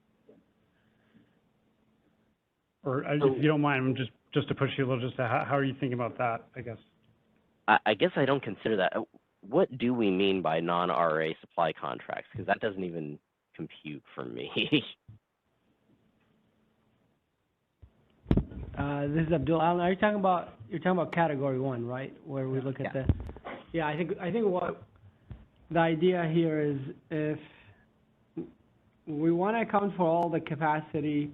Speaker 4: Or if you don't mind, just to push you a little, just how are you thinking about that, I guess?
Speaker 7: I guess I don't consider that. What do we mean by non-RA supply contracts? Because that doesn't even compute for me.
Speaker 12: This is Abdul. Alan, you're talking about category one, right? Where we look at I think what the idea here is, if we want to account for all the capacity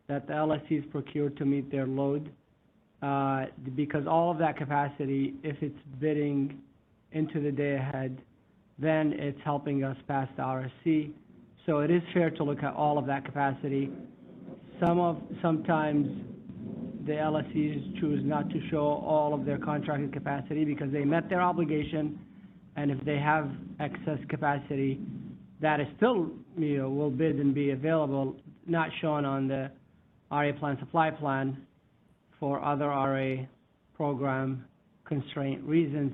Speaker 12: that the LSCs procure to meet their load, because all of that capacity, if it's bidding into the day ahead, then it's helping us pass the RSC. So it is fair to look at all of that capacity. Sometimes the LSCs choose not to show all of their contracted capacity because they met their obligation, and if they have excess capacity, that is still, will bid and be available, not shown on the RA plan, supply plan for other RA program constraint reasons.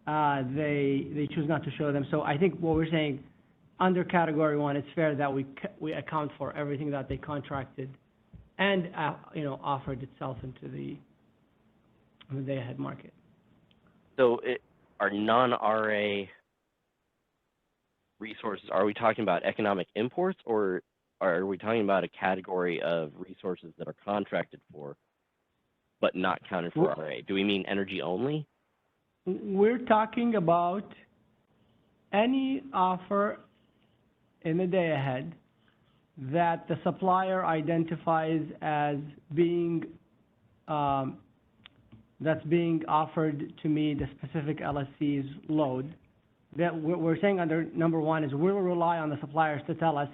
Speaker 12: They choose not to show them. So I think what we're saying, under category one, it's fair that we account for everything that they contracted and offered itself into the day-ahead market.
Speaker 7: So are non-RA resources, are we talking about economic imports, or are we talking about a category of resources that are contracted for but not counted for RA? Do we mean energy only?
Speaker 12: We're talking about any offer in the day ahead that the supplier identifies as being, that's being offered to meet the specific LSC's load. That we're saying under number one is we'll rely on the suppliers to tell us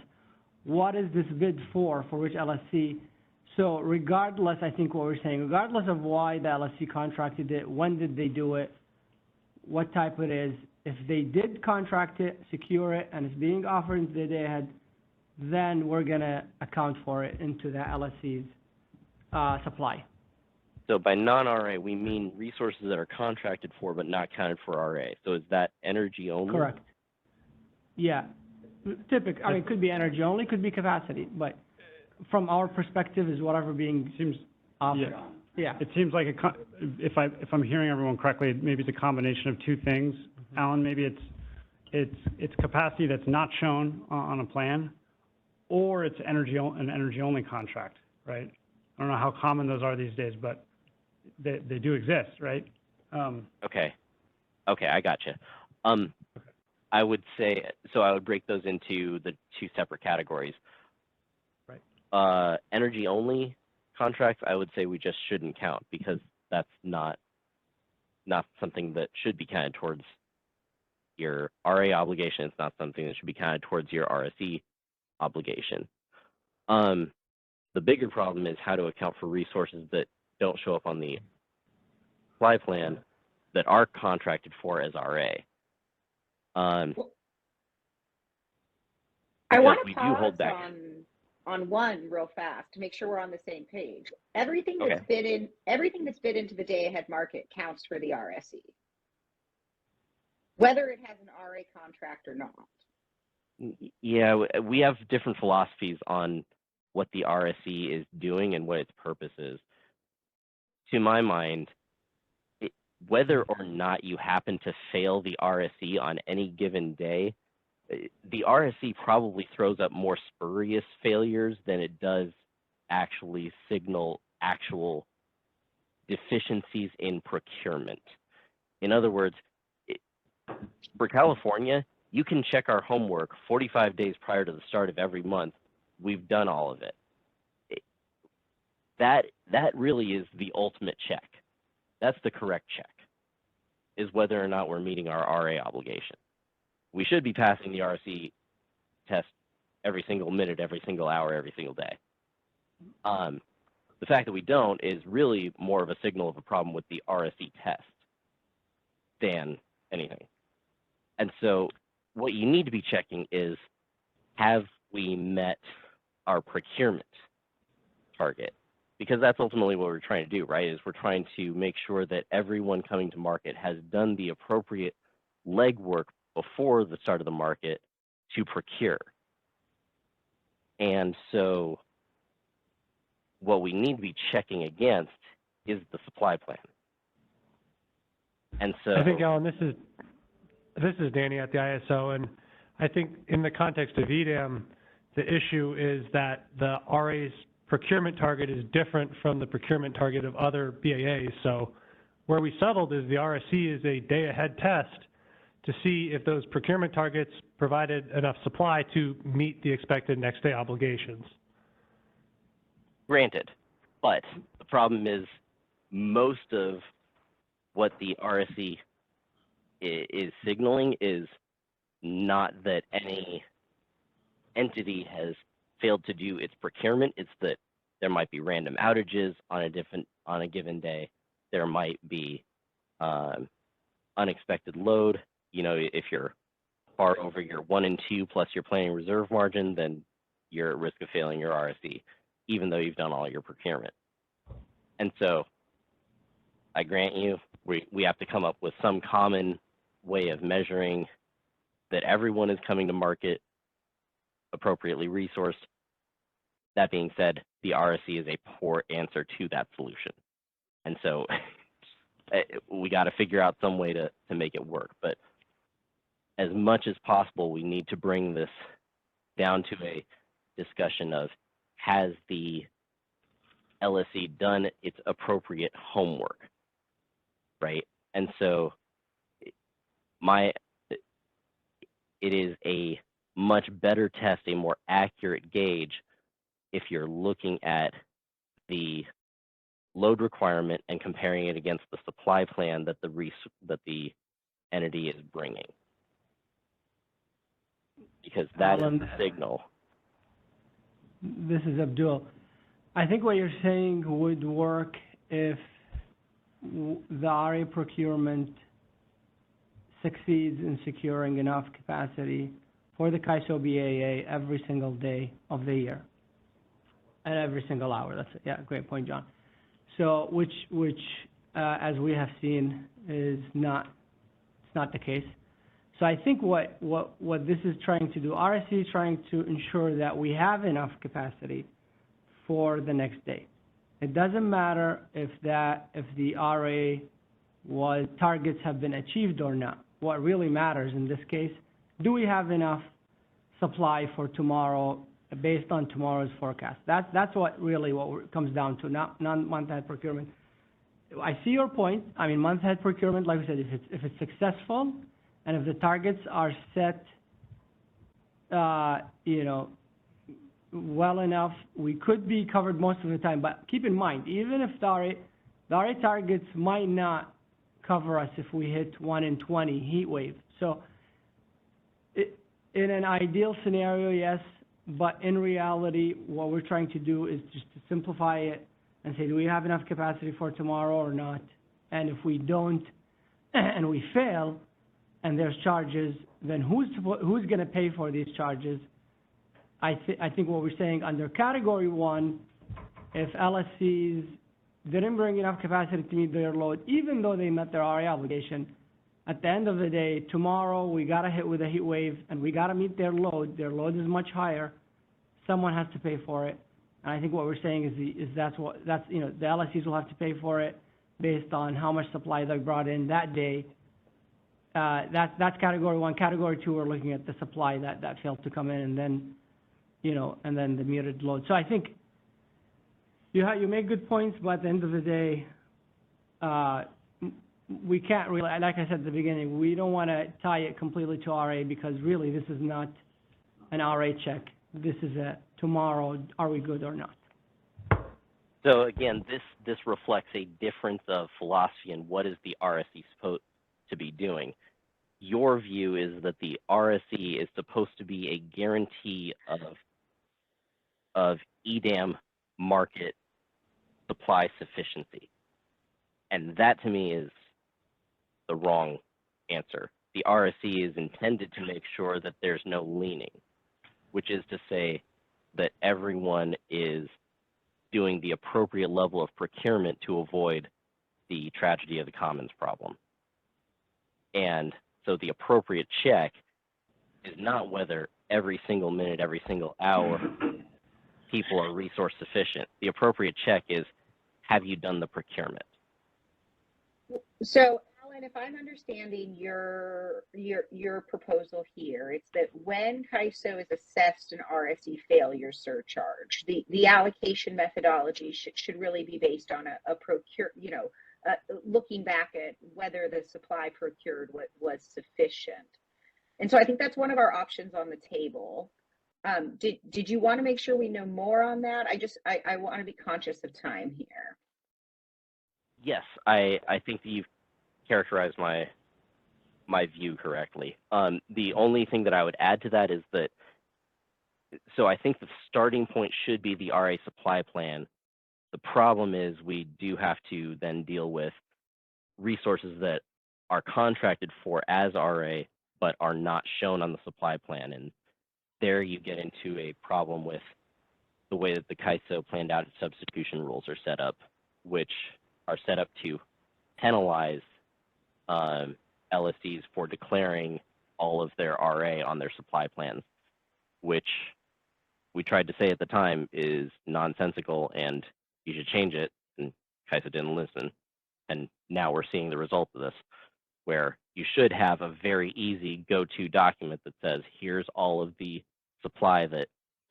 Speaker 12: what is this bid for which LSC. So regardless, I think what we're saying, regardless of why the LSC contracted it, when did they do it, what type it is, if they did contract it, secure it, and it's being offered into the day ahead, then we're going to account for it into the LSC's supply.
Speaker 7: So by non-RA, we mean resources that are contracted for but not counted for RA. So is that energy only?
Speaker 12: Correct. Yeah. Typically, I mean, it could be energy only, could be capacity, but from our perspective is whatever being seems offered. Yeah.
Speaker 4: It seems like if I'm hearing everyone correctly, maybe it's a combination of two things. Alan, maybe it's capacity that's not shown on a plan, or it's an energy only contract, right? I don't know how common those are these days, but they do exist, right?
Speaker 7: Okay, I gotcha. I would say, so I would break those into the two separate categories.
Speaker 4: Right.
Speaker 7: Energy only contracts, I would say we just shouldn't count because that's not something that should be counted towards your RA obligation. It's not something that should be counted towards your RSE obligation. The bigger problem is how to account for resources that don't show up on the supply plan that are contracted for as RA.
Speaker 15: I want to
Speaker 7: we do
Speaker 15: pause
Speaker 7: hold back.
Speaker 15: on one real fast to make sure we're on the same page. Everything that's bid into the day ahead market counts for the RSE, whether it has an RA contract or not.
Speaker 7: Yeah, we have different philosophies on what the RSE is doing and what its purpose is. To my mind, whether or not you happen to fail the RSE on any given day, the RSE probably throws up more spurious failures than it does actually signal actual deficiencies in procurement. In other words, for California, you can check our homework 45 days prior to the start of every month. We've done all of it. That really is the ultimate check. That's the correct check, is whether or not we're meeting our RA obligation. We should be passing the RSE test every single minute, every single hour, every single day. The fact that we don't is really more of a signal of a problem with the RSE test than anything. And so what you need to be checking is, have we met our procurement target? Because that's ultimately what we're trying to do, right? Is we're trying to make sure that everyone coming to market has done the appropriate legwork before the start of the market to procure. And so what we need to be checking against is the supply plan. And so
Speaker 9: I think, Alan, this is Danny at the ISO, and I think in the context of EDAM, the issue is that the RAs procurement target is different from the procurement target of other BAAs. So where we settled is the RSC is a day-ahead test to see if those procurement targets provided enough supply to meet the expected next-day obligations.
Speaker 7: Granted, but the problem is most of what the RSC is signaling is not that any entity has failed to do its procurement. It's that there might be random outages on a given day. There might be unexpected load. You know, if you're far over your 1 and 2 plus your planning reserve margin, then you're at risk of failing your RSC, even though you've done all your procurement. And so I grant you, we have to come up with some common way of measuring that everyone is coming to market appropriately resourced. That being said, the RSC is a poor answer to that solution. And so we got to figure out some way to make it work. But as much as possible, we need to bring this down to a discussion of, has the LSC done its appropriate homework, right? And so it is a much better test, a more accurate gauge if you're looking at the load requirement and comparing it against the supply plan that the entity is bringing, because that is the signal.
Speaker 12: This is Abdul. I think what you're saying would work if the RA procurement succeeds in securing enough capacity for the CAISO BAA every single day of the year and every single hour. That's it. Yeah, great point, John. So, which as we have seen, is not the case. So I think what this is trying to do, RSC is trying to ensure that we have enough capacity for the next day. It doesn't matter if the RA targets have been achieved or not. What really matters in this case, do we have enough supply for tomorrow based on tomorrow's forecast? That's what it comes down to, not month-ahead procurement. I see your point. I mean, month-ahead procurement, like I said, if it's successful and if the targets are set, well enough, we could be covered most of the time. But keep in mind, even if the RA targets might not cover us if we hit 1 in 20 heat wave. So in an ideal scenario, yes, but in reality, what we're trying to do is just to simplify it and say, do we have enough capacity for tomorrow or not? And if we don't, and we fail, and there's charges, then who's going to pay for these charges? I think what we're saying under Category 1, if LSCs didn't bring enough capacity to meet their load, even though they met their RA obligation, at the end of the day, tomorrow we got to hit with a heat wave and we got to meet their load. Their load is much higher. Someone has to pay for it. And I think what we're saying is the LSCs will have to pay for it based on how much supply they brought in that day. That's Category 1. Category 2, we're looking at the supply that failed to come in, and then, and then the muted load. So I think you make good points, but at the end of the day, we can't really, like I said at the beginning, we don't want to tie it completely to RA, because really this is not an RA check. This is a tomorrow, are we good or not?
Speaker 7: So again, this reflects a difference of philosophy in what is the RSC supposed to be doing. Your view is that the RSC is supposed to be a guarantee of EDAM market supply sufficiency. And that to me is the wrong answer. The RSC is intended to make sure that there's no leaning, which is to say that everyone is doing the appropriate level of procurement to avoid the tragedy of the commons problem. And so the appropriate check is not whether every single minute, every single hour, people are resource sufficient. The appropriate check is, have you done the procurement?
Speaker 5: So, Alan, if I'm understanding your proposal here, it's that when CAISO is assessed an RSE failure surcharge, the allocation methodology should really be based on a looking back at whether the supply procured was sufficient. And so I think that's one of our options on the table. Did you want to make sure we know more on that? I want to be conscious of time here.
Speaker 7: Yes, I think that you've characterized my view correctly. The only thing that I would add to that is that, so I think the starting point should be the RA supply plan. The problem is we do have to then deal with resources that are contracted for as RA, but are not shown on the supply plan. And there you get into a problem with the way that the CAISO planned out substitution rules are set up, which are set up to penalize LSCs for declaring all of their RA on their supply plans, which we tried to say at the time is nonsensical and you should change it, and CAISO didn't listen. And now we're seeing the result of this, where you should have a very easy go-to document that says, here's all of the supply that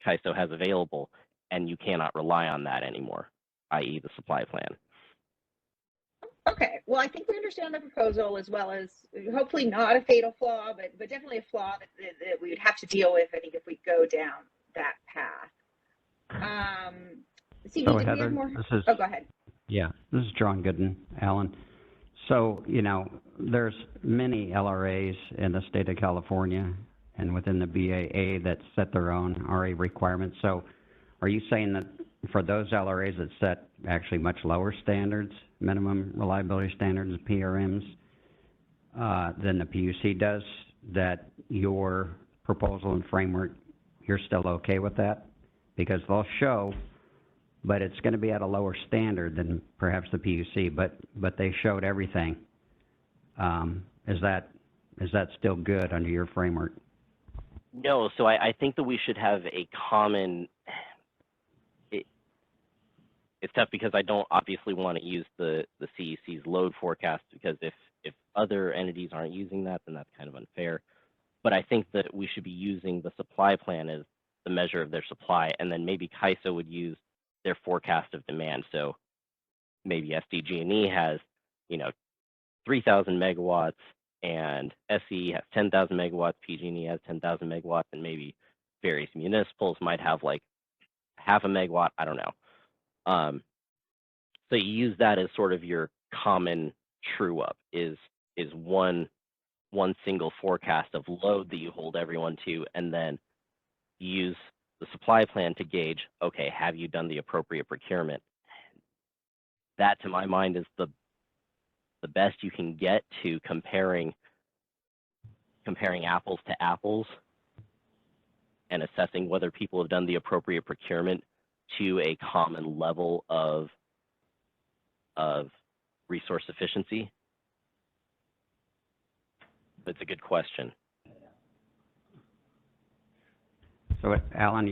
Speaker 7: CAISO has available, and you cannot rely on that anymore, i.e. the supply plan.
Speaker 5: Okay, well, I think we understand the proposal, as well as hopefully not a fatal flaw, but definitely a flaw that we would have to deal with, I think, if we go down that path. CD,
Speaker 10: So
Speaker 5: did
Speaker 10: Heather,
Speaker 5: we have more?
Speaker 10: this is,
Speaker 5: Oh, go ahead.
Speaker 10: yeah, this is John Gooden, Alan. So, there's many LRAs in the state of California and within the BAA that set their own RA requirements. So are you saying that for those LRAs that set actually much lower standards, minimum reliability standards, PRMs, than the PUC does, that your proposal and framework, you're still okay with that? Because they'll show, but it's going to be at a lower standard than perhaps the PUC, but they showed everything. Is that still good under your framework?
Speaker 7: No, so I think that we should have a common, it's tough because I don't obviously want to use the CEC's load forecast, because if other entities aren't using that, then that's kind of unfair. But I think that we should be using the supply plan as the measure of their supply, and then maybe CAISO would use their forecast of demand. So maybe SDG&E has, 3,000 megawatts, and SCE has 10,000 megawatts, PG&E has 10,000 megawatts, and maybe various municipals might have like half a megawatt, I don't know. So you use that as sort of your common true up, is one single forecast of load that you hold everyone to, and then use the supply plan to gauge, okay, have you done the appropriate procurement? That, to my mind, is the best you can get to comparing apples to apples and assessing whether people have done the appropriate procurement to a common level of resource efficiency. It's a good question.
Speaker 10: So, Alan,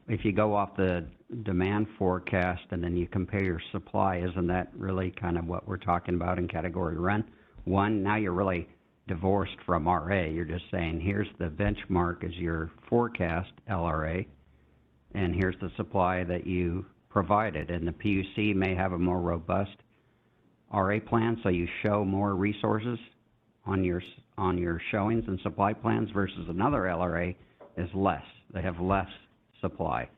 Speaker 10: if you go off the demand forecast and then you compare your supply, isn't that really kind of what we're talking about in category one? Now you're really divorced from RA. You're just saying, here's the benchmark as your forecast LRA, and here's the supply that you provided. And the PUC may have a more robust RA plan, so you show more resources on your showings and supply plans, versus another LRA is less. They have less supply.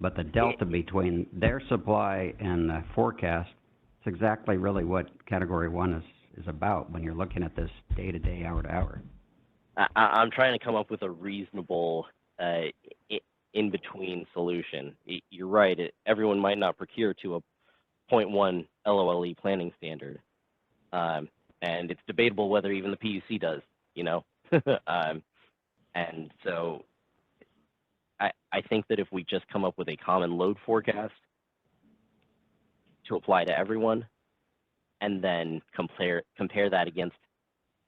Speaker 10: But the delta between their supply and the forecast is exactly really what Category 1 is about when you're looking at this day-to-day, hour-to-hour.
Speaker 7: I'm trying to come up with a reasonable in-between solution. You're right, everyone might not procure to a 0.1 LOLE planning standard. And it's debatable whether even the PUC does, and so I think that if we just come up with a common load forecast to apply to everyone, and then compare that against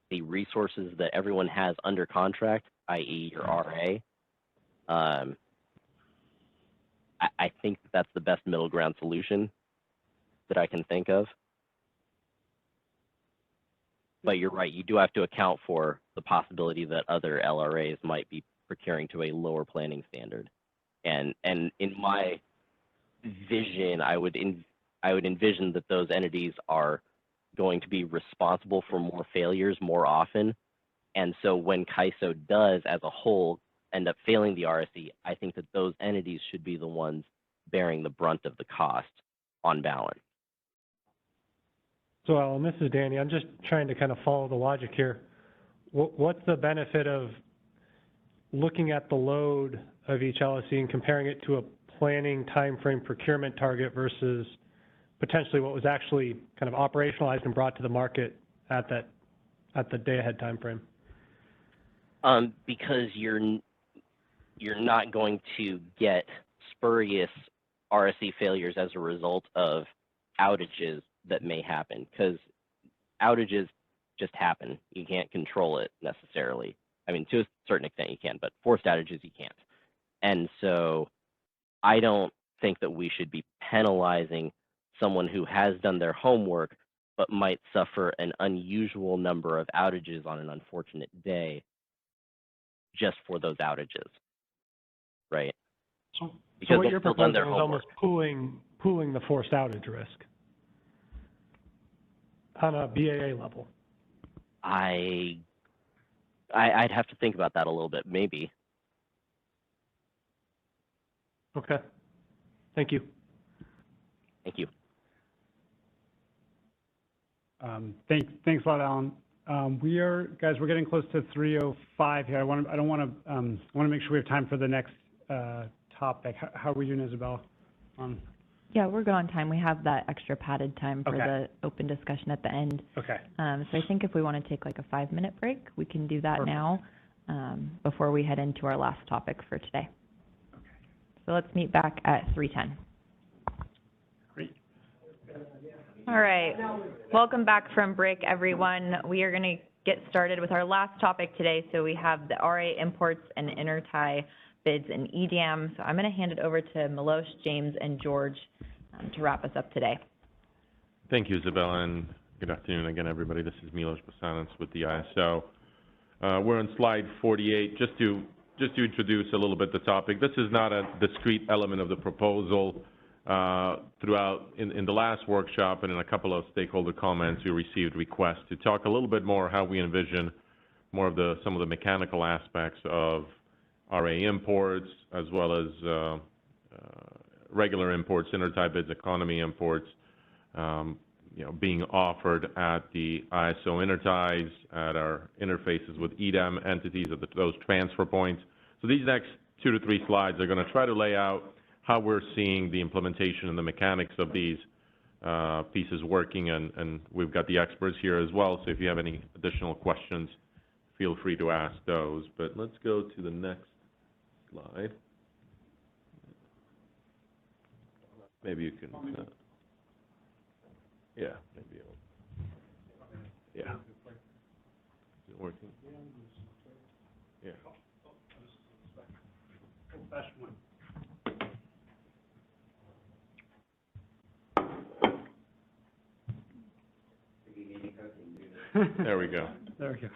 Speaker 7: the resources that everyone has under contract, i.e. your RA, I think that's the best middle ground solution that I can think of. but you're right, you do have to account for the possibility that other LRAs might be procuring to a lower planning standard. And in my vision, I would envision that those entities are going to be responsible for more failures more often. And so when CAISO does, as a whole, end up failing the RSE, I think that those entities should be the ones bearing the brunt of the cost on balance.
Speaker 9: So, Alan, this is Danny. I'm just trying to kind of follow the logic here. What's the benefit of looking at the load of each LSE and comparing it to a planning timeframe procurement target versus potentially what was actually kind of operationalized and brought to the market at the day-ahead timeframe?
Speaker 7: Because you're not going to get spurious RSE failures as a result of outages that may happen, because outages just happen. You can't control it necessarily. I mean, to a certain extent you can, but forced outages you can't. And so I don't think that we should be penalizing someone who has done their homework but might suffer an unusual number of outages on an unfortunate day just for those outages, right?
Speaker 9: So
Speaker 7: Because
Speaker 9: what
Speaker 7: they've
Speaker 9: you're
Speaker 7: still done
Speaker 9: proposing
Speaker 7: their
Speaker 9: is
Speaker 7: homework.
Speaker 9: almost pooling the forced outage risk on a BAA level.
Speaker 7: I'd have to think about that a little bit, maybe.
Speaker 9: Okay. Thank you.
Speaker 7: Thank you.
Speaker 4: Thanks a lot, Alan. Guys, we're getting close to 3:05 here. I want to make sure we have time for the next topic. How are we doing, Isabel?
Speaker 1: Yeah, we're good on time. We have that extra padded time for
Speaker 4: Okay.
Speaker 1: the open discussion at the end.
Speaker 4: Okay.
Speaker 1: So I think if we want to take like a 5-minute break, we can do that now before we head into our last topic for today. Okay. So let's meet back at 3:10.
Speaker 4: Great.
Speaker 1: All right. Welcome back from break, everyone. We are going to get started with our last topic today. So we have the RA imports and intertie bids and EDAM. So I'm going to hand it over to Milosh, James, and George to wrap us up today.
Speaker 2: Thank you, Isabella, and good afternoon again, everybody. This is Miloš Bosanec with the ISO. We're on slide 48. Just to introduce a little bit the topic, this is not a discrete element of the proposal. Throughout in the last workshop and in a couple of stakeholder comments, we received requests to talk a little bit more how we envision more of some of the mechanical aspects of RA imports, as well as regular imports, intertie bids, economy imports, being offered at the ISO interties, at our interfaces with EDAM entities, at those transfer points. So these next 2 to 3 slides are going to try to lay out how we're seeing the implementation and the mechanics of these pieces working, and we've got the experts here as well, so if you have any additional questions, feel free to ask those. But let's go to the next slide. Maybe you can, yeah, maybe it'll, yeah. Is it working? Yeah. There we go.
Speaker 4: There we go.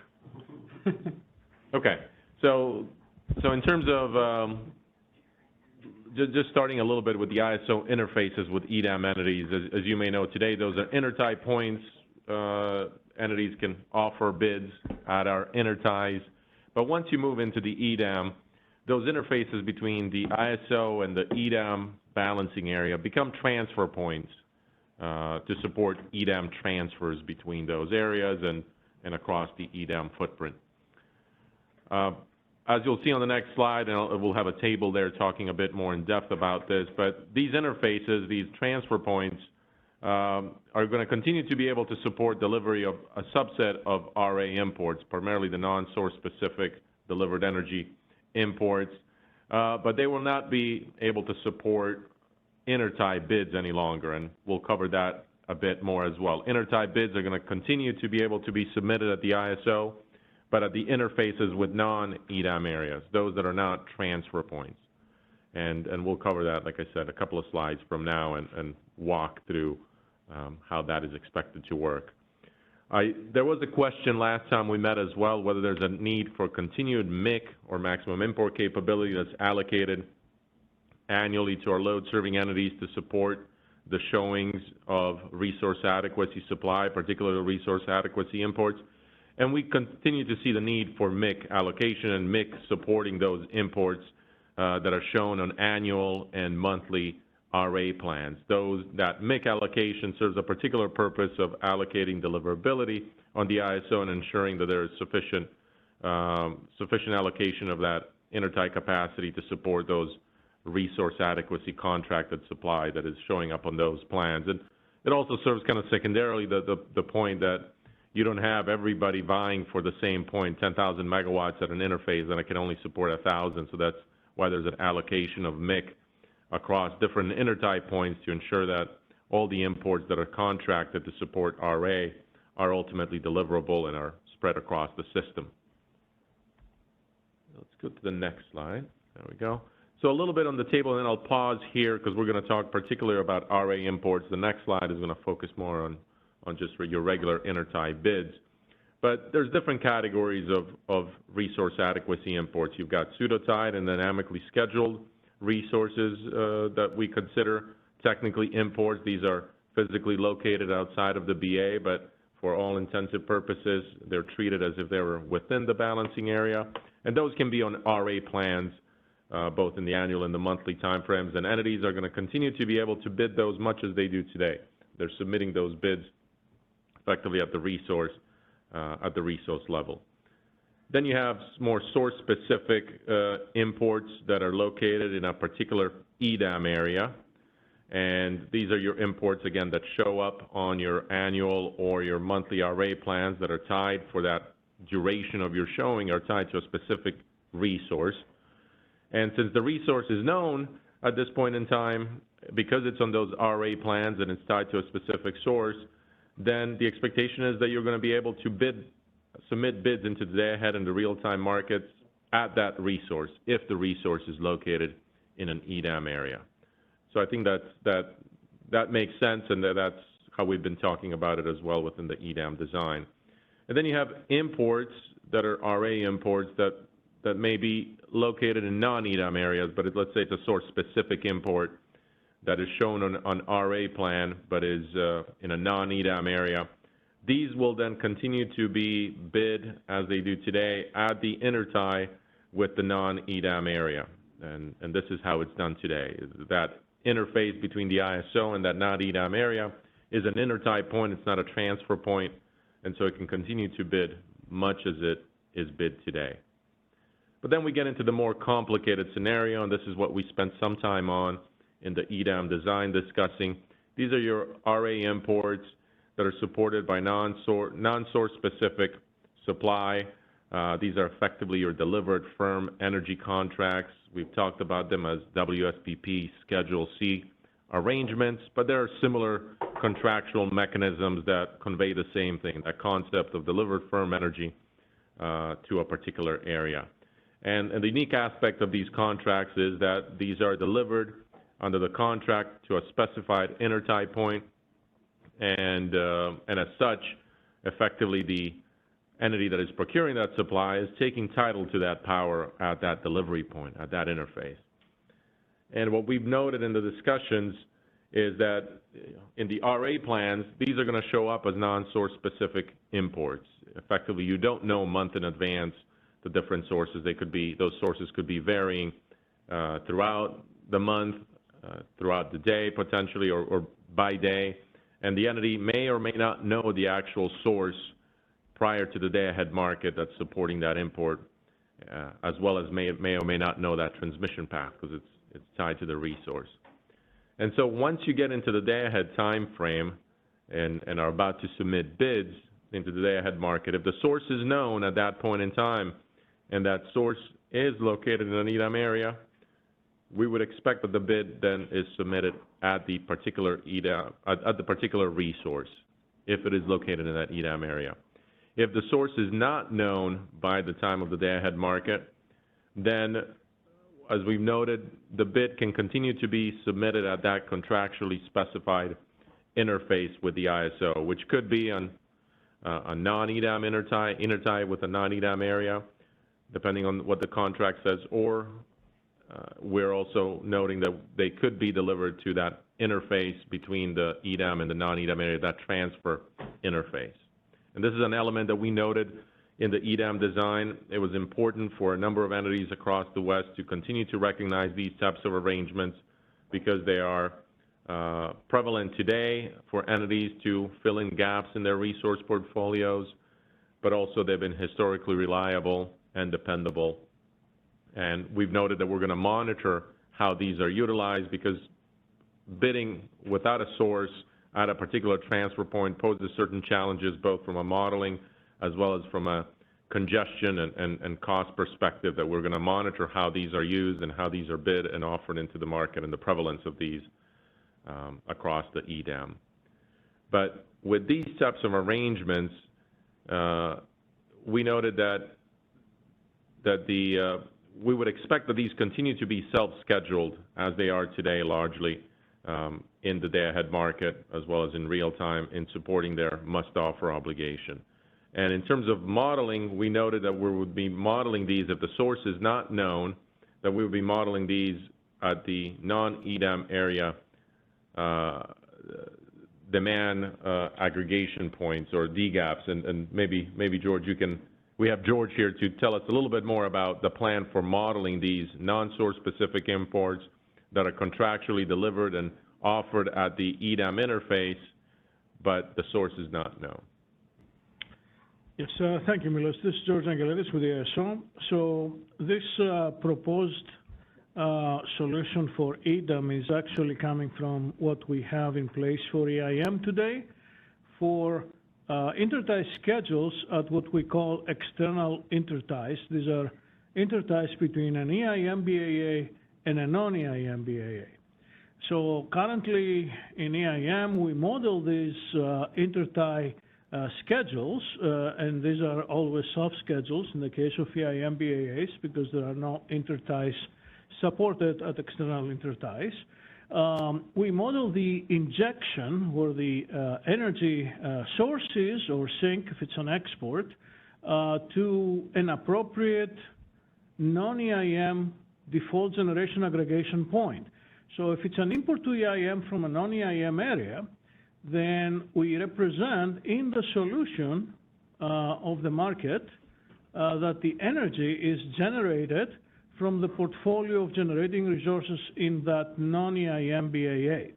Speaker 2: Okay, so in terms of just starting a little bit with the ISO interfaces with EDAM entities, as you may know today, those are intertie points. Entities can offer bids at our interties, but once you move into the EDAM, those interfaces between the ISO and the EDAM balancing area become transfer points to support EDAM transfers between those areas and across the EDAM footprint. As you'll see on the next slide, and we'll have a table there talking a bit more in depth about this, but these interfaces, these transfer points, are going to continue to be able to support delivery of a subset of RA imports, primarily the non-source specific delivered energy imports, but they will not be able to support intertie bids any longer, and we'll cover that a bit more as well. Intertie bids are going to continue to be able to be submitted at the ISO, but at the interfaces with non-EDAM areas, those that are not transfer points. And we'll cover that, like I said, a couple of slides from now and walk through how that is expected to work. There was a question last time we met as well, whether there's a need for continued MIC or maximum import capability that's allocated annually to our load-serving entities to support the showings of resource adequacy supply, particularly resource adequacy imports. And we continue to see the need for MIC allocation and MIC supporting those imports that are shown on annual and monthly RA plans. That MIC allocation serves a particular purpose of allocating deliverability on the ISO and ensuring that there is sufficient allocation of that intertie capacity to support those resource adequacy contracted supply that is showing up on those plans. And it also serves kind of secondarily the point that you don't have everybody vying for the same point, 10,000 megawatts at an interface, and it can only support 1,000. So that's why there's an allocation of MIC across different intertie points to ensure that all the imports that are contracted to support RA are ultimately deliverable and are spread across the system. Let's go to the next slide. There we go. So a little bit on the table, and then I'll pause here because we're going to talk particularly about RA imports. The next slide is going to focus more on just your regular intertie bids. But there's different categories of resource adequacy imports. You've got pseudo-tied and dynamically scheduled resources that we consider technically imports. These are physically located outside of the BA, but for all intensive purposes, they're treated as if they were within the balancing area. And those can be on RA plans, both in the annual and the monthly timeframes. And entities are going to continue to be able to bid those much as they do today. They're submitting those bids effectively at the resource level. Then you have more source-specific imports that are located in a particular EDAM area. And these are your imports, again, that show up on your annual or your monthly RA plans that are tied for that duration of your showing are tied to a specific resource. And since the resource is known at this point in time, because it's on those RA plans and it's tied to a specific source, then the expectation is that you're going to be able to submit bids into the day-ahead and the real-time markets at that resource, if the resource is located in an EDAM area. So I think that makes sense, and that's how we've been talking about it as well within the EDAM design. And then you have imports that are RA imports that may be located in non-EDAM areas, but let's say it's a source-specific import that is shown on RA plan, but is in a non-EDAM area. These will then continue to be bid as they do today at the intertie with the non-EDAM area. And this is how it's done today. That interface between the ISO and that non-EDAM area is an intertie point. It's not a transfer point. And so it can continue to bid much as it is bid today. But then we get into the more complicated scenario, and this is what we spent some time on in the EDAM design discussing. These are your RA imports that are supported by non-source specific supply. These are effectively your delivered firm energy contracts. We've talked about them as WSPP Schedule C arrangements, but there are similar contractual mechanisms that convey the same thing, that concept of delivered firm energy to a particular area. And the unique aspect of these contracts is that these are delivered under the contract to a specified intertie point, and as such, effectively the entity that is procuring that supply is taking title to that power at that delivery point, at that interface. And what we've noted in the discussions is that in the RA plans, these are going to show up as non-source specific imports. Effectively, you don't know a month in advance the different sources. Those sources could be varying throughout the month, throughout the day potentially, or by day. And the entity may or may not know the actual source prior to the day-ahead market that's supporting that import, as well as may or may not know that transmission path because it's tied to the resource. And so once you get into the day-ahead time frame and are about to submit bids into the day-ahead market, if the source is known at that point in time and that source is located in an EDAM area, we would expect that the bid then is submitted at the particular EDAM, at the particular resource, if it is located in that EDAM area. If the source is not known by the time of the day-ahead market, then, as we've noted, the bid can continue to be submitted at that contractually specified interface with the ISO, which could be on a non-EDAM intertie with a non-EDAM area, depending on what the contract says, or we're also noting that they could be delivered to that interface between the EDAM and the non-EDAM area, that transfer interface. And this is an element that we noted in the EDAM design. It was important for a number of entities across the West to continue to recognize these types of arrangements because they are prevalent today for entities to fill in gaps in their resource portfolios, but also they've been historically reliable and dependable. And we've noted that we're going to monitor how these are utilized because bidding without a source at a particular transfer point poses certain challenges, both from a modeling as well as from a congestion and cost perspective, that we're going to monitor how these are used and how these are bid and offered into the market and the prevalence of these across the EDAM. But with these types of arrangements, we noted that we would expect that these continue to be self-scheduled as they are today largely in the day-ahead market as well as in real time in supporting their must-offer obligation. And in terms of modeling, we noted that we would be modeling these, if the source is not known, that we would be modeling these at the non-EDAM area demand aggregation points or DGAPs. And maybe George, we have George here to tell us a little bit more about the plan for modeling these non-source specific imports that are contractually delivered and offered at the EDAM interface, but the source is not known.
Speaker 8: Yes, thank you, Milos. This is George Angelidis with the ASO. So this proposed solution for EDAM is actually coming from what we have in place for EIM today. For intertie schedules at what we call external interties. These are interties between an EIM BAA and a non-EIM BAA. So currently in EIM, we model these intertie schedules, and these are always soft schedules in the case of EIM BAAs because there are no interties supported at external interties. We model the injection where the energy source is, or sink if it's an export, to an appropriate non-EIM default generation aggregation point. So if it's an import to EIM from a non-EIM area, then we represent in the solution of the market that the energy is generated from the portfolio of generating resources in that non-EIM BAA.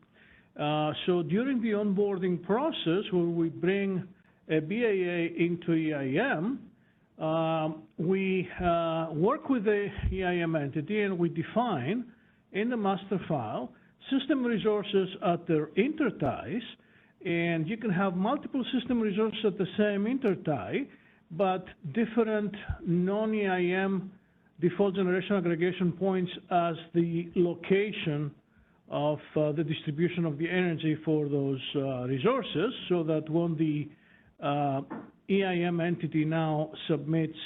Speaker 8: So during the onboarding process where we bring a BAA into EIM, we work with the EIM entity and we define in the master file system resources at their interties, and you can have multiple system resources at the same intertie, but different non-EIM default generation aggregation points as the location of the distribution of the energy for those resources, so that when the EIM entity now submits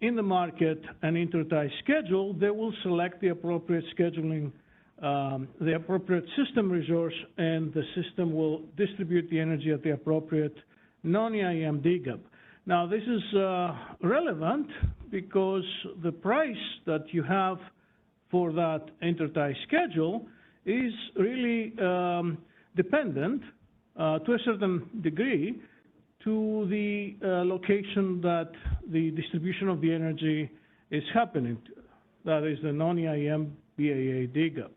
Speaker 8: in the market an intertie schedule, they will select the appropriate scheduling, the appropriate system resource, and the system will distribute the energy at the appropriate non-EIM DGAP. Now, this is relevant because the price that you have for that intertie schedule is really dependent to a certain degree to the location that the distribution of the energy is happening to. That is the non-EIM BAA DGAP.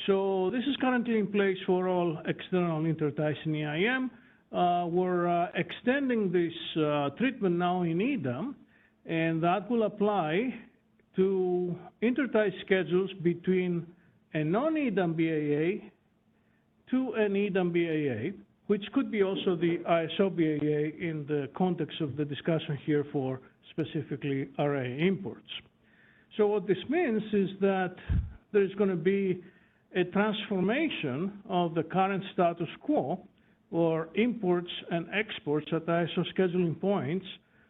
Speaker 8: So this is currently in place for all external interties in EIM. We're extending this treatment now in EDAM, and that will apply to intertie schedules between a non-EDAM BAA to an EDAM BAA, which could be also the ISO BAA in the context of the discussion here for specifically RA imports. So what this means is that there's going to be a transformation of the current status quo or imports and exports at ISO scheduling points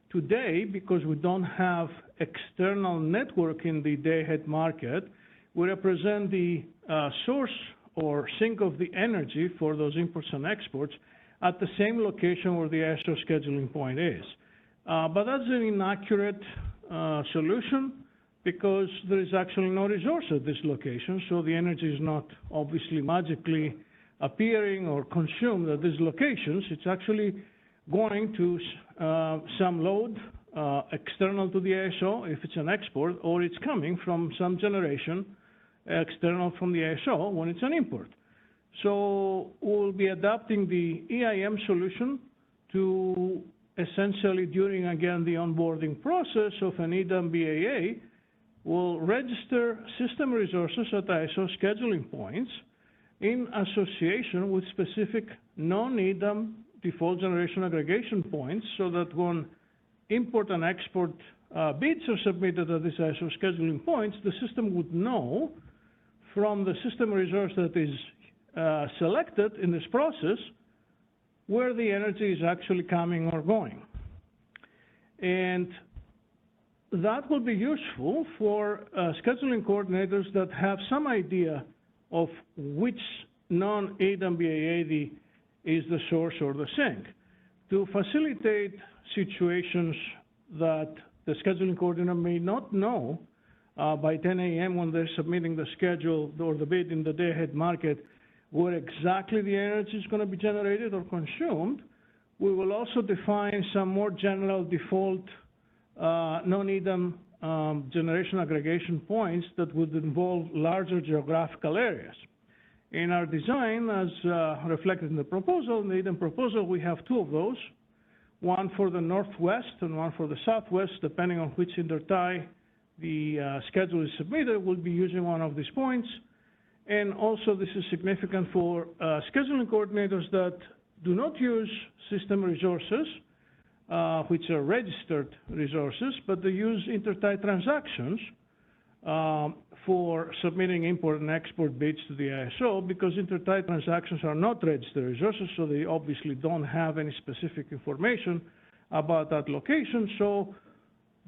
Speaker 8: today, because we don't have external network in the day-ahead market. We represent the source or sink of the energy for those imports and exports at the same location where the ISO scheduling point is. But that's an inaccurate solution because there is actually no resource at this location, so the energy is not obviously magically appearing or consumed at these locations. It's actually going to some load external to the ISO if it's an export, or it's coming from some generation external from the ISO when it's an import. So we'll be adapting the EIM solution to essentially during, again, the onboarding process of an EDAM BAA, we'll register system resources at ISO scheduling points in association with specific non-EDAM default generation aggregation points so that when import and export bids are submitted at these ISO scheduling points, the system would know from the system resource that is selected in this process where the energy is actually coming or going. And that will be useful for scheduling coordinators that have some idea of which non-EDAM BAA is the source or the sink. To facilitate situations that the scheduling coordinator may not know by 10 a.m. when they're submitting the schedule or the bid in the day-ahead market where exactly the energy is going to be generated or consumed, we will also define some more general default non-EDAM generation aggregation points that would involve larger geographical areas. In our design, as reflected in the proposal, in the EDAM proposal, we have two of those, one for the northwest and one for the southwest, depending on which intertie the schedule is submitted, we'll be using one of these points. And also this is significant for scheduling coordinators that do not use system resources, which are registered resources, but they use intertie transactions for submitting import and export bids to the ISO because intertie transactions are not registered resources, so they obviously don't have any specific information about that location. So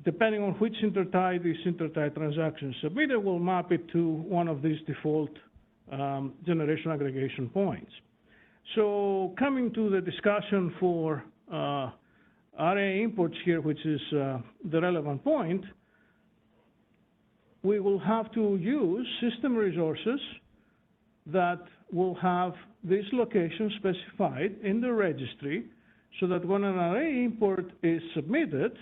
Speaker 8: depending on which intertie these intertie transactions submitted, we'll map it to one of these default generation aggregation points. So coming to the discussion for RA imports here, which is the relevant point, we will have to use system resources that will have this location specified in the registry so that when an array import is submitted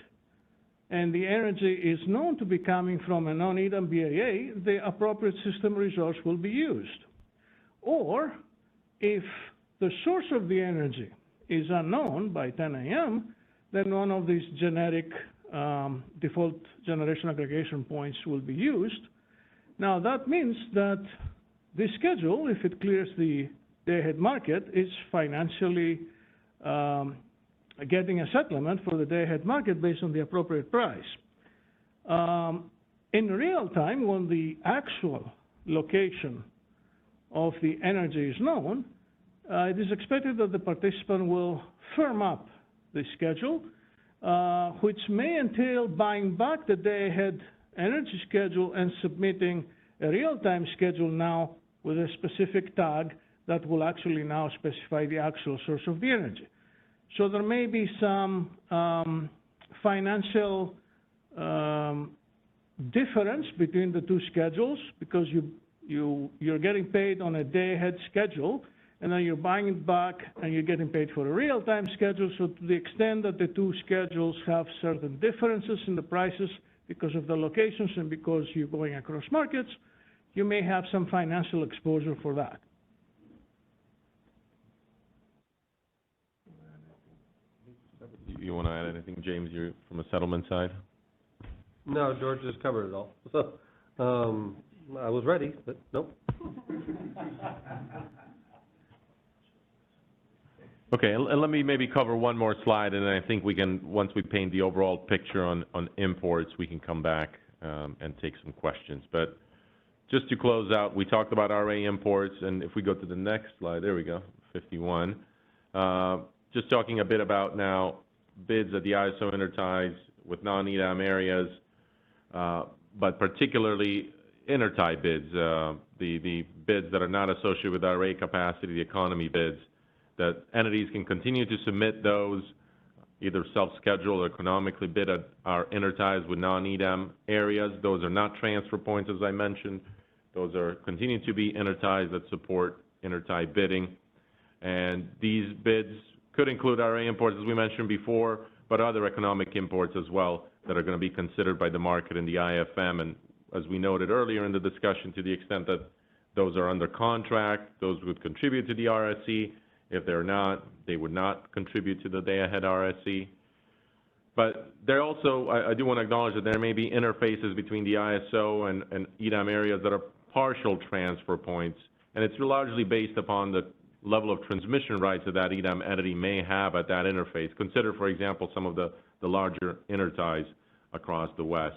Speaker 8: and the energy is known to be coming from a non-EDAM BAA, the appropriate system resource will be used. Or if the source of the energy is unknown by 10 a.m., then one of these generic default generation aggregation points will be used. Now that means that this schedule, if it clears the day-ahead market, is financially getting a settlement for the day-ahead market based on the appropriate price. In real time, when the actual location of the energy is known, it is expected that the participant will firm up the schedule, which may entail buying back the day-ahead energy schedule and submitting a real-time schedule now with a specific tag that will actually now specify the actual source of the energy. So there may be some financial difference between the two schedules because you're getting paid on a day-ahead schedule, and then you're buying it back and you're getting paid for a real-time schedule. So to the extent that the two schedules have certain differences in the prices because of the locations and because you're going across markets, you may have some financial exposure for that.
Speaker 2: You want to add anything, James, you're from a settlement side?
Speaker 11: No, George just covered it all. So I was ready, but nope.
Speaker 2: Okay, and let me maybe cover one more slide, and then I think we can, once we paint the overall picture on imports, we can come back and take some questions. But just to close out, we talked about RA imports, and if we go to the next slide, there we go, 51. Just talking a bit about now bids at the ISO interties with non-EDAM areas, but particularly intertie bids, the bids that are not associated with RA capacity, the economy bids. that entities can continue to submit those, either self-schedule or economically bid at our interties with non-EDAM areas. Those are not transfer points, as I mentioned. Those are continue to be interties that support intertie bidding. And these bids could include RA imports, as we mentioned before, but other economic imports as well that are going to be considered by the market in the IFM. And as we noted earlier in the discussion, to the extent that those are under contract, those would contribute to the RSE. If they're not, they would not contribute to the day-ahead RSE. But there also, I do want to acknowledge that there may be interfaces between the ISO and EDAM areas that are partial transfer points, and it's largely based upon the level of transmission rights that that EDAM entity may have at that interface. Consider, for example, some of the larger interties across the West.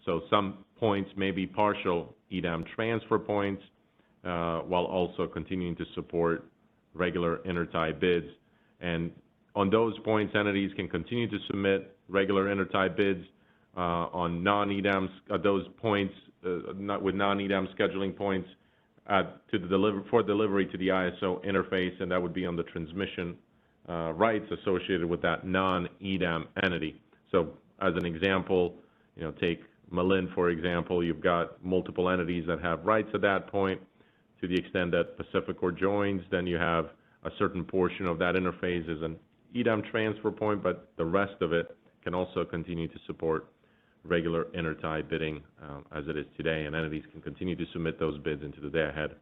Speaker 2: So some points may be partial EDAM transfer points, while also continuing to support regular intertie bids. And on those points, entities can continue to submit regular intertie bids on non-EDAM, those points, not with non-EDAM scheduling points for delivery to the ISO interface, and that would be on the transmission rights associated with that non-EDAM entity. So as an example, take Malin, for example, you've got multiple entities that have rights at that point. To the extent that Pacificor joins, then you have a certain portion of that interface as an EDAM transfer point, but the rest of it can also continue to support regular intertie bidding as it is today, and entities can continue to submit those bids into the day-ahead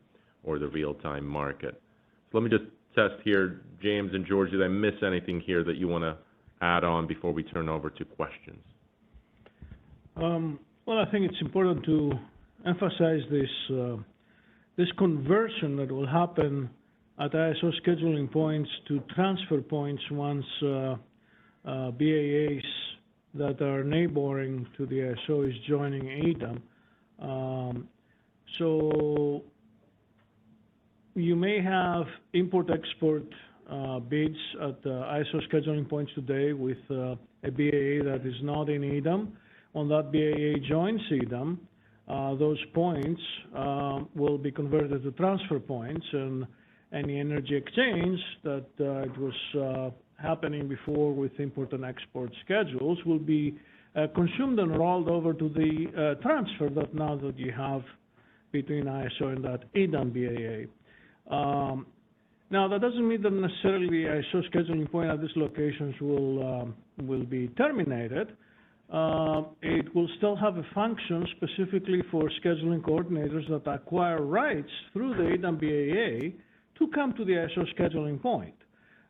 Speaker 2: or the real-time market. So let me just test here, James and George, did I miss anything here that you want to add on before we turn over to questions?
Speaker 8: Well, I think it's important to emphasize this conversion that will happen at ISO scheduling points to transfer points once BAAs that are neighboring to the ISO is joining EDAM. So you may have import-export bids at ISO scheduling points today with a BAA that is not in EDAM. When that BAA joins EDAM, those points will be converted to transfer points, and any energy exchange that it was happening before with import and export schedules will be consumed and rolled over to the transfer that now that you have between ISO and that EDAM BAA. Now, that doesn't mean that necessarily the ISO scheduling point at these locations will be terminated. It will still have a function specifically for scheduling coordinators that acquire rights through the EDAM BAA to come to the ISO scheduling point.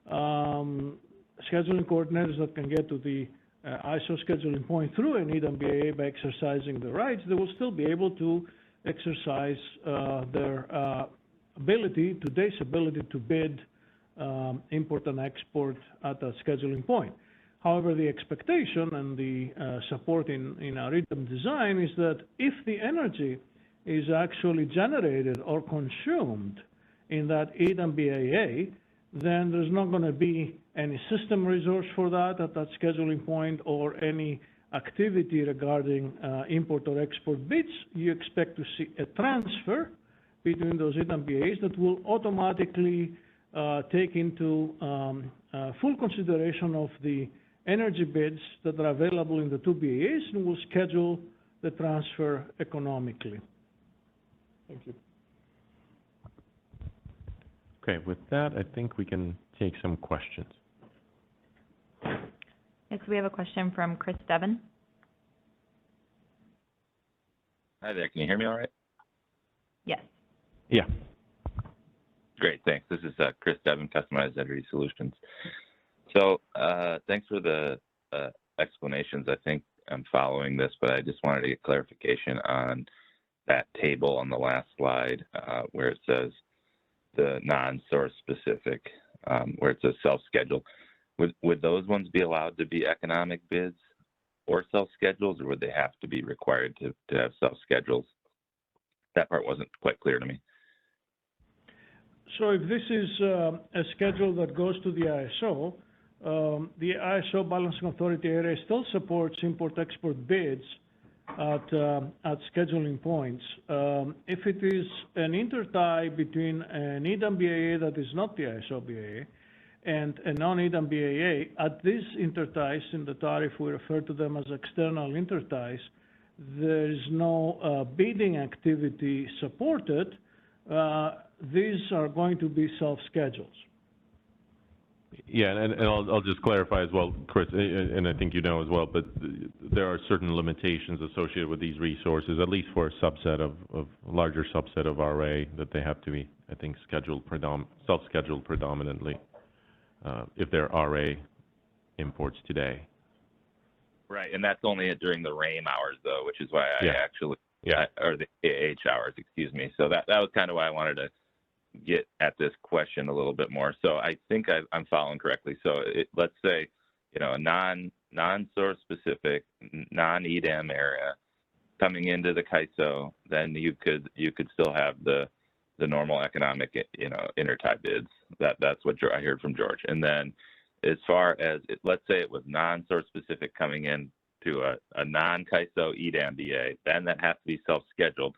Speaker 8: Scheduling coordinators that can get to the ISO scheduling point through an EDAM BAA by exercising the rights, they will still be able to exercise their today's ability to bid import and export at a scheduling point. However, the expectation and the support in our EDAM design is that if the energy is actually generated or consumed in that EDAM BAA, then there's not going to be any system resource for that at that scheduling point or any activity regarding import or export bids. You expect to see a transfer between those EDAM BAAs that will automatically take into full consideration of the energy bids that are available in the two BAAs and will schedule the transfer economically. Thank you.
Speaker 2: Okay, with that, I think we can take some questions.
Speaker 1: Yes, we have a question from Chris Devon.
Speaker 18: Hi there, can you hear me all right?
Speaker 1: Yes.
Speaker 2: Yeah.
Speaker 18: Great, thanks. This is Chris Devon, Customized Energy Solutions. So thanks for the explanations. I think I'm following this, but I just wanted to get clarification on that table on the last slide where it says the non-source specific, where it says self-schedule. Would those ones be allowed to be economic bids or self-schedules, or would they have to be required to have self-schedules? That part wasn't quite clear to me.
Speaker 8: So if this is a schedule that goes to the ISO Balancing Authority area still supports import-export bids at scheduling points. If it is an intertie between an EDAM BAA that is not the ISO BAA and a non-EDAM BAA, at these interties in the tariff, we refer to them as external interties. There is no bidding activity supported. These are going to be self-schedules.
Speaker 2: Yeah, and I'll just clarify as well, Chris, and I think you know as well, but there are certain limitations associated with these resources, at least for a subset of a larger subset of RA, that they have to be, I think, self-scheduled predominantly, if they're RA imports today.
Speaker 18: Right, and that's only during the RAIM hours, though, which is why I actually, or the AH hours, excuse me. So that was kind of why I wanted to get at this question a little bit more. So I think I'm following correctly. So let's say, you know, a non-source specific, non-EDAM area coming into the CAISO, then you could still have the normal economic, you know, intertie bids. That's what I heard from George. And then as far as, let's say it was non-source specific coming in to a non-CAISO EDAM BA, then that has to be self-scheduled.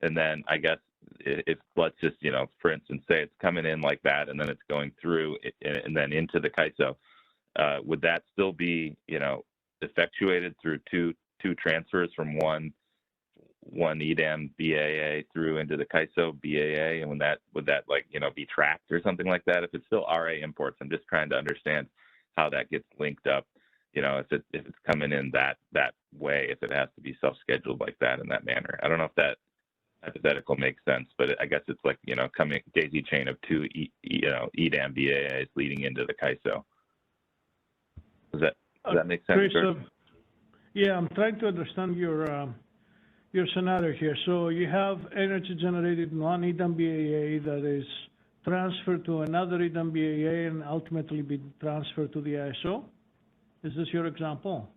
Speaker 18: And then I guess if let's just, you know, for instance, say it's coming in like that and then it's going through and then into the CAISO, would that still be, you know, effectuated through two transfers from one EDAM BAA through into the CAISO BAA? And would that like, you know, be tracked or something like that? If it's still RA imports, I'm just trying to understand how that gets linked up, you know, if it's coming in that way, if it has to be self-scheduled like that in that manner. I don't know if that hypothetical makes sense, but I guess it's like, you know, coming daisy chain of two EDAM BAAs leading into the CAISO. Does that make sense?
Speaker 8: Chris, yeah, I'm trying to understand your scenario here. So you have energy generated non-EDAM BAA that is transferred to another EDAM BAA and ultimately be transferred to the ISO. Is this your example?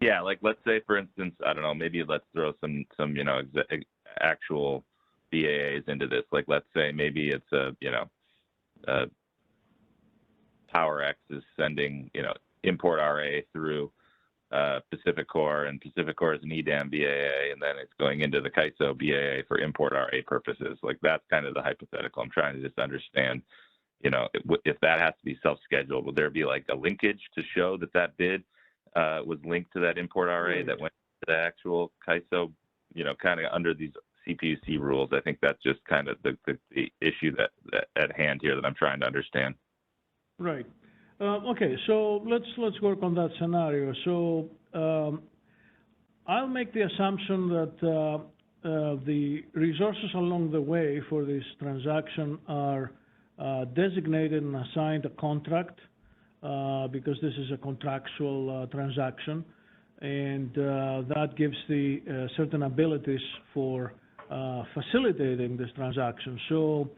Speaker 18: Yeah, like let's say, for instance, I don't know, maybe let's throw some you know, actual BAAs into this. Like let's say maybe it's PowerX is sending, you know, import RA through PacifiCorp, and PacifiCorp is an EDAM BAA, and then it's going into the CAISO BAA for import RA purposes. Like that's kind of the hypothetical. I'm trying to just understand, you know, if that has to be self-scheduled, would there be like a linkage to show that bid was linked to that import RA that went to the actual CAISO, you know, kind of under these CPUC rules? I think that's just kind of the issue that at hand here that I'm trying to understand.
Speaker 8: Right. Okay, so let's work on that scenario. So I'll make the assumption that the resources along the way for this transaction are designated and assigned a contract because this is a contractual transaction, and that gives the certain abilities for facilitating this transaction. So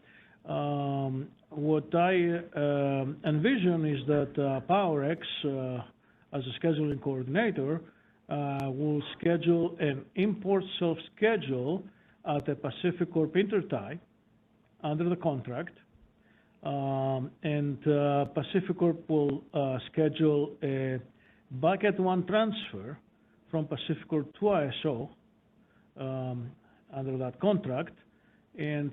Speaker 8: what I envision is that PowerX, as a scheduling coordinator, will schedule an import self-schedule at a PacifiCorp intertie under the contract, and PacifiCorp will schedule a bucket one transfer from PacifiCorp to ISO under that contract, and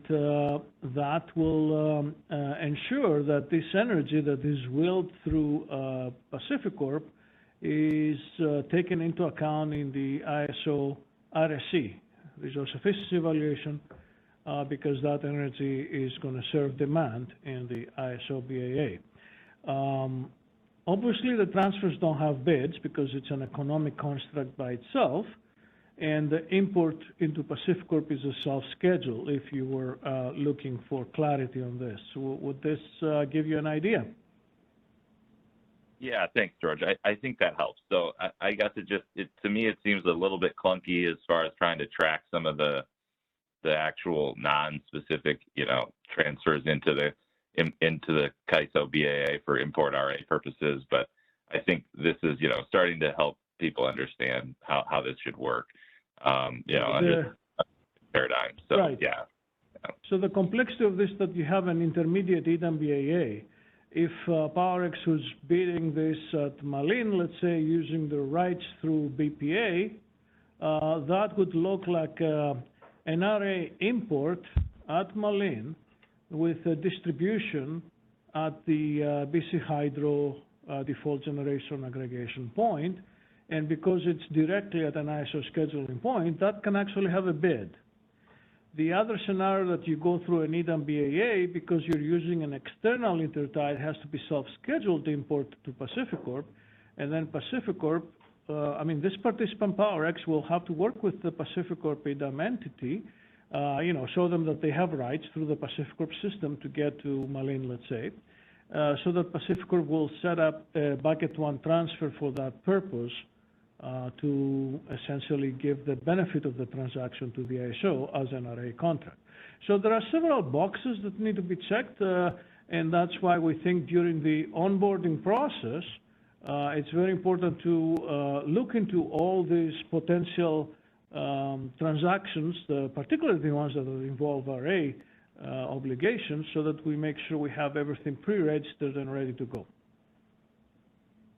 Speaker 8: that will ensure that this energy that is willed through PacifiCorp is taken into account in the ISO RSE, Resource Efficiency Evaluation, because that energy is going to serve demand in the ISO BAA. Obviously, the transfers don't have bids because it's an economic construct by itself, and the import into PacifiCorp is a self-schedule, if you were looking for clarity on this. Would this give you an idea?
Speaker 18: Yeah, thanks, George. I think that helps. So I guess to me, it seems a little bit clunky as far as trying to track some of the actual non-specific, you know, transfers into the CAISO BAA for import RA purposes. But I think this is, you know, starting to help people understand how this should work, you know, under the paradigm. So,
Speaker 8: right.
Speaker 18: Yeah.
Speaker 8: So the complexity of this, that you have an intermediate EDAM BAA. If PowerX was bidding this at Malin, let's say, using the rights through BPA, that would look like an RA import at Malin with a distribution at the BC Hydro default generation aggregation point. And because it's directly at an ISO scheduling point, that can actually have a bid. The other scenario that you go through an EDAM BAA, because you're using an external intertie, has to be self-scheduled import to PacifiCorp, and then PacifiCorp, this participant PowerX will have to work with the PacifiCorp EDAM entity, show them that they have rights through the PacifiCorp system to get to Malin, let's say, so that PacifiCorp will set up a bucket one transfer for that purpose, to essentially give the benefit of the transaction to the ISO as an RA contract. So there are several boxes that need to be checked, and that's why we think during the onboarding process, it's very important to look into all these potential transactions, particularly the ones that involve RA obligations, so that we make sure we have everything pre-registered and ready to go.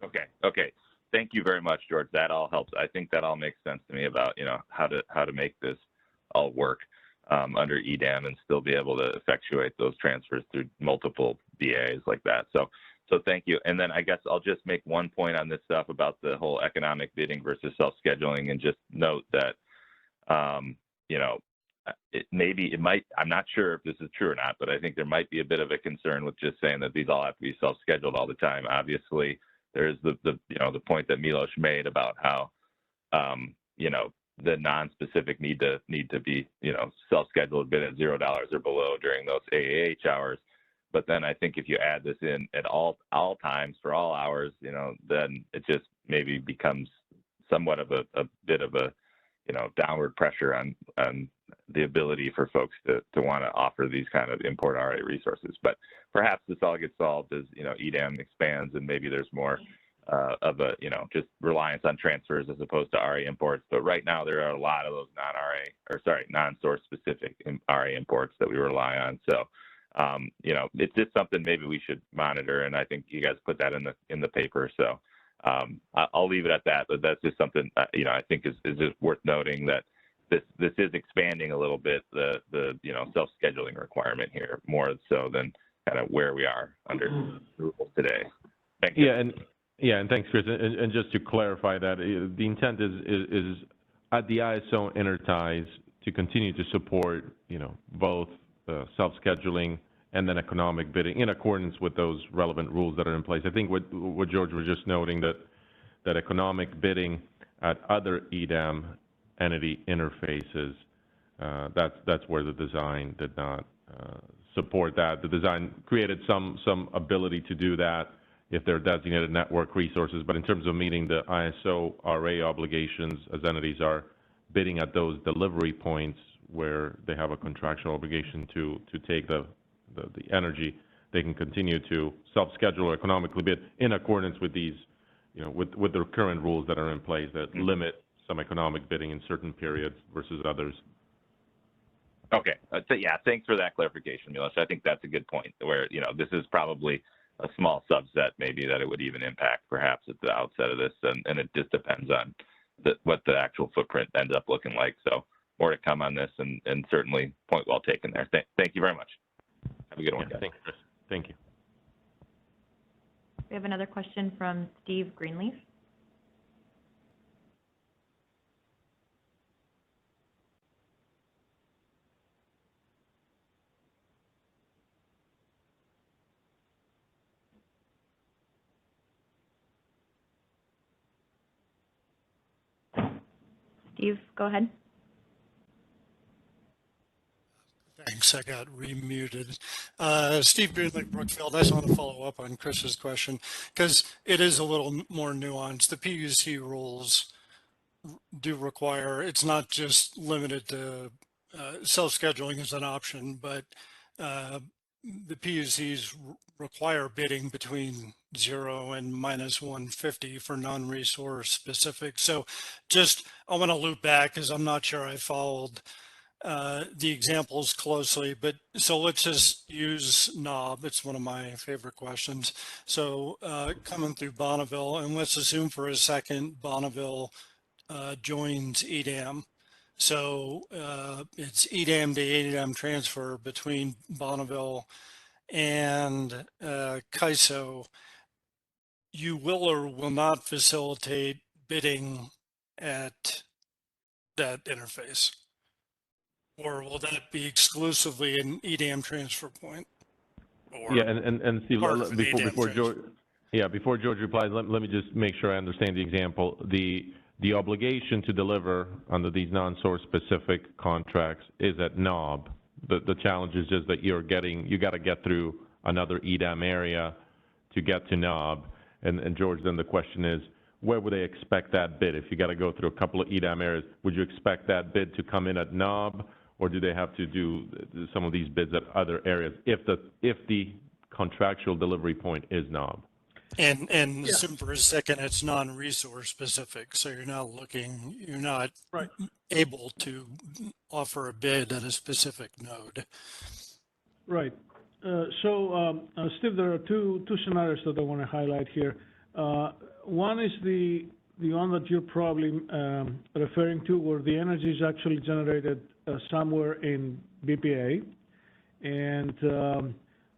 Speaker 18: Okay. Thank you very much, George. That all helps. I think that all makes sense to me about, how to make this all work under EDAM and still be able to effectuate those transfers through multiple BAs like that. So thank you. And then I guess I'll just make one point on this stuff about the whole economic bidding versus self-scheduling, and just note that, I'm not sure if this is true or not, but I think there might be a bit of a concern with just saying that these all have to be self-scheduled all the time. Obviously, there's the point that Milos made about how, the non-specific need to be, self-scheduled bid at $0 or below during those AAH hours. But then I think if you add this in at all times for all hours, then it just maybe becomes somewhat of a bit of a, downward pressure on the ability for folks to want to offer these kind of import RA resources. But perhaps this all gets solved as, EDAM expands and maybe there's more of a, just reliance on transfers as opposed to RA imports. But right now there are a lot of those non-source specific RA imports that we rely on. So, it's just something maybe we should monitor, and I think you guys put that in the paper. So I'll leave it at that, but that's just something, I think is just worth noting, that this is expanding a little bit the self-scheduling requirement here, more so than kind of where we are under the rules today. Thank you.
Speaker 2: And thanks, Chris. And just to clarify that, the intent is at the ISO interties to continue to support, both self-scheduling and then economic bidding in accordance with those relevant rules that are in place. I think what George was just noting, that economic bidding at other EDAM entity interfaces, that's where the design did not support that. The design created some ability to do that if they're designated network resources, but in terms of meeting the ISO RA obligations, as entities are bidding at those delivery points where they have a contractual obligation to take the energy, they can continue to self-schedule or economically bid in accordance with these, with the current rules that are in place that limit some economic bidding in certain periods versus others.
Speaker 18: Okay. Thanks for that clarification, Milos. I think that's a good point, where, this is probably a small subset maybe that it would even impact perhaps at the outset of this, and it just depends on what the actual footprint ends up looking like. So more to come on this, and certainly point well taken there. Thank you very much. Have a good one, guys.
Speaker 2: Thanks, Chris. Thank you.
Speaker 1: We have another question from Steve Greenleaf. Steve, go ahead.
Speaker 3: Thanks, I got remuted. Steve Greenleaf, Brookfield. I just want to follow up on Chris's question, because it is a little more nuanced. The PUC rules do require, it's not just limited to self-scheduling as an option, but the PUCs require bidding between 0 and minus 150 for non-resource specific. So I want to loop back, because I'm not sure I followed the examples closely, but so let's just use Knob. It's one of my favorite questions. So coming through Bonneville, and let's assume for a second Bonneville joins EDAM. So it's EDAM to EDAM transfer between Bonneville and CAISO. You will or will not facilitate bidding at that interface? Or will that be exclusively an EDAM transfer point? Or
Speaker 2: Yeah, and Steve,
Speaker 3: part of an EDAM
Speaker 2: before George, before George replies, let me just make sure I understand the example. The obligation to deliver under these non-source specific contracts is at NOB. The challenge is just that you got to get through another EDAM area to get to NOB. And George, then the question is, where would they expect that bid? If you got to go through a couple of EDAM areas, would you expect that bid to come in at NOB, or do they have to do some of these bids at other areas if the contractual delivery point is NOB?
Speaker 3: And assume for a second it's non-resource specific, so you're not able to offer a bid at a specific node.
Speaker 8: Right. Steve, there are two scenarios that I want to highlight here. One is the one that you're probably referring to, where the energy is actually generated somewhere in BPA, and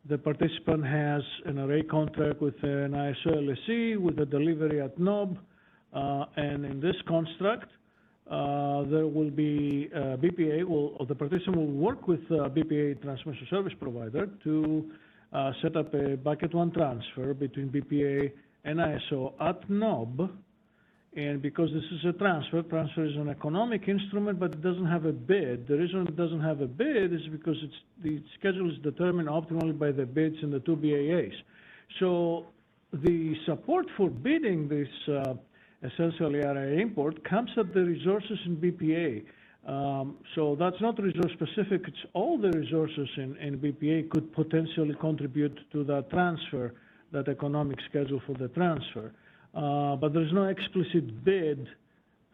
Speaker 8: the participant has an array contract with an ISO LSC with a delivery at NOB, and in this construct, there will be BPA, or the participant will work with BPA transmission service provider to set up a bucket one transfer between BPA and ISO at NOB. And because this is a transfer is an economic instrument, but it doesn't have a bid. The reason it doesn't have a bid is because the schedule is determined optimally by the bids in the two BAAs. So the support for bidding this essentially RA import comes at the resources in BPA. So that's not resource specific, it's all the resources in BPA could potentially contribute to that transfer, that economic schedule for the transfer. But there's no explicit bid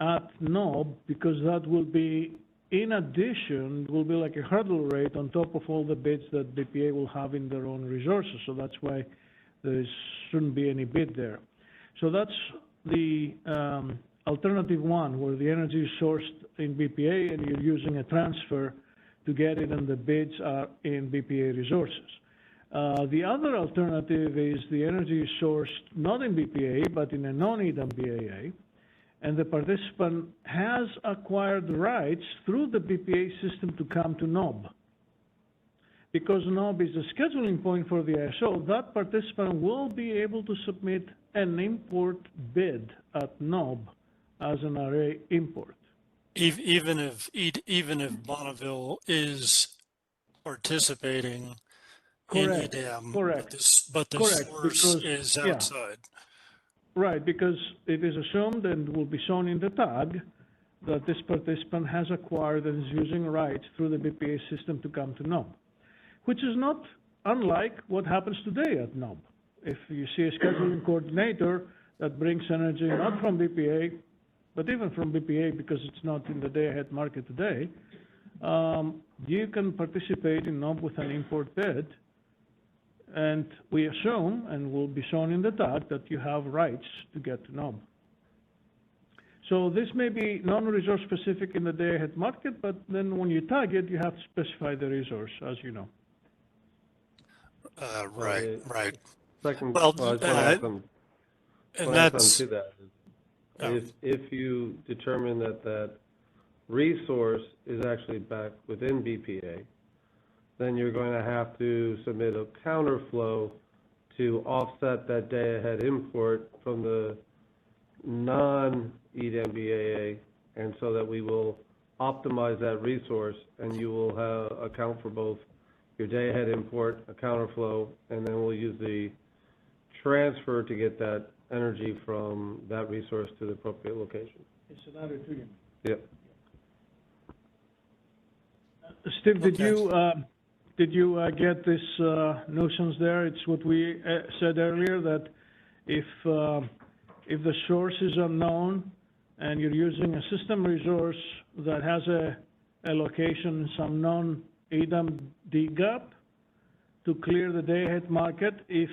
Speaker 8: at NOB, because that will be, in addition, will be like a hurdle rate on top of all the bids that BPA will have in their own resources. So that's why there shouldn't be any bid there. So that's the alternative one, where the energy is sourced in BPA and you're using a transfer to get it, and the bids are in BPA resources. The other alternative is the energy is sourced not in BPA, but in a non-EDAM BAA, and the participant has acquired rights through the BPA system to come to NOB. Because NOB is a scheduling point for the ISO, that participant will be able to submit an import bid at NOB as an array import.
Speaker 3: Even if Bonneville is participating in EDAM, but the source is outside.
Speaker 8: Right, because it is assumed and will be shown in the tag that this participant has acquired and is using rights through the BPA system to come to NOB, which is not unlike what happens today at NOB. If you see a scheduling coordinator that brings energy not from BPA, but even from BPA because it's not in the day-ahead market today, you can participate in NOB with an import bid, and we assume, and will be shown in the tag, that you have rights to get to NOB. So this may be non-resource specific in the day-ahead market, but then when you tag it, you have to specify the resource, as you know.
Speaker 3: Right.
Speaker 11: Second,
Speaker 3: Well,
Speaker 11: I just want to add something to that. If you determine that resource is actually back within BPA, then you're going to have to submit a counterflow to offset that day-ahead import from the non-EDAM BAA, and so that we will optimize that resource, and you will account for both your day-ahead import, a counterflow, and then we'll use the transfer to get that energy from that resource to the appropriate location.
Speaker 8: It's another two.
Speaker 11: Yep.
Speaker 8: Steve, did you get this notions there? It's what we said earlier, that if the source is unknown and you're using a system resource that has a location in some non-EDAM D gap to clear the day-ahead market, if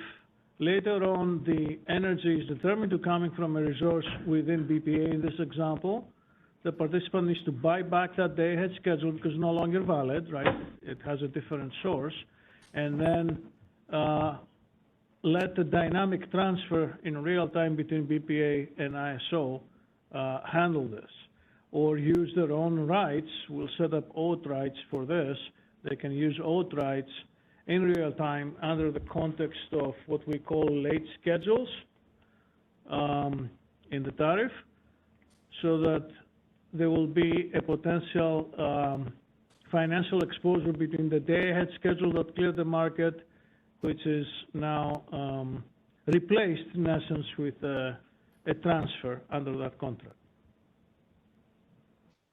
Speaker 8: Later on, the energy is determined to coming from a resource within BPA in this example. The participant needs to buy back that day-ahead schedule because it's no longer valid, right? It has a different source. And then let the dynamic transfer in real time between BPA and ISO handle this. Or use their own rights. We'll set up OAT rights for this. They can use OAT rights in real time under the context of what we call late schedules in the tariff, so that there will be a potential financial exposure between the day-ahead schedule that cleared the market, which is now replaced, in essence, with a transfer under that contract.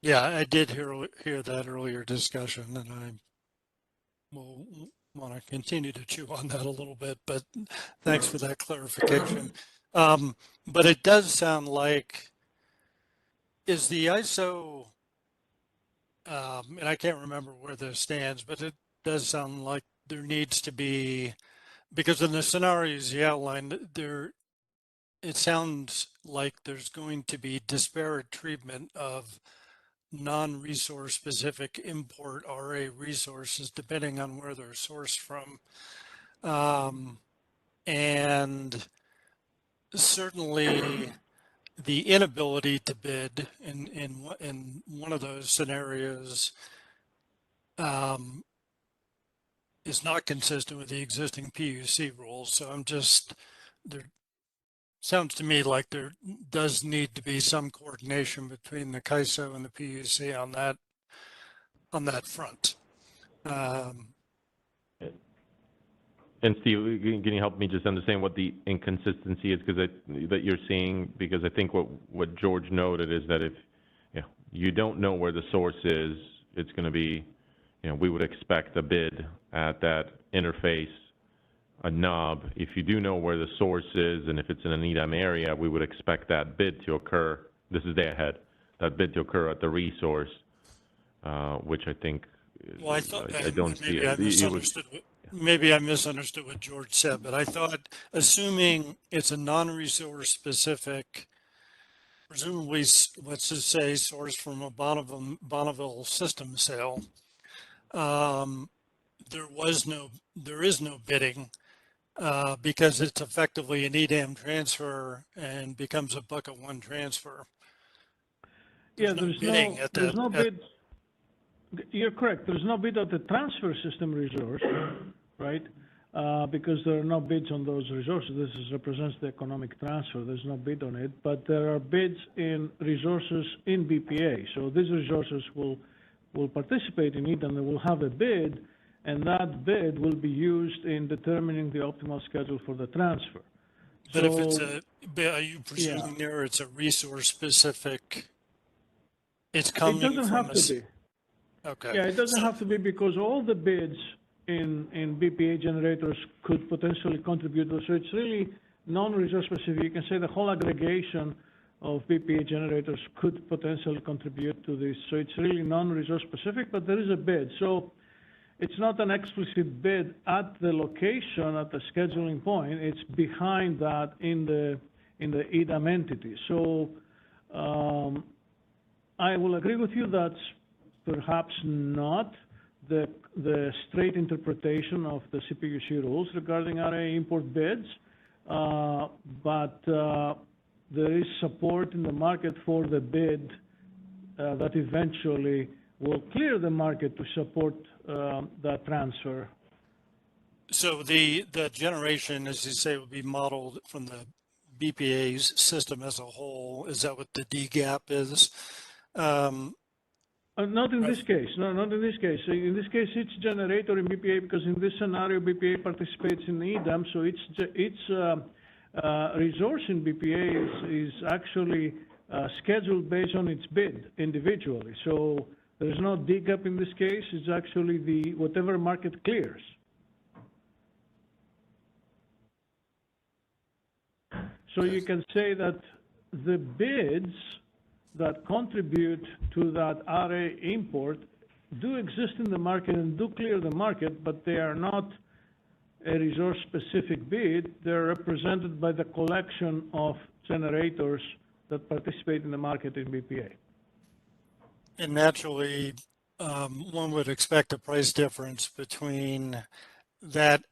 Speaker 3: Yeah, I did hear that earlier discussion, and I will want to continue to chew on that a little bit, but thanks for that clarification. But it does sound like, is the ISO, and I can't remember where this stands, but it does sound like there needs to be, because in the scenarios you outlined, it sounds like there's going to be disparate treatment of non-resource specific import RA resources depending on where they're sourced from. And certainly the inability to bid in one of those scenarios is not consistent with the existing PUC rules. So there sounds to me like there does need to be some coordination between the CAISO and the PUC on that front.
Speaker 2: And Steve, can you help me just understand what the inconsistency is that you're seeing? Because I think what George noted is that if you don't know where the source is, it's going to be, we would expect a bid at that interface, a knob. If you do know where the source is, and if it's in an EDAM area, we would expect that bid to occur. This is day ahead. That bid to occur at the resource, which I think.
Speaker 3: Well, I thought
Speaker 2: I don't see it.
Speaker 3: Maybe I misunderstood what George said, but I thought, assuming it's a non-resource specific, presumably, let's just say, sourced from a Bonneville system sale, there is no bidding because it's effectively an EDAM transfer and becomes a bucket one transfer. There's no bid.
Speaker 8: You're correct. There's no bid at the transfer system resource, right? Because there are no bids on those resources. This represents the economic transfer. There's no bid on it, but there are bids in resources in BPA. So these resources will participate in it, and they will have a bid, and that bid will be used in determining the optimal schedule for the transfer.
Speaker 3: But if are you presuming there it's a resource specific? It's coming from
Speaker 8: It doesn't have to be.
Speaker 3: Okay.
Speaker 8: Yeah, it doesn't have to be, because all the bids in BPA generators could potentially contribute. So it's really non-resource specific. You can say the whole aggregation of BPA generators could potentially contribute to this. So it's really non-resource specific, but there is a bid. So it's not an explicit bid at the location, at the scheduling point. It's behind that in the EDAM entity. So I will agree with you that's perhaps not the straight interpretation of the CPUC rules regarding RA import bids, but there is support in the market for the bid that eventually will clear the market to support that transfer.
Speaker 3: So the generation, as you say, would be modeled from the BPA's system as a whole. Is that what the DGAP is?
Speaker 8: Not in this case. No, not in this case. So in this case, each generator in BPA, because in this scenario, BPA participates in EDAM, so each resource in BPA is actually scheduled based on its bid individually. So there's no DGAP in this case. It's actually whatever market clears. So you can say that the bids that contribute to that RA import do exist in the market and do clear the market, but they are not a resource-specific bid, they're represented by the collection of generators that participate in the market in BPA.
Speaker 3: And naturally, one would expect a price difference between that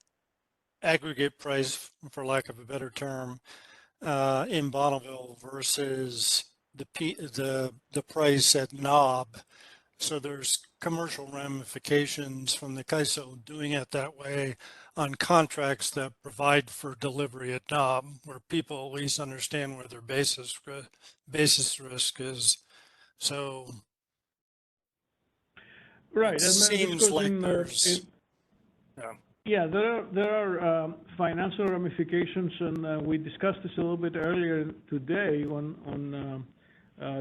Speaker 3: aggregate price, for lack of a better term, in Bonneville versus the price at Knob. So there's commercial ramifications from the CAISO doing it that way on contracts that provide for delivery at Knob, where people at least understand where their basis risk is. So
Speaker 8: right,
Speaker 3: it
Speaker 8: and this
Speaker 3: seems
Speaker 8: goes
Speaker 3: like
Speaker 8: in,
Speaker 3: there's
Speaker 8: yeah, there are financial ramifications, and we discussed this a little bit earlier today when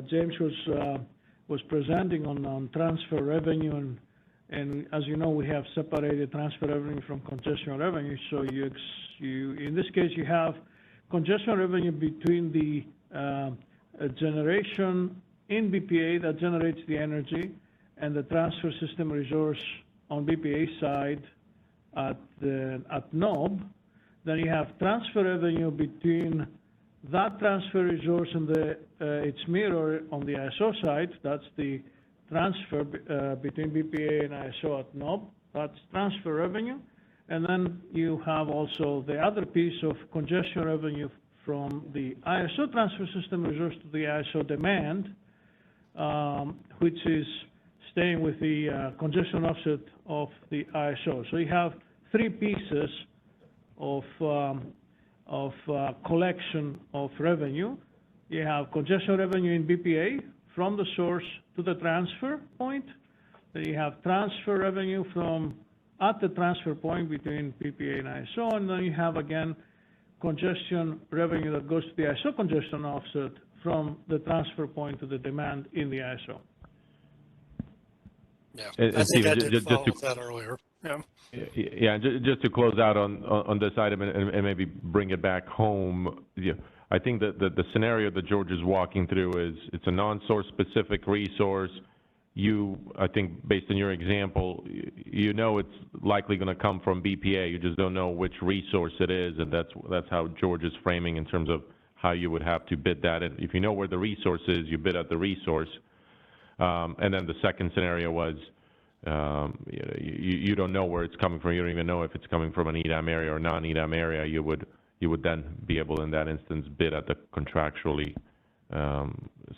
Speaker 8: James was presenting on transfer revenue, and as you know, we have separated transfer revenue from congestion revenue. So you in this case, you have congestion revenue between the generation in BPA that generates the energy and the transfer system resource on BPA side at Knob. Then you have transfer revenue between that transfer resource and its mirror on the ISO side. That's the transfer between BPA and ISO at Knob. That's transfer revenue. And then you have also the other piece of congestion revenue from the ISO transfer system resource to the ISO demand, which is staying with the congestion offset of the ISO. So you have three pieces of collection of revenue. You have congestion revenue in BPA from the source to the transfer point. Then you have transfer revenue from at the transfer point between BPA and ISO, and then you have again congestion revenue that goes to the ISO congestion offset from the transfer point to the demand in the ISO.
Speaker 3: Yeah,
Speaker 2: And
Speaker 3: I think I
Speaker 2: Stephen,
Speaker 3: did follow that earlier. Yeah.
Speaker 2: Yeah, just to close out on this item and maybe bring it back home, I think that the scenario that George is walking through is it's a non-source specific resource. I think based on your example, you know it's likely going to come from BPA. You just don't know which resource it is, and that's how George is framing in terms of how you would have to bid that. And if you know where the resource is, you bid at the resource. And then the second scenario was you don't know where it's coming from. You don't even know if it's coming from an EDAM area or non-EDAM area. You would then be able, in that instance, bid at the contractually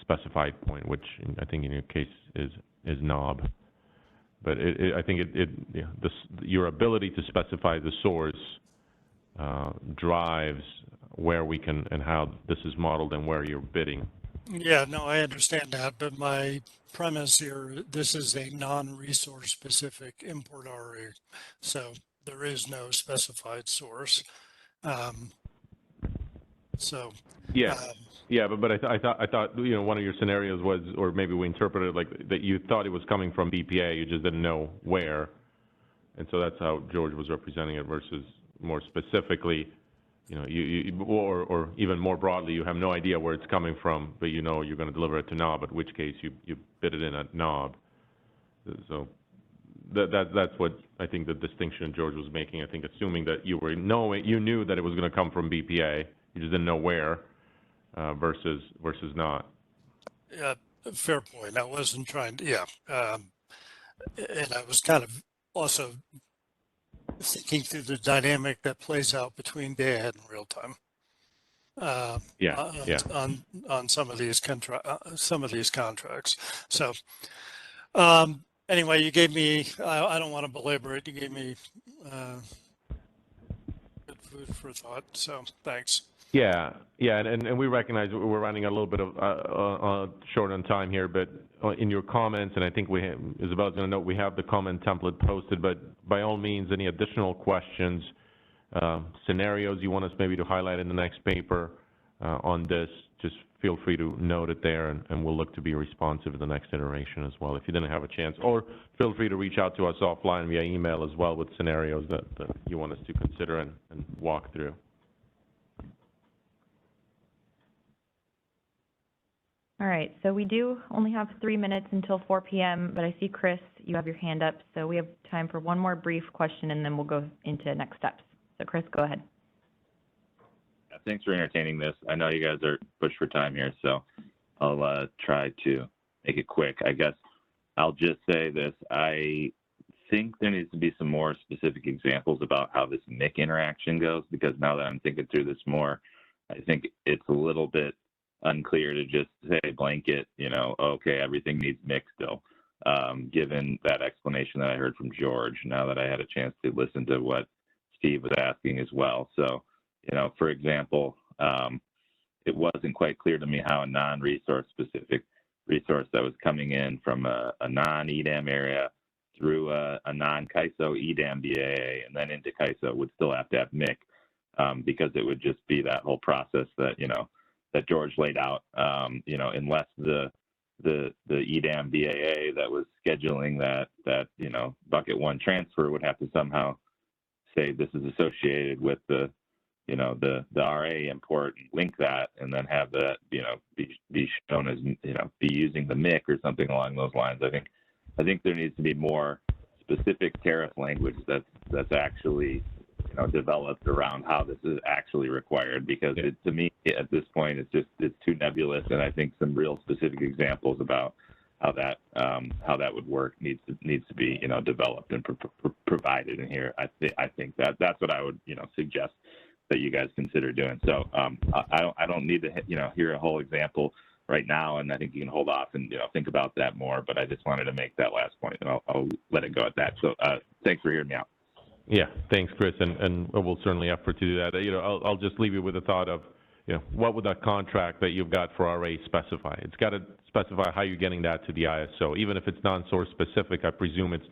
Speaker 2: specified point, which I think in your case is Knob. But I think your ability to specify the source drives where we can and how this is modeled and where you're bidding.
Speaker 3: Yeah, no, I understand that, but my premise here, this is a non-resource specific import RA, so there is no specified source.
Speaker 2: Yeah, but I thought one of your scenarios was, or maybe we interpreted like that you thought it was coming from BPA, you just didn't know where, and so that's how George was representing it versus more specifically. Or even more broadly, you have no idea where it's coming from, but you know you're going to deliver it to Knob, in which case you bid it in at Knob. So that's what I think the distinction George was making. I think assuming that you knew that it was going to come from BPA, you just didn't know where, versus not.
Speaker 3: Yeah, fair point. I wasn't trying to, and I was kind of also thinking through the dynamic that plays out between day ahead and real time. On some of these contracts. So anyway, you gave me. I don't want to belabor it. You gave me good food for thought. So thanks.
Speaker 2: Yeah, and we recognize we're running a little bit of short on time here, but in your comments, and I think Isabel's going to note we have the comment template posted, but by all means, any additional questions, scenarios you want us maybe to highlight in the next paper on this, just feel free to note it there, and we'll look to be responsive in the next iteration as well if you didn't have a chance. Or feel free to reach out to us offline via email as well with scenarios that you want us to consider and walk through.
Speaker 1: All right, so we do only have 3 minutes until 4 p.m., but I see, Chris, you have your hand up, so we have time for one more brief question, and then we'll go into next steps. So Chris, go ahead.
Speaker 18: Yeah, thanks for entertaining this. I know you guys are pushed for time here, so I'll try to make it quick. I guess I'll just say this. I think there needs to be some more specific examples about how this MIC interaction goes, because now that I'm thinking through this more, I think it's a little bit unclear to just say blanket, you know, okay, everything needs MIC still, given that explanation that I heard from George, now that I had a chance to listen to what Steve was asking as well. So, you know, for example, it wasn't quite clear to me how a non-resource specific resource that was coming in from a non-EDAM area through a non-CAISO EDAM BAA and then into CAISO would still have to have MIC, because it would just be that whole process that, you know, that George laid out, you know, unless the EDAM BAA that was scheduling that, you know, bucket one transfer would have to somehow say this is associated with the, you know, the RA import and link that and then have that, you know, be shown as, you know, be using the MIC or something along those lines. I think there needs to be more specific tariff language that's actually, you know, developed around how this is actually required, because to me at this point it's too nebulous, and I think some real specific examples about how that would work needs to be, you know, developed and provided in here. I think that's what I would, you know, suggest that you guys consider doing. So I don't need to, you know, hear a whole example right now, and I think you can hold off and, you know, think about that more. But I just wanted to make that last point, and I'll let it go at that. So thanks for hearing me out.
Speaker 2: Yeah, thanks, Chris, and we'll certainly effort to do that. You know, I'll just leave you with the thought of, you know, what would that contract that you've got for RA specify? It's got to specify how you're getting that to the ISO. Even if it's non-source specific, I presume it's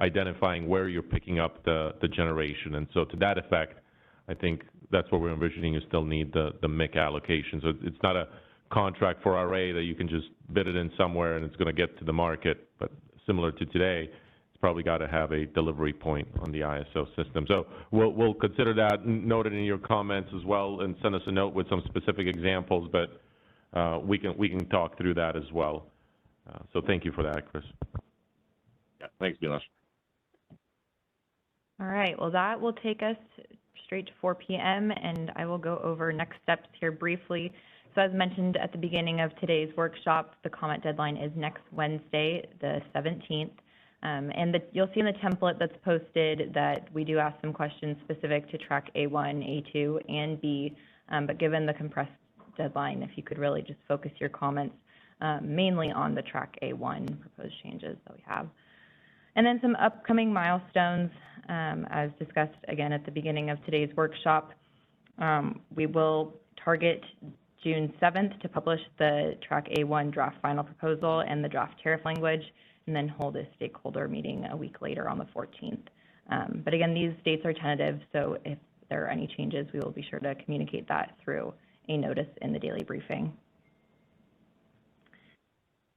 Speaker 2: identifying where you're picking up the generation. And so to that effect, I think that's what we're envisioning. You still need the MIC allocation. So it's not a contract for RA that you can just bid it in somewhere and it's going to get to the market. But similar to today, it's probably got to have a delivery point on the ISO system. So we'll consider that, note it in your comments as well, and send us a note with some specific examples. But we can talk through that as well. So thank you for that, Chris.
Speaker 18: Yeah, thanks, Milos.
Speaker 1: All right, well, that will take us straight to 4 p.m., and I will go over next steps here briefly. So as mentioned at the beginning of today's workshop, the comment deadline is next Wednesday, the 17th. And you'll see in the template that's posted that we do ask some questions specific to track A1, A2, and B, but given the compressed deadline, if you could really just focus your comments mainly on the track A1 proposed changes that we have. And then some upcoming milestones, as discussed again at the beginning of today's workshop. We will target June 7th to publish the track A1 draft final proposal and the draft tariff language, and then hold a stakeholder meeting a week later on the 14th. But again, these dates are tentative, so if there are any changes, we will be sure to communicate that through a notice in the daily briefing.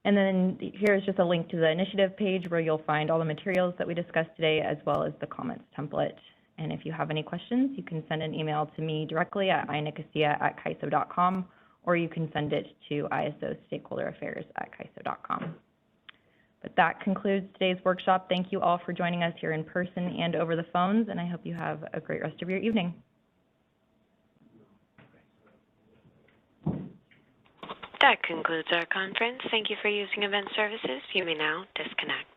Speaker 1: And then here's just a link to the initiative page where you'll find all the materials that we discussed today, as well as the comments template. And if you have any questions, you can send an email to me directly at inicasia@caiso.com, or you can send it to ISO Stakeholder Affairs at caiso.com. But that concludes today's workshop. Thank you all for joining us here in person and over the phones, and I hope you have a great rest of your evening.
Speaker 14: That concludes our conference. Thank you for using Event Services. You may now disconnect.